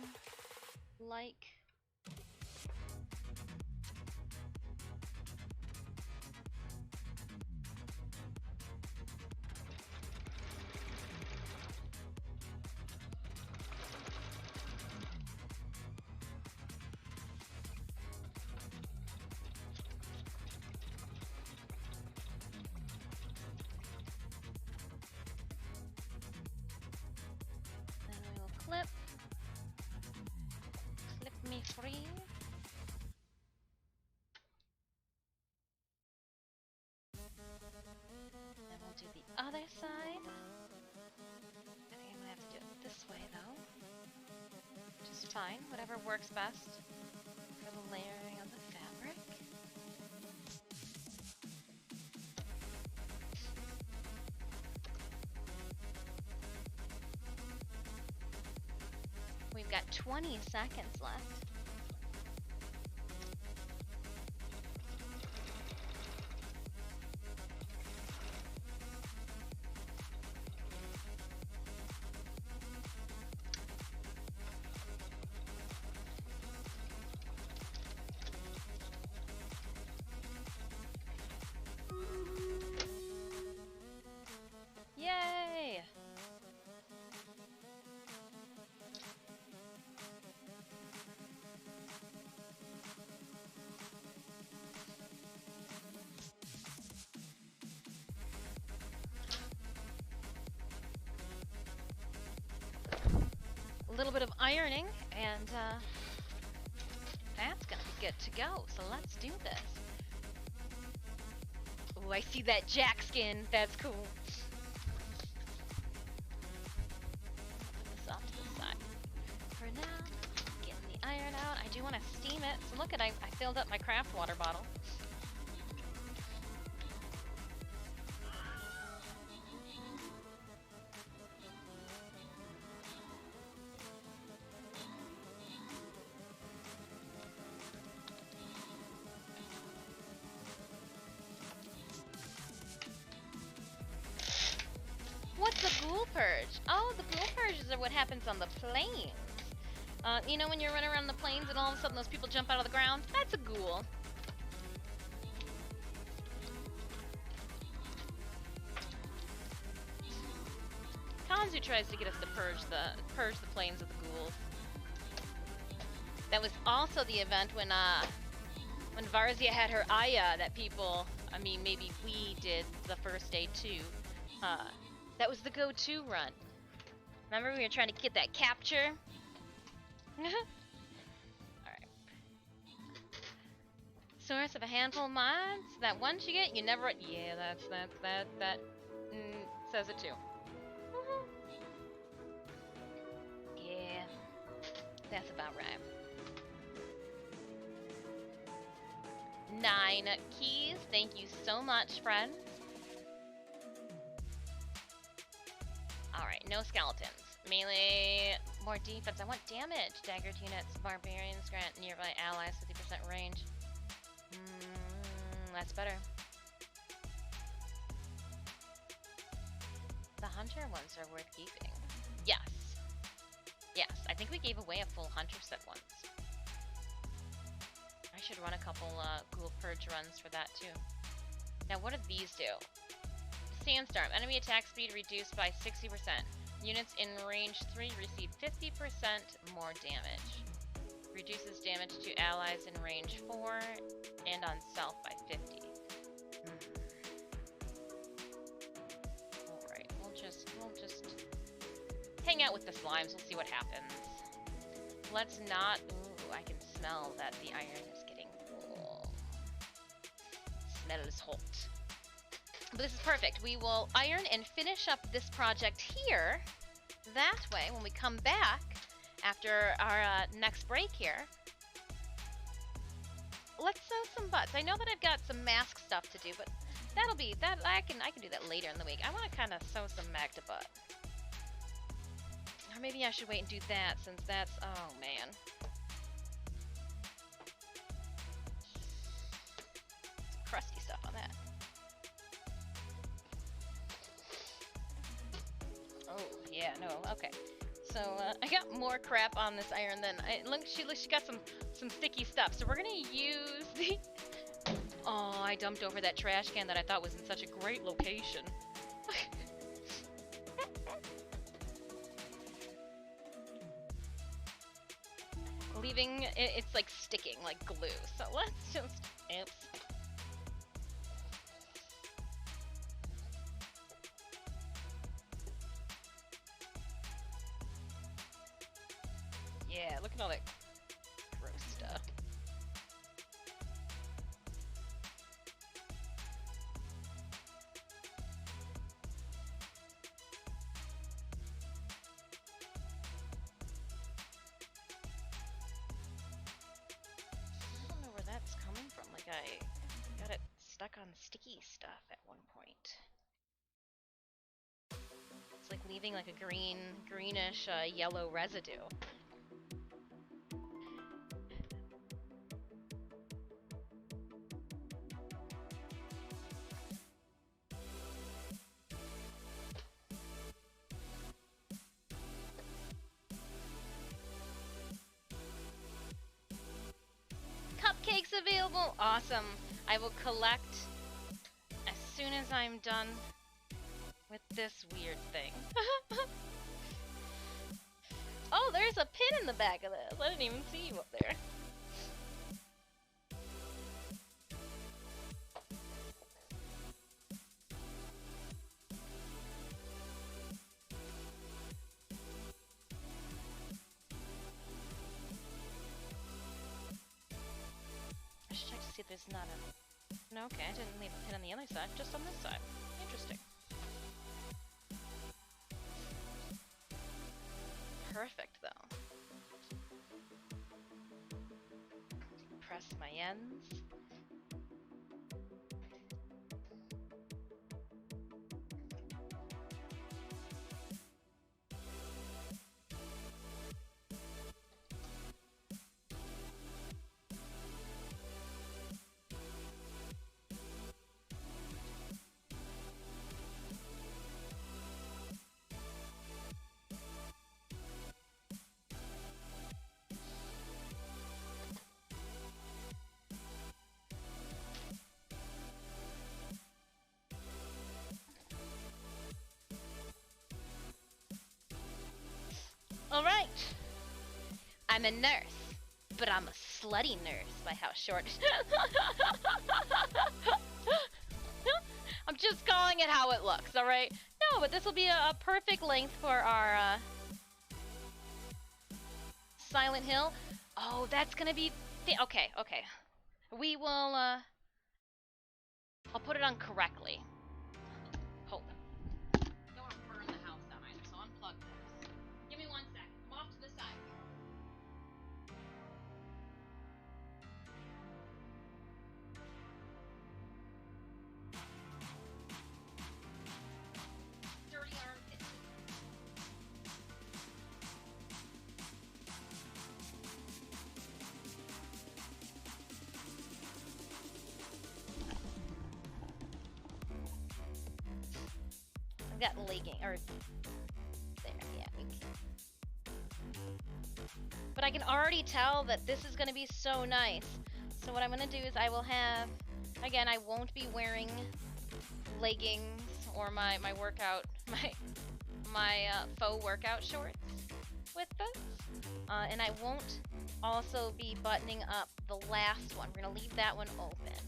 like. Then we will clip me free. Then we'll do the other side. I think I'm gonna have to do it this way though. Which is fine, whatever works best for the layering of the fabric. We've got 20 seconds left. Yay! A little bit of ironing, and that's gonna be good to go. So let's do this. Oh, I see that jack skin. That's cool. Put this off to the side for now. Getting the iron out. I do want to steam it. So look at I filled up my craft water bottle. What's a ghoul purge? Oh, the ghoul purges are what happens on the plains. You know when you're running around the plains and all of a sudden those people jump out of the ground? That's a ghoul. Kanzu tries to get us to purge the plains of the ghouls. That was also the event when Varzia had her Aya that people, I mean maybe we did the first day too. That was the go-to run. Remember we were trying to get that capture? Alright. Source of a handful of mods that once you get, you never... Yeah, that says it too. Yeah, that's about right. 9 keys. Thank you so much, friends. Alright, no skeletons. Melee, more defense. I want damage. Daggered units, barbarians grant nearby allies 50% range. That's better. The hunter ones are worth keeping. Yes. Yes, I think we gave away a full hunter set once. I should run a couple ghoul purge runs for that too. Now what do these do? Sandstorm. Enemy attack speed reduced by 60%. Units in range 3 receive 50% more damage. Reduces damage to allies in range 4 and on self by 50. Alright, we'll just hang out with the slimes. We'll see what happens. Let's not... Ooh, I can smell that the iron is getting... Ooh, smells hot. But this is perfect. We will iron and finish up this project here. That way, when we come back after our next break here, let's sew some butts. I know that I've got some mask stuff to do, but that'll be that. I can do that later in the week. I want to kind of sew some Magda butt, or maybe I should wait and do that since that's oh man. Some crusty stuff on that. Oh, yeah, no, okay. So I got more crap on this iron than she got some sticky stuff. So we're gonna use the. Oh, I dumped over that trash can that I thought was in such a great location. Leaving it's like sticking like glue. So let's just oops. Yeah, look at all that gross stuff. I don't know where that's coming from. Like I got it stuck on sticky stuff at one point. It's like leaving like a greenish yellow residue. Cupcakes available! Awesome. I will collect as soon as I'm done with this weird thing. Oh, there's a pin in the back of this. I didn't even see you up there. I should check to see if there's not a... No, okay, I didn't leave a pin on the other side, just on this side. Interesting. Perfect, though. Press my ends. Alright. I'm a nurse, but I'm a slutty nurse by how short. I'm just calling it how it looks, alright? No, but this will be a perfect length for our Silent Hill. Oh, that's gonna be... Okay, okay. We will, I'll put it on correctly. Hold on. Don't want to burn the house down either, so unplug this. Give me 1 sec. I'm off to the side. Dirty armpits. I've got legging, or there, yeah. But I can already tell that this is going to be so nice. So what I'm going to do is I will have, again, I won't be wearing leggings or my workout, my faux workout shorts with this. And I won't also be buttoning up the last one. We're going to leave that one open.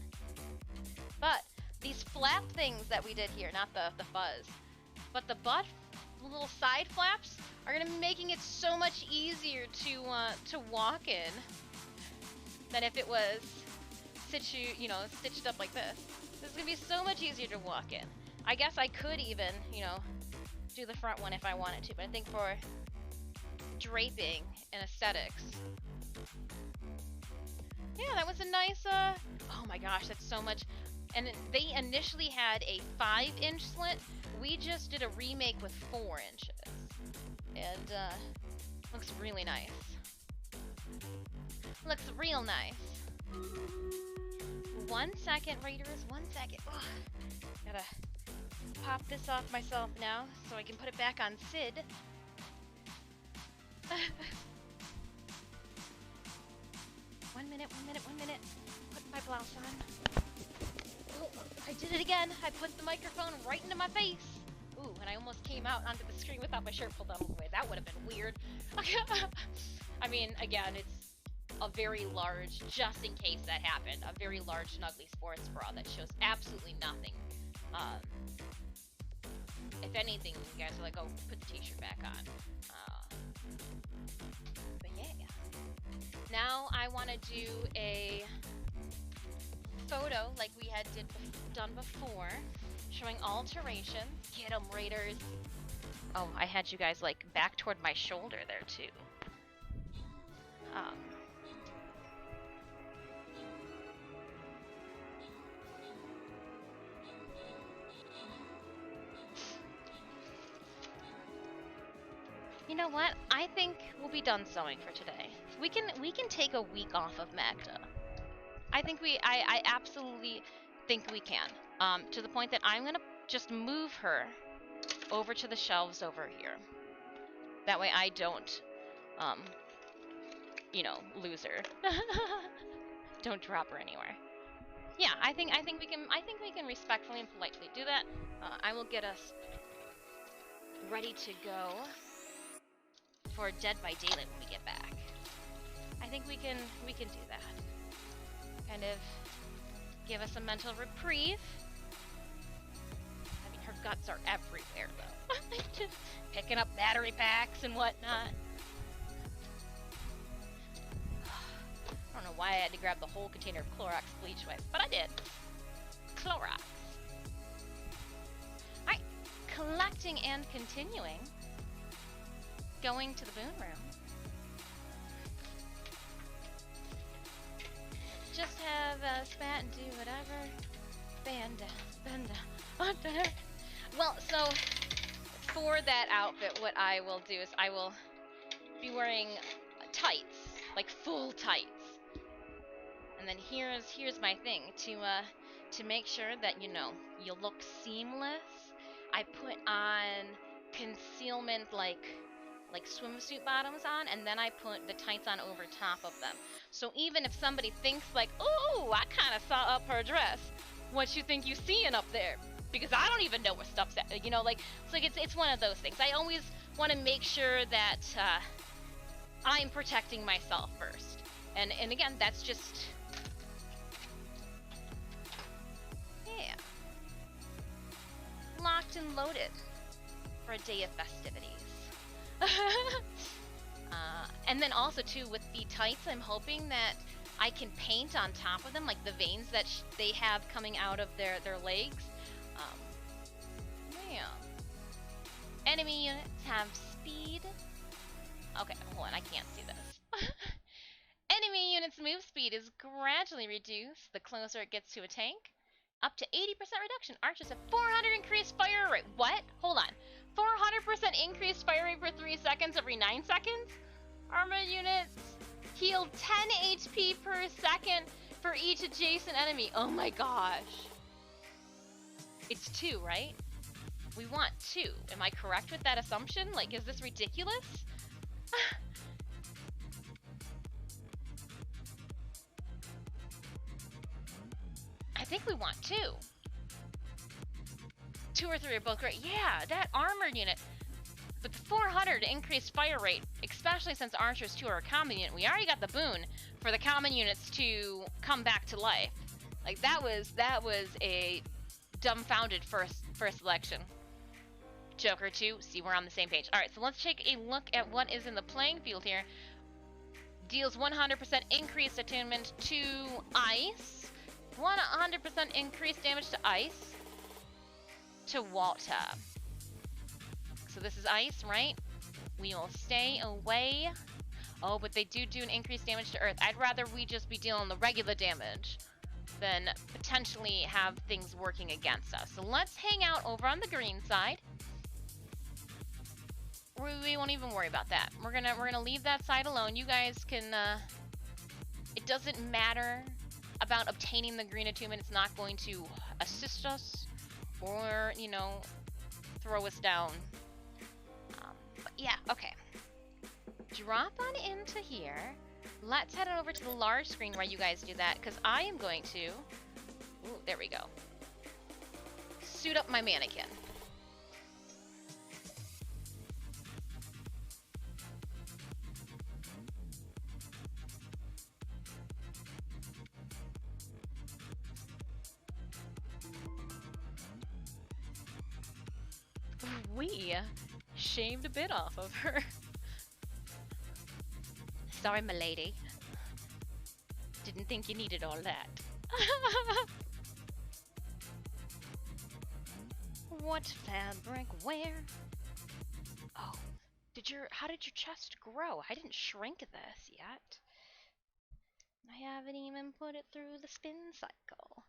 But these flap things that we did here, not the fuzz, but the little side flaps are gonna be making it so much easier to walk in than if it was stitched up like this. This is gonna be so much easier to walk in. I guess I could even, do the front one if I wanted to, but I think for draping and aesthetics. Yeah, that was a nice, oh my gosh, that's so much. And they initially had a 5-inch slit. We just did a remake with 4 inches. And, looks really nice. Looks real nice. 1 second, Raiders, 1 second. Ugh. Gotta pop this off myself now so I can put it back on Sid. One minute. Put my blouse on. Oh, I did it again. I put the microphone right into my face. Ooh, and I almost came out onto the screen without my shirt pulled down all the way. That would have been weird. I mean, again, it's a very large, just in case that happened, a very large Snuggly sports bra that shows absolutely nothing. If anything, you guys are like, oh, put the t-shirt back on. But yeah. Now I want to do a photo like we had done before, showing alterations. Get 'em, Raiders. Oh, I had you guys like back toward my shoulder there too. You know what? I think we'll be done sewing for today. We can take a week off of Magda. I absolutely think we can. To the point that I'm gonna just move her over to the shelves over here. That way I don't, lose her. Don't drop her anywhere. Yeah, I think we can respectfully and politely do that. I will get us ready to go for Dead by Daylight when we get back. I think we can do that. Kind of give us a mental reprieve. I mean, her guts are everywhere though. Just picking up battery packs and whatnot. I don't know why I had to grab the whole container of Clorox bleach wipes, but I did. Clorox. Alright, collecting and continuing. Going to the Boon Room. Just have a spat and do whatever. Bend down. Well, so for that outfit, what I will do is I will be wearing tights, like full tights. And then here's my thing to make sure that you look seamless. I put on concealment like swimsuit bottoms on, and then I put the tights on over top of them. So even if somebody thinks like, "Ooh, I kind of saw up her dress," what you think you seeing up there? Because I don't even know where stuff's at. It's one of those things. I always want to make sure that I'm protecting myself first. And again, that's just locked and loaded for a day of festivities. And then also too with the tights, I'm hoping that I can paint on top of them, like the veins that they have coming out of their legs. Enemy units have speed. Okay, hold on, I can't see this. Enemy units' move speed is gradually reduced the closer it gets to a tank. Up to 80% reduction. Archers have 400 increased fire rate. What? Hold on. 400% increased fire rate for 3 seconds every 9 seconds? Armored units heal 10 HP per second for each adjacent enemy. Oh my gosh. It's 2, right? We want 2. Am I correct with that assumption? Like, is this ridiculous? I think we want 2. 2 or 3 are both great. Yeah, that armored unit. But the 400 increased fire rate, especially since Archers 2 are a common unit, we already got the boon for the common units to come back to life. Like, that was a dumbfounded first selection. Joker 2, see, we're on the same page. Alright, so let's take a look at what is in the playing field here. Deals 100% increased attunement to ice. 100% increased damage to ice. To water. So this is ice, right? We will stay away. Oh, but they do an increased damage to earth. I'd rather we just be dealing the regular damage than potentially have things working against us. So let's hang out over on the green side. We won't even worry about that. We're gonna leave that side alone. You guys can. It doesn't matter about obtaining the green attunement. It's not going to assist us or throw us down. But yeah, okay. drop on into here. Let's head on over to the large screen where you guys do that, because I am going to... Ooh, there we go. Suit up my mannequin. We shaved a bit off of her. Sorry, milady. Didn't think you needed all that. What fabric? Where? Oh, how did your chest grow? I didn't shrink this yet. I haven't even put it through the spin cycle.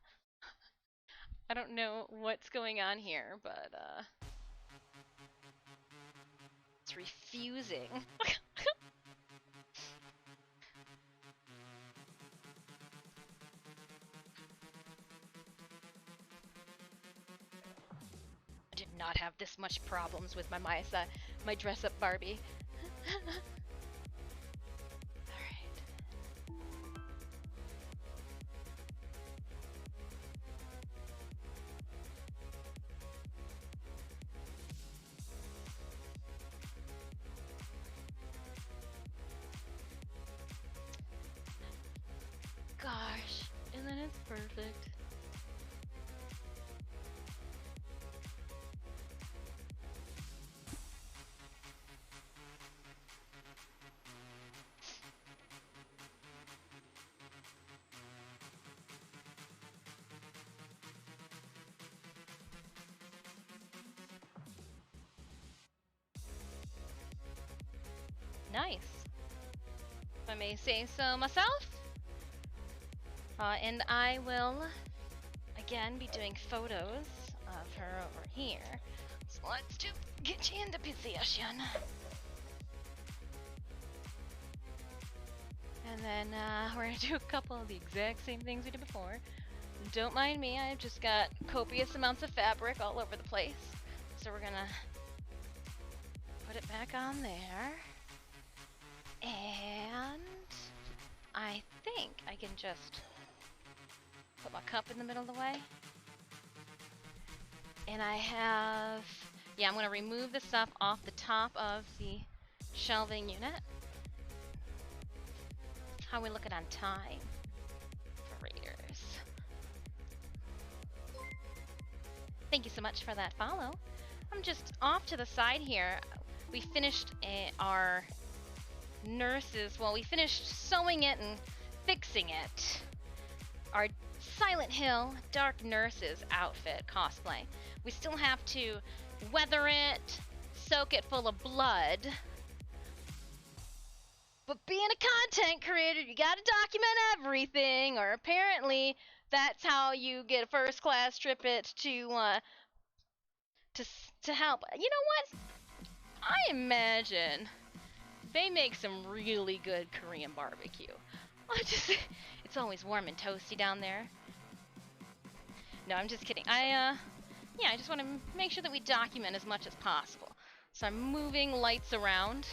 I don't know what's going on here, but it's refusing. I did not have this much problems with my dress-up Barbie. Gosh, and then it's perfect. Nice, if I may say so myself. And I will, again, be doing photos of her over here. So let's just get you into position. And then we're going to do a couple of the exact same things we did before. Don't mind me, I've just got copious amounts of fabric all over the place. So we're going to put it back on there. And I think I can just put my cup in the middle of the way. And I have, yeah, I'm going to remove the stuff off the top of the shelving unit. How are we looking on time for Raiders? Thank you so much for that follow. I'm just off to the side here. We finished our nurses, well, we finished sewing it and fixing it. Our Silent Hill Dark Nurses outfit cosplay. We still have to weather it, soak it full of blood. But being a content creator, you gotta document everything, or apparently that's how you get a first class trip it to help. You know what? I imagine they make some really good Korean barbecue. It's always warm and toasty down there. No, I'm just kidding. I just want to make sure that we document as much as possible. So I'm moving lights around.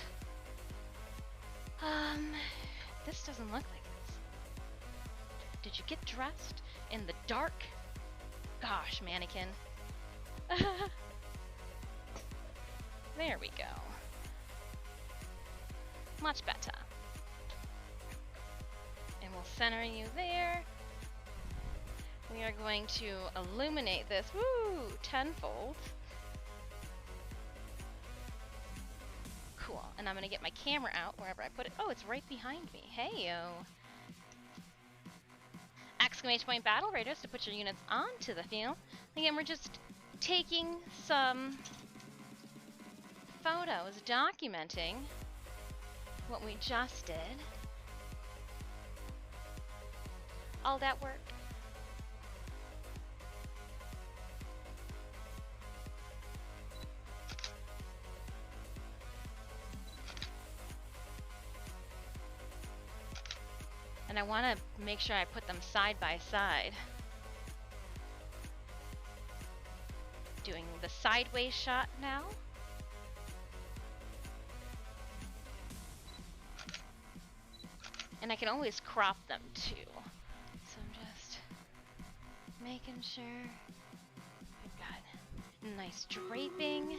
This doesn't look like this. Did you get dressed in the dark? Gosh, mannequin. There we go. Much better. And we'll center you there. We are going to illuminate this, woo, tenfold. Cool, and I'm gonna get my camera out wherever I put it. Oh, it's right behind me, hey-yo. Exclamation point battle raiders to put your units onto the field. Again, we're just taking some photos, documenting what we just did. All that work. And I want to make sure I put them side by side. Doing the sideways shot now. And I can always crop them too. So I'm just making sure I've got nice draping.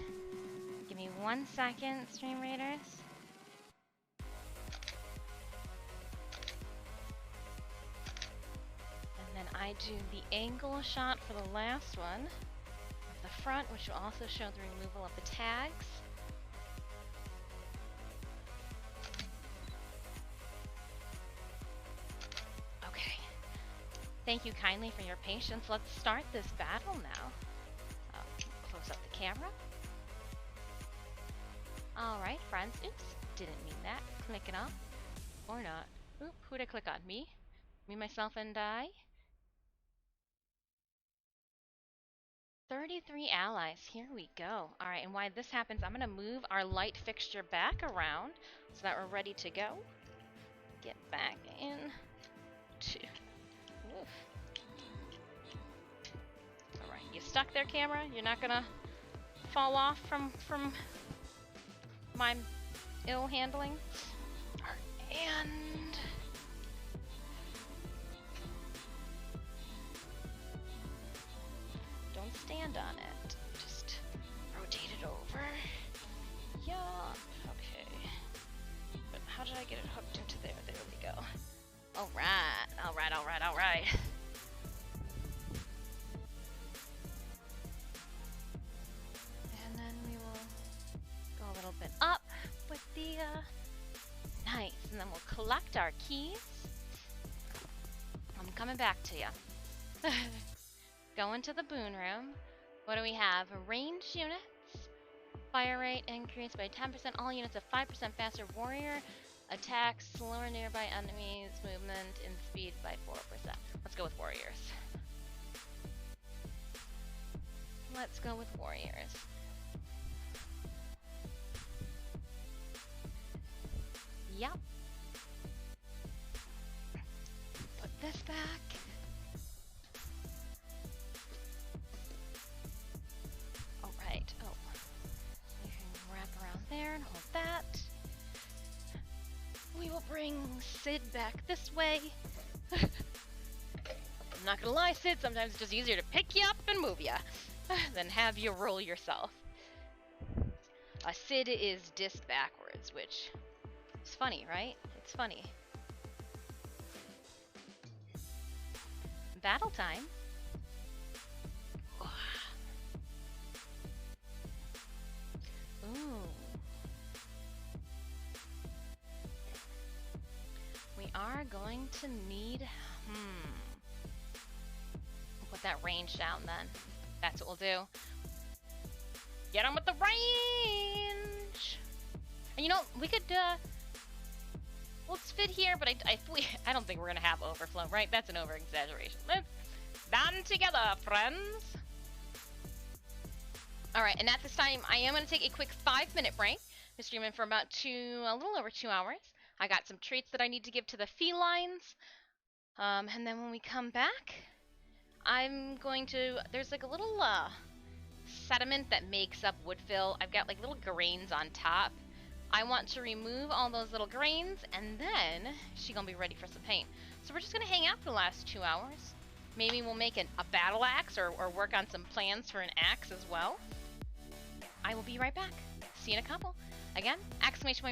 Give me 1 second, Stream Raiders. And then I do the angle shot for the last one of the front, which will also show the removal of the tags. Okay. Thank you kindly for your patience. Let's start this battle now. Close up the camera. Alright, friends. Oops, didn't mean that. Click it off. Or not. Oop, who'd I click on? Me? Me, myself, and I? 33 allies. Here we go. Alright, and while this happens, I'm going to move our light fixture back around so that we're ready to go. Get back in. Oof. Alright, you stuck there, camera? You're not going to fall off from my ill handling? And don't stand on it. Just rotate it over. Yeah. Okay. But how did I get it hooked into there? There we go. Alright. Alright, alright, alright. And then we will go a little bit up with the nice. And then we'll collect our keys. I'm coming back to you. Go into the boon room. What do we have? Ranged units. Fire rate increased by 10%. All units have 5% faster warrior. Attacks slower nearby enemies. Movement and speed by 4%. Let's go with warriors. Let's go with warriors. Yep. Put this back. Alright, oh. You can wrap around there and hold that. We will bring Sid back this way. I'm not gonna lie, Sid, sometimes it's just easier to pick you up and move you than have you roll yourself. Sid is disc backwards, which is funny, right? It's funny. Battle time. Ooh. We are going to need, put that range down then. That's what we'll do. Get on with the range! And you know, we could, let's fit here, but I don't think we're gonna have overflow, right? That's an over-exaggeration. Let's band together, friends! Alright, and at this time, I am gonna take a quick 5-minute break. I'm streaming for about a little over 2 hours. I got some treats that I need to give to the felines. And then when we come back, I'm going to, there's like a little, sediment that makes up wood fill. I've got like little grains on top. I want to remove all those little grains, and then she's gonna be ready for some paint. So we're just gonna hang out for the last 2 hours. Maybe we'll make a battle axe or work on some plans for an axe as well. I will be right back. See you in a couple. Again,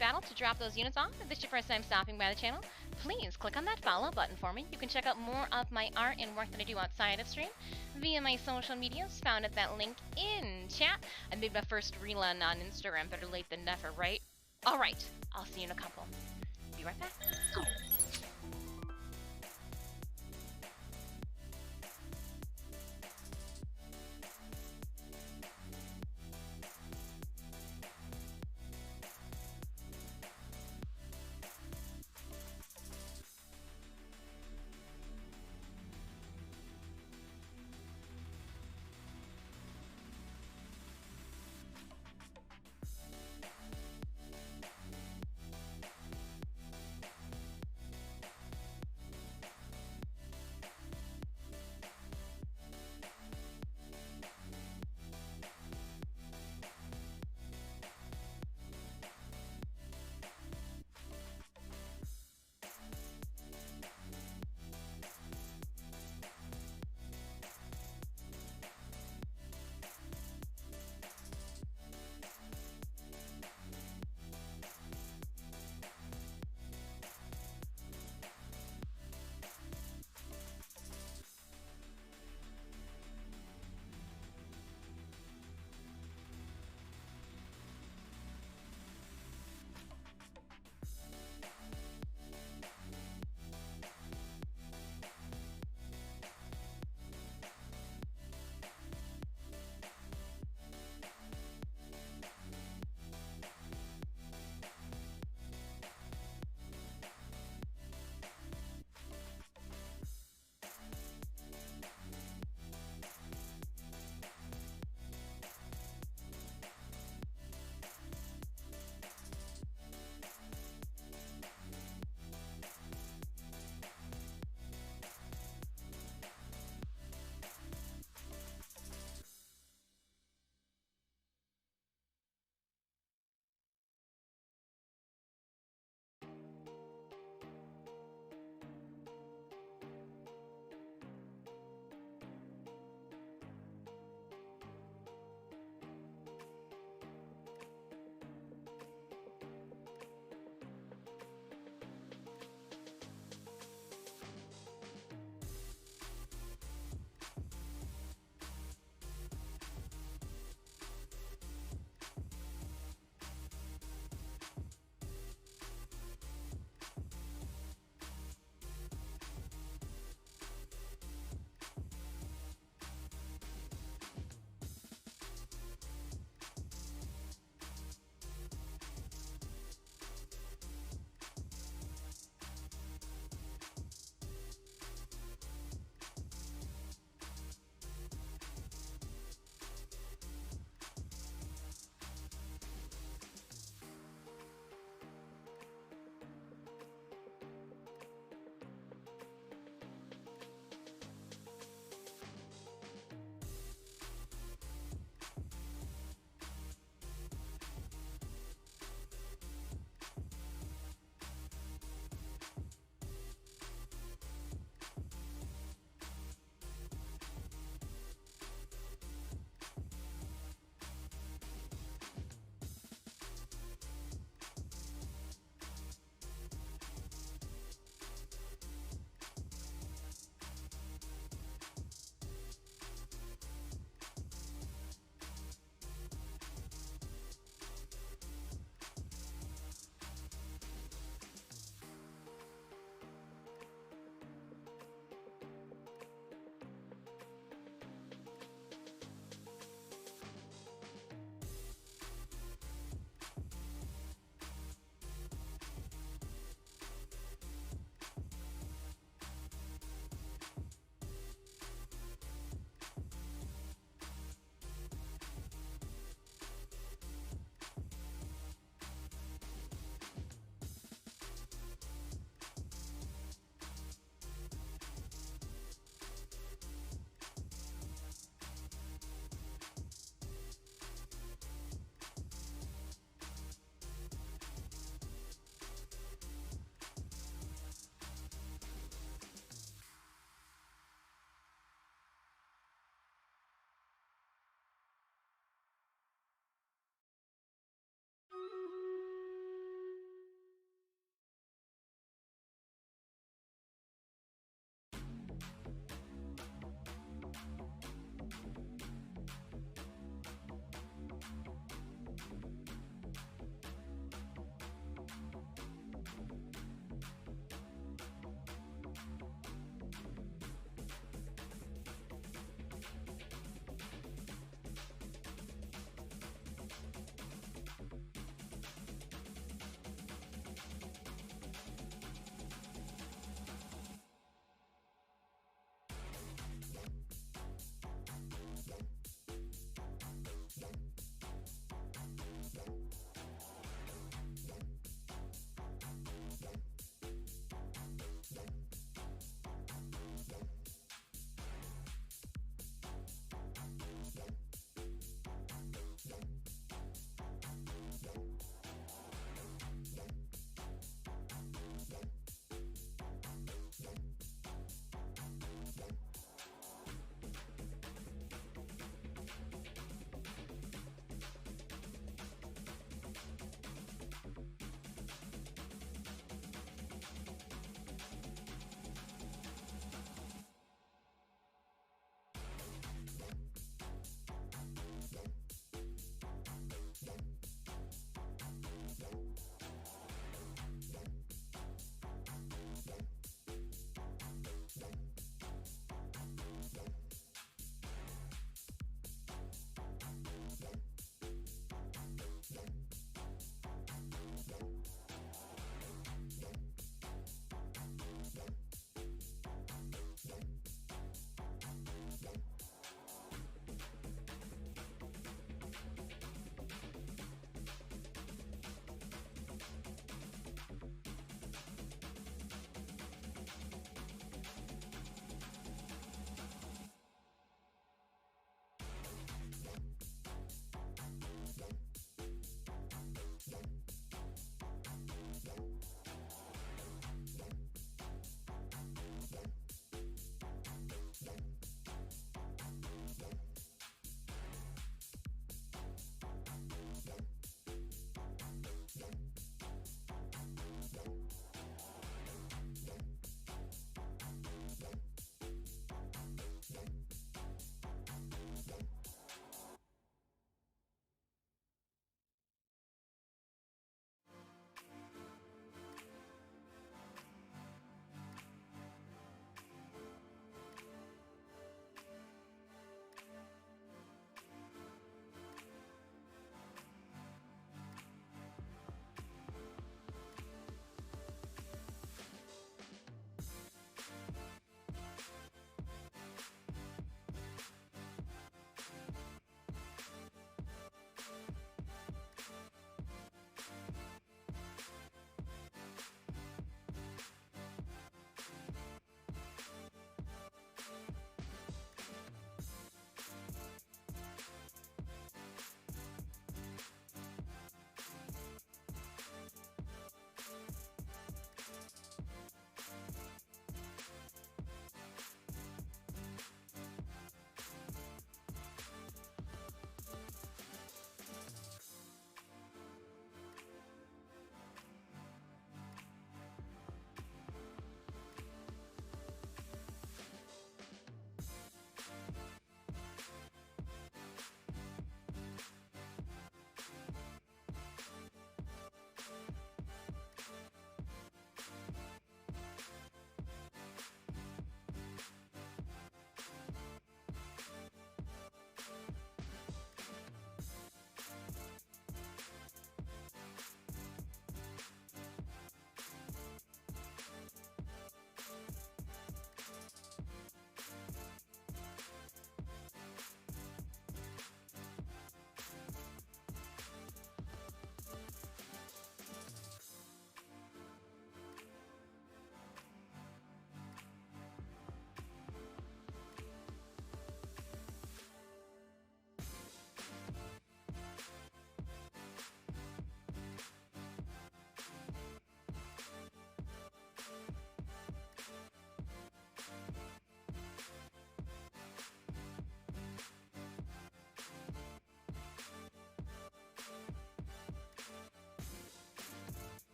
!battle to drop those units off. If this is your first time stopping by the channel, please click on that follow button for me. You can check out more of my art and work that I do outside of stream via my social medias, found at that link in chat. I made my first rerun on Instagram, better late than never, right? Alright, I'll see you in a couple. Be right back.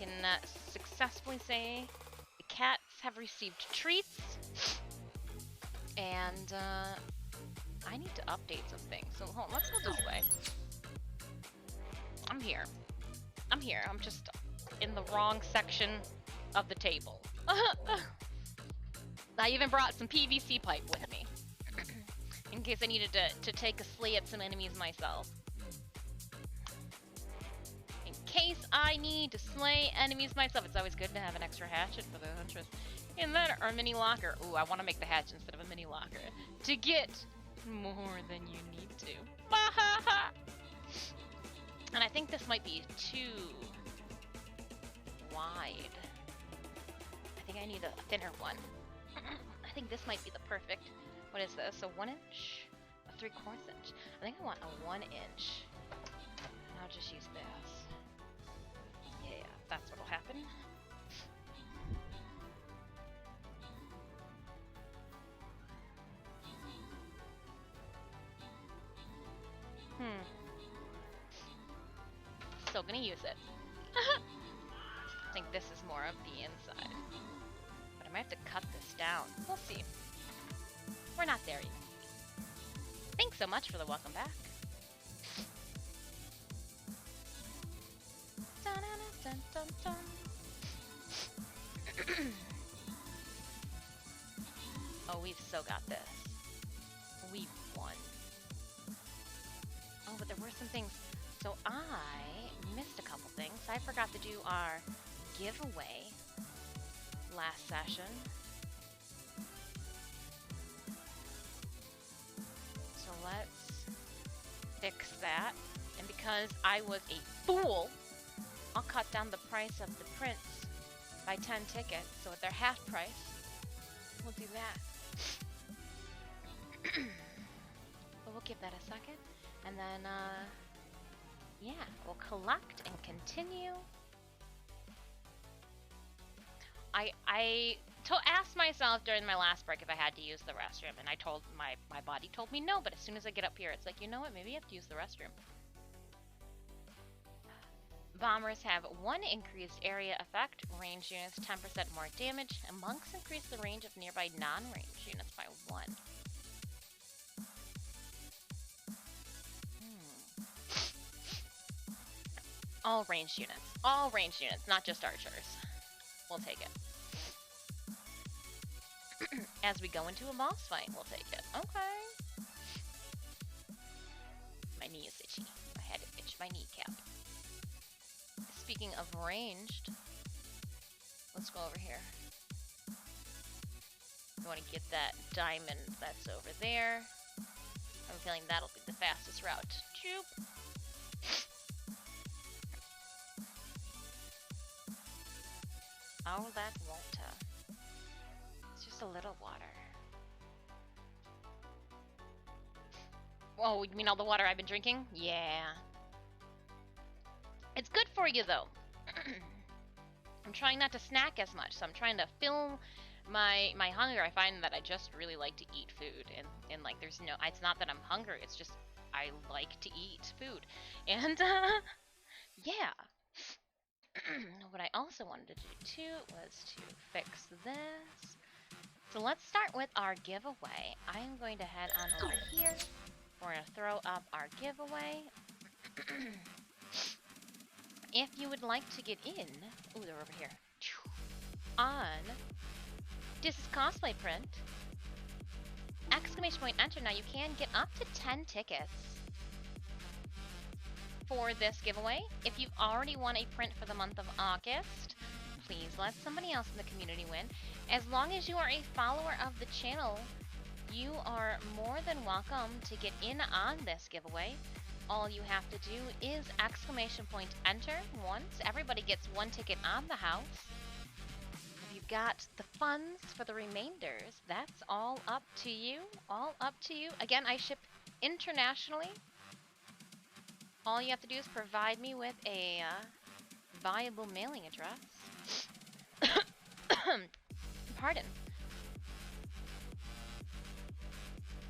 can successfully say the cats have received treats, and I need to update some things. So hold on, let's go this way. I'm here. I'm here. I'm just in the wrong section of the table. I even brought some PVC pipe with me in case I needed to take a slay at some enemies myself. In case I need to slay enemies myself, it's always good to have an extra hatchet for the huntress. And then our mini locker. Ooh, I want to make the hatchet instead of a mini locker to get more than you need to. And I think this might be too wide. I think I need a thinner one. I think this might be the perfect. What is this? A 1 inch? A 3/4 inch? I think I want a 1 inch. I'll just use this. Yeah, that's what'll happen. Still gonna use it. I think this is more of the inside. But I might have to cut this down. We'll see. We're not there yet. Thanks so much for the welcome back. Dun, dun, dun, dun, dun. Oh, we've so got this. We won. Oh, but there were some things. So I missed a couple things. I forgot to do our giveaway last session. So let's fix that. And because I was a fool, I'll cut down the price of the prints by 10 tickets. So at their half price, we'll do that. But we'll give that a second. And then, yeah, we'll collect and continue. I asked myself during my last break if I had to use the restroom, and I told my body told me no, but as soon as I get up here, it's like, you know what, maybe you have to use the restroom. Bombers have 1 increased area effect, range units 10% more damage, and monks increase the range of nearby non-range units by 1. All ranged units, not just archers. We'll take it. As we go into a boss fight, we'll take it. Okay. My knee is itchy. I had to itch my kneecap. Speaking of ranged, let's go over here. We want to get that diamond that's over there. I'm feeling that'll be the fastest route. Choop. Oh, that water. It's just a little water. Oh, you mean all the water I've been drinking? Yeah. It's good for you, though. I'm trying not to snack as much, so I'm trying to fill my hunger. I find that I just really like to eat food, and like there's no, it's not that I'm hungry, it's just I like to eat food. And yeah. What I also wanted to do too was to fix this. So let's start with our giveaway. I am going to head on over here. We're going to throw up our giveaway. If you would like to get in, ooh, they're over here, on this is cosplay print, exclamation point enter. Now you can get up to 10 tickets for this giveaway. If you've already won a print for the month of August, please let somebody else in the community win. As long as you are a follower of the channel, you are more than welcome to get in on this giveaway. All you have to do is exclamation point enter once. Everybody gets 1 ticket on the house. If you've got the funds for the remainders, that's all up to you. All up to you. Again, I ship internationally. All you have to do is provide me with a viable mailing address. Pardon.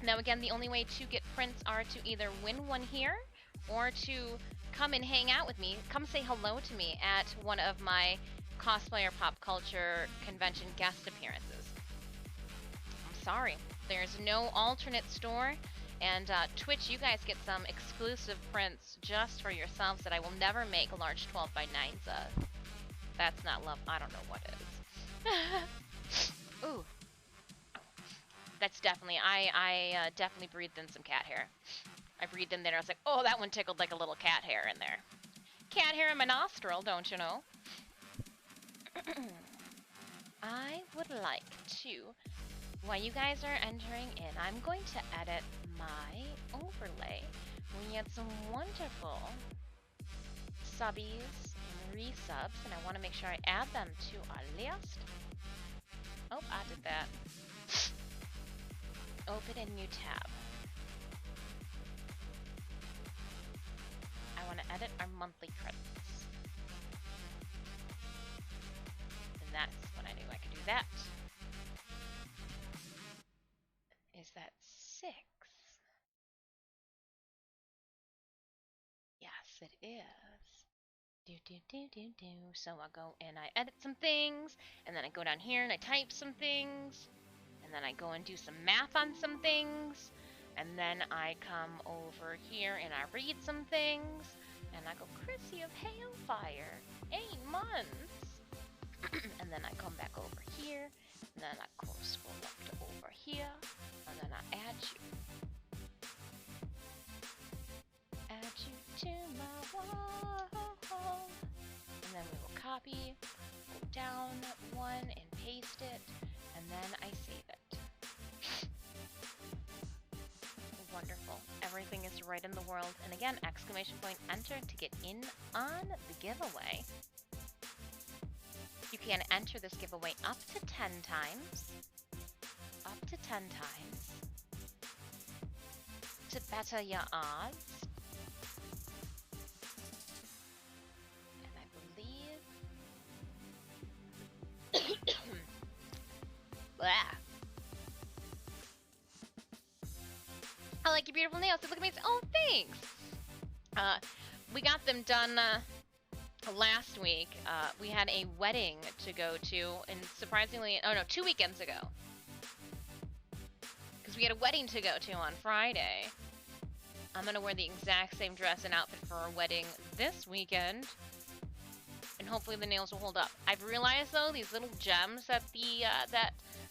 Now again, the only way to get prints are to either win one here or to come and hang out with me. Come say hello to me at one of my cosplayer pop culture convention guest appearances. I'm sorry, there's no alternate store, and Twitch, you guys get some exclusive prints just for yourselves that I will never make a large 12x9s of. That's not love. I don't know what is. Ooh. That's definitely, I definitely breathed in some cat hair. I breathed in there, I was like, oh, that one tickled like a little cat hair in there. Cat hair in my nostril, don't you know? I would like to, while you guys are entering in, I'm going to edit my overlay. We had some wonderful subbies and resubs, and I want to make sure I add them to our list. Oh, I did that. Open a new tab. I want to edit our monthly credits. And that's when I knew I could do that. Is that 6? Yes, it is. So I'll go and I edit some things, and then I go down here and I type some things, and then I go and do some math on some things, and then I come over here and I read some things, and I go, Chrissy of Hailfire, 8 months. And then I come back over here, and then I go scroll up to over here, and then I add you. Add you to my wall. And then we will copy, go down one and paste it, and then I save it. Wonderful. Everything is right in the world. And again, exclamation point enter to get in on the giveaway. You can enter this giveaway up to 10 times. Up to 10 times. To better your odds. I like your beautiful nails. They look amazing. Oh, thanks. We got them done last week. We had a wedding to go to, and surprisingly, oh no, 2 weekends ago. Because we had a wedding to go to on Friday. I'm gonna wear the exact same dress and outfit for our wedding this weekend. And hopefully the nails will hold up. I've realized though, these little gems that the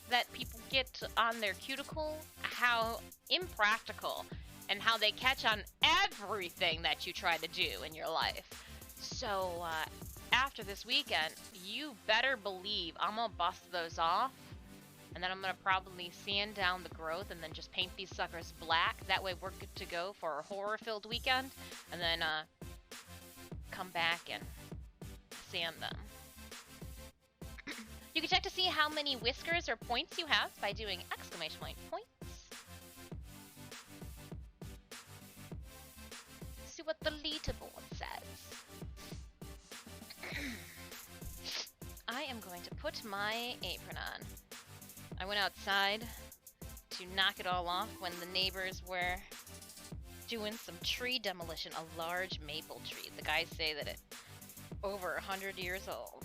that people get on their cuticle, how impractical and how they catch on everything that you try to do in your life. So after this weekend, you better believe I'm gonna bust those off, and then I'm gonna probably sand down the growth and then just paint these suckers black. That way we're good to go for a horror-filled weekend, and then come back and sand them. You can check to see how many whiskers or points you have by doing exclamation point points. See what the leaderboard says. I am going to put my apron on. I went outside to knock it all off when the neighbors were doing some tree demolition, a large maple tree. The guys say that it's over 100 years old.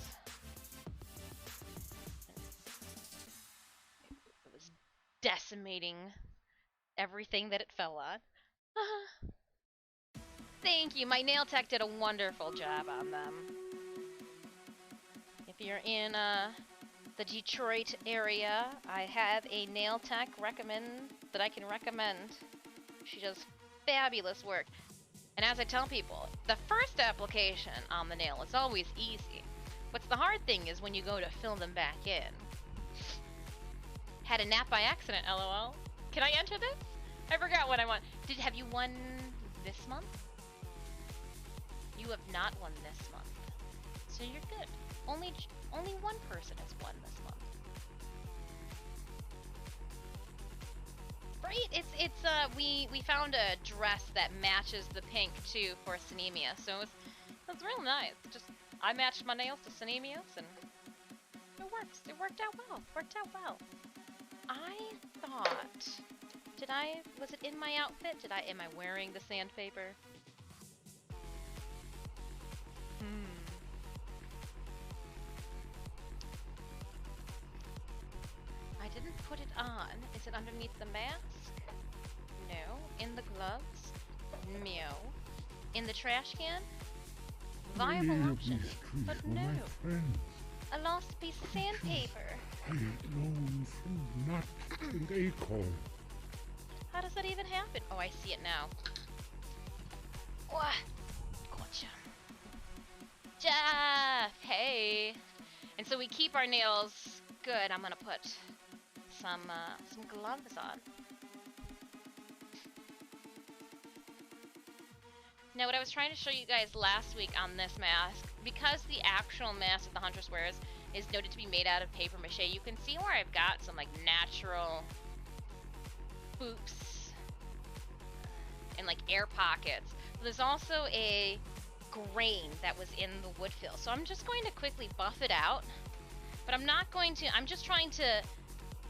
It was decimating everything that it fell on. Thank you. My nail tech did a wonderful job on them. If you're in the Detroit area, I have a nail tech that I can recommend. She does fabulous work. And as I tell people, the first application on the nail is always easy. What's the hard thing is when you go to fill them back in. Had a nap by accident, lol. Can I enter this? I forgot what I won. Have you won this month? You have not won this month. So you're good. Only one person has won this month. Right? We found a dress that matches the pink too for Cinemia, so it's real nice. Just I matched my nails to Cinemia's and it works. It worked out well. I thought, was it in my outfit? Am I wearing the sandpaper? put it on? Is it underneath the mask? No. In the gloves? No. In the trash can? Viable option, but no. A lost piece of sandpaper. I ate known fruit, nut, and acorn. How does that even happen? Oh, I see it now. What? Gotcha. Jeff, hey. And so we keep our nails good. I'm gonna put some gloves on. Now, what I was trying to show you guys last week on this mask, because the actual mask that the Huntress wears is noted to be made out of paper mache, you can see where I've got some like natural boops and like air pockets. But there's also a grain that was in the wood fill. So I'm just going to quickly buff it out, but I'm not going to, I'm just trying to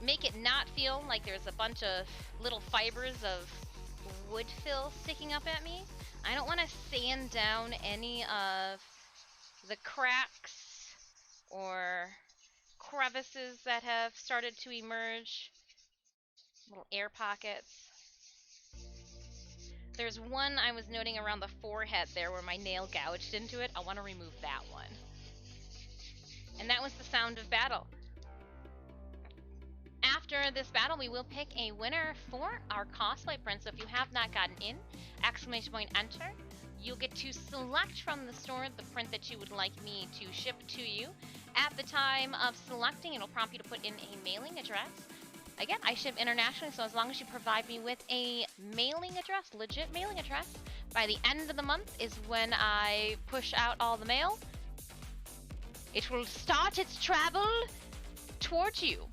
make it not feel like there's a bunch of little fibers of wood fill sticking up at me. I don't want to sand down any of the cracks or crevices that have started to emerge. Little air pockets. There's one I was noting around the forehead there where my nail gouged into it. I want to remove that one. And that was the sound of battle. After this battle, we will pick a winner for our cosplay print. So if you have not gotten in, !enter. You'll get to select from the store the print that you would like me to ship to you. At the time of selecting, it'll prompt you to put in a mailing address. Again, I ship internationally, so as long as you provide me with a mailing address, legit mailing address, by the end of the month is when I push out all the mail. It will start its travel towards you.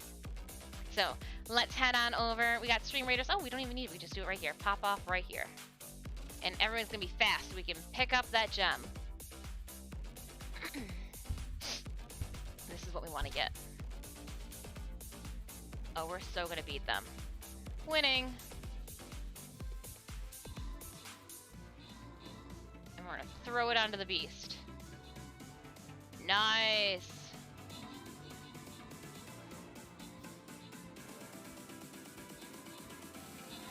So let's head on over. We got Stream Raiders. Oh, we don't even need it. We just do it right here. Pop off right here. And everyone's going to be fast so we can pick up that gem. This is what we want to get. Oh, we're so going to beat them. Winning. And we're going to throw it onto the beast. Nice.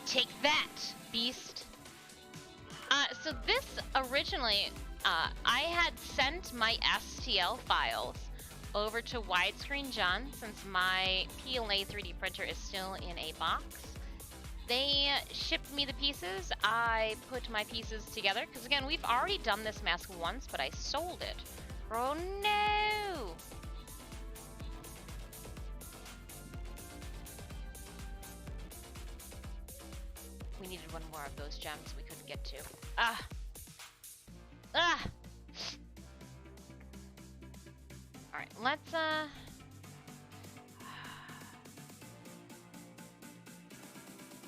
Take that, beast. So this originally, I had sent my STL files over to Widescreen John since my PLA 3D printer is still in a box. They shipped me the pieces. I put my pieces together because again, we've already done this mask once, but I sold it. Oh no! We needed one more of those gems we couldn't get to. Ah! Ah! Alright, let's,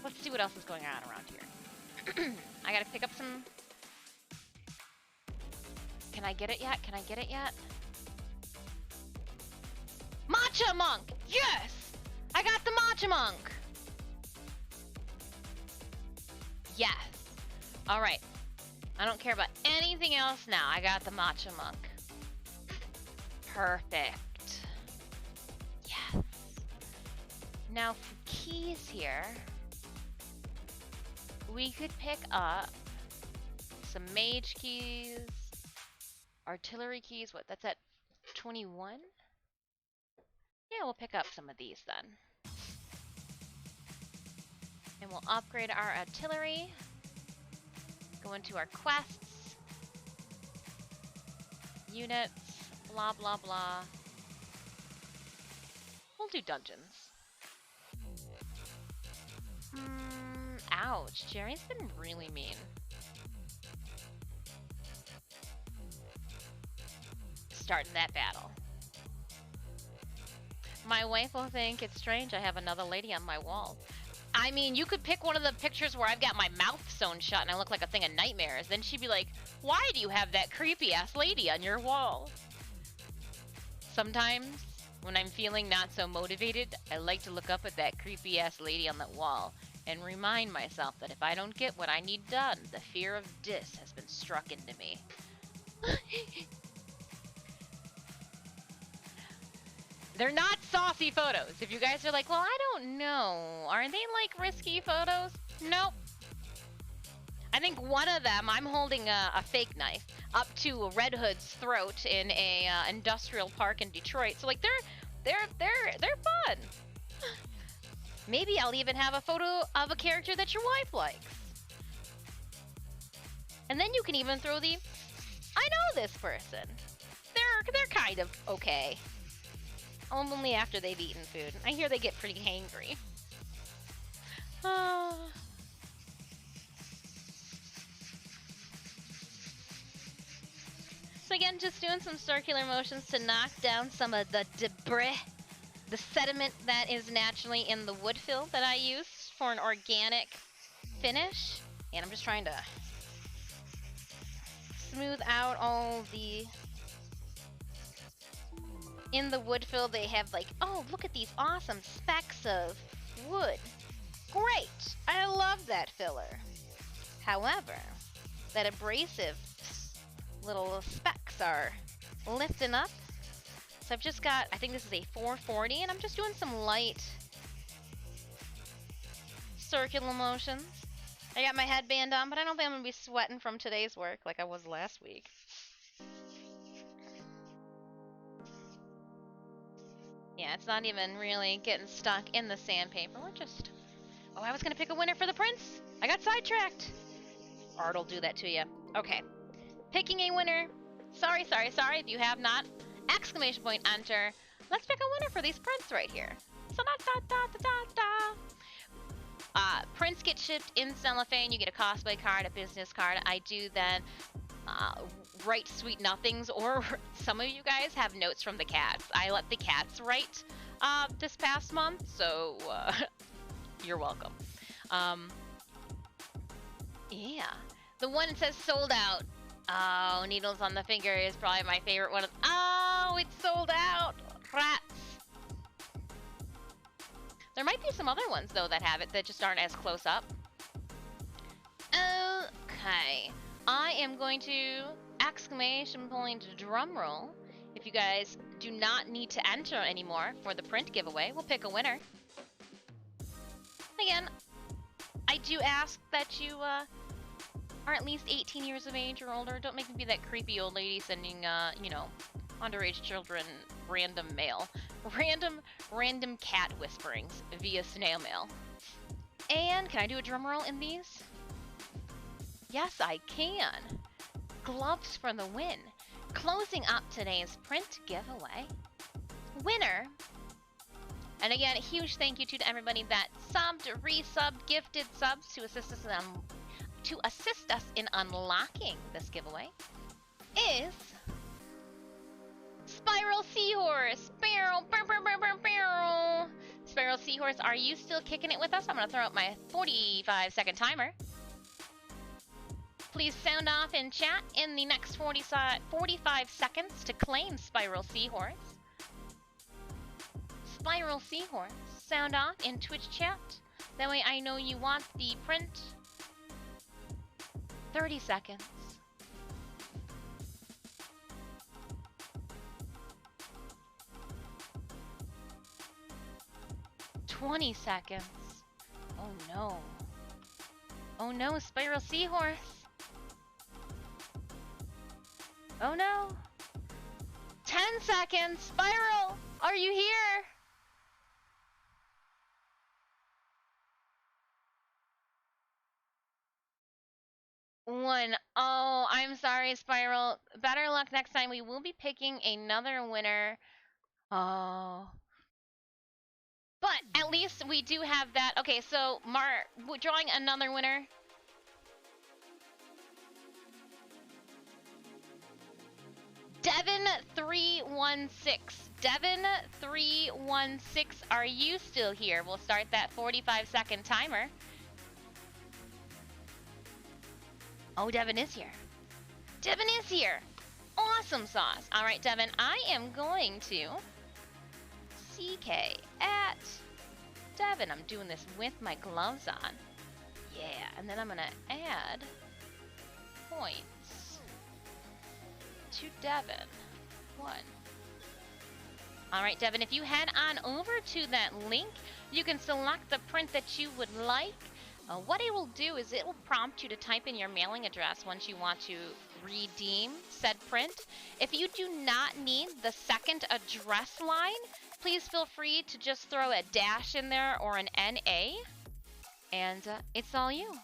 let's see what else is going on around here. I gotta pick up some... Can I get it yet? Can I get it yet? Matcha Monk! Yes! I got the Matcha Monk! Yes. Alright. I don't care about anything else now. I got the Matcha Monk. Perfect. Yes. Now for keys here, we could pick up some mage keys, artillery keys. What, that's at 21? Yeah, we'll pick up some of these then. And we'll upgrade our artillery. Go into our quests. Units. Blah, blah, blah. We'll do dungeons. Ouch. Jerry's been really mean. Starting that battle. My wife will think it's strange I have another lady on my wall. I mean, you could pick one of the pictures where I've got my mouth sewn shut and I look like a thing of nightmares. Then she'd be like, why do you have that creepy-ass lady on your wall? Sometimes, when I'm feeling not so motivated, I like to look up at that creepy-ass lady on that wall and remind myself that if I don't get what I need done, the fear of dis has been struck into me. They're not saucy photos. If you guys are like, well, I don't know. Are they like risky photos? Nope. I think one of them, I'm holding a fake knife up to Red Hood's throat in a industrial park in Detroit. So like they're fun. Maybe I'll even have a photo of a character that your wife likes. And then you can even throw the, I know this person. They're kind of okay. Only after they've eaten food. I hear they get pretty hangry. So again, just doing some circular motions to knock down some of the debris, the sediment that is naturally in the wood fill that I use for an organic finish. And I'm just trying to smooth out all the... In the wood fill, they have like, oh, look at these awesome specks of wood. Great! I love that filler. However, that abrasive little specks are lifting up. So I've just got, I think this is a 440, and I'm just doing some light circular motions. I got my headband on, but I don't think I'm going to be sweating from today's work like I was last week. Yeah, it's not even really getting stuck in the sandpaper. We're just... Oh, I was going to pick a winner for the prince. I got sidetracked. Art'll do that to you. Okay. Picking a winner. Sorry if you have not. Exclamation point enter. Let's pick a winner for these prints right here. So prints get shipped in cellophane. You get a cosplay card, a business card. I do then write sweet nothings, or some of you guys have notes from the cats. I let the cats write this past month, so you're welcome. Yeah. The one that says sold out. Oh, Needles on the Finger is probably my favorite one. Oh, it's sold out. Rats. There might be some other ones, though, that have it that just aren't as close up. Okay. I am going to exclamation point drum roll. If you guys do not need to enter anymore for the print giveaway, we'll pick a winner. Again, I do ask that you are at least 18 years of age or older. Don't make me be that creepy old lady sending, you know, underage children random mail. Random cat whisperings via snail mail. And can I do a drum roll in these? Yes, I can. Gloves for the win. Closing up today's print giveaway. Winner. And again, a huge thank you to everybody that subbed, resubbed, gifted subs to assist us in unlocking this giveaway. Is Spiral Seahorse. Barrel, barrel. Spiral Seahorse, are you still kicking it with us? I'm gonna throw out my 45-second timer. Please sound off in chat in the next 45 seconds to claim Spiral Seahorse. Spiral Seahorse, sound off in Twitch chat. That way I know you want the print. 30 seconds. $20 seconds. Oh no. Oh no, Spiral Seahorse. Oh no. 10 seconds. Spiral, are you here? One. Oh, I'm sorry, Spiral. Better luck next time. We will be picking another winner. Oh. But at least we do have that. Okay, so drawing another winner. Devin316. Devin316, are you still here? We'll start that 45-second timer. Oh, Devin is here. Devin is here. Awesome sauce. All right, Devin, I am going to CK at Devin. I'm doing this with my gloves on. Yeah, and then I'm going to add points to Devin. 1, All right, Devin, if you head on over to that link, you can select the print that you would like. What it will do is it will prompt you to type in your mailing address once you want to redeem said print. If you do not need the second address line, please feel free to just throw a dash in there or an NA, and it's all you.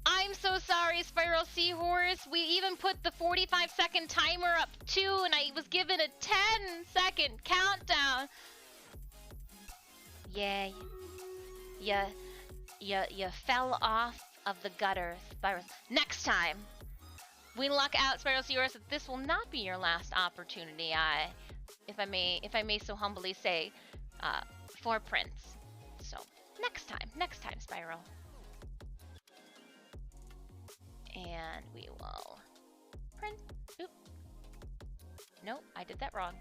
I'm so sorry, Spiral Seahorse. We even put the 45-second timer up too, and I was given a 10-second countdown. Yeah, you fell off of the gutter, Spiral. Next time, we luck out, Spiral Seahorse, that this will not be your last opportunity. If I may so humbly say, for prints. So next time, Spiral. And we will print. Oop. Nope, I did that wrong.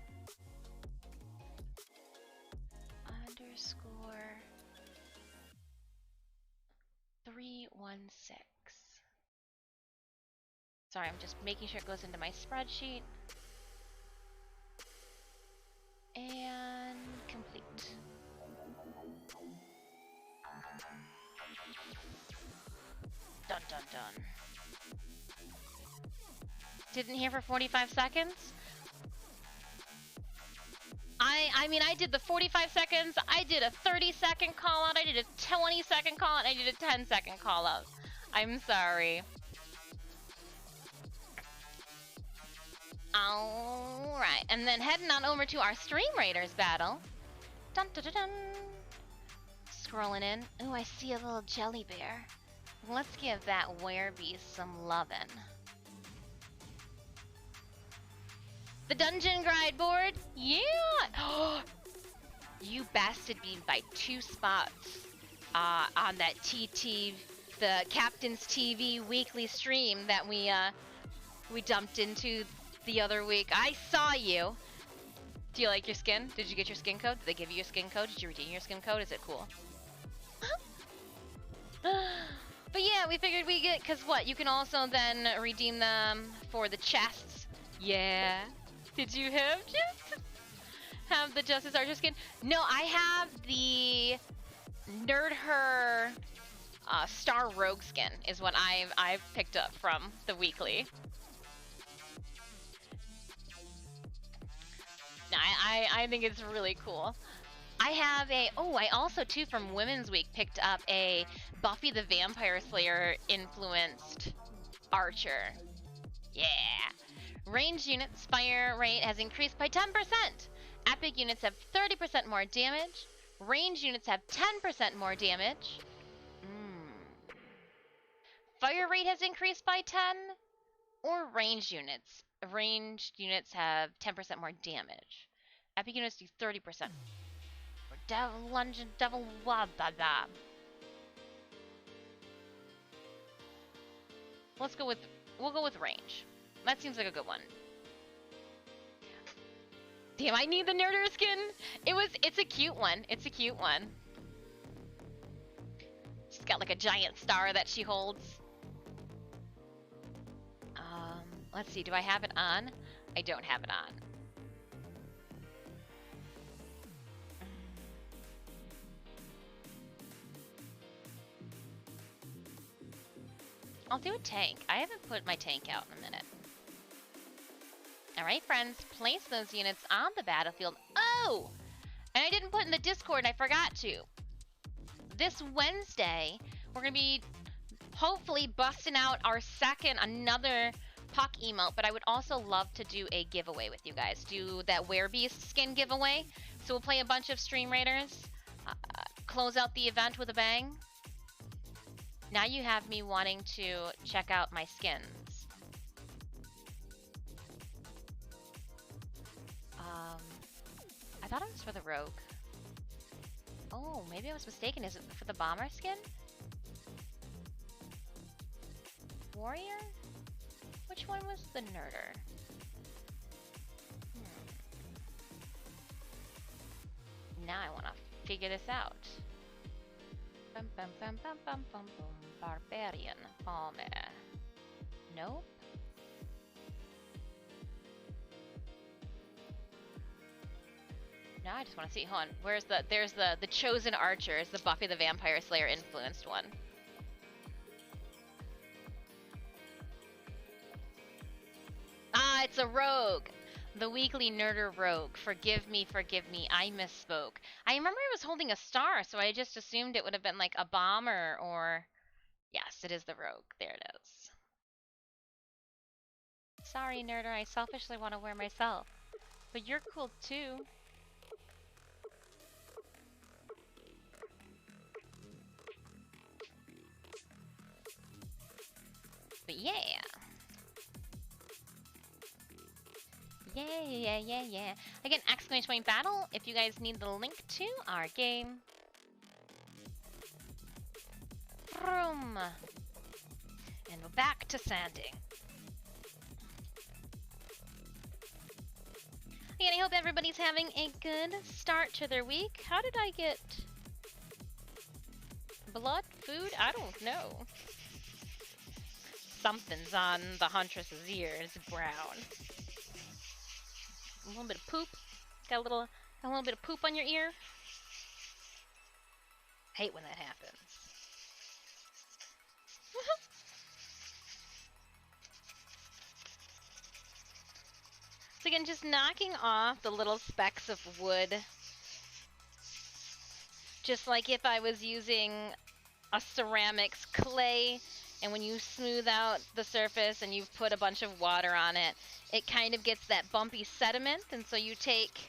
Underscore 316. Sorry, I'm just making sure it goes into my spreadsheet. And complete. Dun dun dun. Didn't hear for 45 seconds? I mean, I did the 45 seconds, I did a 30-second call out, I did a 20-second call out, I did a 10-second call out. I'm sorry. Alright, and then heading on over to our Stream Raiders battle. Dun dun dun dun. Scrolling in. Ooh, I see a little jelly bear. Let's give that werebeast some lovin'. The Dungeon Grind board? Yeah! You bested me by 2 spots on that TT, the Captain's TV weekly stream that we dumped into the other week. I saw you. Do you like your skin? Did you get your skin code? Did they give you a skin code? Did you redeem your skin code? Is it cool? But yeah, we figured we get, cause what? You can also then redeem them for the chests. Yeah. Did you have the Justice Archer skin? No, I have the Nerd Her Star Rogue skin is what I've picked up from the weekly. I think it's really cool. I have I also too from Women's Week picked up a Buffy the Vampire Slayer influenced archer. Yeah. Ranged units fire rate has increased by 10%. Epic units have 30% more damage. Ranged units have 10% more damage. Fire rate has increased by 10. Or ranged units. Ranged units have 10% more damage. Epic units do 30%. Or devil lunge, devil blah blah blah. We'll go with range. That seems like a good one. Damn, I need the Nerder skin. It's a cute one. It's a cute one. She's got like a giant star that she holds. Let's see, do I have it on? I don't have it on. I'll do a tank. I haven't put my tank out in a minute. Alright, friends, place those units on the battlefield. Oh! And I didn't put in the Discord, I forgot to. This Wednesday, we're gonna be hopefully busting out our another Puck emote, but I would also love to do a giveaway with you guys. Do that Werebeast skin giveaway. So we'll play a bunch of Stream Raiders, close out the event with a bang. Now you have me wanting to check out my skins. I thought it was for the Rogue. Oh, maybe I was mistaken. Is it for the Bomber skin? Warrior? Which one was the Nerder? Now I want to figure this out. Bum, bum, bum, bum, bum, bum, bum. Barbarian. Bomber. Nope. Now I just want to see. Hold on. Where's the? There's the chosen archer. Is the Buffy the Vampire Slayer influenced one? Ah, it's a rogue. The weekly nerder rogue. Forgive me, I misspoke. I remember I was holding a star, so I just assumed it would have been like a bomber or... Yes, it is the rogue. There it is. Sorry, nerder, I selfishly want to wear myself. But you're cool too. But yeah. Yeah. Again, exclamation point battle if you guys need the link to our game. Vroom. And we're back to sanding. Again, I hope everybody's having a good start to their week. How did I get blood? Food? I don't know. Something's on the Huntress's ears, brown. A little bit of poop. Got a little bit of poop on your ear. Hate when that happens. So again, just knocking off the little specks of wood. Just like if I was using a ceramics clay, and when you smooth out the surface and you've put a bunch of water on it, it kind of gets that bumpy sediment, and so you take,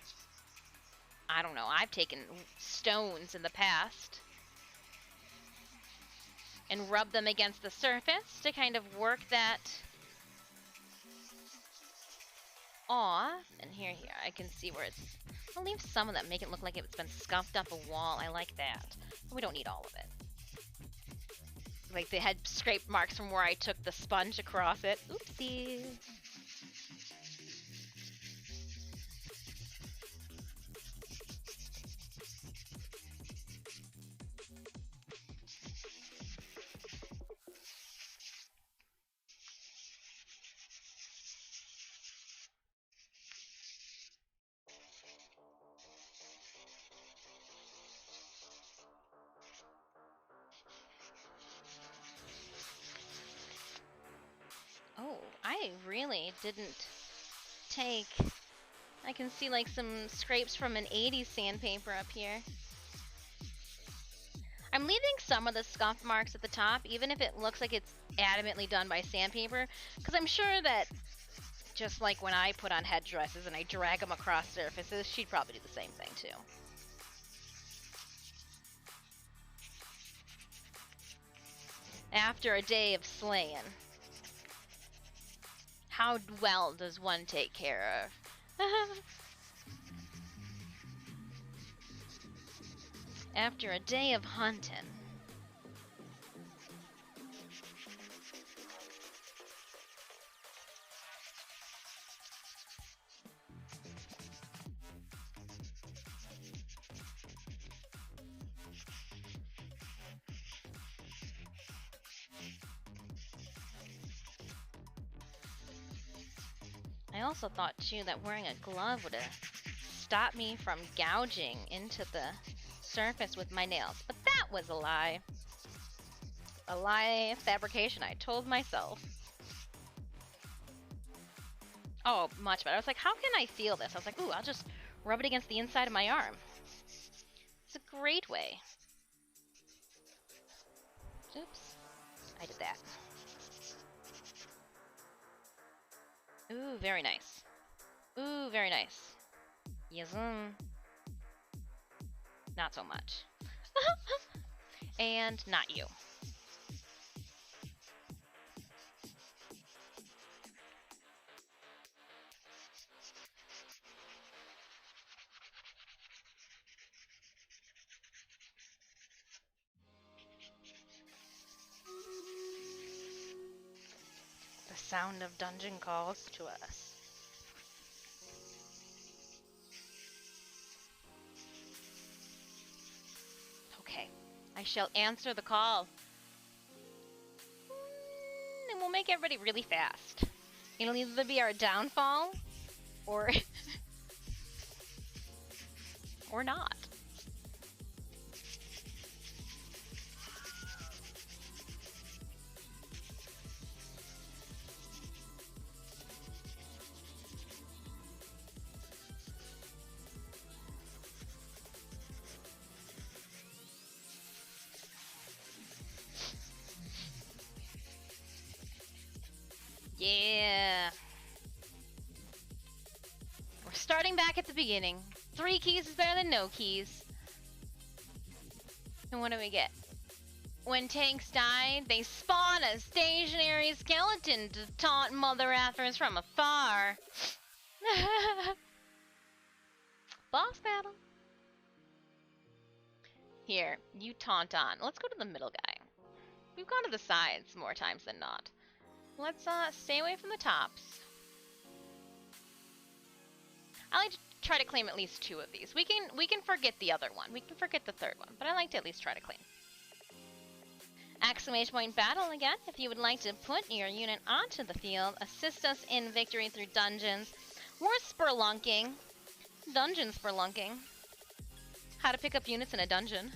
I don't know, I've taken stones in the past and rub them against the surface to kind of work that off. And here, I can see where it's, I'll leave some of that, make it look like it's been scuffed up a wall. I like that. But we don't need all of it. Like they had scrape marks from where I took the sponge across it. Oopsie. Oh, I really didn't take... I can see like some scrapes from an 80s sandpaper up here. I'm leaving some of the scuff marks at the top, even if it looks like it's adamantly done by sandpaper, because I'm sure that just like when I put on headdresses and I drag them across surfaces, she'd probably do the same thing too. After a day of slaying, how well does one take care of? After a day of hunting. I also thought too that wearing a glove would have stopped me from gouging into the surface with my nails, but that was a lie. A lie fabrication I told myself. Oh, much better. I was like, how can I feel this? I was like, ooh, I'll just rub it against the inside of my arm. It's a great way. Oops. I did that. Ooh, very nice. Ooh, very nice. Yes. Not so much. And not you. The sound of dungeon calls to us. Okay, I shall answer the call. And we'll make everybody really fast. It'll either be our downfall, or... or not. Yeah. We're starting back at the beginning. 3 keys is better than no keys. And what do we get? When tanks die, they spawn a stationary skeleton to taunt mother effers from afar. Boss battle. Here, you taunt on. Let's go to the middle guy. We've gone to the sides more times than not. Let's stay away from the tops. I like to try to claim at least 2 of these. We can forget the other one. We can forget the third one, but I like to at least try to claim. Exclamation point battle again. If you would like to put your unit onto the field, assist us in victory through dungeons or spelunking. Dungeon spelunking. How to pick up units in a dungeon.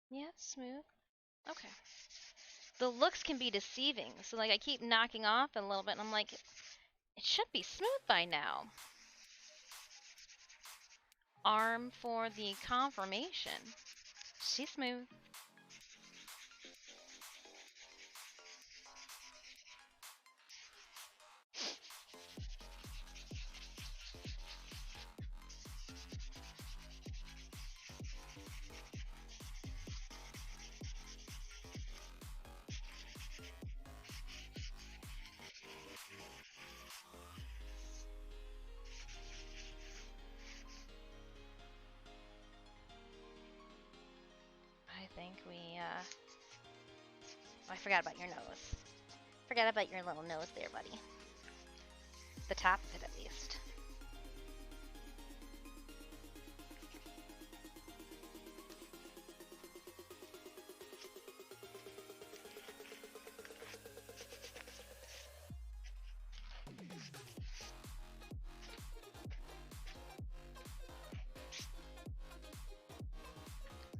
Yeah, smooth. Okay. The looks can be deceiving, so like I keep knocking off a little bit and I'm like, it should be smooth by now. Arm for the confirmation. She's smooth. I think we, oh, I forgot about your nose. Forgot about your little nose there, buddy. The top of it, at least.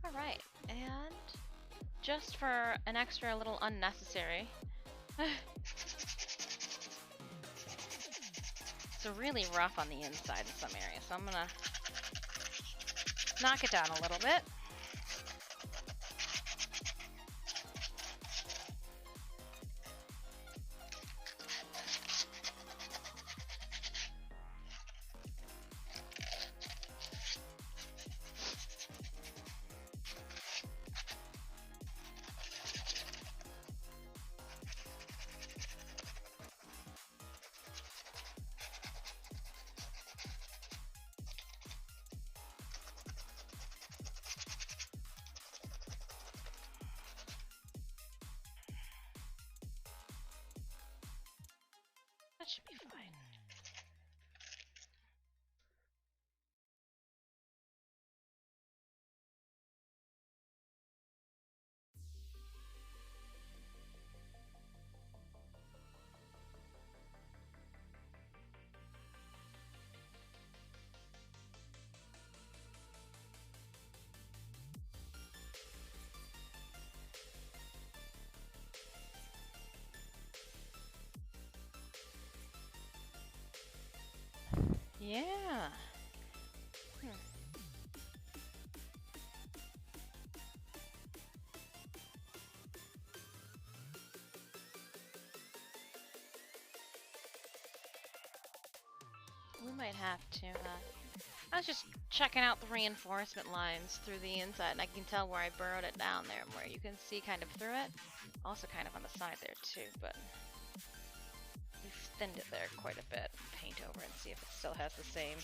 Alright, and just for an extra little unnecessary, it's really rough on the inside in some areas, so I'm gonna knock it down a little bit. That should be fine. Yeah. We might have to, I was just checking out the reinforcement lines through the inside, and I can tell where I burrowed it down there, where you can see kind of through it. Also kind of on the side there too, but thinned it there quite a bit. Paint over and see if it still has the same.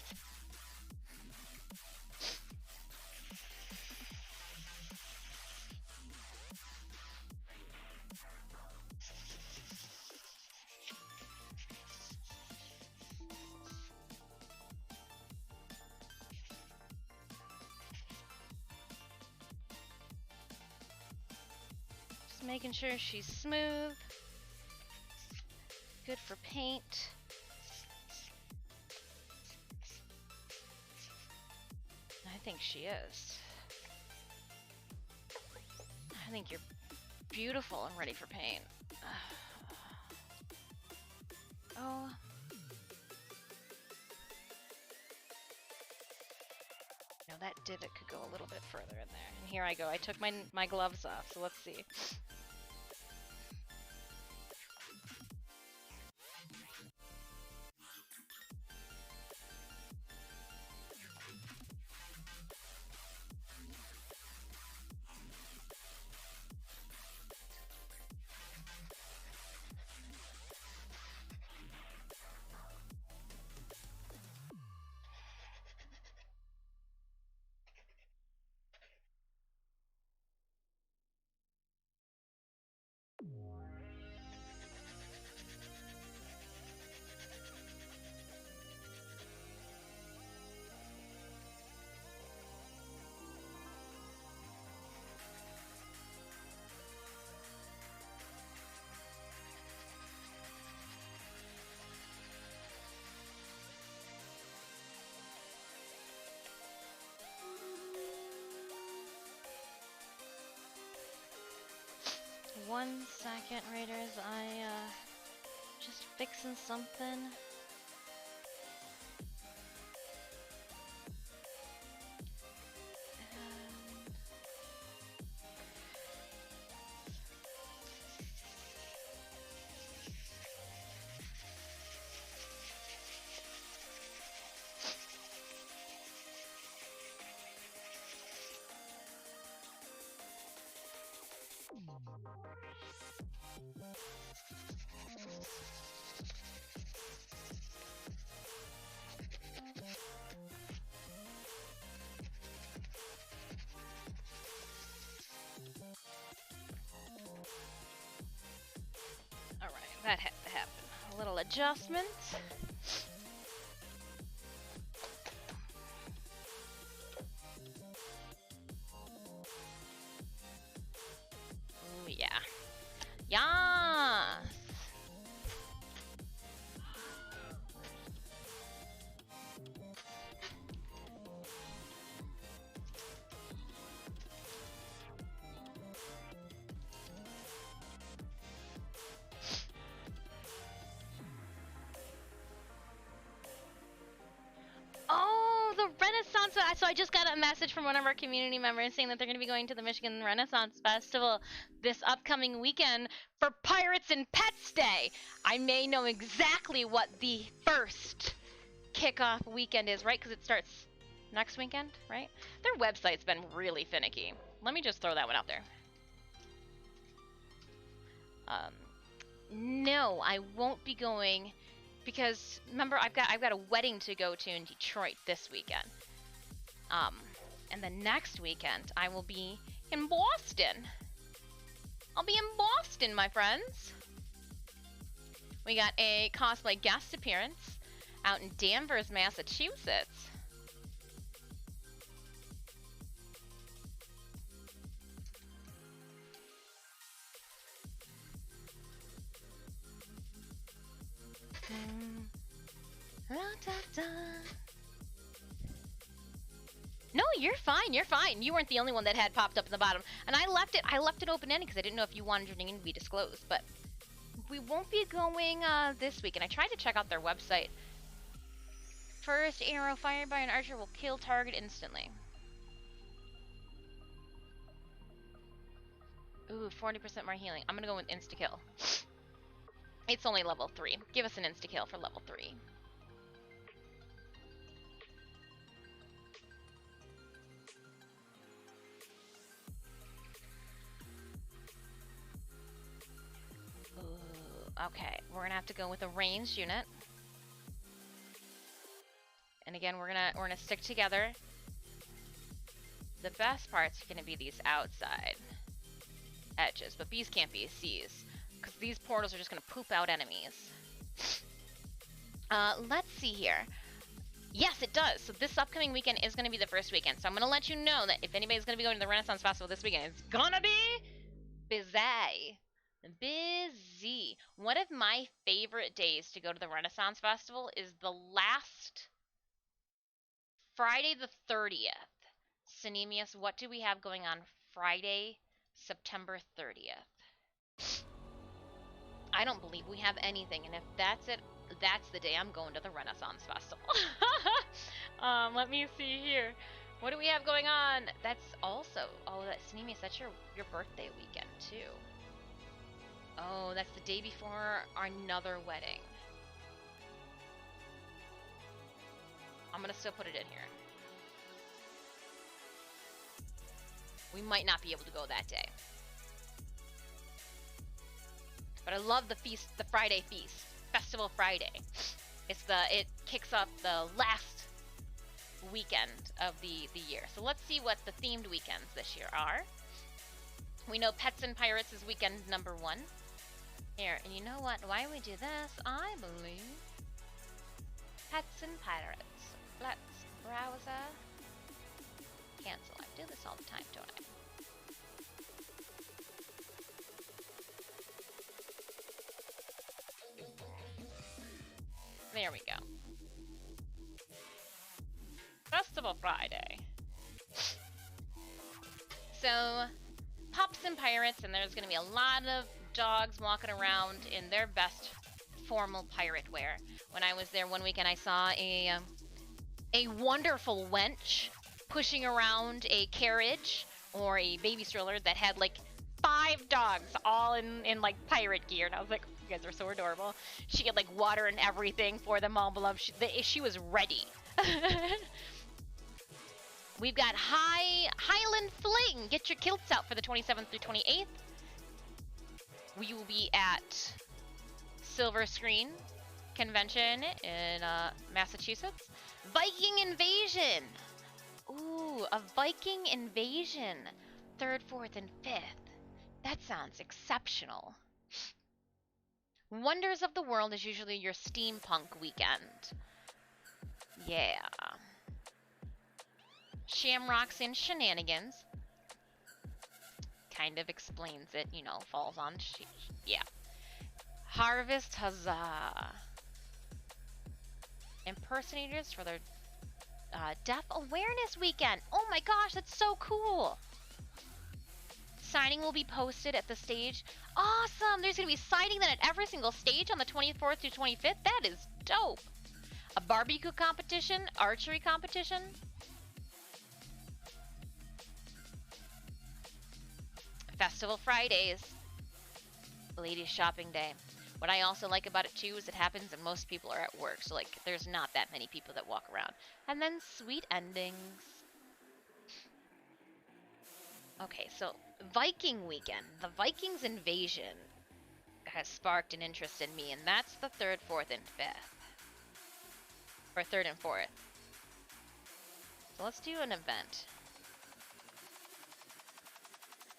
Just making sure she's smooth. Good for paint. I think she is. I think you're beautiful and ready for paint. Oh. No, that divot could go a little bit further in there. And here I go. I took my gloves off, so let's see. One second, Raiders. Just fixing something. Alright, that had to happen. A little adjustment. Ooh, yeah. Yes! Oh, the Renaissance! So I just got a message from one of our community members saying that they're going to be going to the Michigan Renaissance Festival this upcoming weekend for Pirates and Pets Day. I may know exactly what the first kickoff weekend is, right? Because it starts next weekend, right? Their website's been really finicky. Let me just throw that one out there. No, I won't be going because remember I've got a wedding to go to in Detroit this weekend. And then next weekend I will be in Boston. I'll be in Boston, my friends. We got a cosplay guest appearance out in Danvers, Massachusetts. No, you're fine. You're fine. You weren't the only one that had popped up in the bottom, and I left it open-ended because I didn't know if you wanted your name to be disclosed. But we won't be going this week, and I tried to check out their website. First arrow fired by an archer will kill target instantly. Ooh, 40% more healing. I'm gonna go with insta-kill. It's only level 3. Give us an insta-kill for level 3. Ooh, Okay, we're gonna have to go with a ranged unit. And again, we're gonna stick together. The best part's gonna be these outside edges, but B's can't be C's, because these portals are just gonna poop out enemies. Let's see here. Yes, it does. So this upcoming weekend is gonna be the first weekend. So I'm gonna let you know that if anybody's gonna be going to the Renaissance Festival this weekend, it's gonna be busy. Busy. One of my favorite days to go to the Renaissance Festival is the last Friday the 30th. Synemius, what do we have going on Friday, September 30th? I don't believe we have anything, and if that's it, that's the day I'm going to the Renaissance Festival. Let me see here. What do we have going on? That's also, oh, that's Synemius, that's your birthday weekend, too. Oh, that's the day before another wedding. I'm gonna still put it in here. We might not be able to go that day. But I love the feast, the Friday feast, Festival Friday. It kicks up the last weekend of the year. So let's see what the themed weekends this year are. We know Pets and Pirates is weekend number 1. Here, and you know what? Why we do this? I believe Pets and Pirates. Let's browser. Cancel. I do this all the time, don't I? There we go. Festival Friday. So, Pups and Pirates, and there's gonna be a lot of dogs walking around in their best formal pirate wear. When I was there one weekend, I saw a wonderful wench pushing around a carriage or a baby stroller that had like 5 dogs all in like pirate gear, and I was like, you guys are so adorable. She had like water and everything for them all, beloved. She was ready. We've got Highland Fling. Get your kilts out for the 27th through 28th. We will be at Silver Screen Convention in Massachusetts. Viking Invasion. Ooh, a Viking Invasion. 3rd, 4th, and 5th. That sounds exceptional. Wonders of the World is usually your steampunk weekend. Yeah. Shamrocks and Shenanigans. Kind of explains it, you know, falls on, yeah. Harvest Huzzah. Impersonators for their Deaf Awareness Weekend. Oh my gosh, that's so cool. Signing will be posted at the stage. Awesome! There's gonna be signing then at every single stage on the 24th through 25th. That is dope. A barbecue competition, archery competition. Festival Fridays. Ladies shopping day. What I also like about it too is it happens and most people are at work, so like there's not that many people that walk around. And then sweet endings. Okay, so Viking weekend. The Vikings invasion has sparked an interest in me, and that's the 3rd, 4th, and 5th. Or 3rd and 4th. So let's do an event.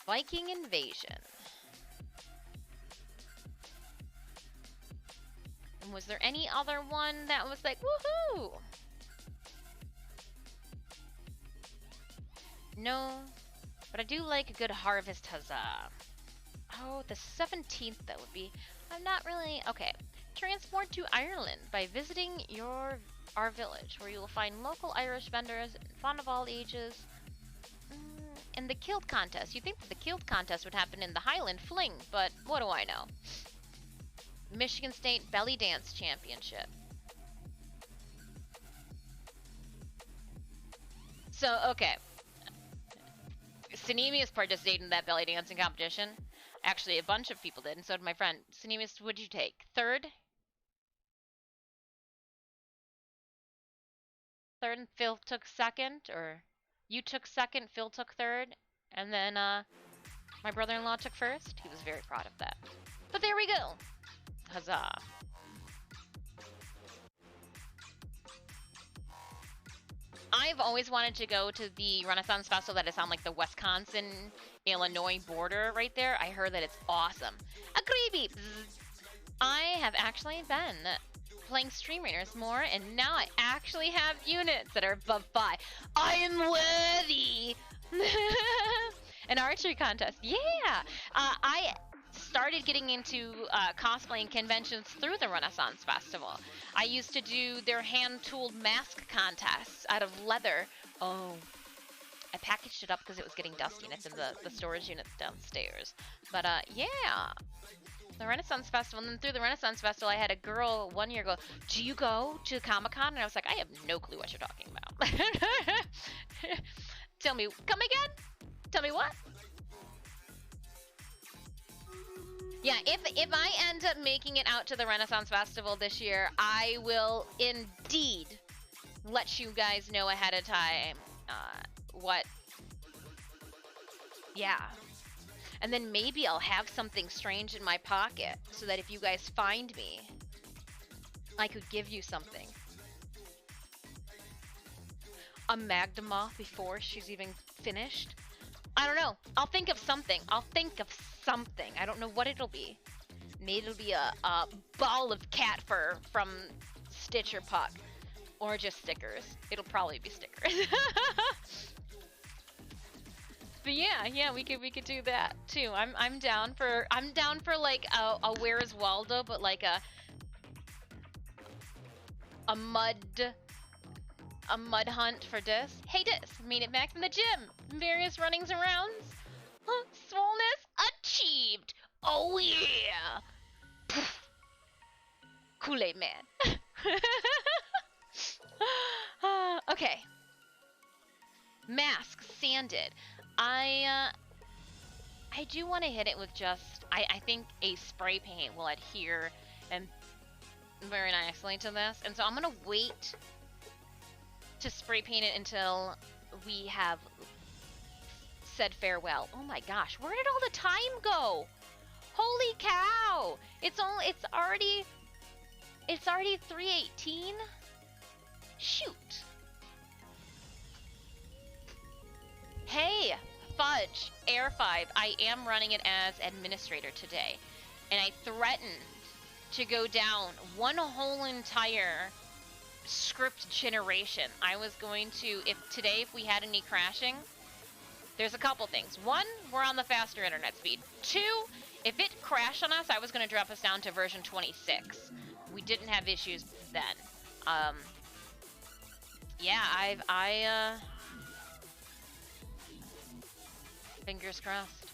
Viking invasion. And was there any other one that was like, woohoo? No, but I do like a good Harvest Huzzah. Oh, the 17th that would be, I'm not really, okay. Transport to Ireland by visiting our village, where you will find local Irish vendors, fun of all ages. And the kilt contest. You'd think that the kilt contest would happen in the Highland Fling, but what do I know? Michigan State Belly Dance Championship. So, okay. Synemius participated in that belly dancing competition. Actually, a bunch of people did, and so did my friend. Synemius, what'd you take? 3rd? 3rd and Phil took 2nd? Or you took 2nd, Phil took 3rd, and then my brother-in-law took 1st? He was very proud of that. But there we go. Huzzah. I've always wanted to go to the Renaissance Festival that is on like the Wisconsin, Illinois border right there. I heard that it's awesome. Agree. I have actually been playing Stream Raiders more, and now I actually have units that are above 5. I am worthy! An archery contest, yeah! I started getting into cosplaying conventions through the Renaissance Festival. I used to do their hand-tooled mask contests out of leather. Oh, I packaged it up because it was getting dusty, and it's in the storage units downstairs. But yeah, the Renaissance Festival, and then through the Renaissance Festival, I had a girl one year go, "Do you go to Comic-Con?" And I was like, I have no clue what you're talking about. Tell me, come again? Tell me what? Yeah, if I end up making it out to the Renaissance Festival this year, I will indeed let you guys know ahead of time what. Yeah. And then maybe I'll have something strange in my pocket so that if you guys find me, I could give you something. A Magdama before she's even finished? I don't know. I'll think of something. I don't know what it'll be. Maybe it'll be a ball of cat fur from Stitch or Puck. Or just stickers. It'll probably be stickers. But yeah, we could do that too. I'm down for like a Where's Waldo, but like a mud hunt for Dis. Hey Dis, made it back from the gym. Various runnings and rounds. Swollenness achieved. Oh yeah. Kool-Aid Man. Okay. Mask sanded. I do want to hit it with just, I think a spray paint will adhere and very nicely to this. And so I'm going to wait to spray paint it until we have said farewell. Oh my gosh, where did all the time go? Holy cow! It's already 3:18? Shoot. Hey, Fudge, Air5, I am running it as administrator today. And I threatened to go down one whole entire script generation. I was going to, if we had any crashing, there's a couple things. One, we're on the faster internet speed. Two, if it crashed on us, I was going to drop us down to version 26. We didn't have issues then. Yeah, fingers crossed.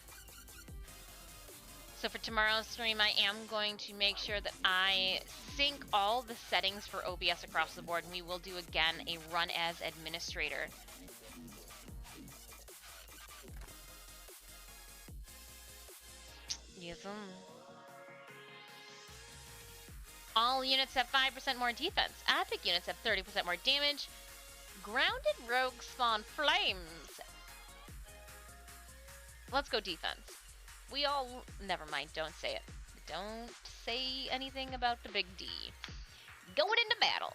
So for tomorrow's stream, I am going to make sure that I sync all the settings for OBS across the board, and we will do again a run as administrator. Yes. All units have 5% more defense. Epic units have 30% more damage. Grounded rogues spawn flames. Let's go defense. Never mind, don't say it. Don't say anything about the big D. Going into battle.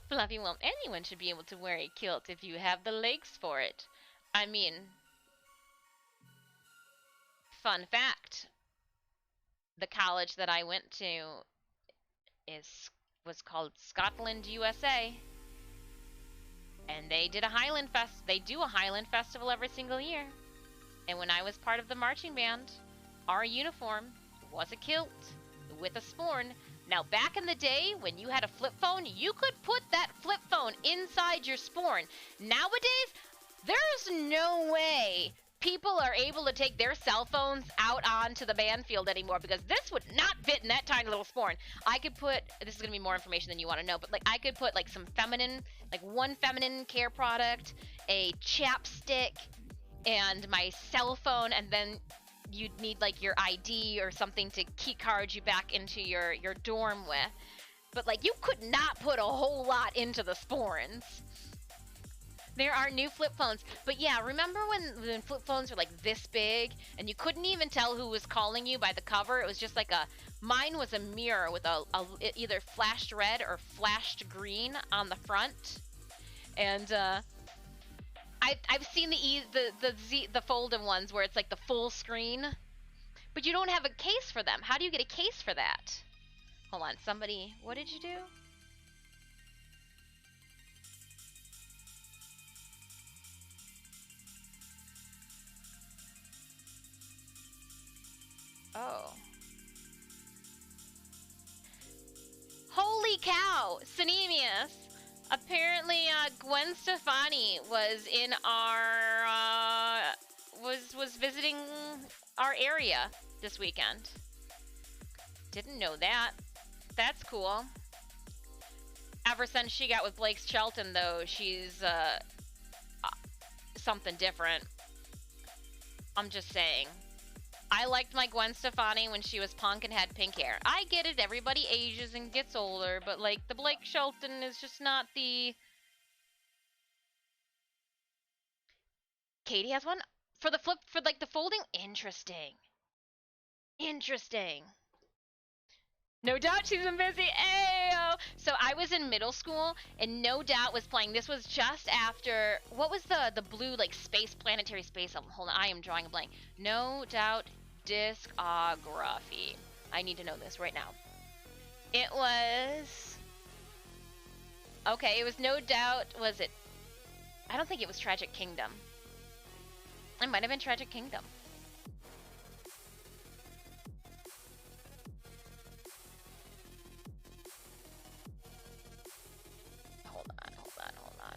Fluffy, well, anyone should be able to wear a kilt if you have the legs for it. I mean, fun fact. The college that I went to was called Scotland, USA. And they did a Highland They do a Highland Festival every single year. And when I was part of the marching band, our uniform was a kilt with a sporn. Now, back in the day, when you had a flip phone, you could put that flip phone inside your sporn. Nowadays, there's no way people are able to take their cell phones out onto the band field anymore, because this would not fit in that tiny little sporn. I could put, this is going to be more information than you want to know, but like I could put like some feminine, like one feminine care product, a chapstick, and my cell phone, and then you'd need like your ID or something to key card you back into your dorm with. But like you could not put a whole lot into the sporns. There are new flip phones. But yeah, remember when flip phones were like this big and you couldn't even tell who was calling you by the cover? It was just like mine was a mirror with it either flashed red or flashed green on the front. And I've seen the folded ones where it's like the full screen, but you don't have a case for them. How do you get a case for that? Hold on, somebody, what did you do? Oh. Holy cow, Synemius! Apparently, Gwen Stefani was in our, was visiting our area this weekend. Didn't know that. That's cool. Ever since she got with Blake Shelton, though, she's, something different. I'm just saying. I liked my Gwen Stefani when she was punk and had pink hair. I get it, everybody ages and gets older, but like the Blake Shelton is just not the... Katie has one? For the flip, for like the folding? Interesting. Interesting. No Doubt she's been busy. Ayo! So I was in middle school and No Doubt was playing. This was just after, what was the blue like space, planetary space album? Hold on, I am drawing a blank. No Doubt discography. I need to know this right now. It was... Okay, it was No Doubt, was it? I don't think it was Tragic Kingdom. It might have been Tragic Kingdom. Hold on.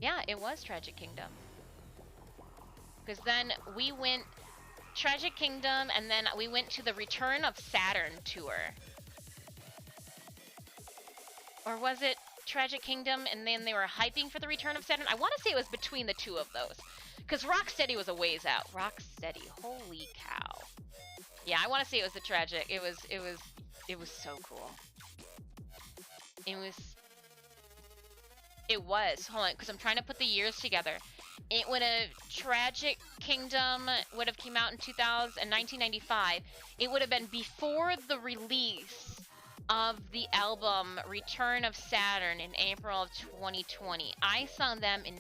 Yeah, it was Tragic Kingdom. Because then we went Tragic Kingdom, and then we went to the Return of Saturn tour. Or was it Tragic Kingdom, and then they were hyping for the Return of Saturn? I want to say it was between the two of those. Because Rocksteady was a ways out. Rocksteady, holy cow. Yeah, I want to say it was the Tragic. It was so cool. It was. Hold on, because I'm trying to put the years together. It would have, Tragic Kingdom would have came out in 1995. It would have been before the release of the album Return of Saturn in April of 2020. I saw them in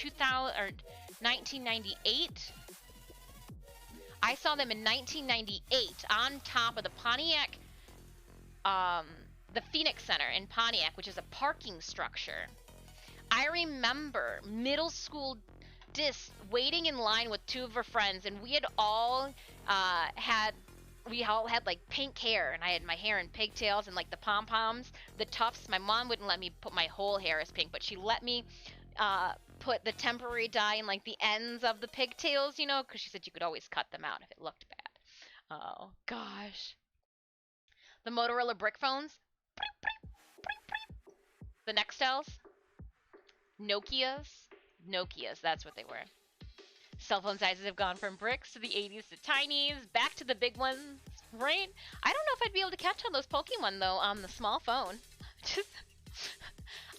1998. I saw them in 1998 on top of the Pontiac, the Phoenix Center in Pontiac, which is a parking structure. I remember middle school waiting in line with two of her friends, and we had all had like pink hair, and I had my hair in pigtails and like the pom-poms, the tufts. My mom wouldn't let me put my whole hair as pink, but she let me put the temporary dye in like the ends of the pigtails, you know, because she said you could always cut them out if it looked bad. Oh gosh. The Motorola brick phones, the Nextels, Nokias, that's what they were. Cell phone sizes have gone from bricks to the 80s to tinies, back to the big ones, right? I don't know if I'd be able to catch on those Pokemon, though, on the small phone. Just,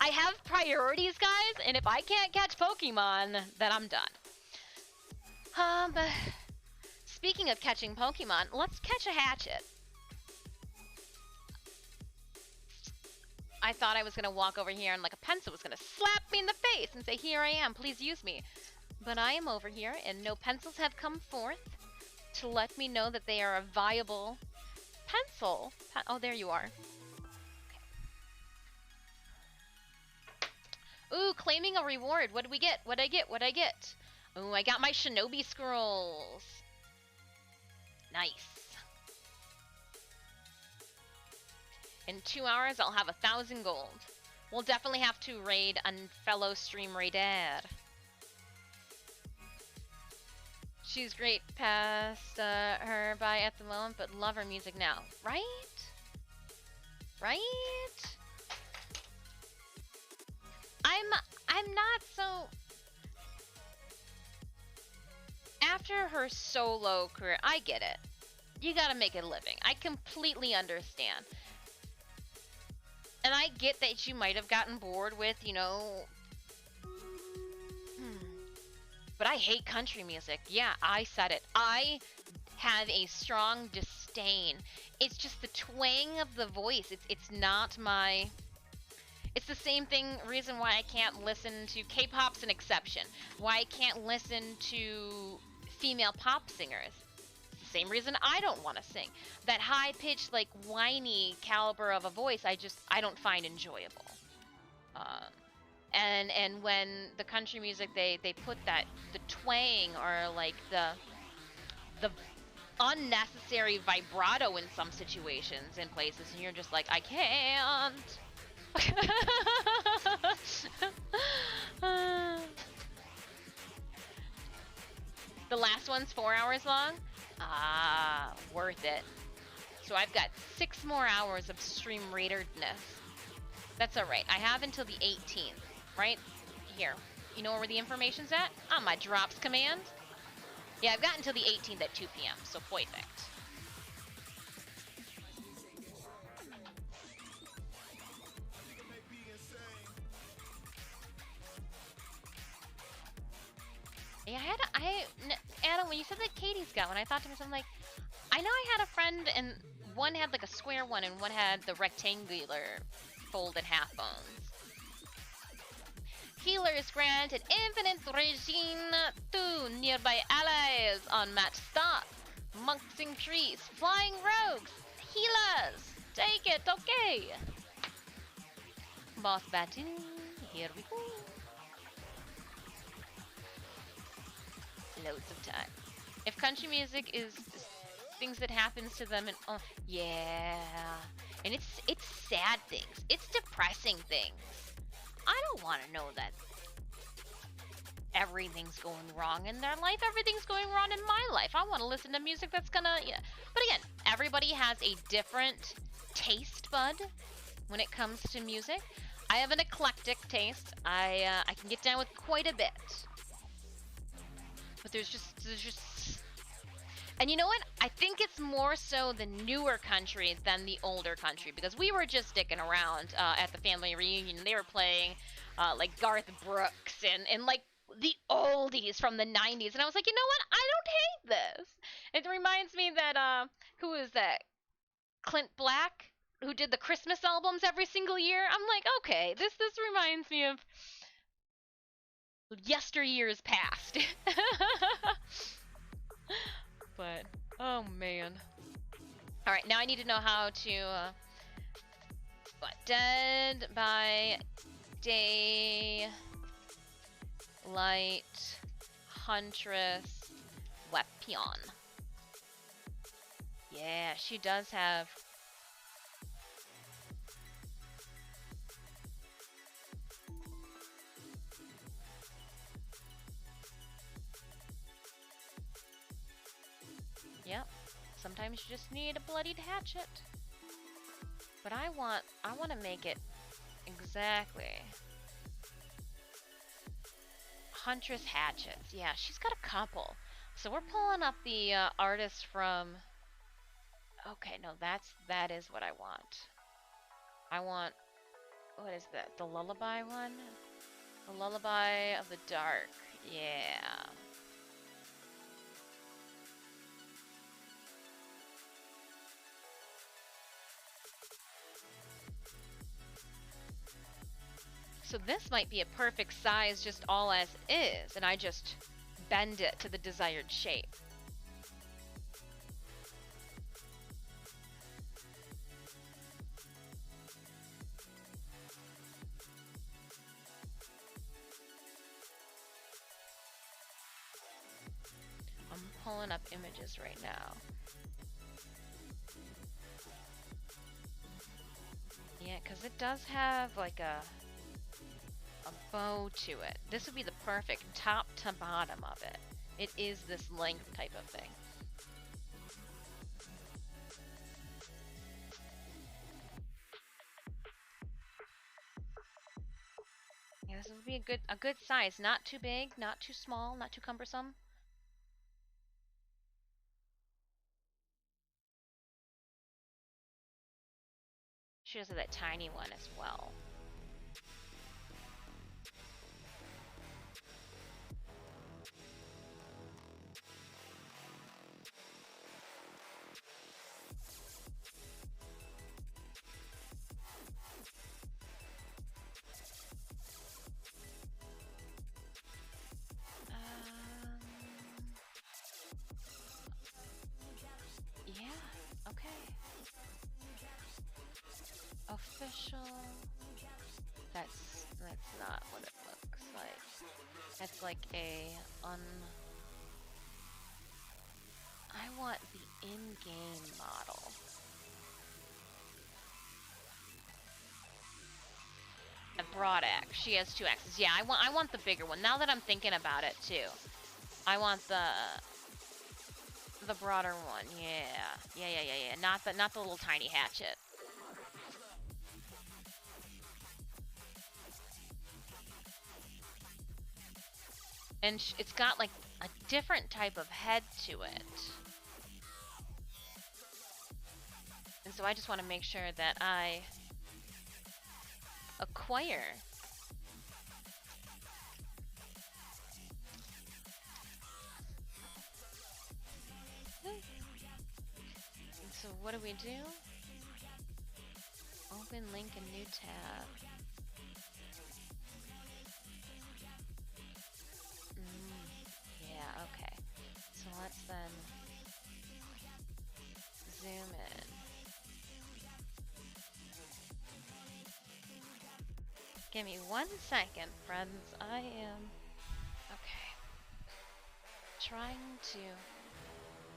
I have priorities, guys, and if I can't catch Pokemon, then I'm done. But speaking of catching Pokemon, let's catch a Hatchet. I thought I was going to walk over here and like a pencil was going to slap me in the face and say, here I am, please use me. But I am over here and no pencils have come forth to let me know that they are a viable pencil. Oh, there you are. Okay. Ooh, claiming a reward. What did we get? What'd I get? Ooh, I got my Shinobi Scrolls. Nice. In 2 hours, I'll have 1,000 gold. We'll definitely have to raid a fellow stream raider. She's great past her by at the moment, but love her music now. Right? Right? I'm not so... After her solo career, I get it. You gotta make a living. I completely understand. And I get that you might have gotten bored with, you know, But I hate country music. Yeah, I said it. I have a strong disdain. It's just the twang of the voice. It's not my. It's the same reason why I can't listen to K-pop's an exception. Why I can't listen to female pop singers. It's the same reason I don't want to sing. That high-pitched, like, whiny caliber of a voice, I don't find enjoyable. And when the country music, they put the twang or, like, the unnecessary vibrato in some situations in places, and you're just like, I can't. The last one's 4 hours long? Ah, worth it. So I've got 6 more hours of stream raiderness. That's alright. I have until the 18th, right? Here. You know where the information's at? On my drops command. Yeah, I've got until the 18th at 2 p.m., so perfect. Yeah, Adam, when you said that Katie's got one, I thought to myself, like, I know I had a friend, and one had, like, a square one, and one had the rectangular folded half bones. Healers grant an infinite regime to nearby allies on match start. Monks increase. Flying rogues. Healers. Take it, okay. Boss battle. Here we go. Loads of time. If country music is things that happens to them, and oh yeah, and it's sad things, it's depressing things. I don't want to know that everything's going wrong in their life. Everything's going wrong in my life. I want to listen to music that's gonna, yeah. But again, everybody has a different taste bud when it comes to music. I have an eclectic taste. I can get down with quite a bit. But there's just, and you know what? I think it's more so the newer country than the older country, because we were just sticking around at the family reunion. They were playing like Garth Brooks and like the oldies from the 90s, and I was like, you know what? I don't hate this. It reminds me that who is that? Clint Black, who did the Christmas albums every single year. I'm like, okay, this reminds me of yesteryears past. But oh man. All right, now I need to know how to Dead by Day, Light, Huntress, Weapon. Yeah, she does have. Yep. Sometimes you just need a bloodied hatchet. But I want to make it exactly. Huntress hatchets. Yeah, she's got a couple. So we're pulling up the artist from. Okay, no, that is what I want. I want, what is that? The Lullaby one? The Lullaby of the Dark. Yeah. So this might be a perfect size just all as is, and I just bend it to the desired shape. I'm pulling up images right now. Yeah, because it does have like a bow to it. This would be the perfect top to bottom of it. It is this length type of thing. Yeah, this would be a good size. Not too big, not too small, not too cumbersome. She does have that tiny one as well. It's like a I want the in-game model. A broad axe. She has 2 axes. Yeah, I want the bigger one. Now that I'm thinking about it too. I want the broader one. Yeah. Not the little tiny hatchet. And it's got like a different type of head to it. And so I just want to make sure that I acquire so what do we do? Open link in new tab. Yeah, okay. So let's then zoom in. Give me 1 second, friends. I am okay. Trying to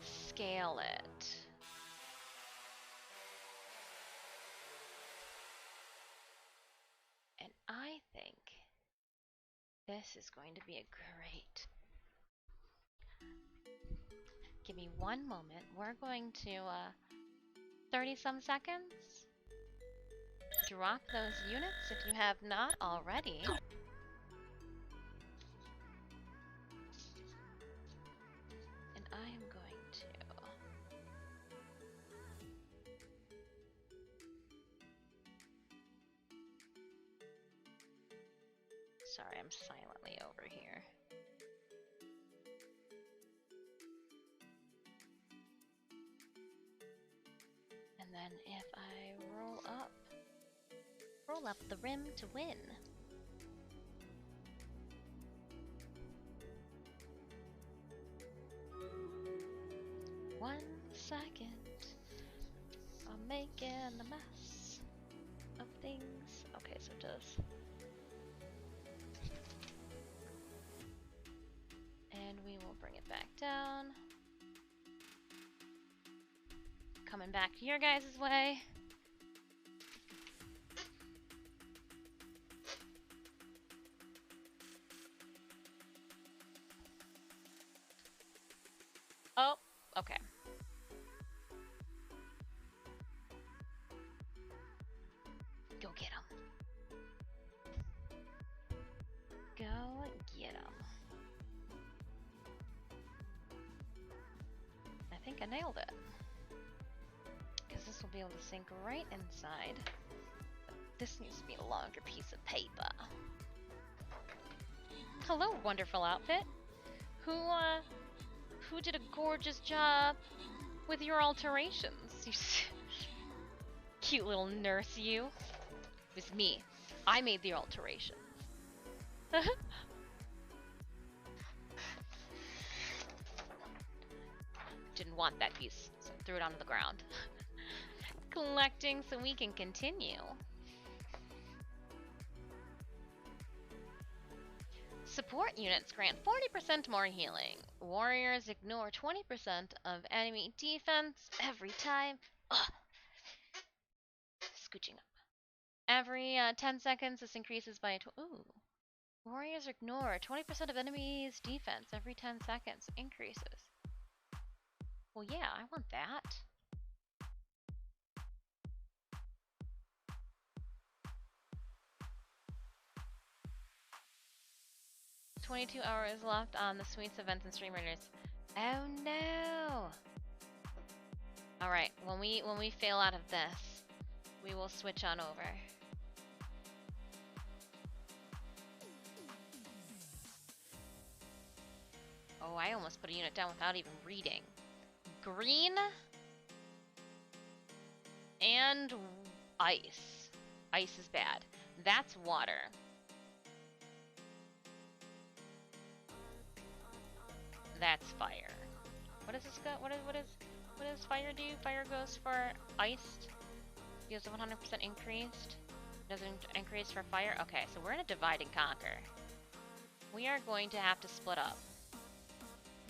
scale it. And I think this is going to be a great. Give me 1 moment. We're going to 30 some seconds. Drop those units if you have not already. And I am going to sorry, I'm silently over here. And then if I roll up the rim to win. One second. I'm making a mess of things. Okay, so it does. And we will bring it back down. Coming back to your guys' way. Oh, okay. Go get him. Go get him. I think I nailed it. Because this will be able to sink right inside. But this needs to be a longer piece of paper. Hello, wonderful outfit. Who did a gorgeous job with your alterations? You cute little nurse, you. It was me. I made the alterations. Didn't want that piece, so threw it onto the ground. Collecting so we can continue. Support units grant 40% more healing. Warriors ignore 20% of enemy defense every time. Ugh. Scooching up. Every 10 seconds, this increases by ooh. Warriors ignore 20% of enemies' defense every 10 seconds. Increases. Well, yeah, I want that. 22 hours left on the Sweets events and streamers. Oh no! Alright, when we fail out of this, we will switch on over. Oh, I almost put a unit down without even reading. Green and ice. Ice is bad. That's water. That's fire. What does this go? What does fire do? Fire goes for iced. Gives a 100% increased. Doesn't increase for fire. Okay, so we're in a divide and conquer. we are going to have to split up.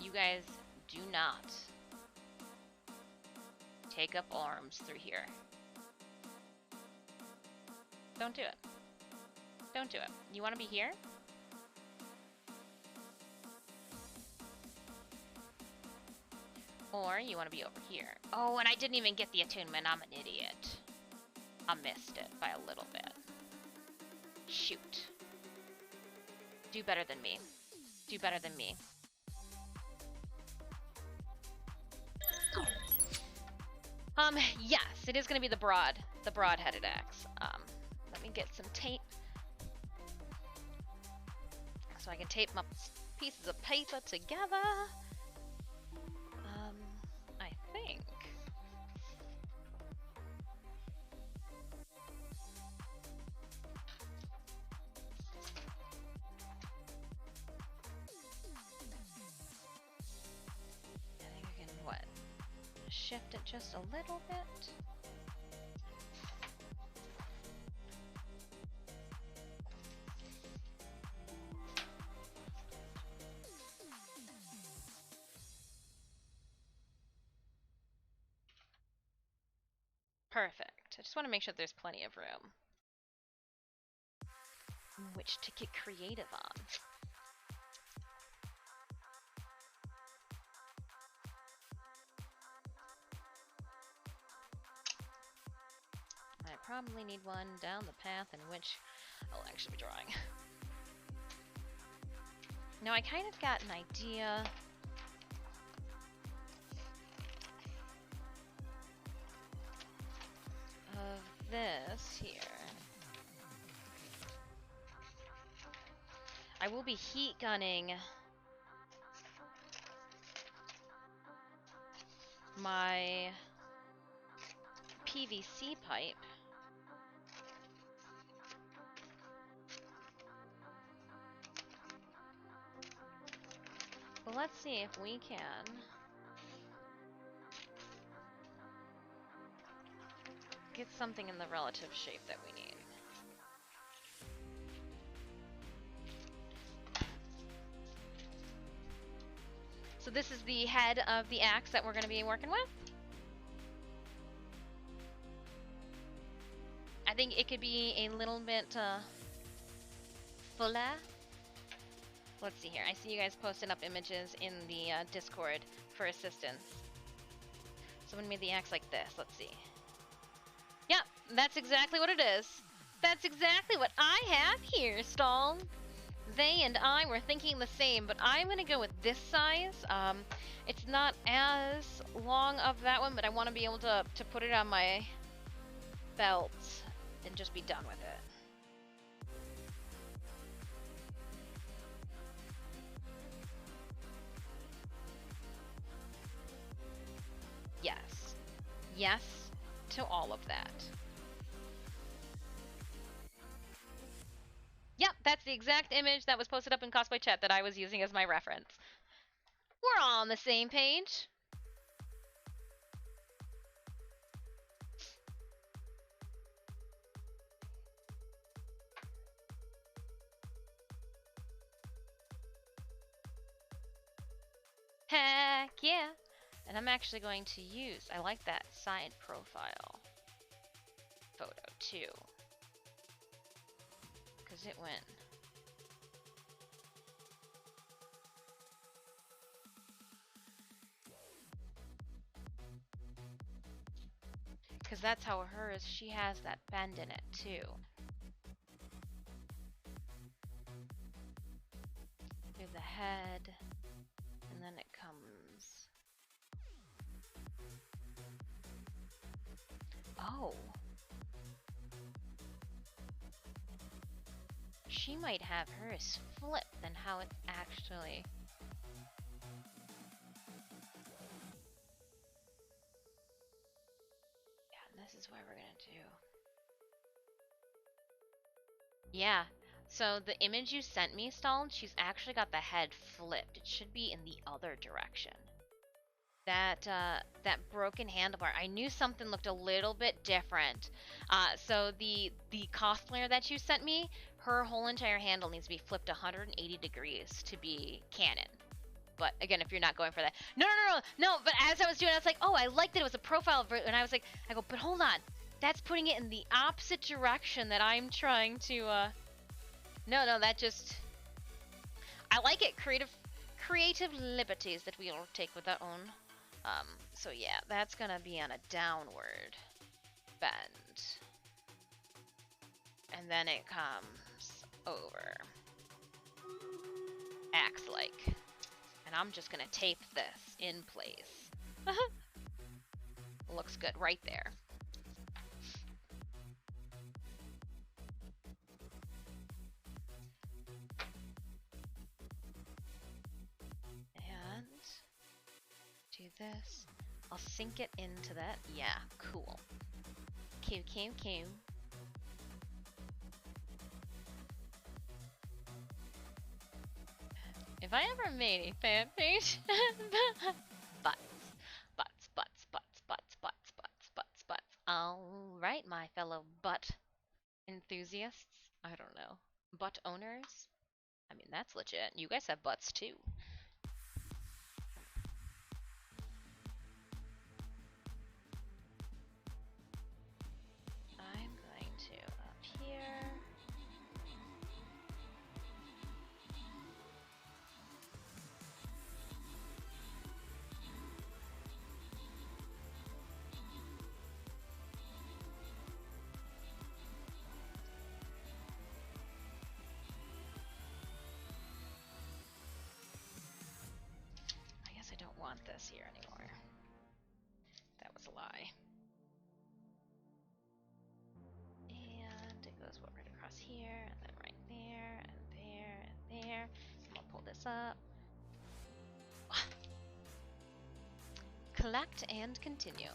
You guys do not take up arms through here. Don't do it. Don't do it. You want to be here? Or you want to be over here. Oh, and I didn't even get the attunement. I'm an idiot. I missed it by a little bit. Shoot. Do better than me. Do better than me. Yes, it is going to be the broad-headed axe. Let me get some tape so I can tape my pieces of paper together. I think. We can, what? Shift it just a little bit. Perfect. I just want to make sure there's plenty of room in which to get creative on. I probably need one down the path in which I'll actually be drawing. Now I kind of got an idea of this here. I will be heat gunning my PVC pipe. Well, let's see if we can get something in the relative shape that we need. So this is the head of the axe that we're going to be working with. I think it could be a little bit fuller. Let's see here. I see you guys posting up images in the Discord for assistance. Someone made the axe like this. Let's see. Yep, that's exactly what it is. That's exactly what I have here, Stall. They and I were thinking the same, but I'm going to go with this size. It's not as long of that one, but I want to be able to put it on my belt and just be done with it. Yes. Yes to all of that. Yep, that's the exact image that was posted up in Cosplay chat that I was using as my reference. We're all on the same page. Heck yeah. And I'm actually going to use, I like that side profile photo too. Because it went. Because that's how hers, she has that bend in it too. Through the head, and then it comes. Oh. She might have hers flipped than how it's actually. Yeah, this is what we're gonna do. Yeah, so the image you sent me, Stalin, she's actually got the head flipped. It should be in the other direction. That broken handlebar, I knew something looked a little bit different. So the cosplayer that you sent me, her whole entire handle needs to be flipped 180 degrees to be canon. But again, if you're not going for that, no. But as I was doing, I was like, oh, I liked that it was a profile, and I was like, but hold on, that's putting it in the opposite direction that I'm trying to. No, that just. I like it. Creative liberties that we all take with our own. So yeah, that's gonna be on a downward bend, and then it comes over, acts like. And I'm just gonna tape this in place. Looks good right there. And do this. I'll sink it into that. Yeah, cool. Q. If I ever made a fan page, butts. All right, my fellow butt enthusiasts. I don't know. Butt owners? I mean, that's legit. You guys have butts too. I'm going to up here. Want this here anymore. That was a lie. And it goes right across here, and then right there, and there, and there. I'm gonna pull this up. Collect and continue.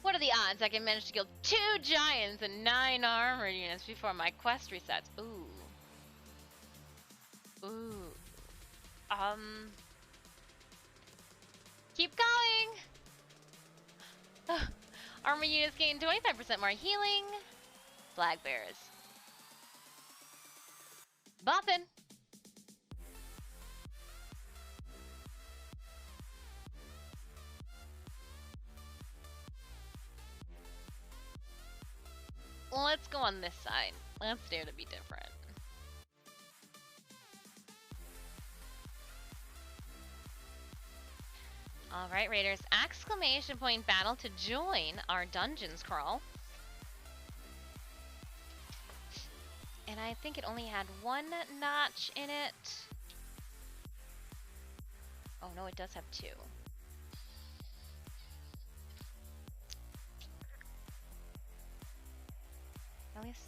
What are the odds I can manage to kill 2 giants and 9 armor units before my quest resets? Ooh. Keep going! Armor units gain 25% more healing. Flag bearers. Buffin! Let's go on this side. Let's dare to be different. Alright, Raiders. Exclamation point battle to join our dungeons crawl. And I think it only had 1 notch in it. Oh no, it does have 2. At least...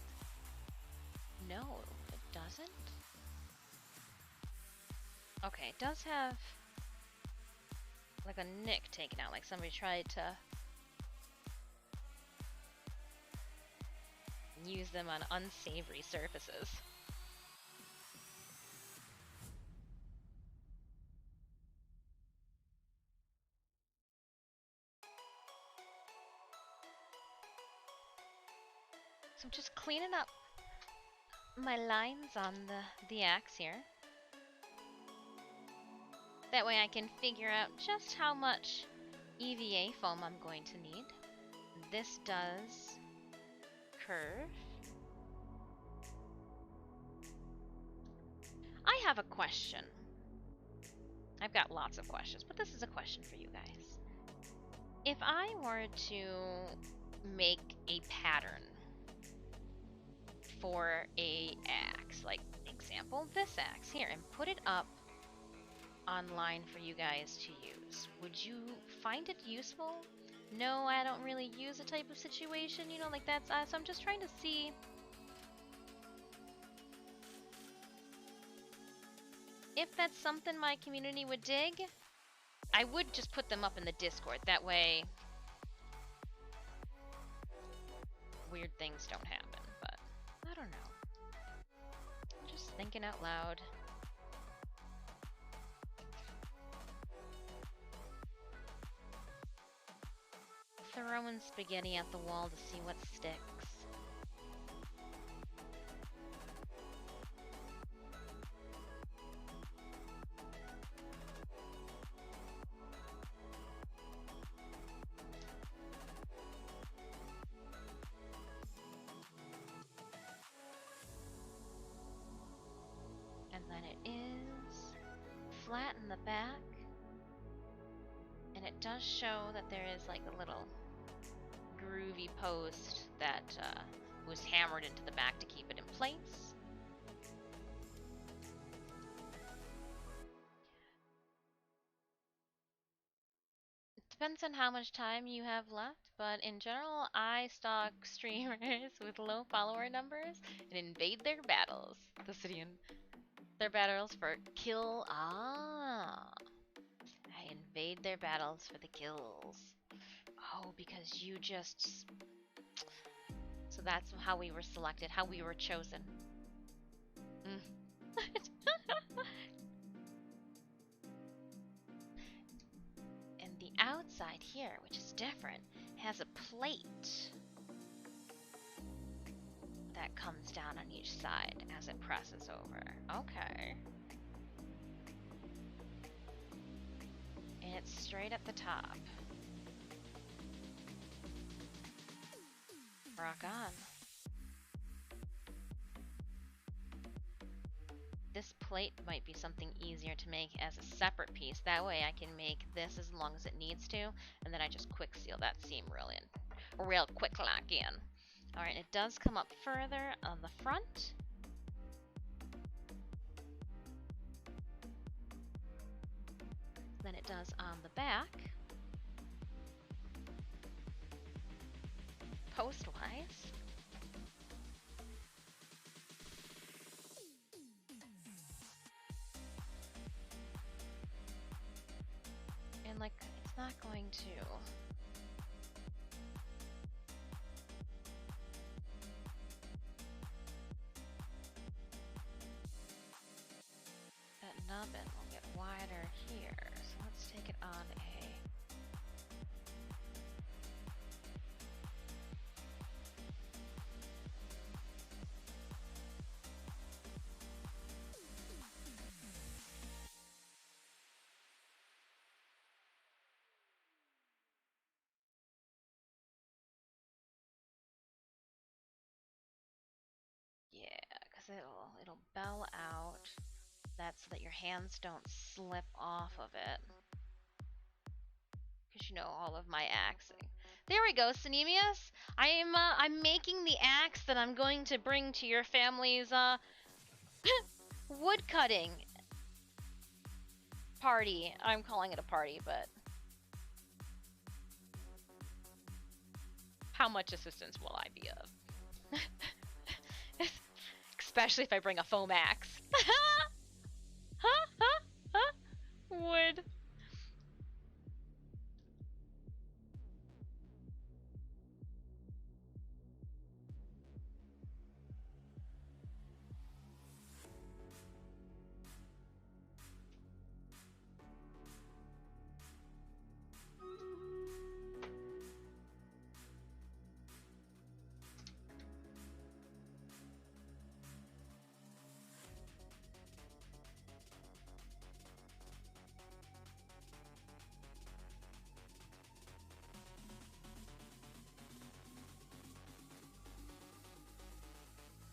No, it doesn't? Okay, it does have... like a nick taken out, like somebody tried to use them on unsavory surfaces. So I'm just cleaning up my lines on the axe here. That way I can figure out just how much EVA foam I'm going to need. This does curve. I have a question. I've got lots of questions, but this is a question for you guys. If I were to make a pattern for a axe, like example this axe here, and put it up online for you guys to use, would you find it useful? No, I don't really use a type of situation, you know, like that's so I'm just trying to see if that's something my community would dig. I would just put them up in the Discord, that way weird things don't happen, but I don't know. I'm just thinking out loud. Throwing spaghetti at the wall to see what sticks. the back. And it does show that there is like a little groovy post that was hammered into the back to keep it in place. It depends on how much time you have left, but in general, I stalk streamers with low follower numbers and invade their battles. The city and their battles for kill. Ah, I invade their battles for the kills. Oh, because you just. So that's how we were selected, how we were chosen. And the outside here, which is different, has a plate that comes down on each side as it presses over. Okay. And it's straight at the top. Rock on. This plate might be something easier to make as a separate piece. That way I can make this as long as it needs to, and then I just quick seal that seam real quick lock in. Alright, it does come up further on the front. Than it does on the back. Post-wise. And like, it's not going to. That nubbin will get wider here, so let's take it on a. Yeah, because it'll bell out. That's so that your hands don't slip off of it. Because you know all of my axing. There we go, Synemius. I'm making the axe that I'm going to bring to your family's wood cutting party. I'm calling it a party, but how much assistance will I be of? Especially if I bring a foam axe. Wood.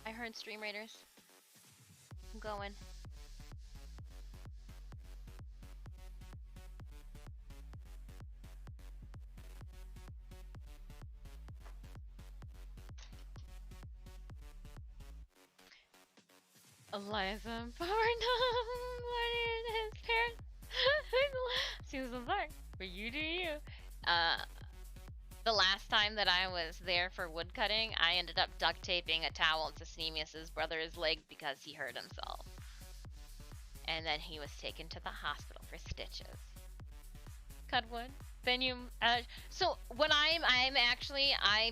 I heard Stream Raiders. I'm going. Eliza Barnum, what is his parents? Susan Park, but you do you. The last time that I was there for woodcutting, I ended up duct taping a towel to Snemius's brother's leg because he hurt himself. And then he was taken to the hospital for stitches. Cut wood. Then you, so what I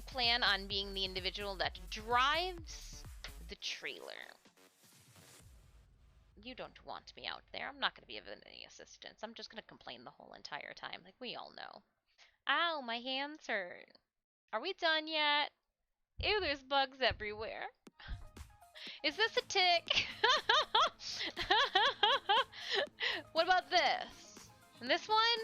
plan on being the individual that drives the trailer. You don't want me out there. I'm not going to be of any assistance. I'm just going to complain the whole entire time, like we all know. Ow, my hands hurt. Are we done yet? Ew, there's bugs everywhere. Is this a tick? What about this? And this one?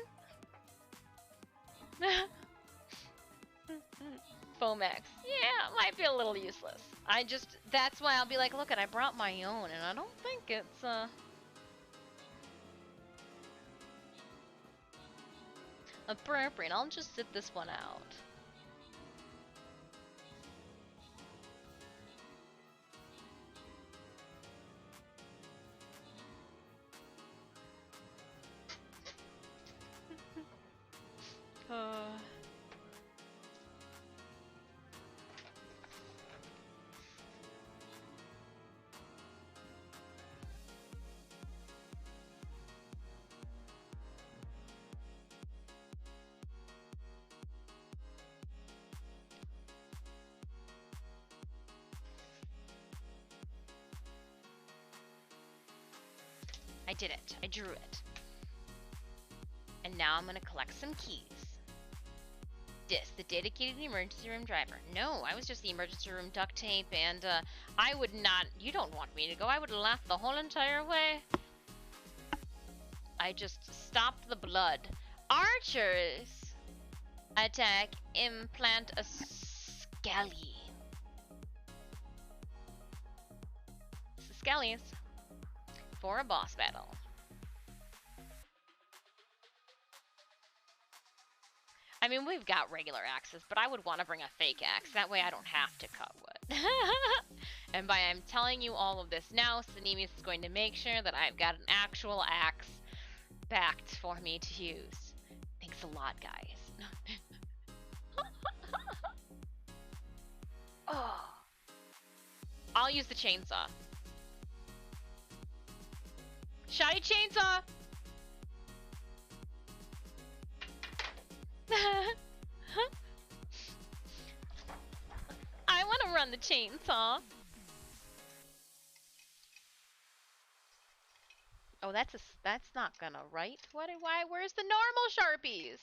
Fomax. Yeah, might be a little useless. That's why I'll be like, look, I brought my own, and I don't think it's, Appropriate. I'll just sit this one out. I did it. I drew it. And now I'm gonna collect some keys. The dedicated emergency room driver. No, I was just the emergency room duct tape, and I would not. You don't want me to go. I would laugh the whole entire way. I just stopped the blood. Archers attack, implant a scally. Scallies for a boss battle. I mean, we've got regular axes, but I would want to bring a fake axe. That way I don't have to cut wood. And by I'm telling you all of this now, Sanemius is going to make sure that I've got an actual axe backed for me to use. Thanks a lot, guys. Oh. I'll use the chainsaw. Shoddy chainsaw! I want to run the chainsaw. Oh, that's not gonna right. Why? Where's the normal Sharpies?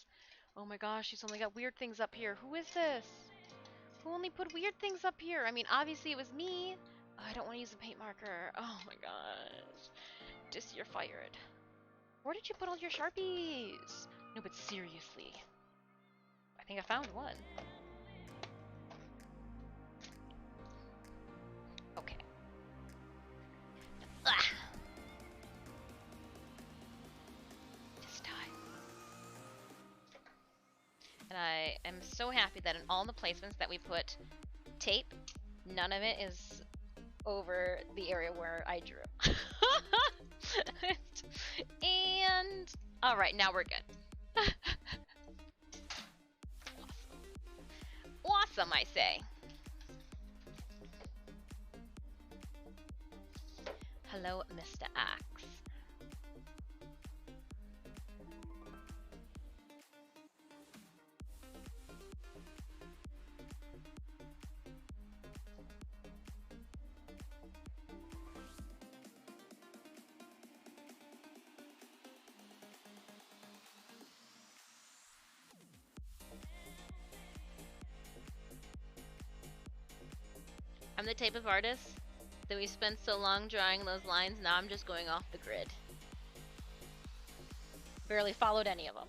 Oh my gosh, she's only got weird things up here. Who is this? Who only put weird things up here? I mean, obviously it was me. Oh, I don't want to use a paint marker. Oh my gosh. You're fired. Where did you put all your Sharpies? No, but seriously. I think I found one. Okay. Ah. Just die. And I am so happy that in all the placements that we put tape, none of it is over the area where I drew. And alright, now we're good. Awesome, I say. Hello, Mr. Axe. I'm the type of artist that we spent so long drawing those lines, now I'm just going off the grid. Barely followed any of them.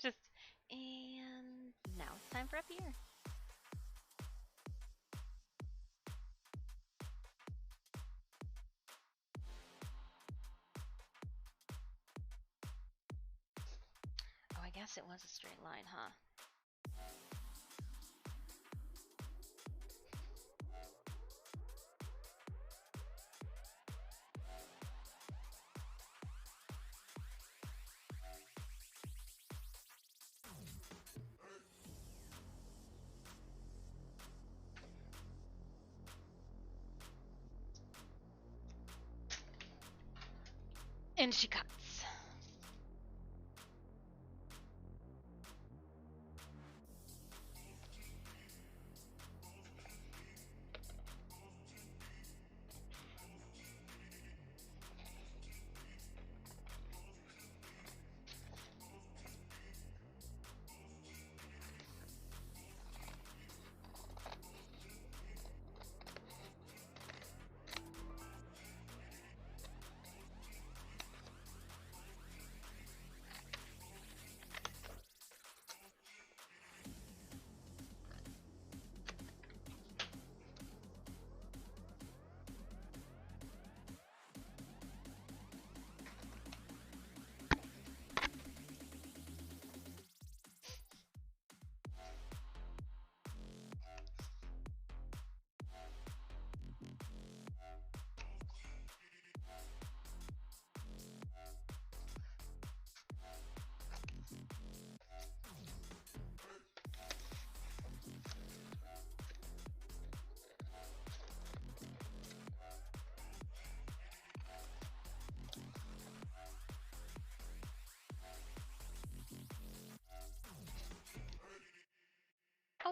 Just, and now it's time for up here. Oh, I guess it was a straight line, huh? And she cuts.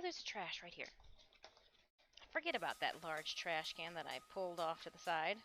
there's a trash right here. Forget about that large trash can that I pulled off to the side.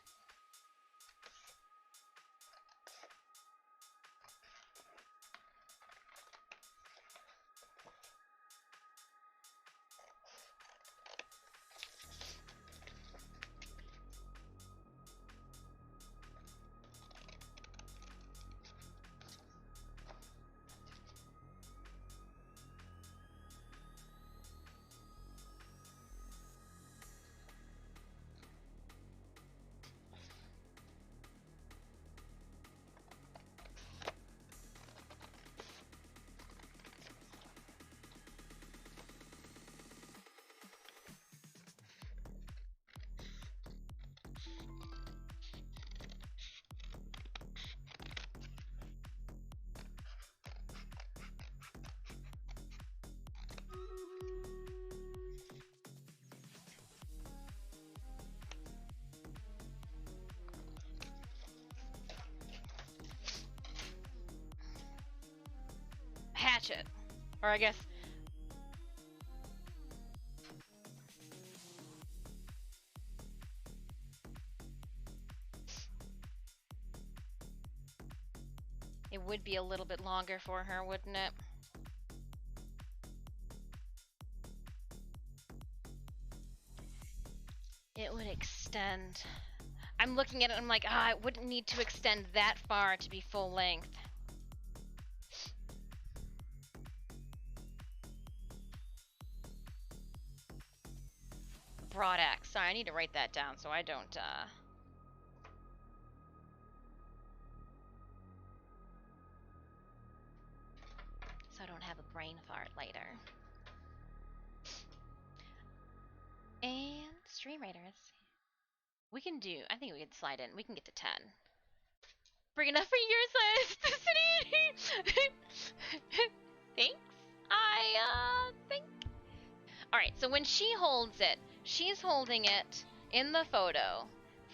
Hatchet. Or I guess... It would be a little bit longer for her, wouldn't it? It would extend. I'm looking at it and I'm like, I wouldn't need to extend that far to be full length. Broad axe. Sorry, I need to write that down so I don't, so I don't have a brain fart later. And stream raiders. We can do, I think we can slide in. We can get to 10. Big enough for your size, Thanks. I think. Alright, so when she holds it, she's holding it in the photo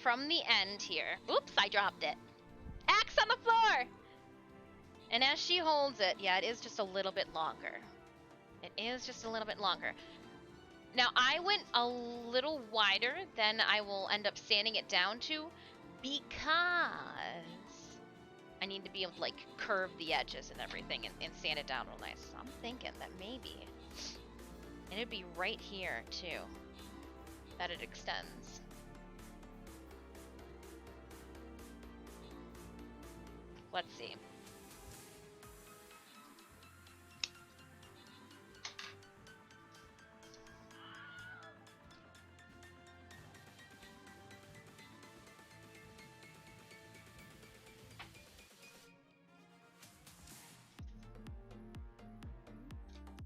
from the end here. Oops, I dropped it. Axe on the floor! And as she holds it, yeah, it is just a little bit longer. It is just a little bit longer. Now, I went a little wider than I will end up sanding it down to because I need to be able to, like, curve the edges and everything and sand it down real nice. So I'm thinking that maybe it'd be right here, too, that it extends. Let's see.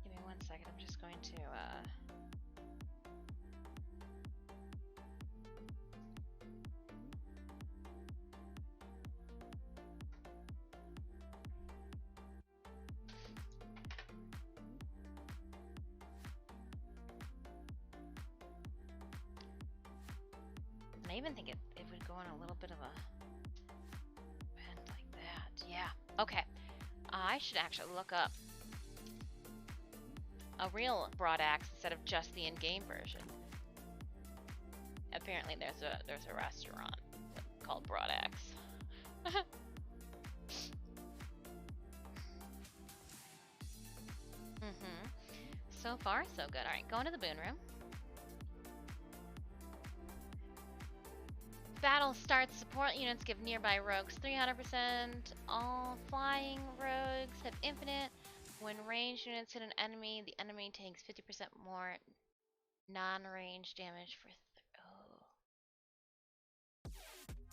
Give me 1 second, I'm just going to, and I even think it would go on a little bit of a bend like that. Yeah, okay. I should actually look up a real broad axe instead of just the in-game version. Apparently there's a restaurant called Broad Axe. So far, so good. Alright, going to the boon room. Battle starts. Support units give nearby rogues 300%. All flying rogues have infinite. When ranged units hit an enemy, the enemy takes 50% more non-range damage for...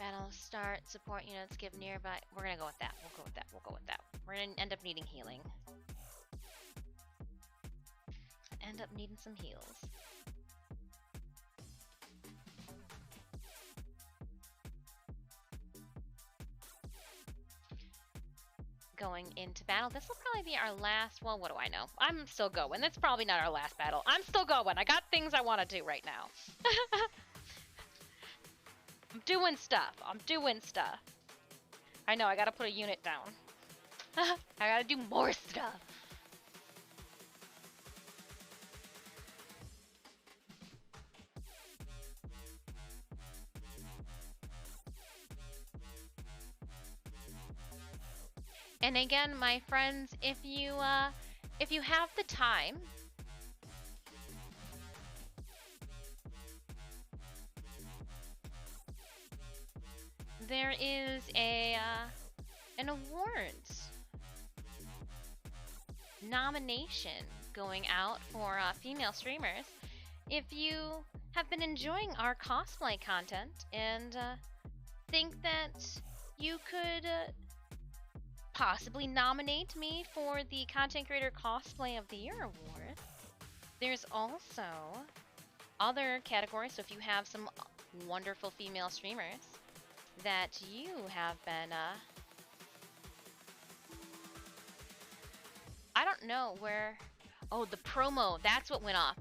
Battle start. Support units give nearby... We're gonna go with that. We'll go with that. We'll go with that. We're gonna end up needing healing. End up needing some heals. Going into battle. This will probably be our last... Well, what do I know? I'm still going. That's probably not our last battle. I'm still going. I got things I want to do right now. I'm doing stuff. I'm doing stuff. I know, I gotta put a unit down. I gotta do more stuff. And again, my friends, if you have the time, there is an awards nomination going out for female streamers. If you have been enjoying our cosplay content and think that you could possibly nominate me for the Content Creator Cosplay of the Year award, there's also other categories. So if you have some wonderful female streamers that you have been I don't know where. Oh, the promo, that's what went off.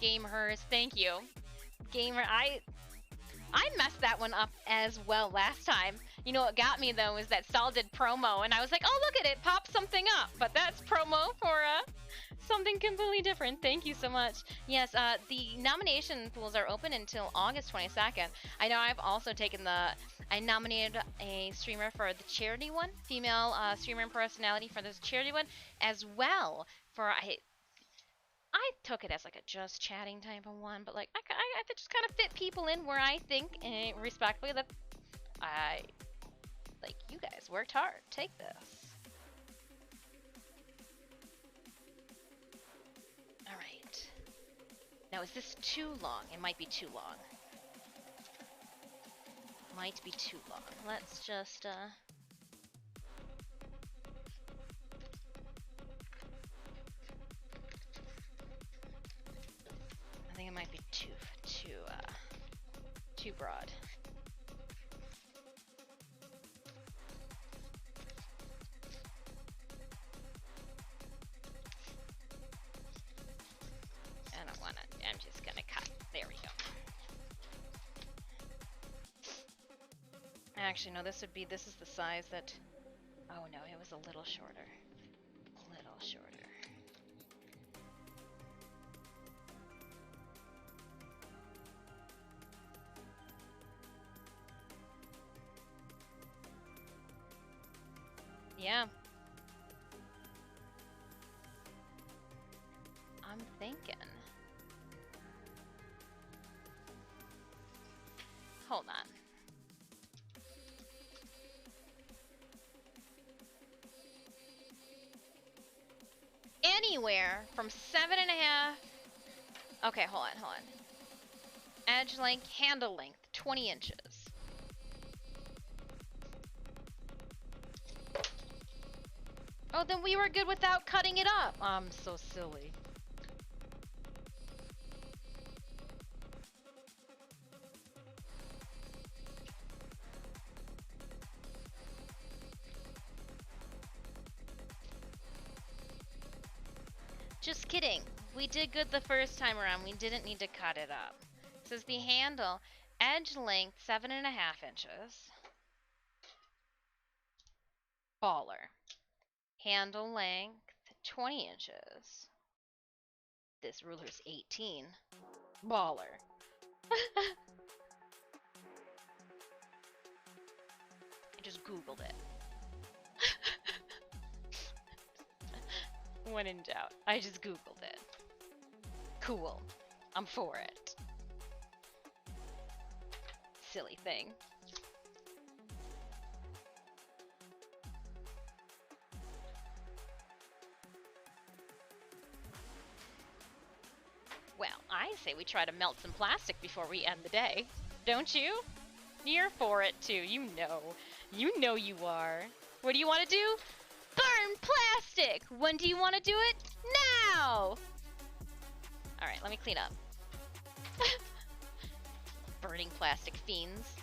Gamers, thank you. Gamer, I messed that one up as well last time. You know what got me though is that Saul did promo and I was like, oh look at it, pop something up. But that's promo for something completely different. Thank you so much. Yes, the nomination pools are open until August 22nd. I know I've also taken I nominated a streamer for the charity one, female streamer and personality for this charity one, as well for I took it as like a just chatting type of one, but like I just kind of fit people in where I think respectfully that I like you guys worked hard. Take this. All right. Now is this too long? It might be too long. Might be too long. Let's just I think it might be too broad. I don't wanna, I'm just gonna cut. There we go. Actually, no, this is the size that, oh no, it was a little shorter. A little shorter. Yeah. I'm thinking. Hold on. Anywhere from 7.5. Okay, hold on. Edge length, handle length, 20 inches. Oh, then we were good without cutting it up. I'm so silly. Just kidding. We did good the first time around. We didn't need to cut it up. It says the handle, edge length 7.5 inches. Baller. Handle length 20 inches. This ruler's 18. Baller. I just Googled it. When in doubt, I just Googled it. Cool. I'm for it. Silly thing. Well, I say we try to melt some plastic before we end the day. Don't you? You're for it too, you know. You know you are. What do you want to do? Burn plastic! When do you want to do it? Now! Alright, let me clean up. Burning plastic fiends.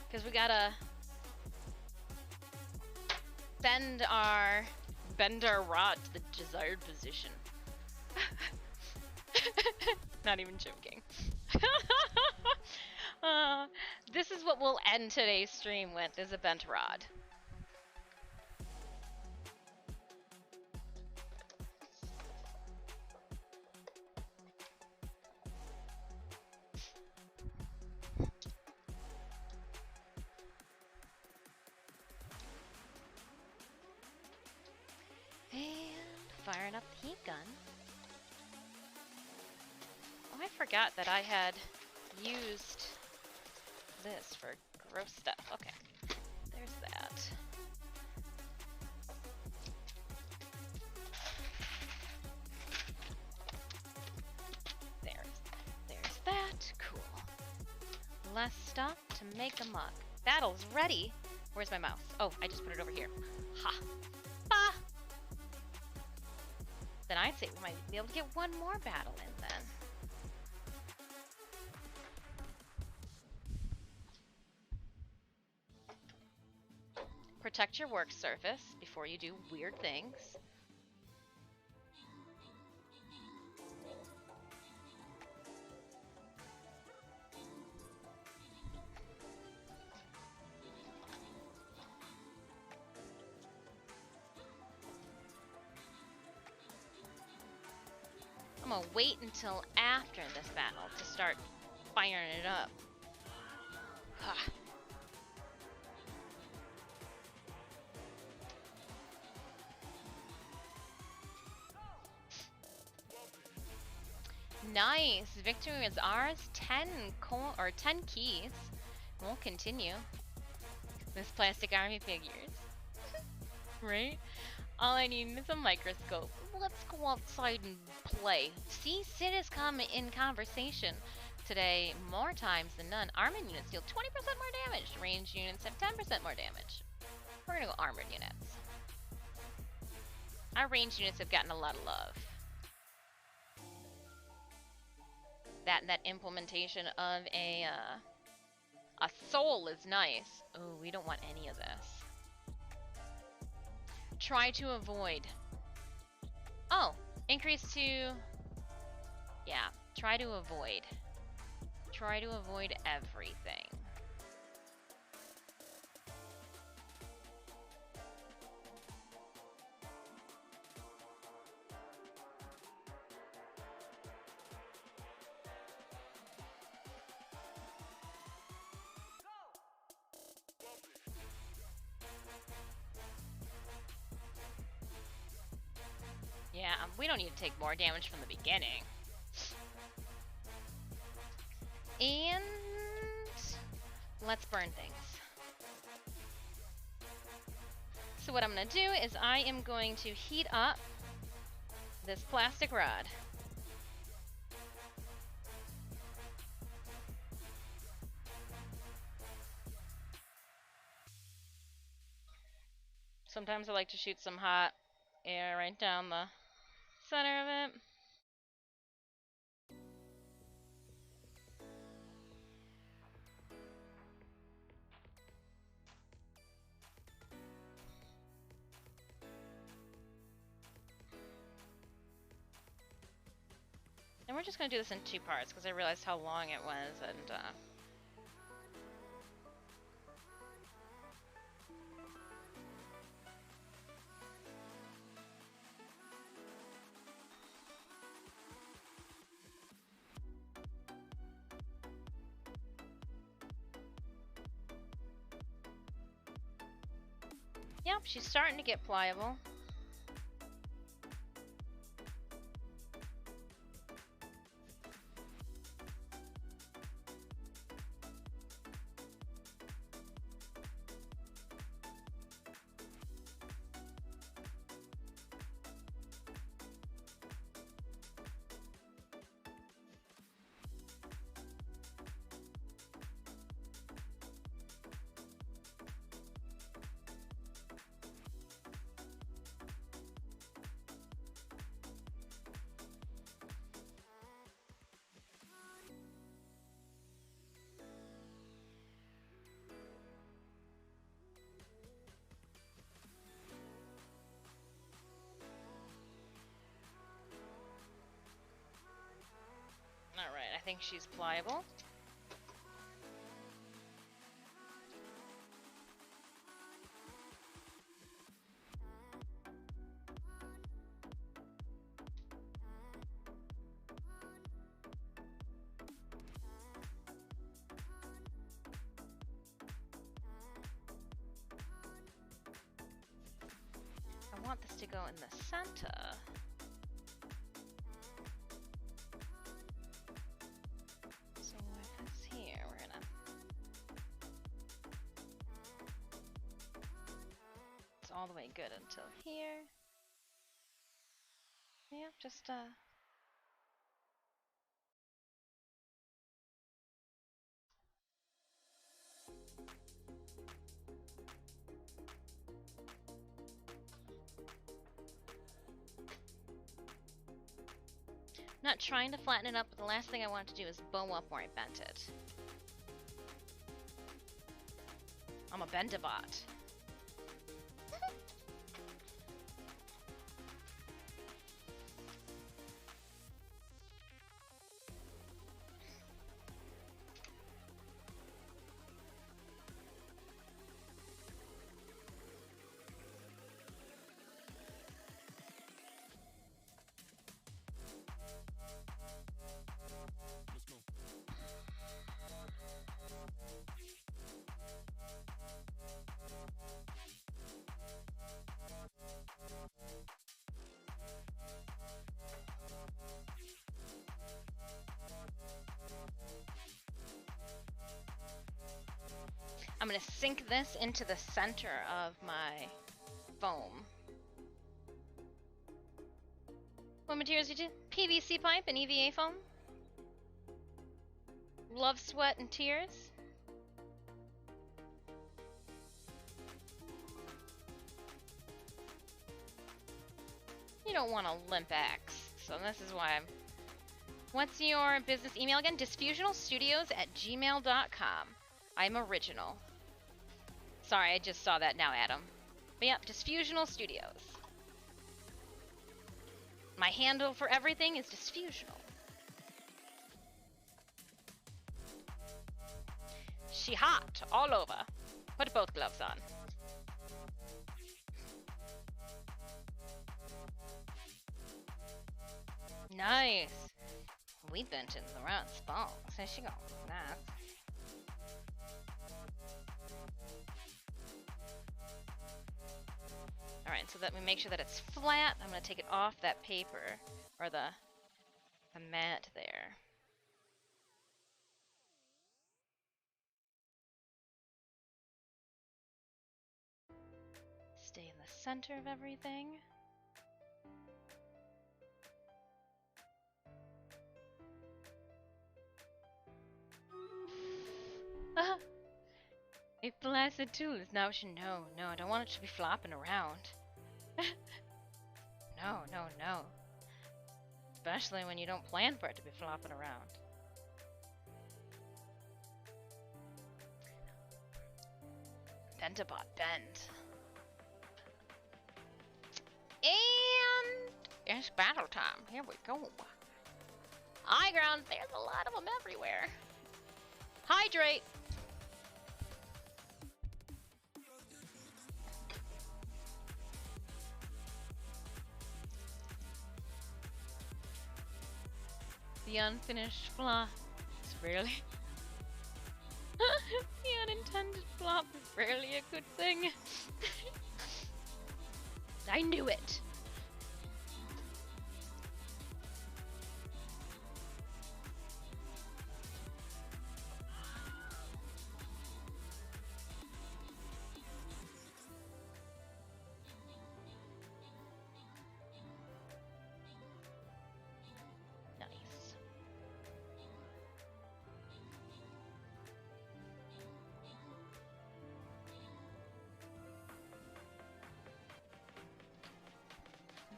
Because we gotta bend our rod to the desired position. Not even joking. This is what we'll end today's stream with, is a bent rod. heat gun. Oh, I forgot that I had used this for gross stuff. Okay, there's that. There's that. Cool. Less stuff to make a mug. Battle's ready. Where's my mouse? Oh, I just put it over here. Ha! Bah! Then I'd say we might be able to get one more battle in then. Protect your work surface before you do weird things. I'm gonna wait until after this battle to start firing it up. Ha. Nice! Victory is ours. 10 keys. We'll continue. This plastic army figures. Right? All I need is a microscope. Let's go outside and play. See, Sid has come in conversation today more times than none. Armored units deal 20% more damage. Ranged units have 10% more damage. We're gonna go armored units. Our ranged units have gotten a lot of love. That implementation of a soul is nice. Oh, we don't want any of this. Try to avoid. Oh, increase to... Yeah, try to avoid. Try to avoid everything. Yeah, we don't need to take more damage from the beginning. And let's burn things. So what I'm gonna do is I am going to heat up this plastic rod. Sometimes I like to shoot some hot air right down the center of it. And we're just going to do this in 2 parts because I realized how long it was and yep, she's starting to get pliable. Alright, I think she's pliable. I want this to go in the center. all the way good until here. Yeah, just not trying to flatten it up, but the last thing I want to do is bow up where I bent it. I'm a bend-a-bot. I'm gonna sink this into the center of my foam. What materials did you do? PVC pipe and EVA foam? Love, sweat, and tears? You don't want a limp axe, so this is why I'm... What's your business email again? Disfusionalstudios@gmail.com. I'm original. Sorry, I just saw that now, Adam. But yeah, Disfusional Studios. My handle for everything is Disfusional. She hot all over. Put both gloves on. Nice. We bent in the right spot. So she got that. Alright, so that we make sure that it's flat, I'm going to take it off that paper, or the mat there. Stay in the center of everything. A flaccid tool is now no, I don't want it to be flopping around. No. Especially when you don't plan for it to be flopping around. Bend-a-bot, bend. And it's battle time. Here we go. High ground, there's a lot of them everywhere. Hydrate. The unfinished flop is rarely... the unintended flop is rarely a good thing. I knew it.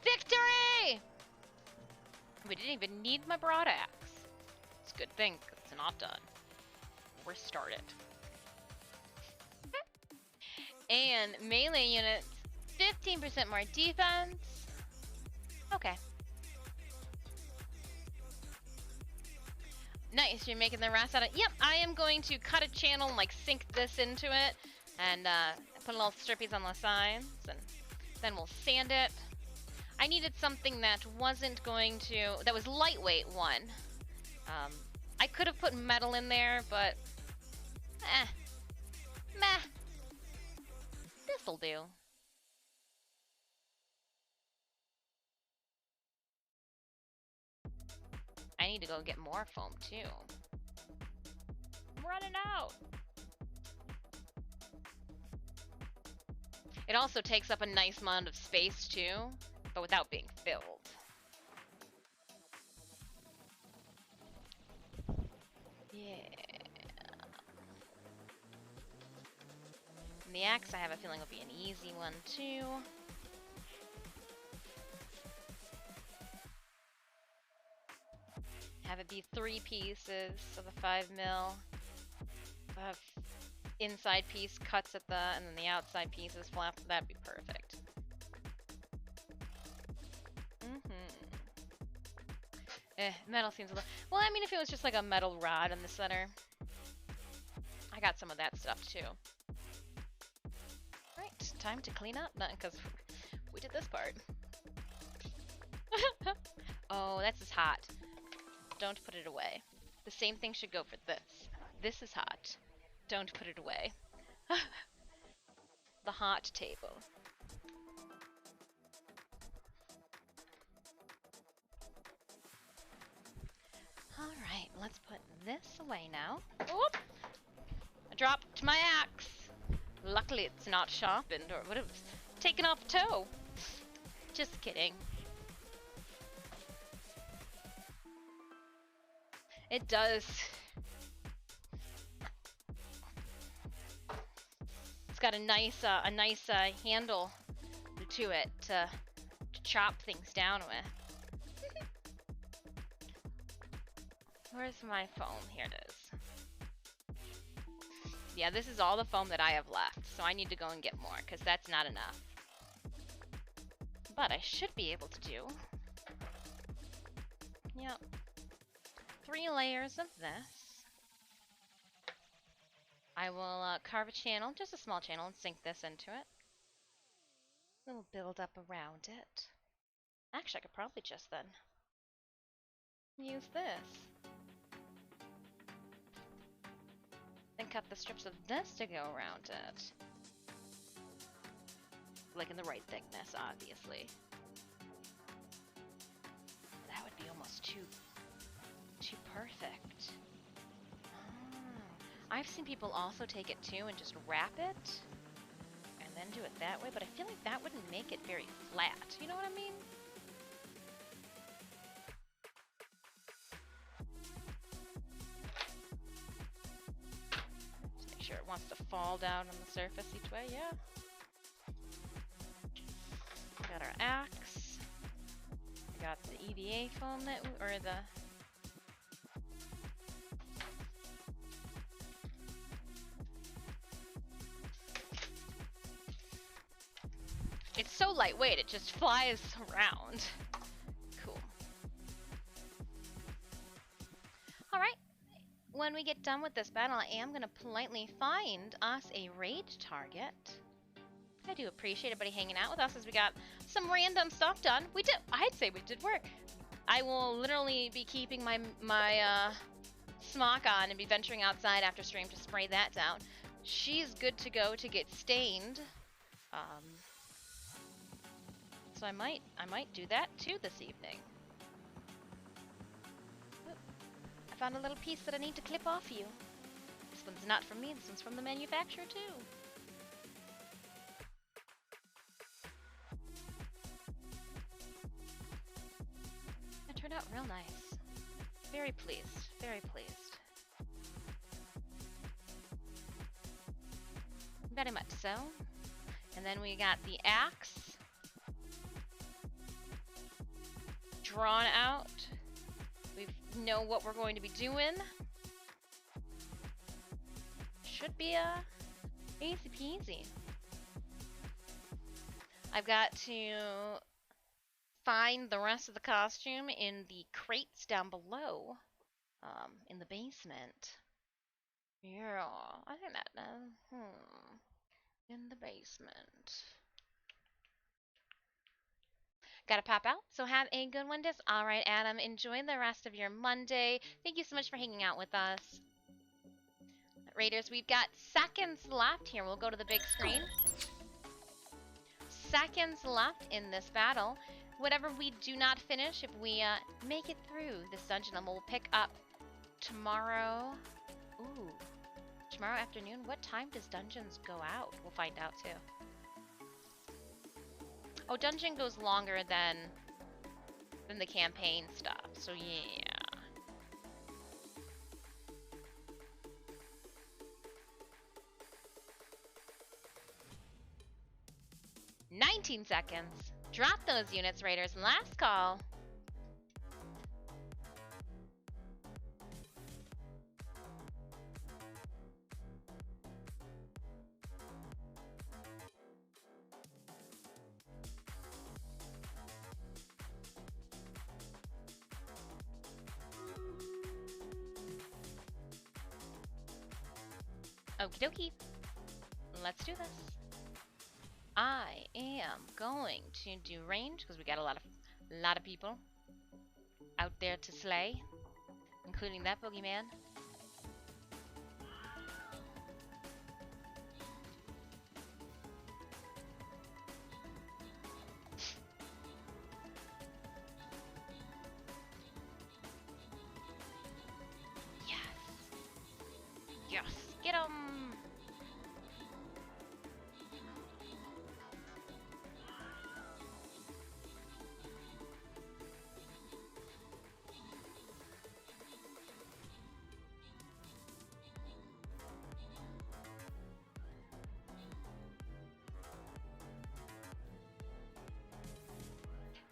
Victory! We didn't even need my broad axe. It's a good thing, 'cause it's not done. Restart it. And melee units, 15% more defense. Okay. Nice, you're making the rest out of... Yep, I am going to cut a channel and like sink this into it. And put little strippies on the sides. And then we'll sand it. I needed something that wasn't going to... that was lightweight one. I could have put metal in there, but... meh. This'll do. I need to go get more foam, too. I'm running out! It also takes up a nice amount of space too, but without being filled. Yeah. And the axe, I have a feeling, will be an easy one too. Have it be 3 pieces of a 5mm. Have inside piece cuts at the, and then the outside piece is flat. That'd be perfect. Metal seems a little. Well, I mean, if it was just like a metal rod in the center, I got some of that stuff too. Right, time to clean up, because we did this part. Oh, this is hot. Don't put it away. The same thing should go for this. This is hot. Don't put it away. The hot table. Alright, let's put this away now. Oop! I dropped my axe. Luckily it's not sharpened, or would have taken off a toe. Just kidding. It does. It's got a nice handle to it to chop things down with. Where's my foam? Here it is. Yeah, this is all the foam that I have left, so I need to go and get more, because that's not enough. But I should be able to do... Yep. 3 layers of this. I will carve a channel, just a small channel, and sink this into it. It'll build up around it. Actually, I could probably just then use this. Then cut the strips of this to go around it. Like in the right thickness, obviously. That would be almost too perfect. Oh. I've seen people also take it too and just wrap it and then do it that way, but I feel like that wouldn't make it very flat. You know what I mean? Just make sure it wants to fall down on the surface each way, yeah. Got our axe. Got the EVA foam that, or the... It's so lightweight, it just flies around. Cool. Alright, when we get done with this battle, I am going to politely find us a raid target. I do appreciate everybody hanging out with us as we got some random stuff done. We did, I'd say we did work. I will literally be keeping my smock on and be venturing outside after stream to spray that down. She's good to go to get stained. So I might do that too this evening. Oop. I found a little piece that I need to clip off you. This one's not from me, this one's from the manufacturer too. It turned out real nice. Very pleased, very pleased. Very much so. And then we got the axe. Drawn out. We know what we're going to be doing. Should be easy peasy. I've got to find the rest of the costume in the crates down below, in the basement. Yeah, I think that in the basement. Gotta pop out, so have a good one, Dis. Alright, Adam, enjoy the rest of your Monday. Thank you so much for hanging out with us. Raiders, we've got seconds left here. We'll go to the big screen. Seconds left in this battle. Whatever we do not finish, if we make it through this dungeon, then we'll pick up tomorrow. Ooh, tomorrow afternoon. What time does dungeons go out? We'll find out too. Oh, dungeon goes longer than the campaign stuff, so yeah. 19 seconds. Drop those units, Raiders. Last call. Okie dokie. Let's do this. I am going to do range because we got a lot of people out there to slay, including that boogeyman. Yes, get him.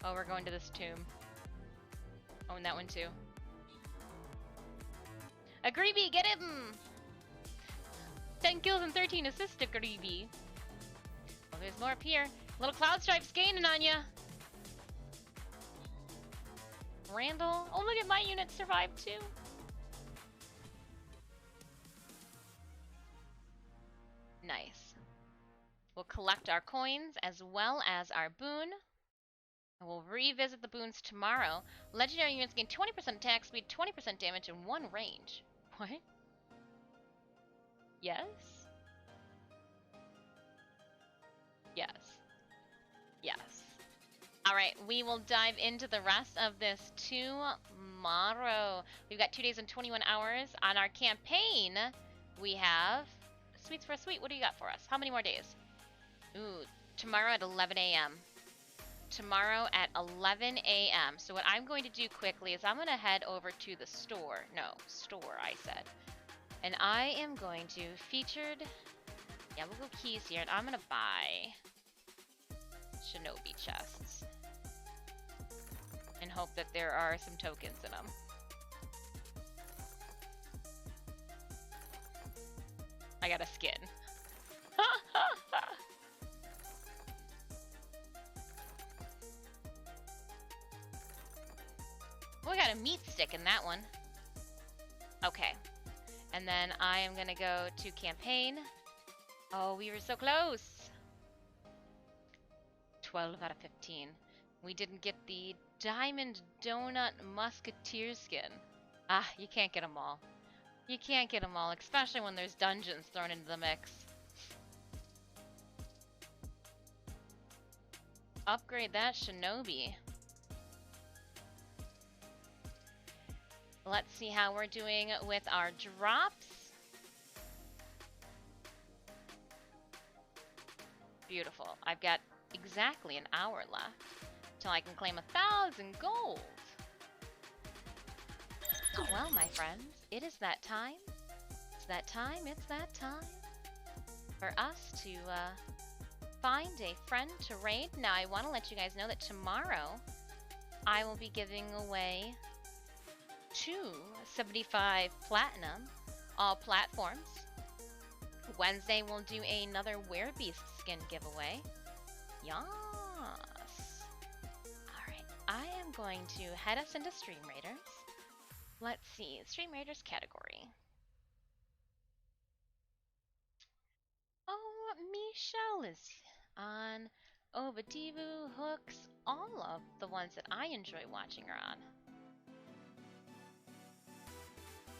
Oh, we're going to this tomb. Oh, and that one too. Agreeby, get him! 10 kills and 13 assists, Agreeby. Oh, there's more up here. Little cloud stripes gaining on ya. Randall. Oh, look at my unit survived too. Nice. We'll collect our coins as well as our boon. And we'll revisit the boons tomorrow. Legendary units gain 20% attack speed, 20% damage, and 1 range. What? Yes? Yes. Yes. Alright, we will dive into the rest of this tomorrow. We've got 2 days and 21 hours on our campaign. We have Sweets for a Sweet. What do you got for us? How many more days? Ooh, tomorrow at 11 a.m. Tomorrow at 11 a.m. So what I'm going to do quickly is I'm going to head over to the store. No, store, I said. And I am going to featured... Yeah, we'll go keys here. And I'm going to buy Shinobi chests. And hope that there are some tokens in them. I got a skin. We got a meat stick in that one. Okay. And then I am gonna go to campaign. Oh, we were so close. 12 out of 15. We didn't get the Diamond Donut Musketeer skin. Ah, you can't get them all. You can't get them all, especially when there's dungeons thrown into the mix. Upgrade that Shinobi. Let's see how we're doing with our drops. Beautiful. I've got exactly an hour left till I can claim 1,000 gold. Well, my friends, it is that time. It's that time. It's that time for us to find a friend to raid. Now, I want to let you guys know that tomorrow I will be giving away 275 platinum, all platforms. Wednesday we'll do another Werebeast skin giveaway. Yes. Alright, I am going to head us into Stream Raiders. Let's see, Stream Raiders category. Oh, Michelle is on. Ovadivu, Hooks, all of the ones that I enjoy watching are on.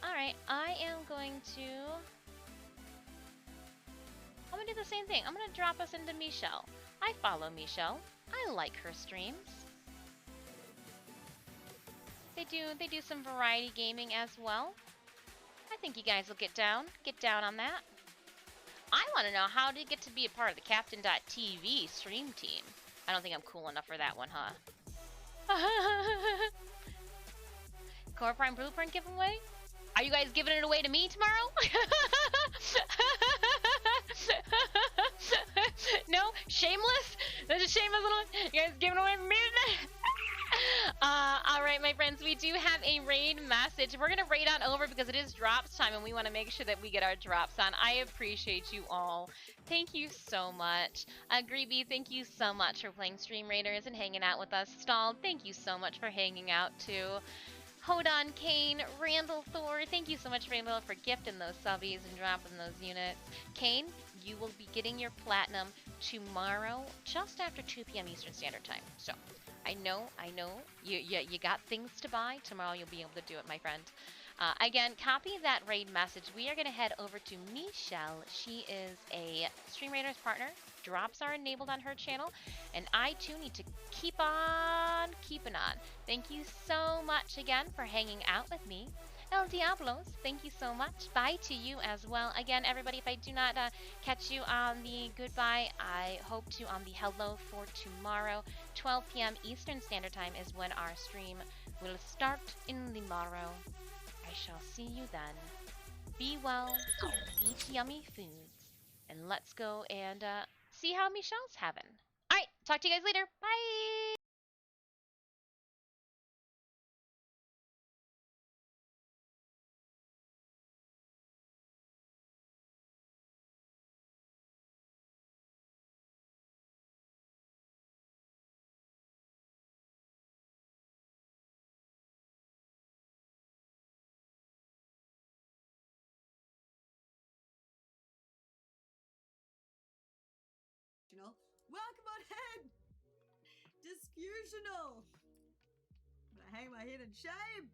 Alright, I'm gonna do the same thing. I'm gonna drop us into Michelle. I follow Michelle. I like her streams. They do some variety gaming as well. I think you guys will get down on that. I want to know how to get to be a part of the Captain.TV stream team. I don't think I'm cool enough for that one, huh? Core Prime Blueprint giveaway? Are you guys giving it away to me tomorrow? No? Shameless? That's a shameless little... You guys giving away from me today? Alright, my friends, we do have a raid message. We're gonna raid on over because it is drops time and we want to make sure that we get our drops on. I appreciate you all. Thank you so much. Greeby, thank you so much for playing Stream Raiders and hanging out with us. Stalled, thank you so much for hanging out too. Hold on, Kane, Randall Thor, thank you so much, Randall, for gifting those subbies and dropping those units. Kane, you will be getting your platinum tomorrow, just after 2 p.m. Eastern Standard Time. So, I know, you got things to buy. Tomorrow you'll be able to do it, my friend. Again, copy that raid message. We are going to head over to Michelle. She is a Stream Raiders partner. Drops are enabled on her channel. And I, too, need to keep on keeping on. Thank you so much again for hanging out with me. El Diablos, thank you so much. Bye to you as well. Again, everybody, if I do not catch you on the goodbye, I hope to on the hello for tomorrow. 12 p.m. Eastern Standard Time is when our stream will start in the morrow. I shall see you then. Be well, eat yummy foods, and let's go and see how Michelle's having. Alright, talk to you guys later. Bye! Welcome on head! Disfusional! I'm gonna hang my head in shame!